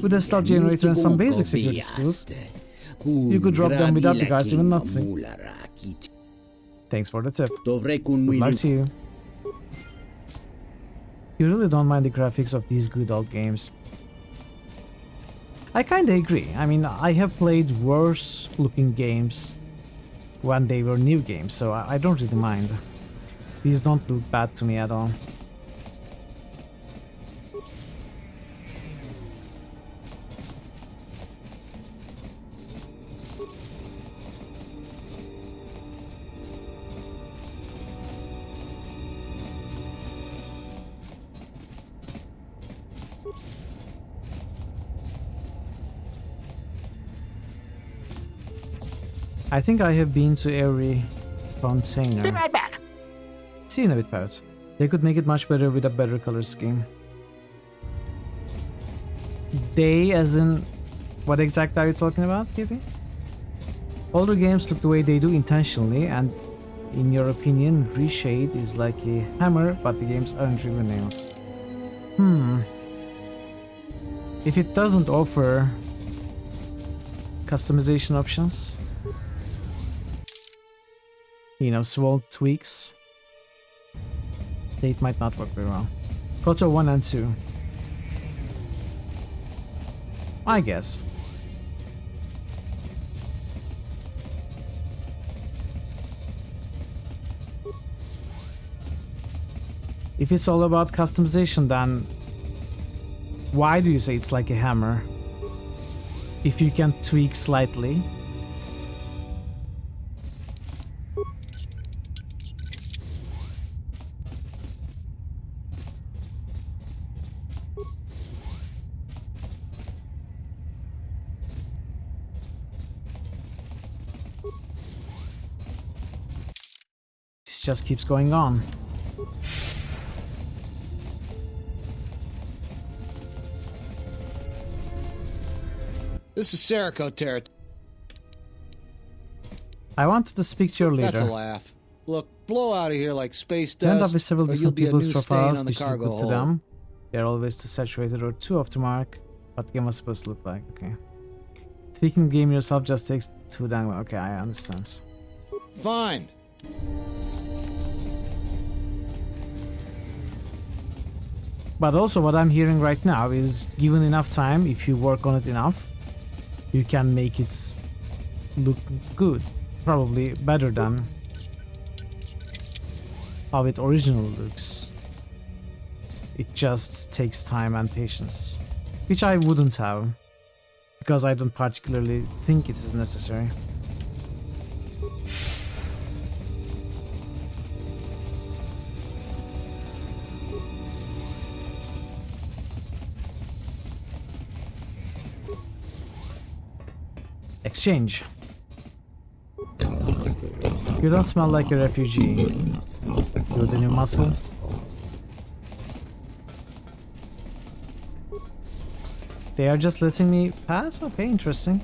With a stealth generator and some basic security skills, you could drop them without the guards even noticing. Thanks for the tip. Good luck to you. You really don't mind the graphics of these good old games. I kinda agree. I mean, I have played worse looking games when they were new games, so I don't really mind. These don't look bad to me at all. I think I have been to every container. Be right back. See you in a bit, Parrot. They could make it much better with a better color scheme. They, as in... What exactly are you talking about, KP? Older games look the way they do intentionally, and in your opinion, Reshade is like a hammer, but the games aren't really nails. If it doesn't offer customization options, you know, small tweaks, it might not work very well. Koto 1 and 2. I guess. If it's all about customization, then why do you say it's like a hammer? If you can tweak slightly. This just keeps going on. This is Serico territory. I wanted to speak to your leader. That's a laugh. Look, blow out of here like space You end up dust, with several or you'll different be a people's new stain profiles on the which look cargo good to hold. them. They're always too saturated or too off the mark. What the game was supposed to look like, okay. Tweaking the game yourself just takes too dang long. Okay, I understand. Fine. But also what I'm hearing right now is, given enough time, if you work on it enough, you can make it look good. Probably better than how it originally looks. It just takes time and patience, which I wouldn't have, because I don't particularly think it is necessary. Exchange. You don't smell like a refugee. You're the new muscle. They are just letting me pass? Okay, interesting.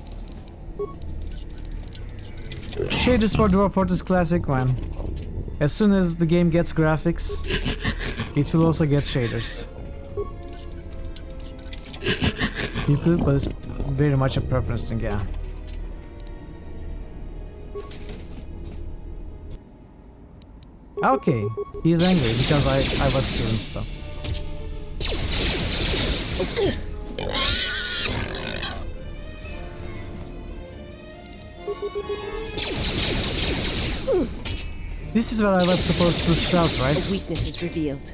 Shaders for Dwarf Fortress Classic, man. As soon as the game gets graphics, it will also get shaders. You could, but it's very much a preference thing, yeah. Okay, he's angry because I was stealing stuff. This is where I was supposed to stealth, right? A weakness is revealed.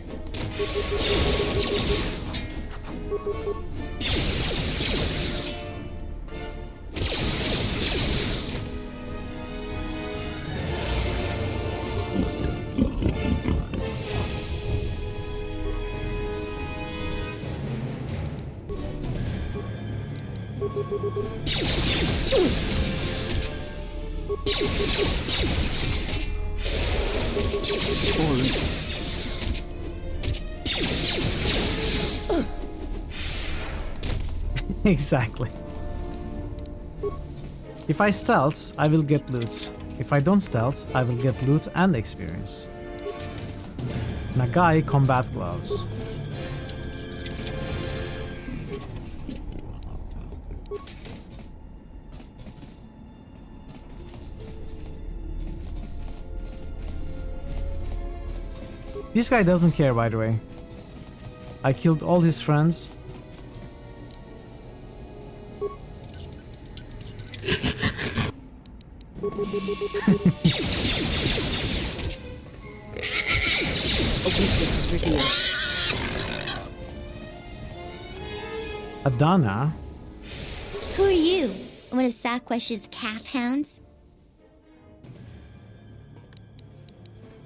Exactly. If I stealth, I will get loot. If I don't stealth, I will get loot and experience. Nagai combat gloves. This guy doesn't care, by the way. I killed all his friends. Adana? Who are you? One of Sakwesh's calf hounds?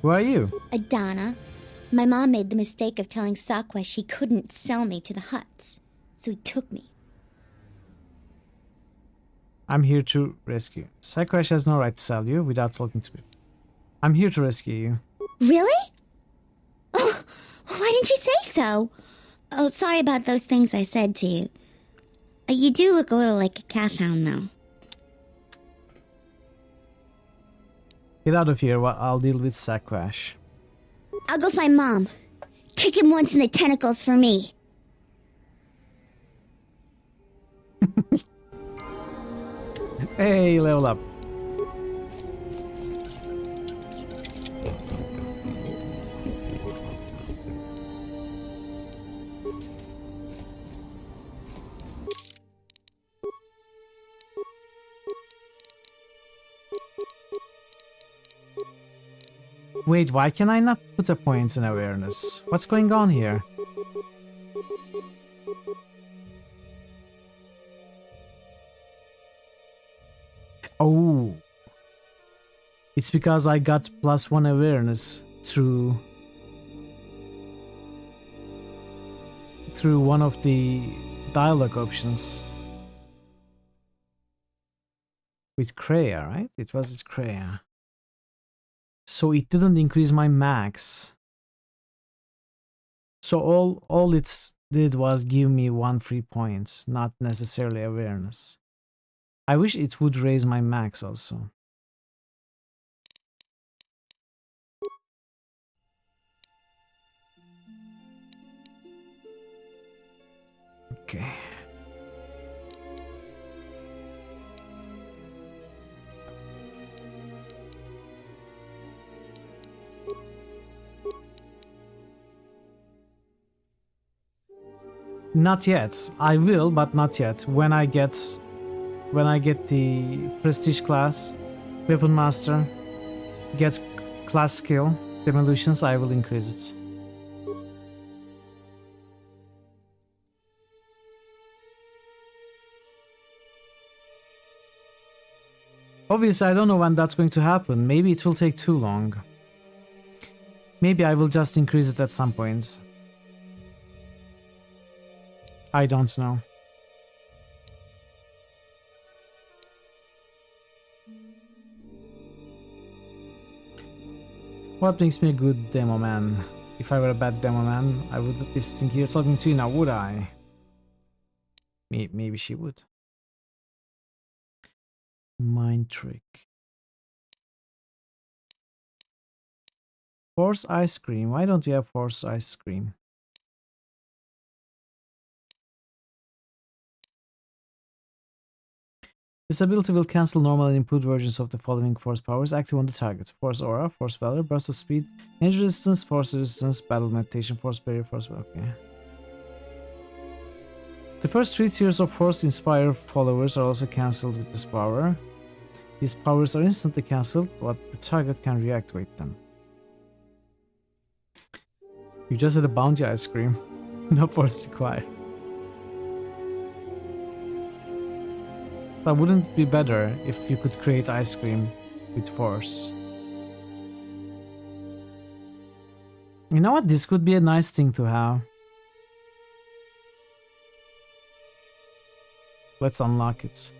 Who are you? Adana. My mom made the mistake of telling Sakwesh she couldn't sell me to the Hutts, so he took me. I'm here to rescue. Sakwesh has no right to sell you without talking to me. I'm here to rescue you. Really? Oh, why didn't you say so? Oh, sorry about those things I said to you. You do look a little like a calf hound, though. Get out of here, I'll deal with Sakwesh. I'll go find Mom. Kick him once in the tentacles for me. Hey, level up. Wait, why can I not put a point in awareness? What's going on here? Oh. It's because I got +1 awareness through one of the dialogue options. With Kreia, right? It was with Kreia. So it didn't increase my max. So all it did was give me 1 free point, not necessarily awareness. I wish it would raise my max also. Okay. Not yet. I will, but not yet. When I get the prestige class, weapon master, get class skill, demolitions, I will increase it. Obviously, I don't know when that's going to happen. Maybe it will take too long. Maybe I will just increase it at some point. I don't know. What makes me a good demo man? If I were a bad demo man, I wouldn't be sitting here talking to you now, would I? Maybe she would. Mind trick. Force ice cream. Why don't you have force ice cream? This ability will cancel normal and improved versions of the following force powers active on the target. Force aura, force valor, burst of speed, energy resistance, force resistance, battle meditation, force barrier, force... Okay. The first 3 tiers of force inspire followers are also cancelled with this power. These powers are instantly cancelled, but the target can reactivate them. You just had a bounty ice cream. No force required. But wouldn't it be better if you could create ice cream with force? You know what? This could be a nice thing to have. Let's unlock it.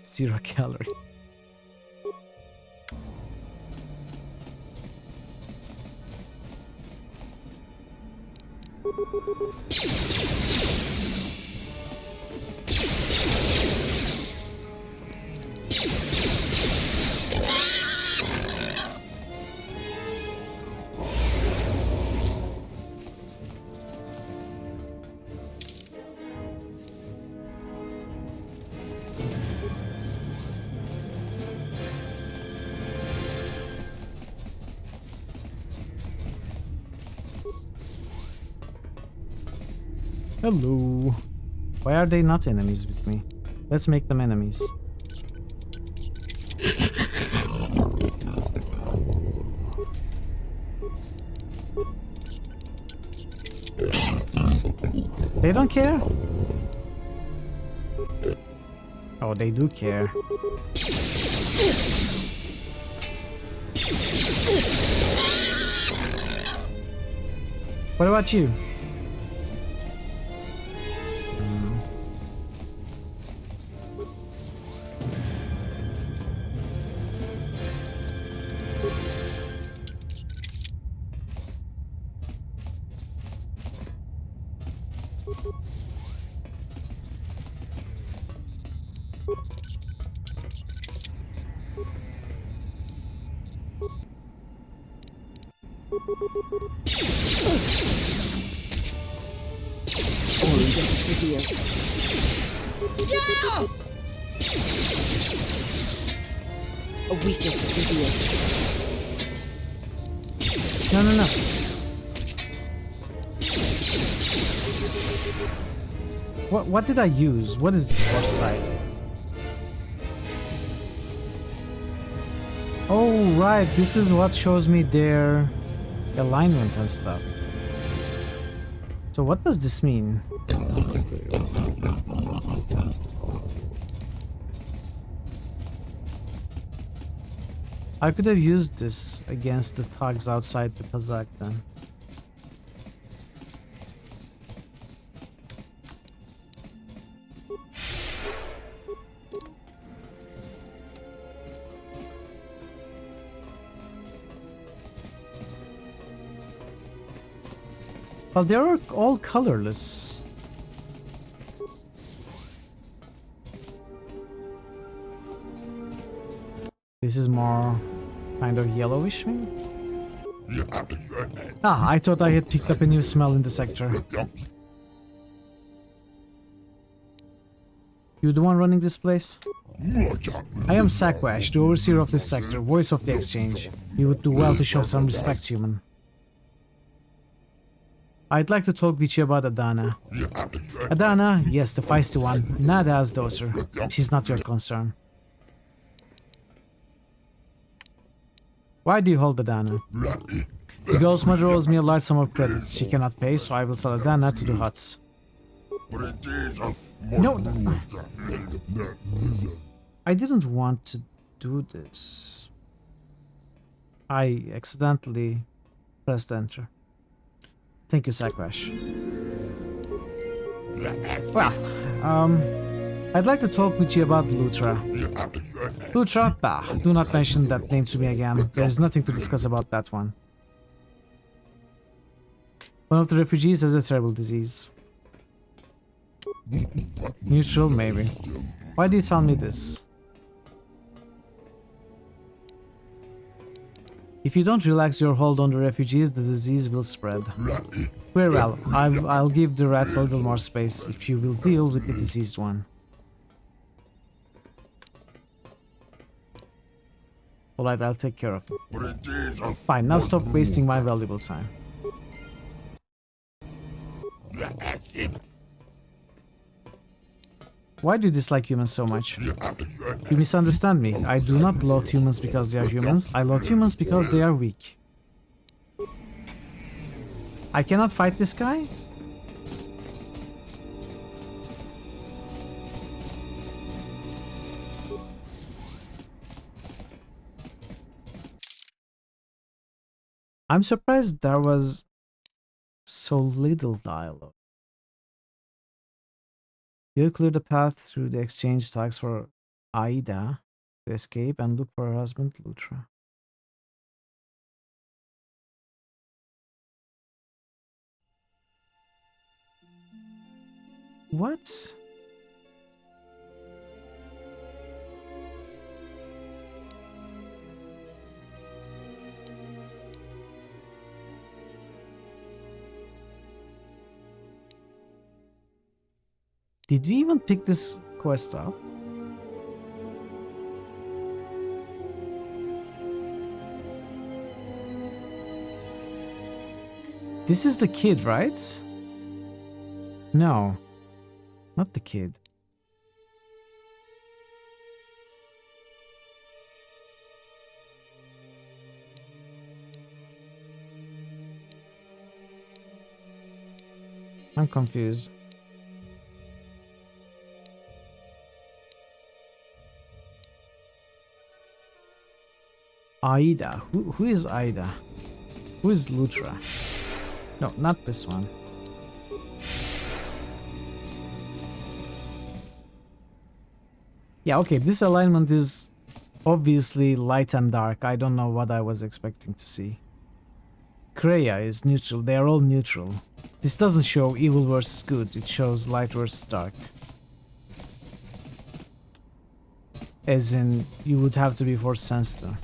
Zero calorie. Hello. Why are they not enemies with me? Let's make them enemies. They don't care? Oh, they do care. What about you? Yeah! A weakness is revealed. No, no, no. What did I use? What is this foresight? Oh, right. This is what shows me their alignment and stuff. So what does this mean? I could have used this against the thugs outside the Kazakh then. Well, they're all colorless. This is more kind of yellowish, maybe? Ah, I thought I had picked up a new smell in the sector. You the one running this place? I am Sakwash, the overseer of this sector, voice of the exchange. You would do well to show some respect, human. I'd like to talk with you about Adana. Adana? Yes, the feisty one. Nada's daughter. She's not your concern. Why do you hold Adana? The girl's mother owes me a large sum of credits she cannot pay, so I will sell Adana to the huts. No, I didn't want to do this. I accidentally pressed enter. Thank you, Sakwash. Well, I'd like to talk with you about Lutra. Lutra? Bah, do not mention that name to me again. There is nothing to discuss about that one. One of the refugees has a terrible disease. Neutral, maybe. Why do you tell me this? If you don't relax your hold on the refugees, the disease will spread. Very well, I'll give the rats a little more space if you will deal with the diseased one. Alright, I'll take care of it. Fine, now stop wasting my valuable time. Why do you dislike humans so much? You misunderstand me. I do not loathe humans because they are humans. I loathe humans because they are weak. I cannot fight this guy? I'm surprised there was so little dialogue. You clear the path through the exchange tags for Aida to escape and look for her husband, Lutra. What? Did we even pick this quest up? This is the kid, right? No, not the kid. I'm confused. Aida. Who is Aida? Who is Lutra? No, not this one. Yeah, okay, this alignment is obviously light and dark. I don't know what I was expecting to see. Kreia is neutral. They are all neutral. This doesn't show evil versus good. It shows light versus dark. As in, you would have to be force sensitive.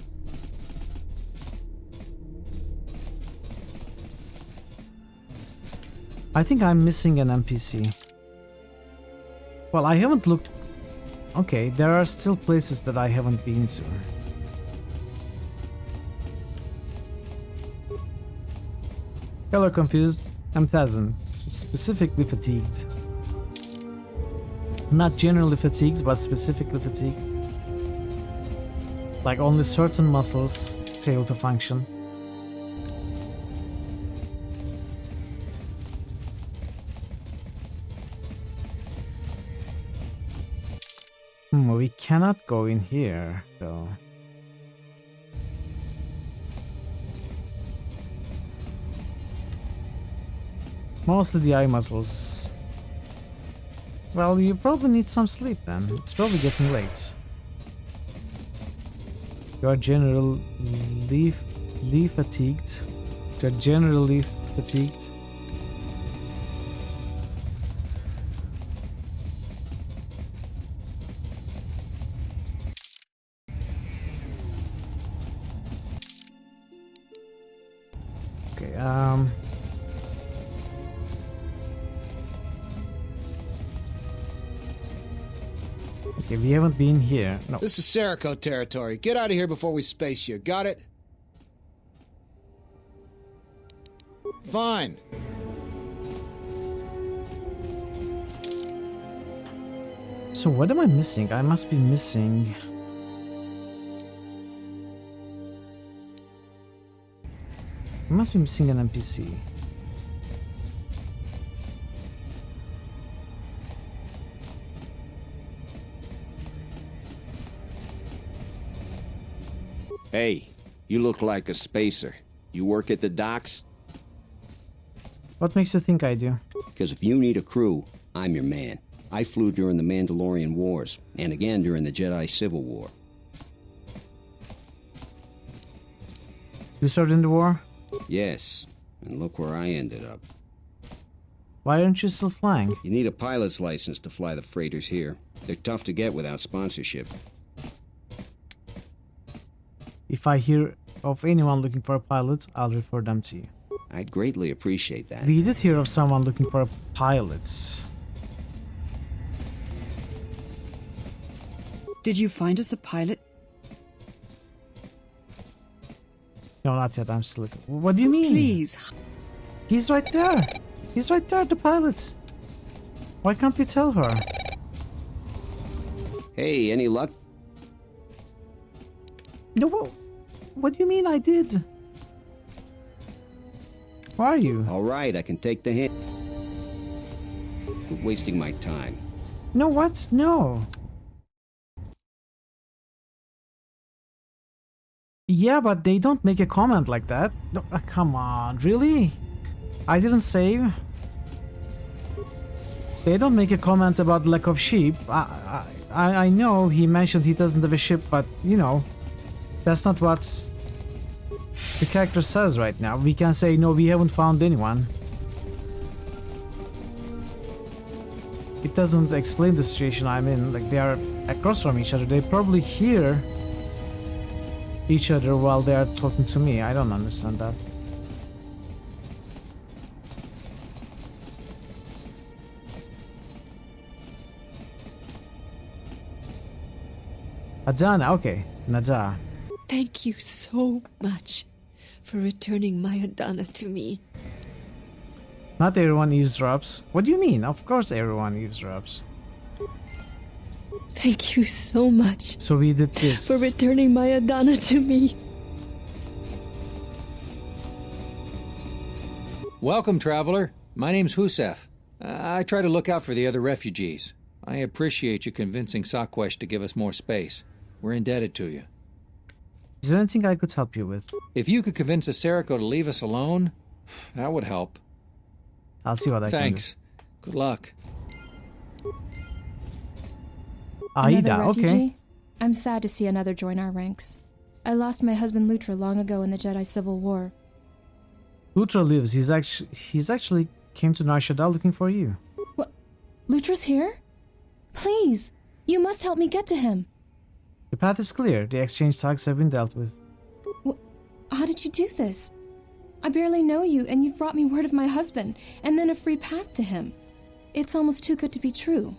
I think I'm missing an NPC. Well, I haven't looked... Okay, there are still places that I haven't been to. Hello, confused. I'm Tazan, specifically fatigued. Not generally fatigued, but specifically fatigued. Like only certain muscles fail to function. We cannot go in here, though. Mostly the eye muscles. Well, you probably need some sleep then. It's probably getting late. You are generally fatigued. You are generally fatigued. Okay, we haven't been here. No. This is Serico territory. Get out of here before we space you. Got it? Fine. So what am I missing? I must be missing... I must be missing an NPC. Hey, you look like a spacer. You work at the docks? What makes you think I do? Because if you need a crew, I'm your man. I flew during the Mandalorian Wars, and again during the Jedi Civil War. You served in the war? Yes, and look where I ended up. Why aren't you still flying? You need a pilot's license to fly the freighters here. They're tough to get without sponsorship. If I hear of anyone looking for a pilot, I'll refer them to you. I'd greatly appreciate that. We did hear of someone looking for a pilot. Did you find us a pilot? No, not yet. I'm still looking. What do you mean? Please. He's right there. He's right there, the pilot. Why can't we tell her? Hey, any luck? No, what do you mean I did? Where are you? All right, I can take the hint. Quit wasting my time. No, what? No. Yeah, but they don't make a comment like that. No, come on, really? I didn't save. They don't make a comment about lack of sheep. I know he mentioned he doesn't have a ship, but you know, that's not what the character says right now. We can say no, we haven't found anyone. It doesn't explain the situation I'm in. Like, they are across from each other. They probably hear each other while they are talking to me. I don't understand that. Adana, okay. Nada. Thank you so much for returning my Adana to me. Not everyone eavesdrops. What do you mean? Of course everyone eavesdrops. Thank you so much. So we did this. For returning my Adana to me. Welcome, traveler. My name's Husef. I try to look out for the other refugees. I appreciate you convincing Sakwesh to give us more space. We're indebted to you. Is there anything I could help you with? If you could convince Aseriko to leave us alone, that would help. I'll see what I can do. Thanks. Good luck. Aida, okay. I'm sad to see another join our ranks. I lost my husband Lutra long ago in the Jedi Civil War. Lutra lives. He's actually came to Nar Shaddaa looking for you. What? Lutra's here? Please, you must help me get to him. The path is clear. The exchange tags have been dealt with. How did you do this? I barely know you, and you've brought me word of my husband, and then a free path to him. It's almost too good to be true.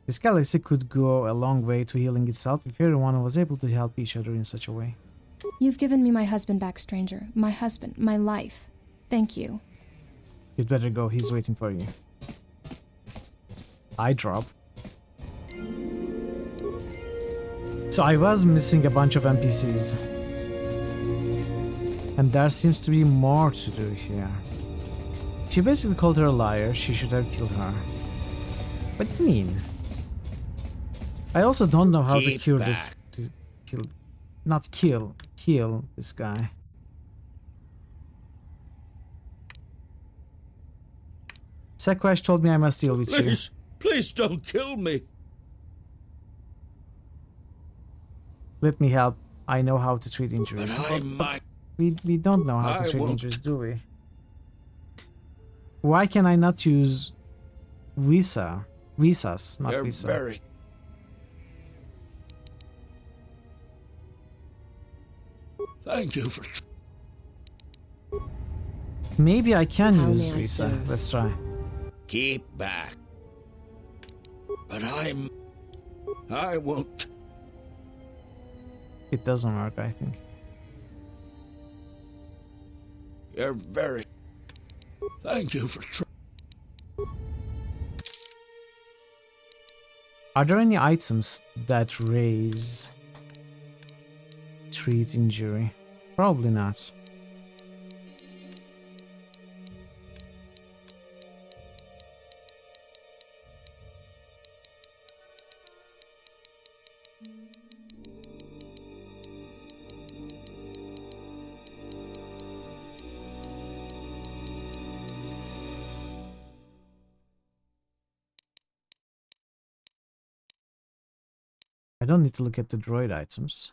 This galaxy could go a long way to healing itself if everyone was able to help each other in such a way. You've given me my husband back, stranger. My husband, my life. Thank you. You'd better go. He's waiting for you. I drop. So I was missing a bunch of NPCs. And there seems to be more to do here. She basically called her a liar. She should have killed her. What do you mean? I also don't know how to cure this. Heal this guy. Sakwesh told me I must deal with you. Please don't kill me. Let me help. I know how to treat injuries. But I might. We don't know how to treat injuries, do we? Why can I not use Visa? Visas, not They're Visa. very. Thank you for. Maybe I can How use may I Visa. serve? Let's try. Keep back. But I won't. It doesn't work, I think. You're very. Thank you for. Are there any items that raise treat injury? Probably not. I don't need to look at the droid items.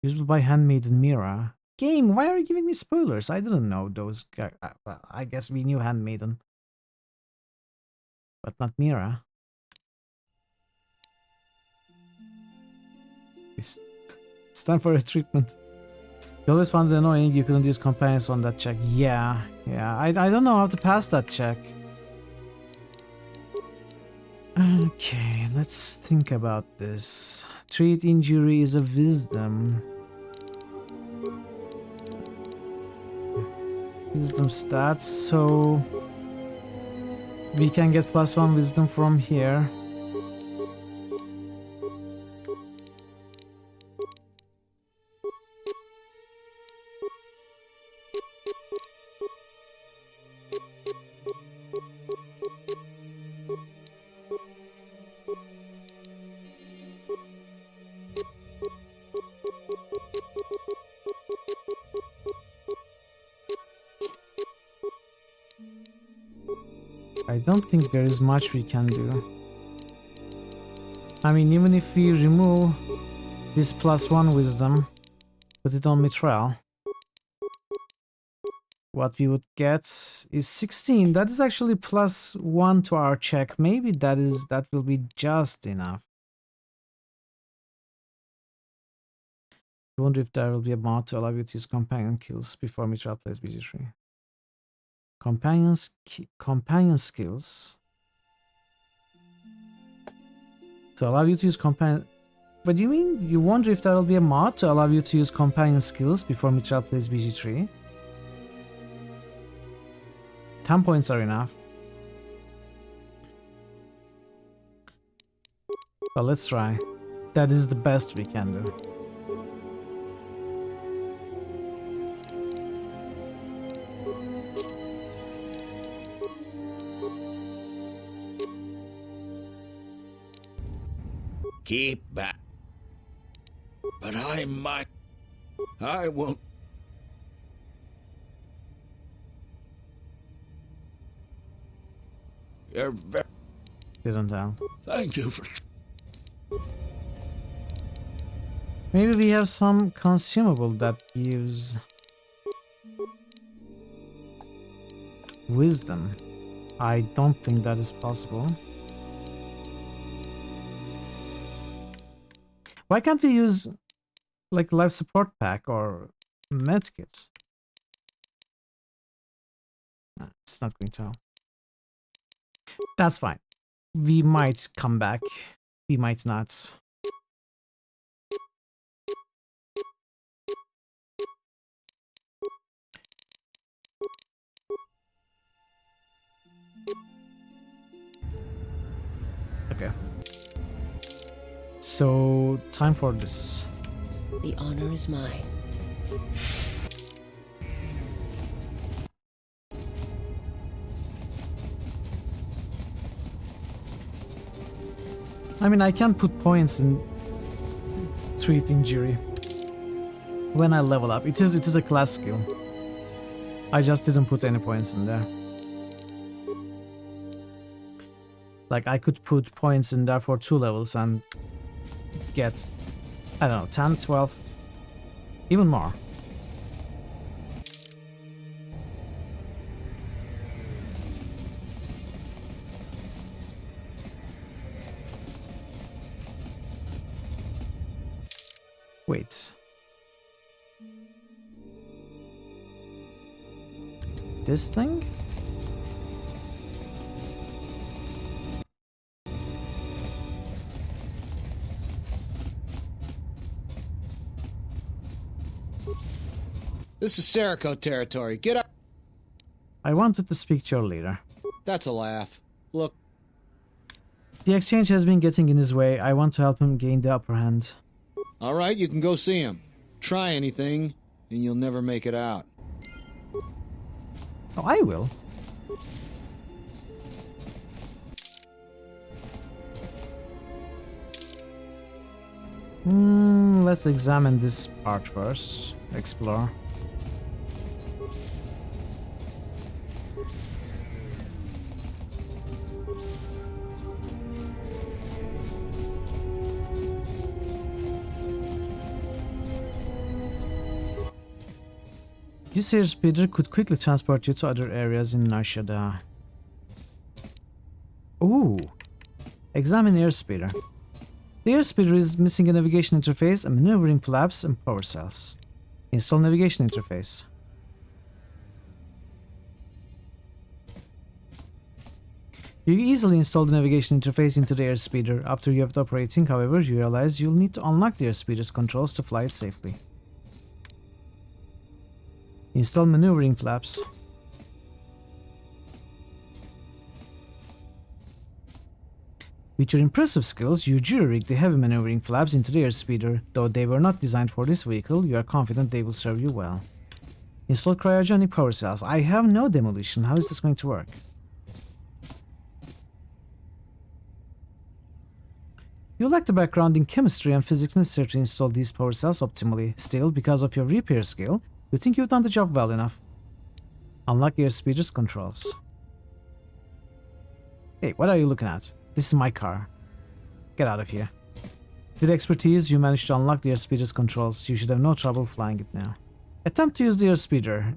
Used by Handmaiden Mira. Game, why are you giving me spoilers? I didn't know those. Well, I guess we knew Handmaiden. But not Mira. It's time for a treatment. You always found it annoying you couldn't use companions on that check. Yeah. I don't know how to pass that check. Okay, let's think about this. Treat injury is a wisdom. Wisdom stats, so we can get +1 wisdom from here. I don't think there is much we can do. I mean, even if we remove this +1 wisdom, Put it on Mithril. What we would get is 16. That is actually +1 to our check. Maybe that will be just enough. I wonder if there will be a mod to allow you to use companion kills before Mithril plays BG3. Companion skills. To allow you to use companion... What do you mean? You wonder if there will be a mod to allow you to use companion skills before Mithril plays BG3? 10 points are enough. Well, let's try. That is the best we can do. Keep back. But I might. I won't. You're very. Didn't tell. Thank you for. Maybe we have some consumable that gives wisdom. I don't think that is possible. Why can't we use like life support pack or medkits? Nah, it's not going to help. That's fine. We might come back. We might not. Okay. So, time for this. The honor is mine. I mean, I can put points in treat injury when I level up. It is a class skill. I just didn't put any points in there. Like, I could put points in there for 2 levels and get, I don't know, 10, 12, even more. Wait. This thing? This is Serico territory. Get up. I wanted to speak to your leader. That's a laugh. Look. The exchange has been getting in his way. I want to help him gain the upper hand. All right, you can go see him. Try anything, and you'll never make it out. Oh, I will. Let's examine this part first. Explore. This airspeeder could quickly transport you to other areas in Nashada. Ooh! Examine airspeeder. The airspeeder is missing a navigation interface, a maneuvering flaps, and power cells. Install navigation interface. You easily install the navigation interface into the airspeeder. After you have it operating, however, you realize you'll need to unlock the airspeeder's controls to fly it safely. Install maneuvering flaps. With your impressive skills, you jury-rigged the heavy maneuvering flaps into the airspeeder. Though they were not designed for this vehicle, you are confident they will serve you well. Install cryogenic power cells. I have no demolition. How is this going to work? You lack the background in chemistry and physics necessary to install these power cells optimally. Still, because of your repair skill, you think you've done the job well enough. Unlock airspeeder's controls. Hey, what are you looking at? This is my car. Get out of here. With expertise, you managed to unlock the airspeeder's controls. You should have no trouble flying it now. Attempt to use the airspeeder.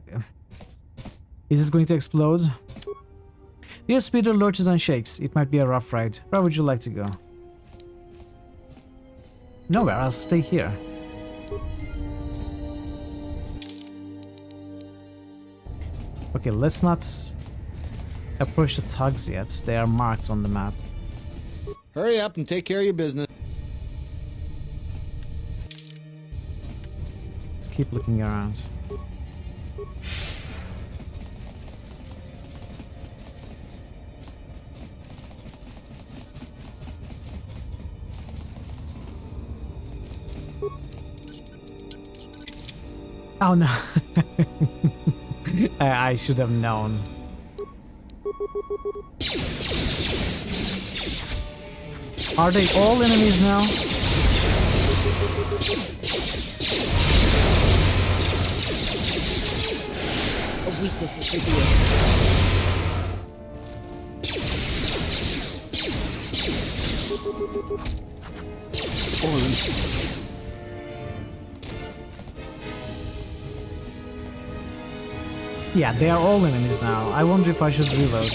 Is it going to explode? The airspeeder lurches and shakes. It might be a rough ride. Where would you like to go? Nowhere, I'll stay here. Okay, let's not approach the tugs yet. They are marked on the map. Hurry up and take care of your business. Let's keep looking around. Oh no. I should have known. Are they all enemies now? A weakness is revealed. Yeah, they are all enemies now. I wonder if I should reload.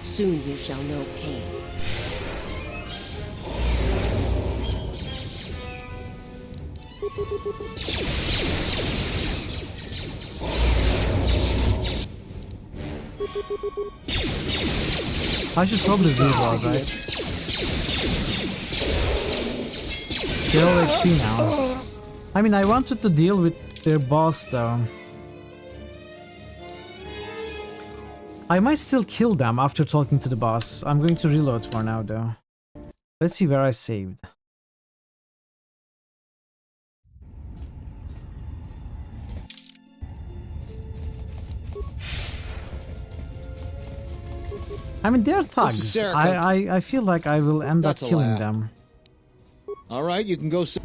Soon you shall know pain. I should probably reload, right? They're all XP now. I mean, I wanted to deal with their boss though. I might still kill them after talking to the boss. I'm going to reload for now though. Let's see where I saved. I mean, they're thugs. I feel like I will end up killing them. All right, you can go see.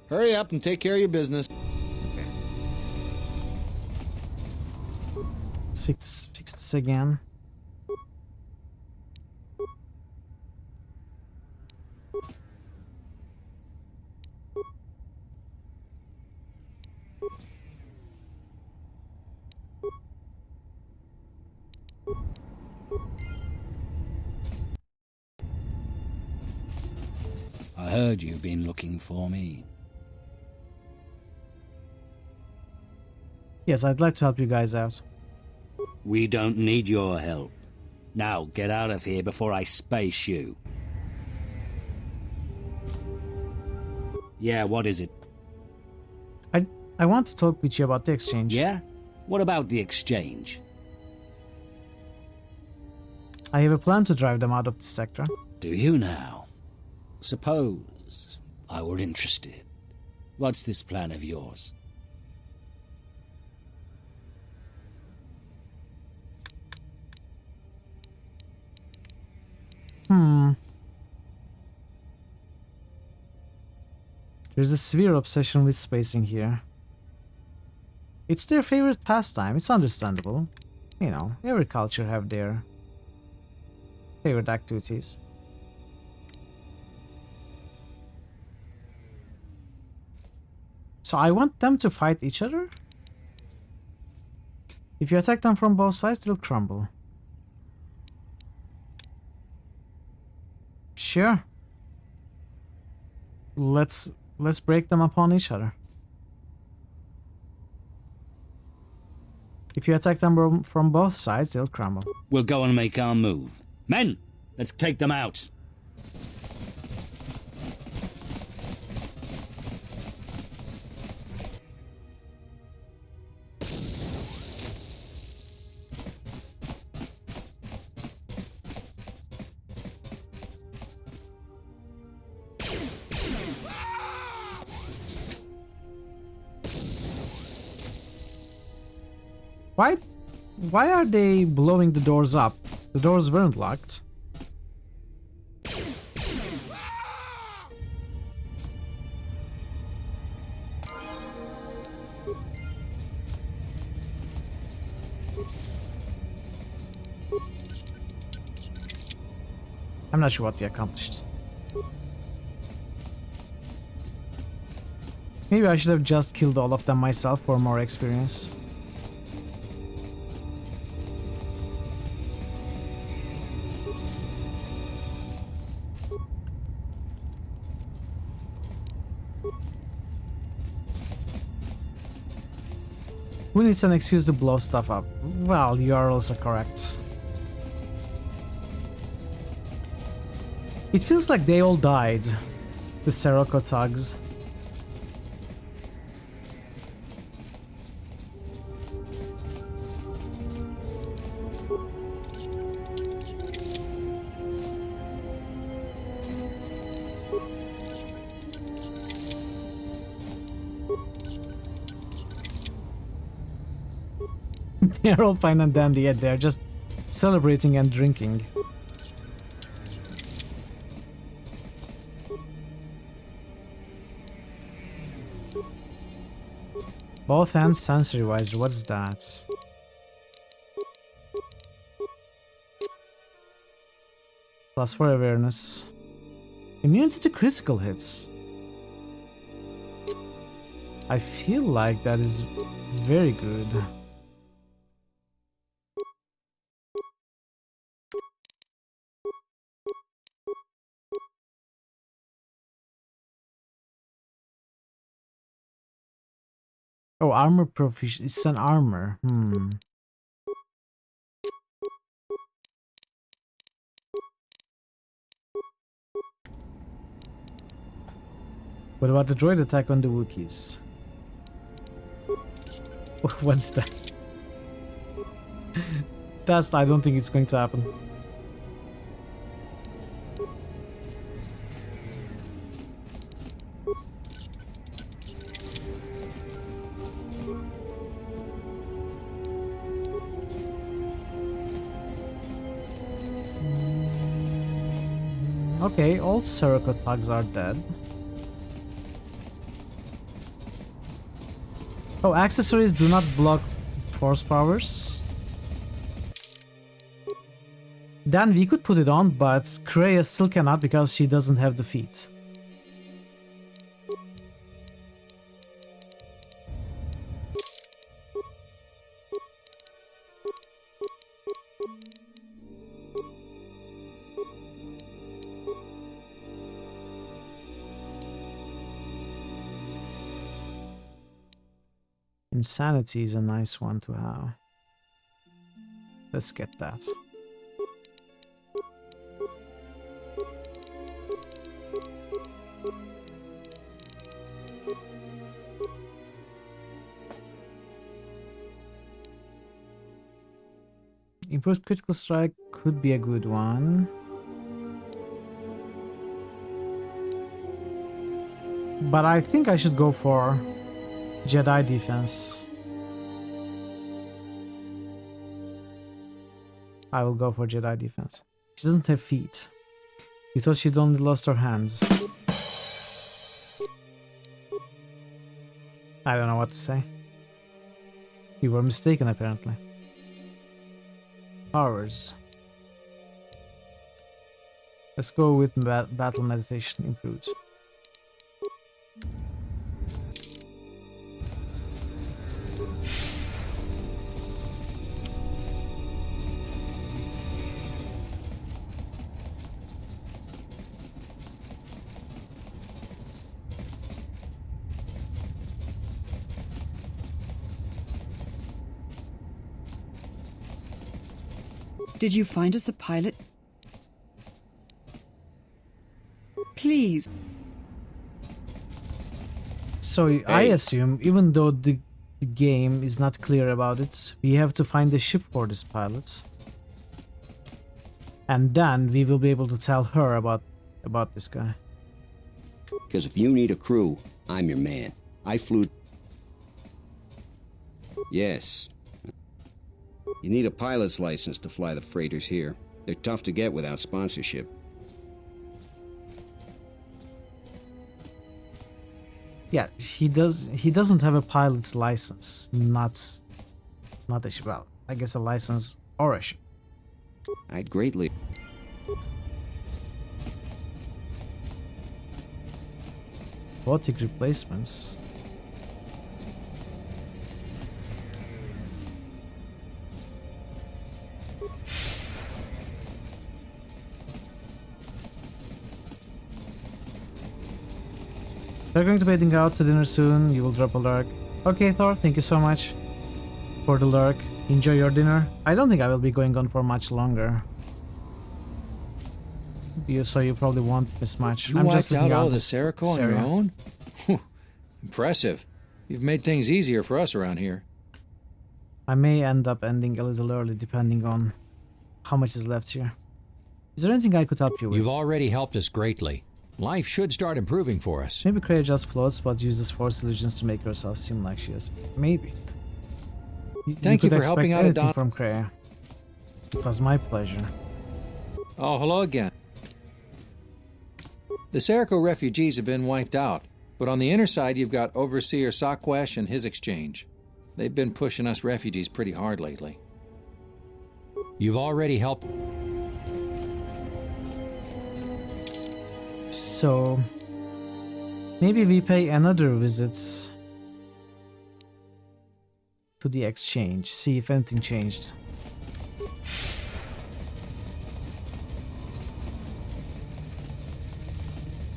Hurry up and take care of your business. Let's fix this again. I heard you've been looking for me. Yes, I'd like to help you guys out. We don't need your help. Now, get out of here before I space you. Yeah, what is it? I want to talk with you about the exchange. Yeah? What about the exchange? I have a plan to drive them out of the sector. Do you now? Suppose I were interested. What's this plan of yours? There's a severe obsession with spacing here. It's their favorite pastime. It's understandable. You know, every culture have their favorite activities. So I want them to fight each other? If you attack them from both sides, they'll crumble. Sure. Let's break them upon each other. If you attack them from both sides, they'll crumble. We'll go and make our move. Men, let's take them out. Why are they blowing the doors up? The doors weren't locked. I'm not sure what we accomplished. Maybe I should have just killed all of them myself for more experience. Who needs an excuse to blow stuff up? Well, you are also correct. It feels like they all died. The Sirocco thugs. They're all fine and dandy, yet they're just celebrating and drinking. Both hands sensory wise, what's that? +4 awareness. Immunity to critical hits. I feel like that is very good. Oh, armor proficiency. It's an armor. What about the droid attack on the Wookiees? What's that? I don't think it's going to happen. Okay, all Sirocco thugs are dead. Oh, accessories do not block force powers. Then we could put it on, but Kreia still cannot because she doesn't have the feet. Insanity is a nice one to have. Let's get that. Improved critical strike could be a good one. But I think I should go for Jedi defense. I will go for Jedi defense. She doesn't have feet. You thought she'd only lost her hands. I don't know what to say. You were mistaken, apparently. Powers. Let's go with battle meditation improved. Did you find us a pilot? Please. So I assume, even though the game is not clear about it, we have to find a ship for this pilot. And then we will be able to tell her about this guy. Because if you need a crew, I'm your man. I flew... Yes. You need a pilot's license to fly the freighters here. They're tough to get without sponsorship. Yeah, he doesn't have a pilot's license. Not a ship. Well, I guess a license or a ship. I'd greatly... Robotic replacements. We're going to be heading out to dinner soon. You will drop a lurk. Okay, Thor, thank you so much for the lurk. Enjoy your dinner. I don't think I will be going on for much longer. So you probably won't miss much. You wiped out all the Serico on your own? Impressive. You've made things easier for us around here. I may end up ending a little early depending on how much is left here. Is there anything I could help you with? You've already helped us greatly. Life should start improving for us. Maybe Kreia just floats but uses force illusions to make herself seem like she is. Maybe. Thank you for helping out anything from Kreia. It was my pleasure. Oh, hello again. The Serico refugees have been wiped out, but on the inner side you've got Overseer Sakwesh and his exchange. They've been pushing us refugees pretty hard lately. You've already helped... So... maybe we pay another visit to the exchange, see if anything changed.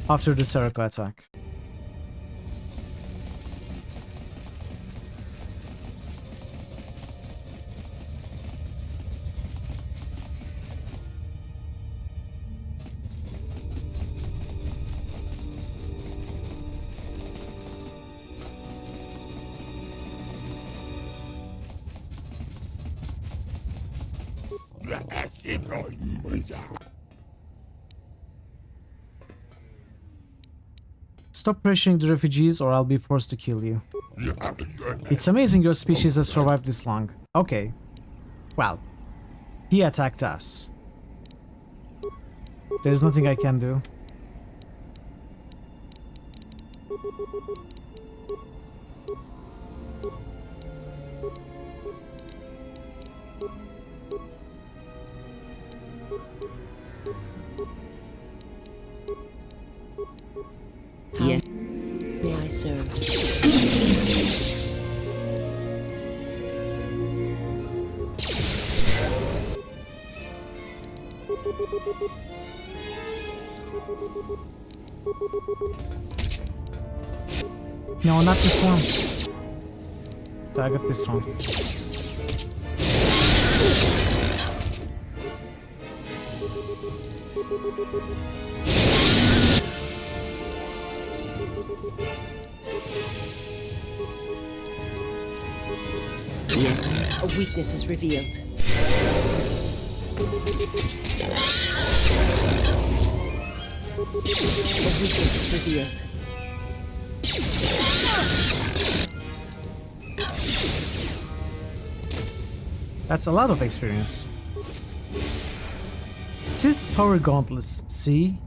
After the Serico attack. Stop pressuring the refugees or I'll be forced to kill you. It's amazing your species has survived this long. Okay. Well, he attacked us. There's nothing I can do. How may I serve? No, not this one. I got this one. Yes, a weakness is revealed. A weakness is revealed. That's a lot of experience. Sith power gauntlets, see?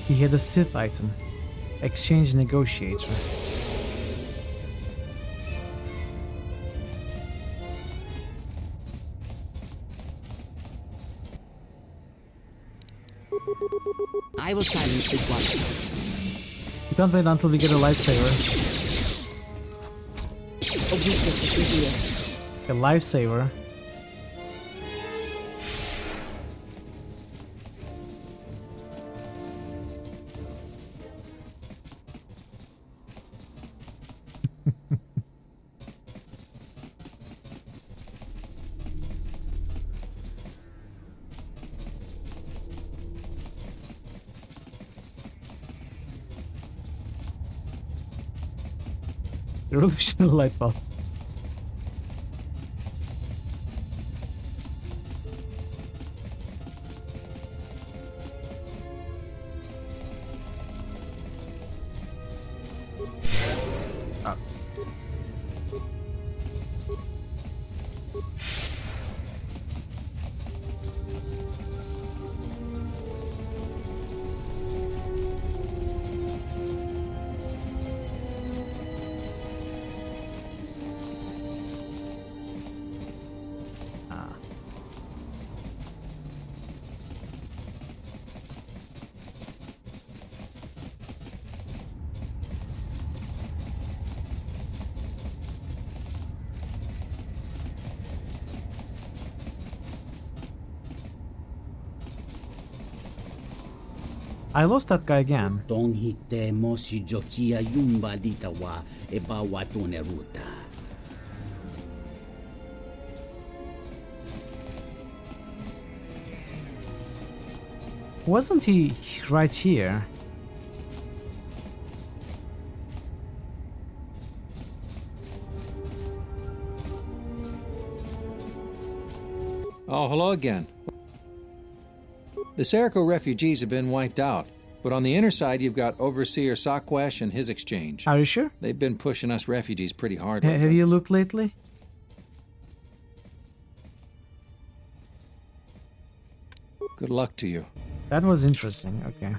He had a Sith item. Exchange negotiator. I will silence this one. You can't wait until we get a lightsaber. A weakness is revealed. A lifesaver. The revolutionary light bulb. I lost that guy again. Wasn't he right here? Oh, hello again. The Serico refugees have been wiped out, but on the inner side you've got Overseer Sakwesh and his exchange. Are you sure? They've been pushing us refugees pretty hard. Have you looked lately? Good luck to you. That was interesting, okay.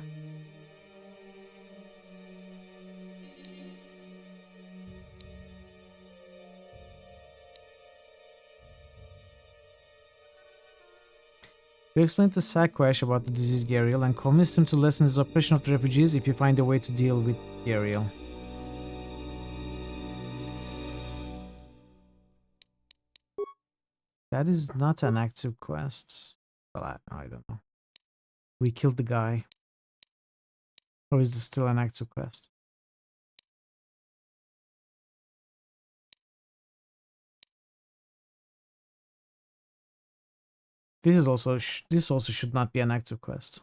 You explain to Sakwesh about the disease Gariel and convince him to lessen his oppression of the refugees if you find a way to deal with Gariel. That is not an active quest. Well, I don't know. We killed the guy. Or is this still an active quest? This also should not be an active quest.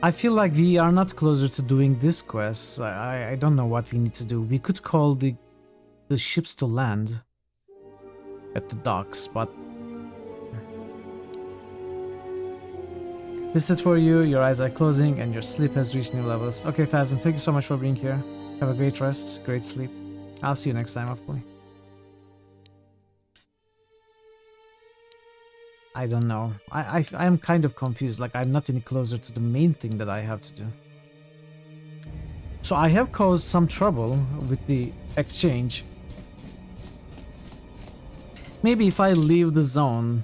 I feel like we are not closer to doing this quest. I don't know what we need to do. We could call the ships to land at the docks, but this is it for you. Your eyes are closing and your sleep has reached new levels. Okay, Thazan, thank you so much for being here. Have a great rest, great sleep. I'll see you next time, hopefully. I don't know. I am kind of confused. Like, I'm not any closer to the main thing that I have to do. So I have caused some trouble with the exchange. Maybe if I leave the zone,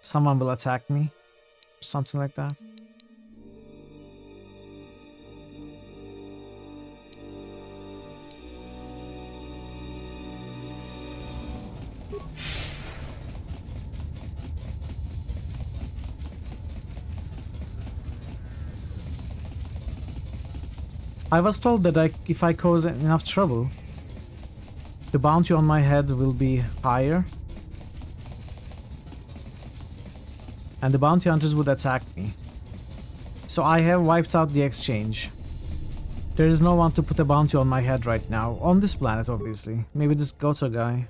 someone will attack me. Something like that. I was told that if I cause enough trouble, the bounty on my head will be higher. And the bounty hunters would attack me. So I have wiped out the exchange. There is no one to put a bounty on my head right now. On this planet, obviously. Maybe this Goto guy.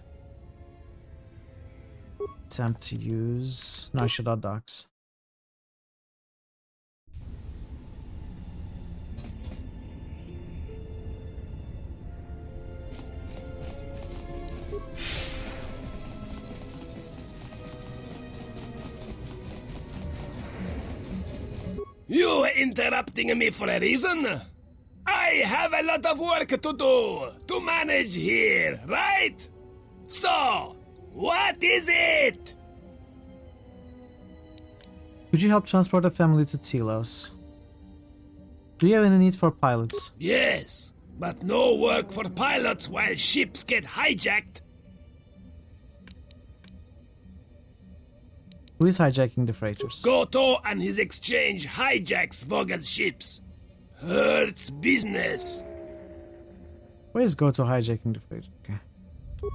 Attempt to use... No, Shadow Docks. You interrupting me for a reason? I have a lot of work to do, to manage here, right? So, what is it? Could you help transport a family to Telos? Do you have any need for pilots? Yes, but no work for pilots while ships get hijacked. Who is hijacking the freighters? Goto and his exchange hijacks Voga's ships. Hurts business. Where is Goto hijacking the freighter? Okay.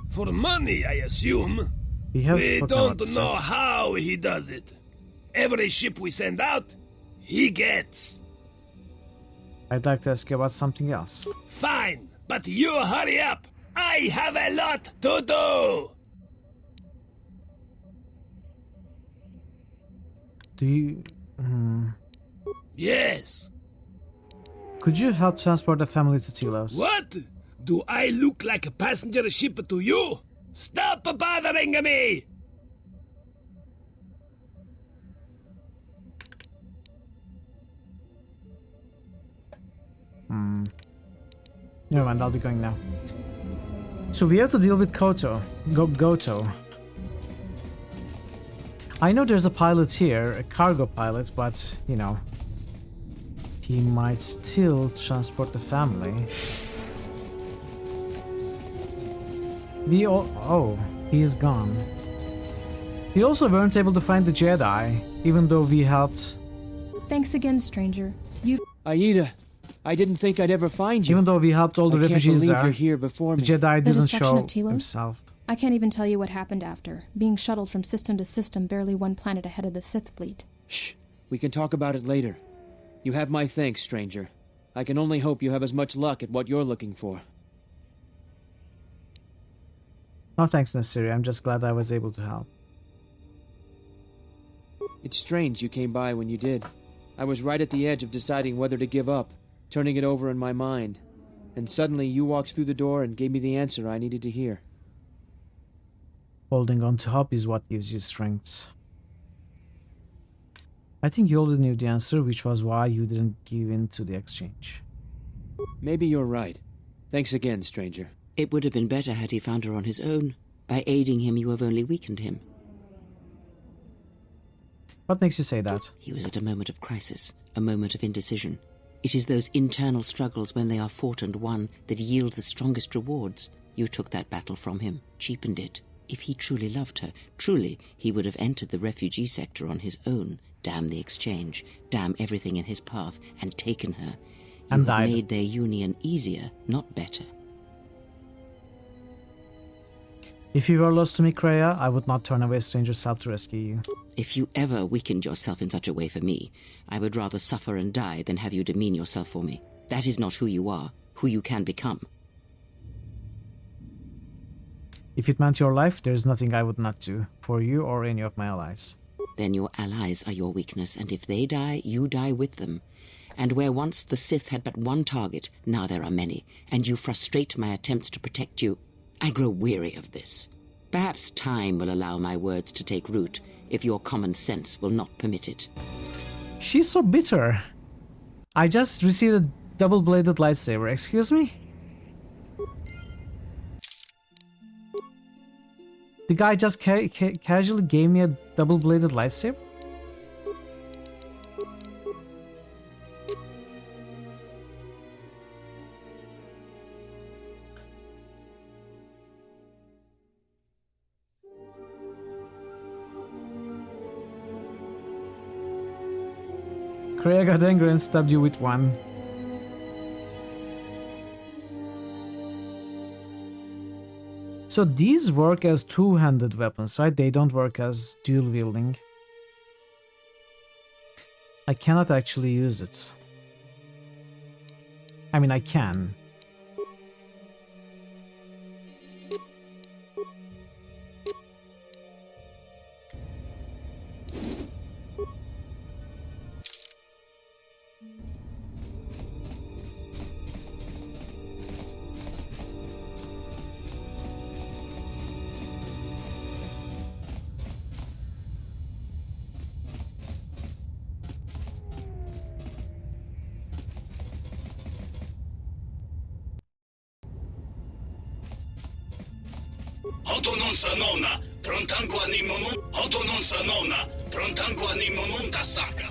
For money, I assume. We have We spoken don't about this, know right? how he does it. Every ship we send out, he gets. I'd like to ask you about something else. Fine, but you hurry up. I have a lot to do. Do you... Yes. Could you help transport the family to Telos? What? Do I look like a passenger ship to you? Stop bothering me! Never mind, I'll be going now. So we have to deal with Goto. I know there's a pilot here, a cargo pilot, but, you know, he might still transport the family. Oh, he's gone. We also weren't able to find the Jedi, even though we helped. Thanks again, stranger. You. Aida, I didn't think I'd ever find you. Even though we helped all the refugees there, there, you're here before me. the Jedi The didn't destruction show of Telos? himself. I can't even tell you what happened after. Being shuttled from system to system, barely one planet ahead of the Sith fleet. Shh. We can talk about it later. You have my thanks, stranger. I can only hope you have as much luck at what you're looking for. No thanks necessary, I'm just glad I was able to help. It's strange you came by when you did. I was right at the edge of deciding whether to give up, turning it over in my mind. And suddenly you walked through the door and gave me the answer I needed to hear. Holding on to hope is what gives you strength. I think you already knew the answer, which was why you didn't give in to the exchange. Maybe you're right. Thanks again, stranger. It would have been better had he found her on his own. By aiding him, you have only weakened him. What makes you say that? He was at a moment of crisis, a moment of indecision. It is those internal struggles when they are fought and won that yield the strongest rewards. You took that battle from him, cheapened it. If he truly loved her, truly, he would have entered the refugee sector on his own, damn the exchange, damn everything in his path, and taken her. You And have died. made their union easier, not better. If you were lost to me, Kreia, I would not turn away strangers' help to rescue you. If you ever weakened yourself in such a way for me, I would rather suffer and die than have you demean yourself for me. That is not who you are, who you can become. If it meant your life, there is nothing I would not do, for you or any of my allies. Then your allies are your weakness, and if they die, you die with them. And where once the Sith had but one target, now there are many, and you frustrate my attempts to protect you. I grow weary of this. Perhaps time will allow my words to take root, if your common sense will not permit it. She's so bitter. I just received a double-bladed lightsaber, excuse me? The guy just casually gave me a double-bladed lightsaber? Kreia got angry and stabbed you with one. So these work as two-handed weapons, right? They don't work as dual-wielding. I cannot actually use it. I mean, I can. Hoto non sa nonna, prontango ni momon. Hoto non sa nonna, prontango ni momon da saka.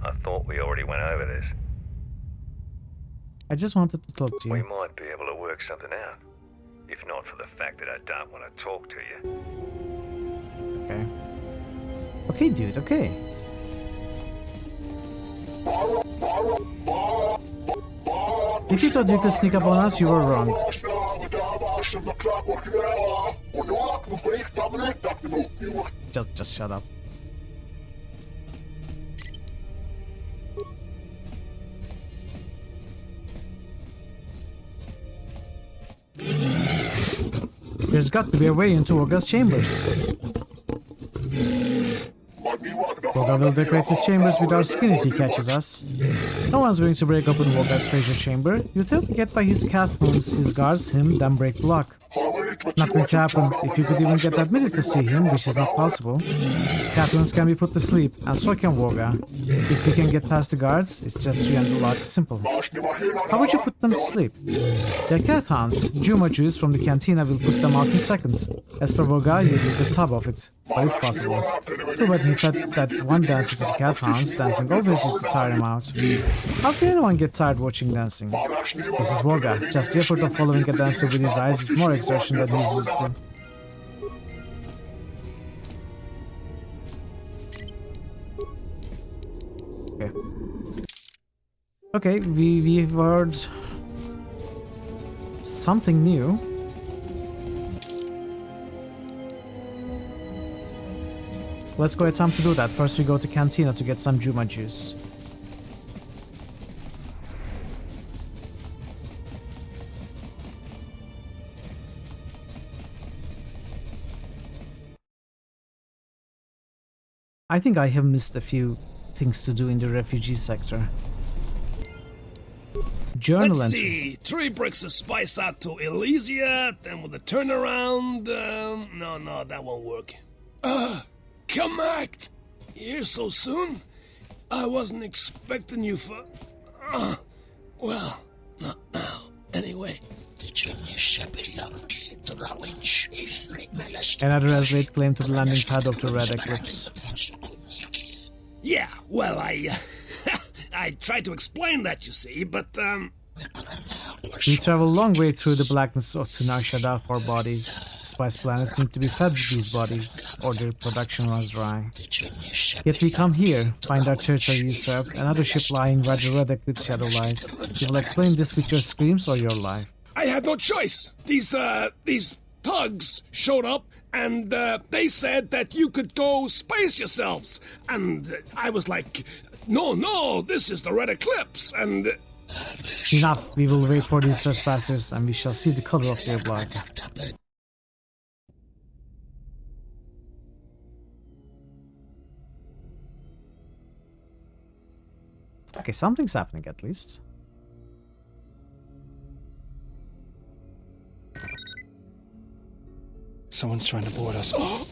I thought we already went over this. I just wanted to talk to We you. might be able to work something out. If not for the fact that I don't want to talk to you. Okay. Okay, dude, okay. If you thought you could sneak up on us, you were wrong. Just shut up. There's got to be a way into Olga's chambers. Olga will decorate his chambers with our skin if he catches us. No one's going to break open Olga's treasure chamber. You'd have to get by his cat hounds, his guards, him, then break the lock. Not going to happen. If you could even get admitted to see him, which is not possible. Cat hounds can be put to sleep, and so can Olga. If we can get past the guards, it's just you and the lock. Simple. How would you put them to sleep? They're cat hounds. Juma juice from the cantina will put them out in seconds. As for Olga, you need the tub of it. But it's possible. Too bad he fed that one dancer to the cat hounds. Dancing always used to tire him out. How can anyone get tired watching dancing? This is Olga. Just the effort of following a dancer with his eyes is more exertion than he's used to. Okay. Okay, we've heard something new. Let's go attempt to do that. First we go to Cantina to get some Juma juice. I think I have missed a few things to do in the refugee sector. Journal Let's entry. see. 3 bricks of spice out to Elysia, then with a turnaround. No, that won't work. Come act! Here so soon? I wasn't expecting you for... well, not now. Anyway. Another has laid claim to the landing pad of the Red Eclipse. Yeah, well, I tried to explain that, you see, but, We travel a long way through the blackness of Nar Shaddaa for bodies. Spice planets need to be fed with these bodies, or their production runs dry. Yet we come here, find our territory usurped, another ship lying where the Red Eclipse shadow lies. You will explain this with your screams or your life. I had no choice. These thugs showed up, and they said that you could go space yourselves. And I was like, no, this is the Red Eclipse, and... Enough, we will wait for these trespassers, and we shall see the color of their blood. Okay, something's happening at least. Someone's trying to board us. Oh.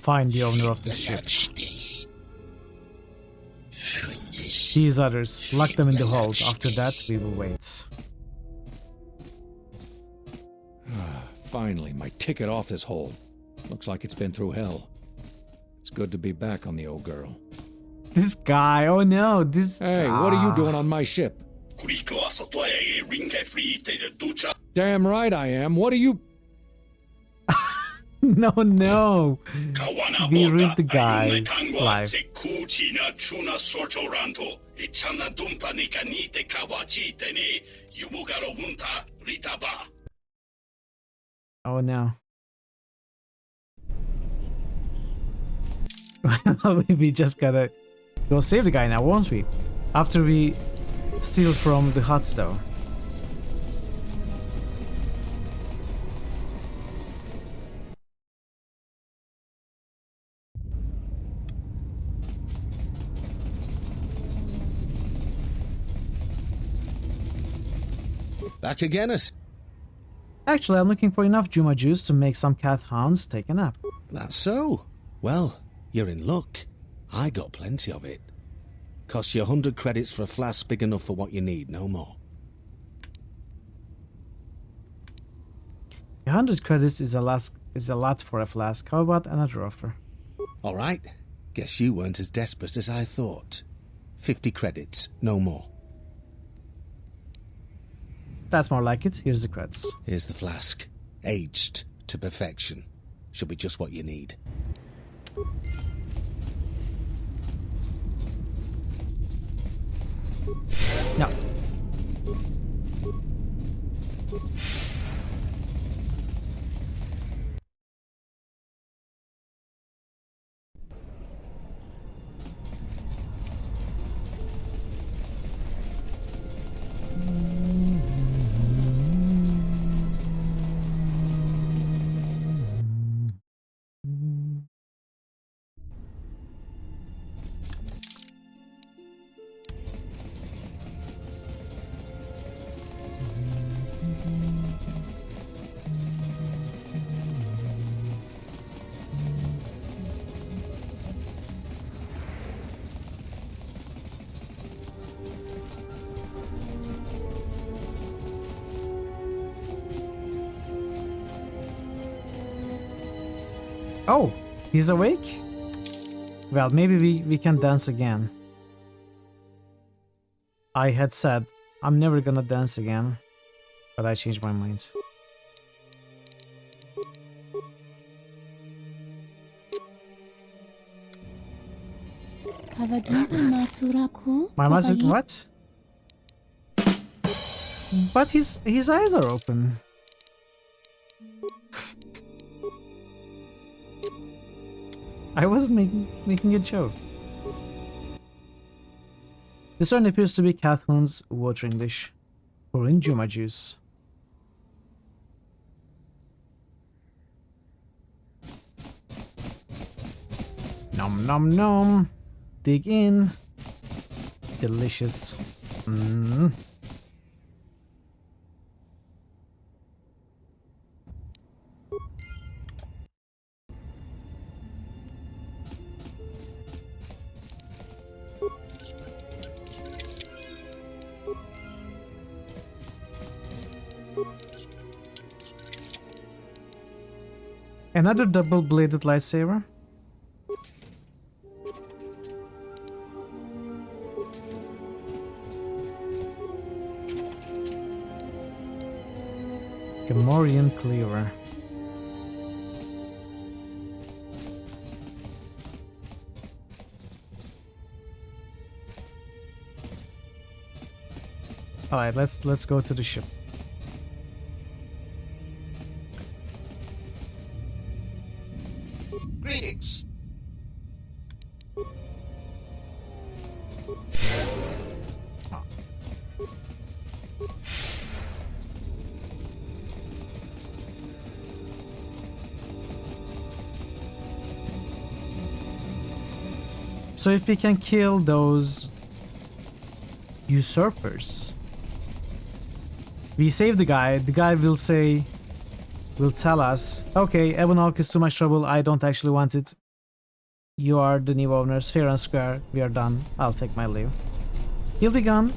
Find the owner of this ship. These others, lock them in the hold. After that, we will wait. Finally, my ticket off this hold. Looks like it's been through hell. It's good to be back on the old girl. This guy, oh no, this... Hey, what are you doing on my ship? Damn right I am. What are you... No. We ruined the guy's life. Oh no. We just gotta go save the guy now, won't we? After we steal from the huts though. Back again, Actually, I'm looking for enough Juma juice to make some cat hounds take a nap. That's so. Well, you're in luck. I got plenty of it. Costs you 100 credits for a flask big enough for what you need, no more. 100 credits is a lot for a flask. How about another offer? All right. Guess you weren't as desperate as I thought. 50 credits, no more. That's more like it. Here's the credits. Here's the flask. Aged to perfection. Should be just what you need. No. Oh, he's awake? Well, maybe we can dance again. I had said I'm never gonna dance again, but I changed my mind. My music, what? But his eyes are open. I wasn't making a joke. This one appears to be Catherine's watering dish. Pour in Juma juice. Nom nom nom. Dig in. Delicious. Mmm. Another double-bladed lightsaber. Gamorrean cleaver. All right, let's go to the ship. Greetings. So if we can kill those usurpers, we save the guy will say, will tell us, okay, Ebonhawk is too much trouble, I don't actually want it. You are the new owners, fair and square, we are done, I'll take my leave. He'll be gone,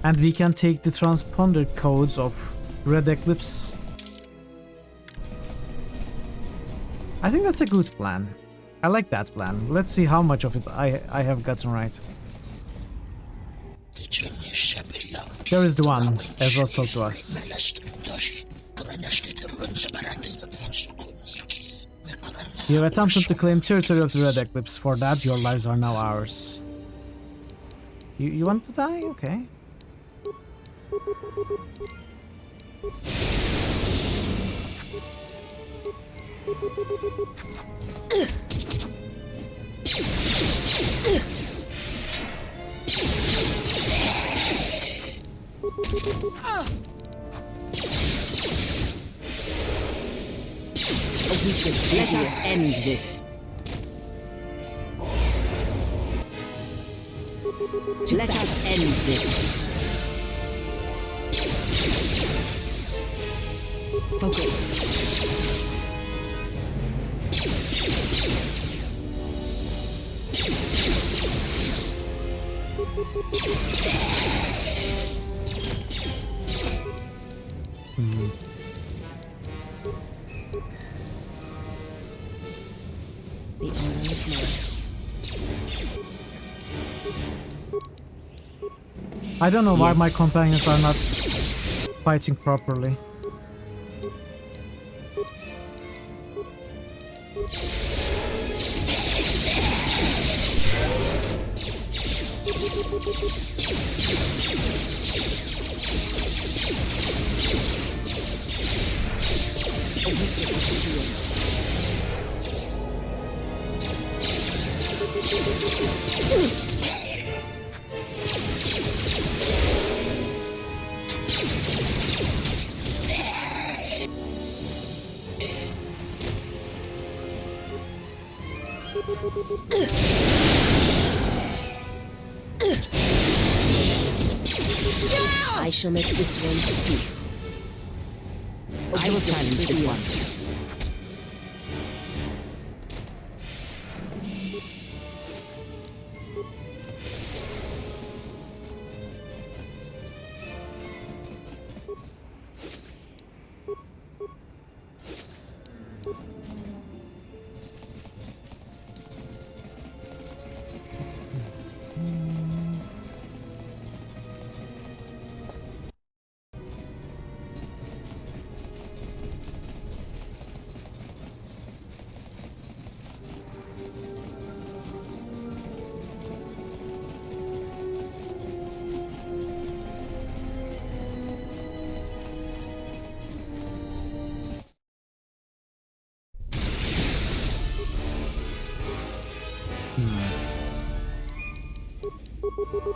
and we can take the transponder codes of Red Eclipse. I think that's a good plan. I like that plan. Let's see how much of it I have gotten right. There is the one, as was told to us. You have attempted to claim territory of the Red Eclipse. For that, your lives are now ours. You want to die? Okay. Let us end this. Let us end this. Focus. The honor is mine. I don't know why my companions are not fighting properly. I shall make this one see. I will silence this one.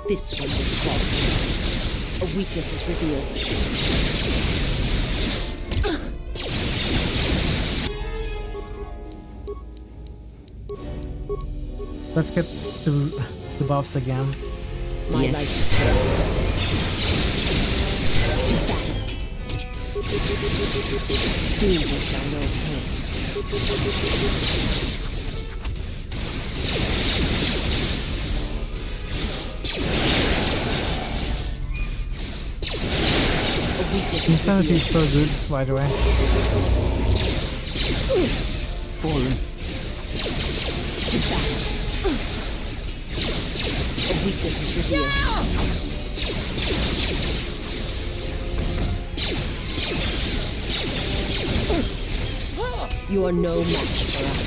This one will fall. A weakness is revealed. Let's get the buffs again. My life is hers. To battle. Soon we shall know pain. Insanity is so good, by the way. Fallen. To battle. A weakness is revealed. You are no match for us.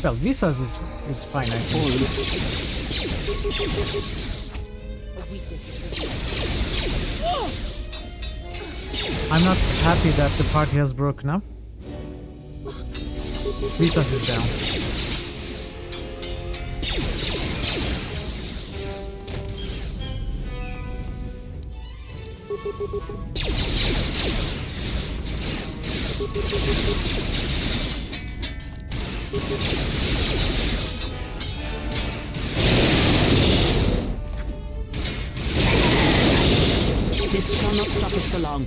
Well, Visas is fine, I think. I'm not happy that the party has broken up. Visas is down. This shall not stop us for long.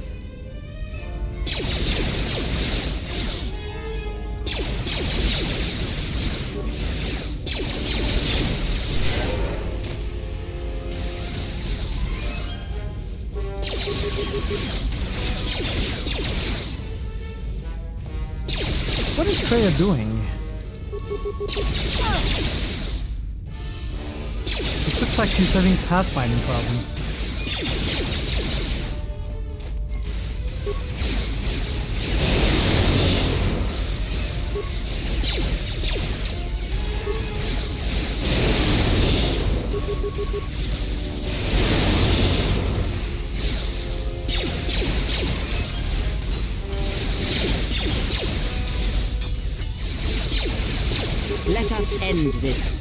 What is Kreia doing? It looks like she's having pathfinding problems. Let us end this.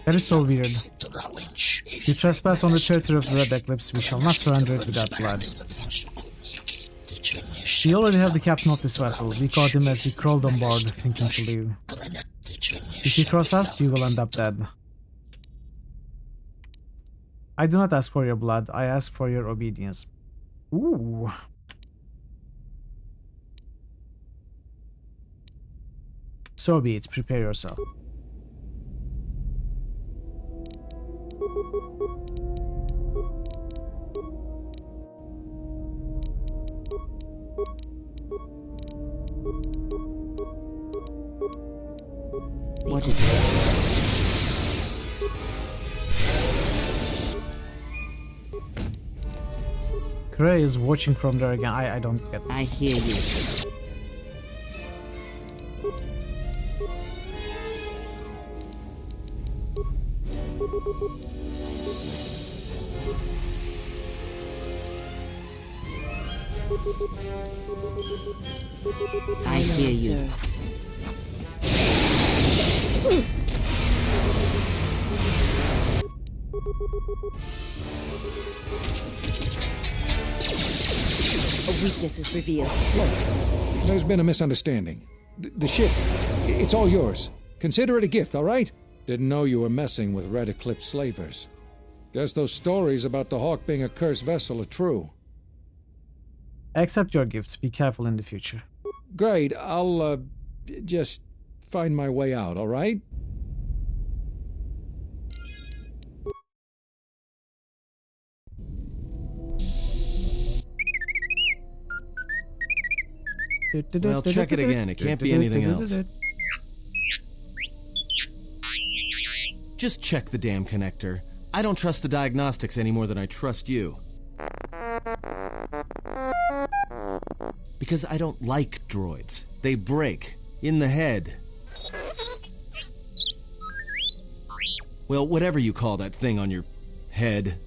That is so weird. You trespass on the territory of the Red Eclipse, we shall not surrender it without blood. We already have the captain of this vessel. We caught him as he crawled on board, thinking to leave. If you cross us, you will end up dead. I do not ask for your blood, I ask for your obedience. Ooh. So be it. Prepare yourself. What is it? Gray is watching from there again. I don't get this. I hear you. I hear you. A weakness is revealed. Look, there's been a misunderstanding. The ship, it's all yours. Consider it a gift, all right? Didn't know you were messing with Red Eclipse slavers. Guess those stories about the Hawk being a cursed vessel are true. Accept your gifts. Be careful in the future. Great, I'll, just find my way out, all right? Well, check it again. It can't be anything else. Just check the damn connector. I don't trust the diagnostics any more than I trust you. Because I don't like droids. They break. In the head. Well, whatever you call that thing on your head.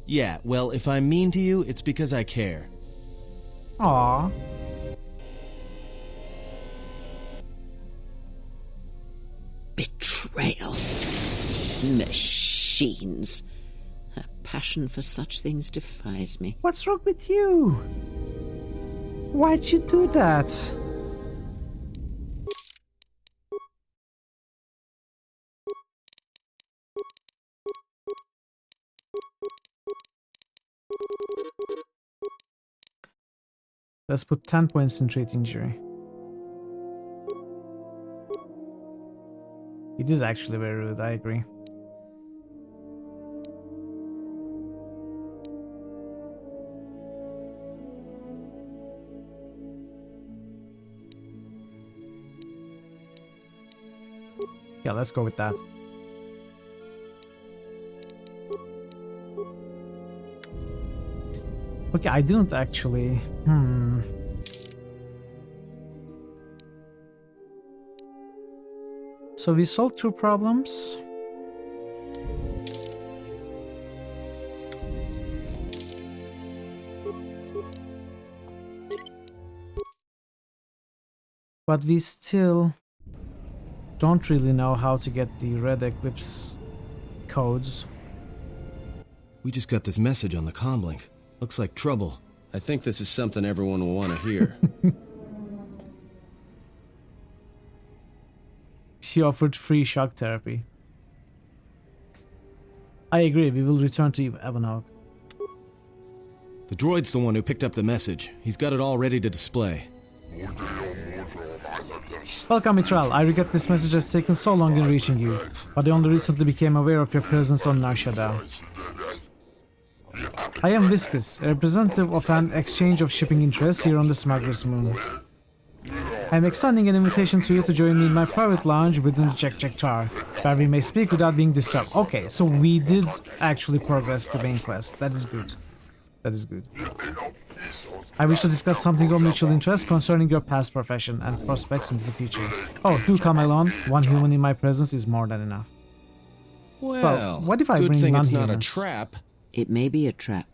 Yeah, well, if I'm mean to you, it's because I care. Aww. Betrayal. Machines. Her passion for such things defies me. What's wrong with you? Why'd you do that? Let's put 10 points in trait injury. It is actually very rude, I agree. Yeah, let's go with that. Okay, I didn't actually... So we solved 2 problems. But we still don't really know how to get the Red Eclipse codes. We just got this message on the comlink. Looks like trouble. I think this is something everyone will want to hear. She offered free shock therapy. I agree, we will return to Ebonhawk. The droid's the one who picked up the message. He's got it all ready to display. Welcome, Mitral. I regret this message has taken so long in reaching you, but I only recently became aware of your presence on Nar Shaddaa. I am Viscus, a representative of an exchange of shipping interests here on the Smuggler's Moon. I am extending an invitation to you to join me in my private lounge within the Check Tower, where we may speak without being disturbed. Okay, so we did actually progress the main quest. That is good. That is good. I wish to discuss something of mutual interest concerning your past profession and prospects into the future. Oh, do come along. One human in my presence is more than enough. Well, what if I good bring thing it's non-humans? not a trap. It may be a trap,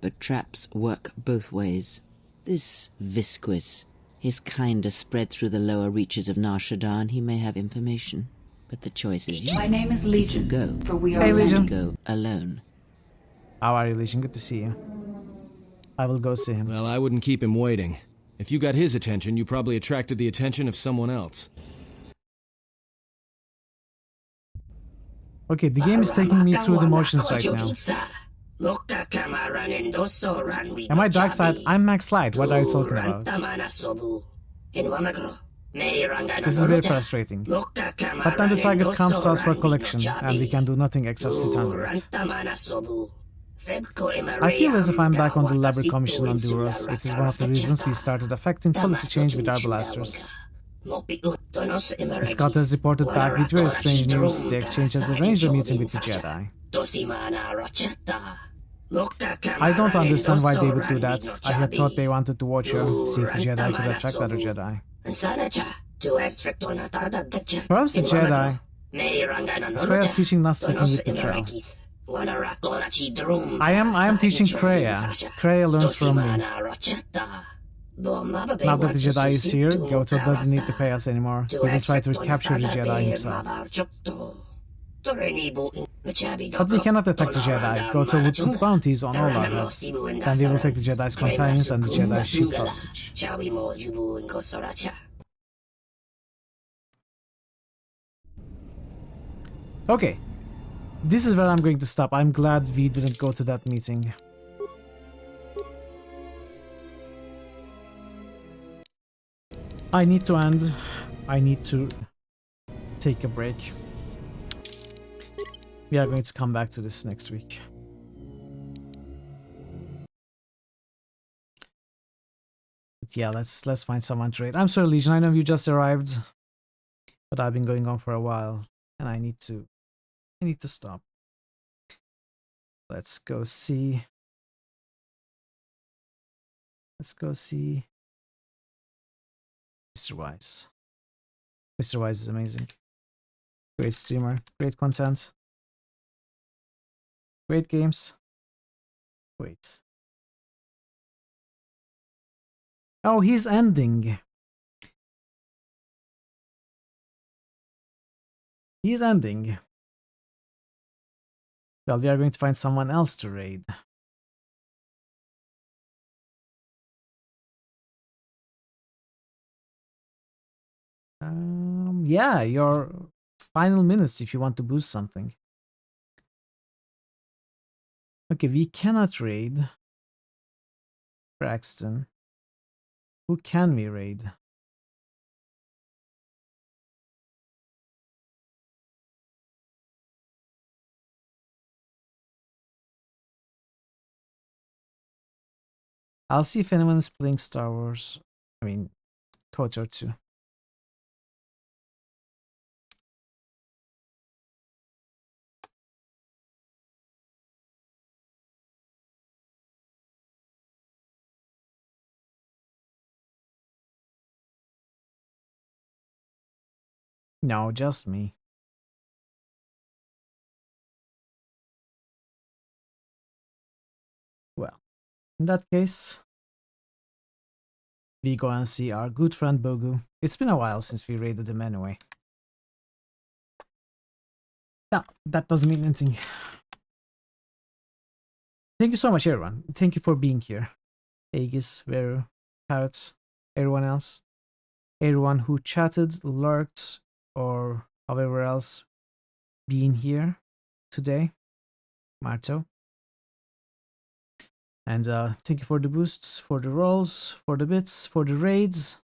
but traps work both ways. This Visquis, his kind are spread through the lower reaches of Nar Shaddaa, and he may have information. But the choice is yours. My name is Legion. Go. For we are Hey, Legion. Go alone. How are you, Legion? Good to see you. I will go see him. Well, I wouldn't keep him waiting. If you got his attention, you probably attracted the attention of someone else. Okay, the game is taking me through the motions right now. Am I dark side? I'm Max Light. What are you talking about? This is very frustrating. But then the target comes to us for collection, and we can do nothing except sit under it. I feel as if I'm back on the Labor Commission on Duros. It is one of the reasons we started affecting policy change with our blasters. Scott has reported back with very strange news. The Exchange has arranged a meeting with the Jedi. I don't understand why they would do that. I had thought they wanted to watch her, see if the Jedi could attract other Jedi. Perhaps the Jedi. Krea's teaching not sticking with betrayal. I am teaching Krea. Krea learns from me. Now that the Jedi is here, Goto doesn't need to pay us anymore. He will try to recapture the Jedi himself. But we cannot attack the Jedi. Goto would put bounties on all our heads. Then we will take the Jedi's companions and the Jedi's ship hostage. Okay. This is where I'm going to stop. I'm glad we didn't go to that meeting. I need to end. I need to take a break. We are going to come back to this next week. But yeah, let's find someone to raid. I'm sorry, Legion. I know you just arrived, but I've been going on for a while, and I need to stop. Let's go see. Let's go see Mr. Wise. Mr. Wise is amazing. Great streamer, great content, great games. Wait. Oh, he's ending. He's ending. Well, we are going to find someone else to raid. Yeah, your final minutes if you want to boost something. Okay, we cannot raid Braxton. Who can we raid? I'll see if anyone is playing Star Wars. I mean, KOTOR 2. No, just me. Well, in that case, we go and see our good friend Bogu. It's been a while since we raided him anyway. No, that doesn't mean anything. Thank you so much, everyone. Thank you for being here. Aegis, Veru, Parrot, everyone else. Everyone who chatted, lurked, or however else being here today. Marto. And thank you for the boosts, for the rolls, for the bits, for the raids.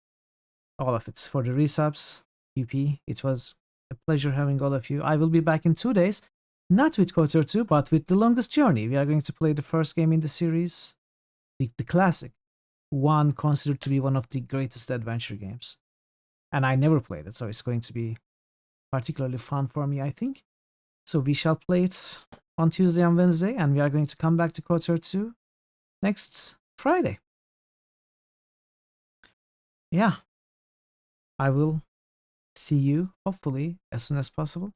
All of it. For the resubs, UP. It was a pleasure having all of you. I will be back in 2 days. Not with KOTOR 2, but with The Longest Journey. We are going to play the first game in the series. The classic. One considered to be one of the greatest adventure games. And I never played it, so it's going to be particularly fun for me, I think. So we shall play it on Tuesday and Wednesday, and we are going to come back to KOTOR 2 next Friday. Yeah. I will see you, hopefully, as soon as possible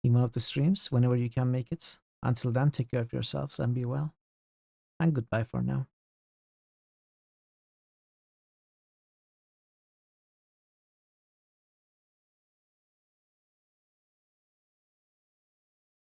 in one of the streams, whenever you can make it. Until then, take care of yourselves and be well. And goodbye for now.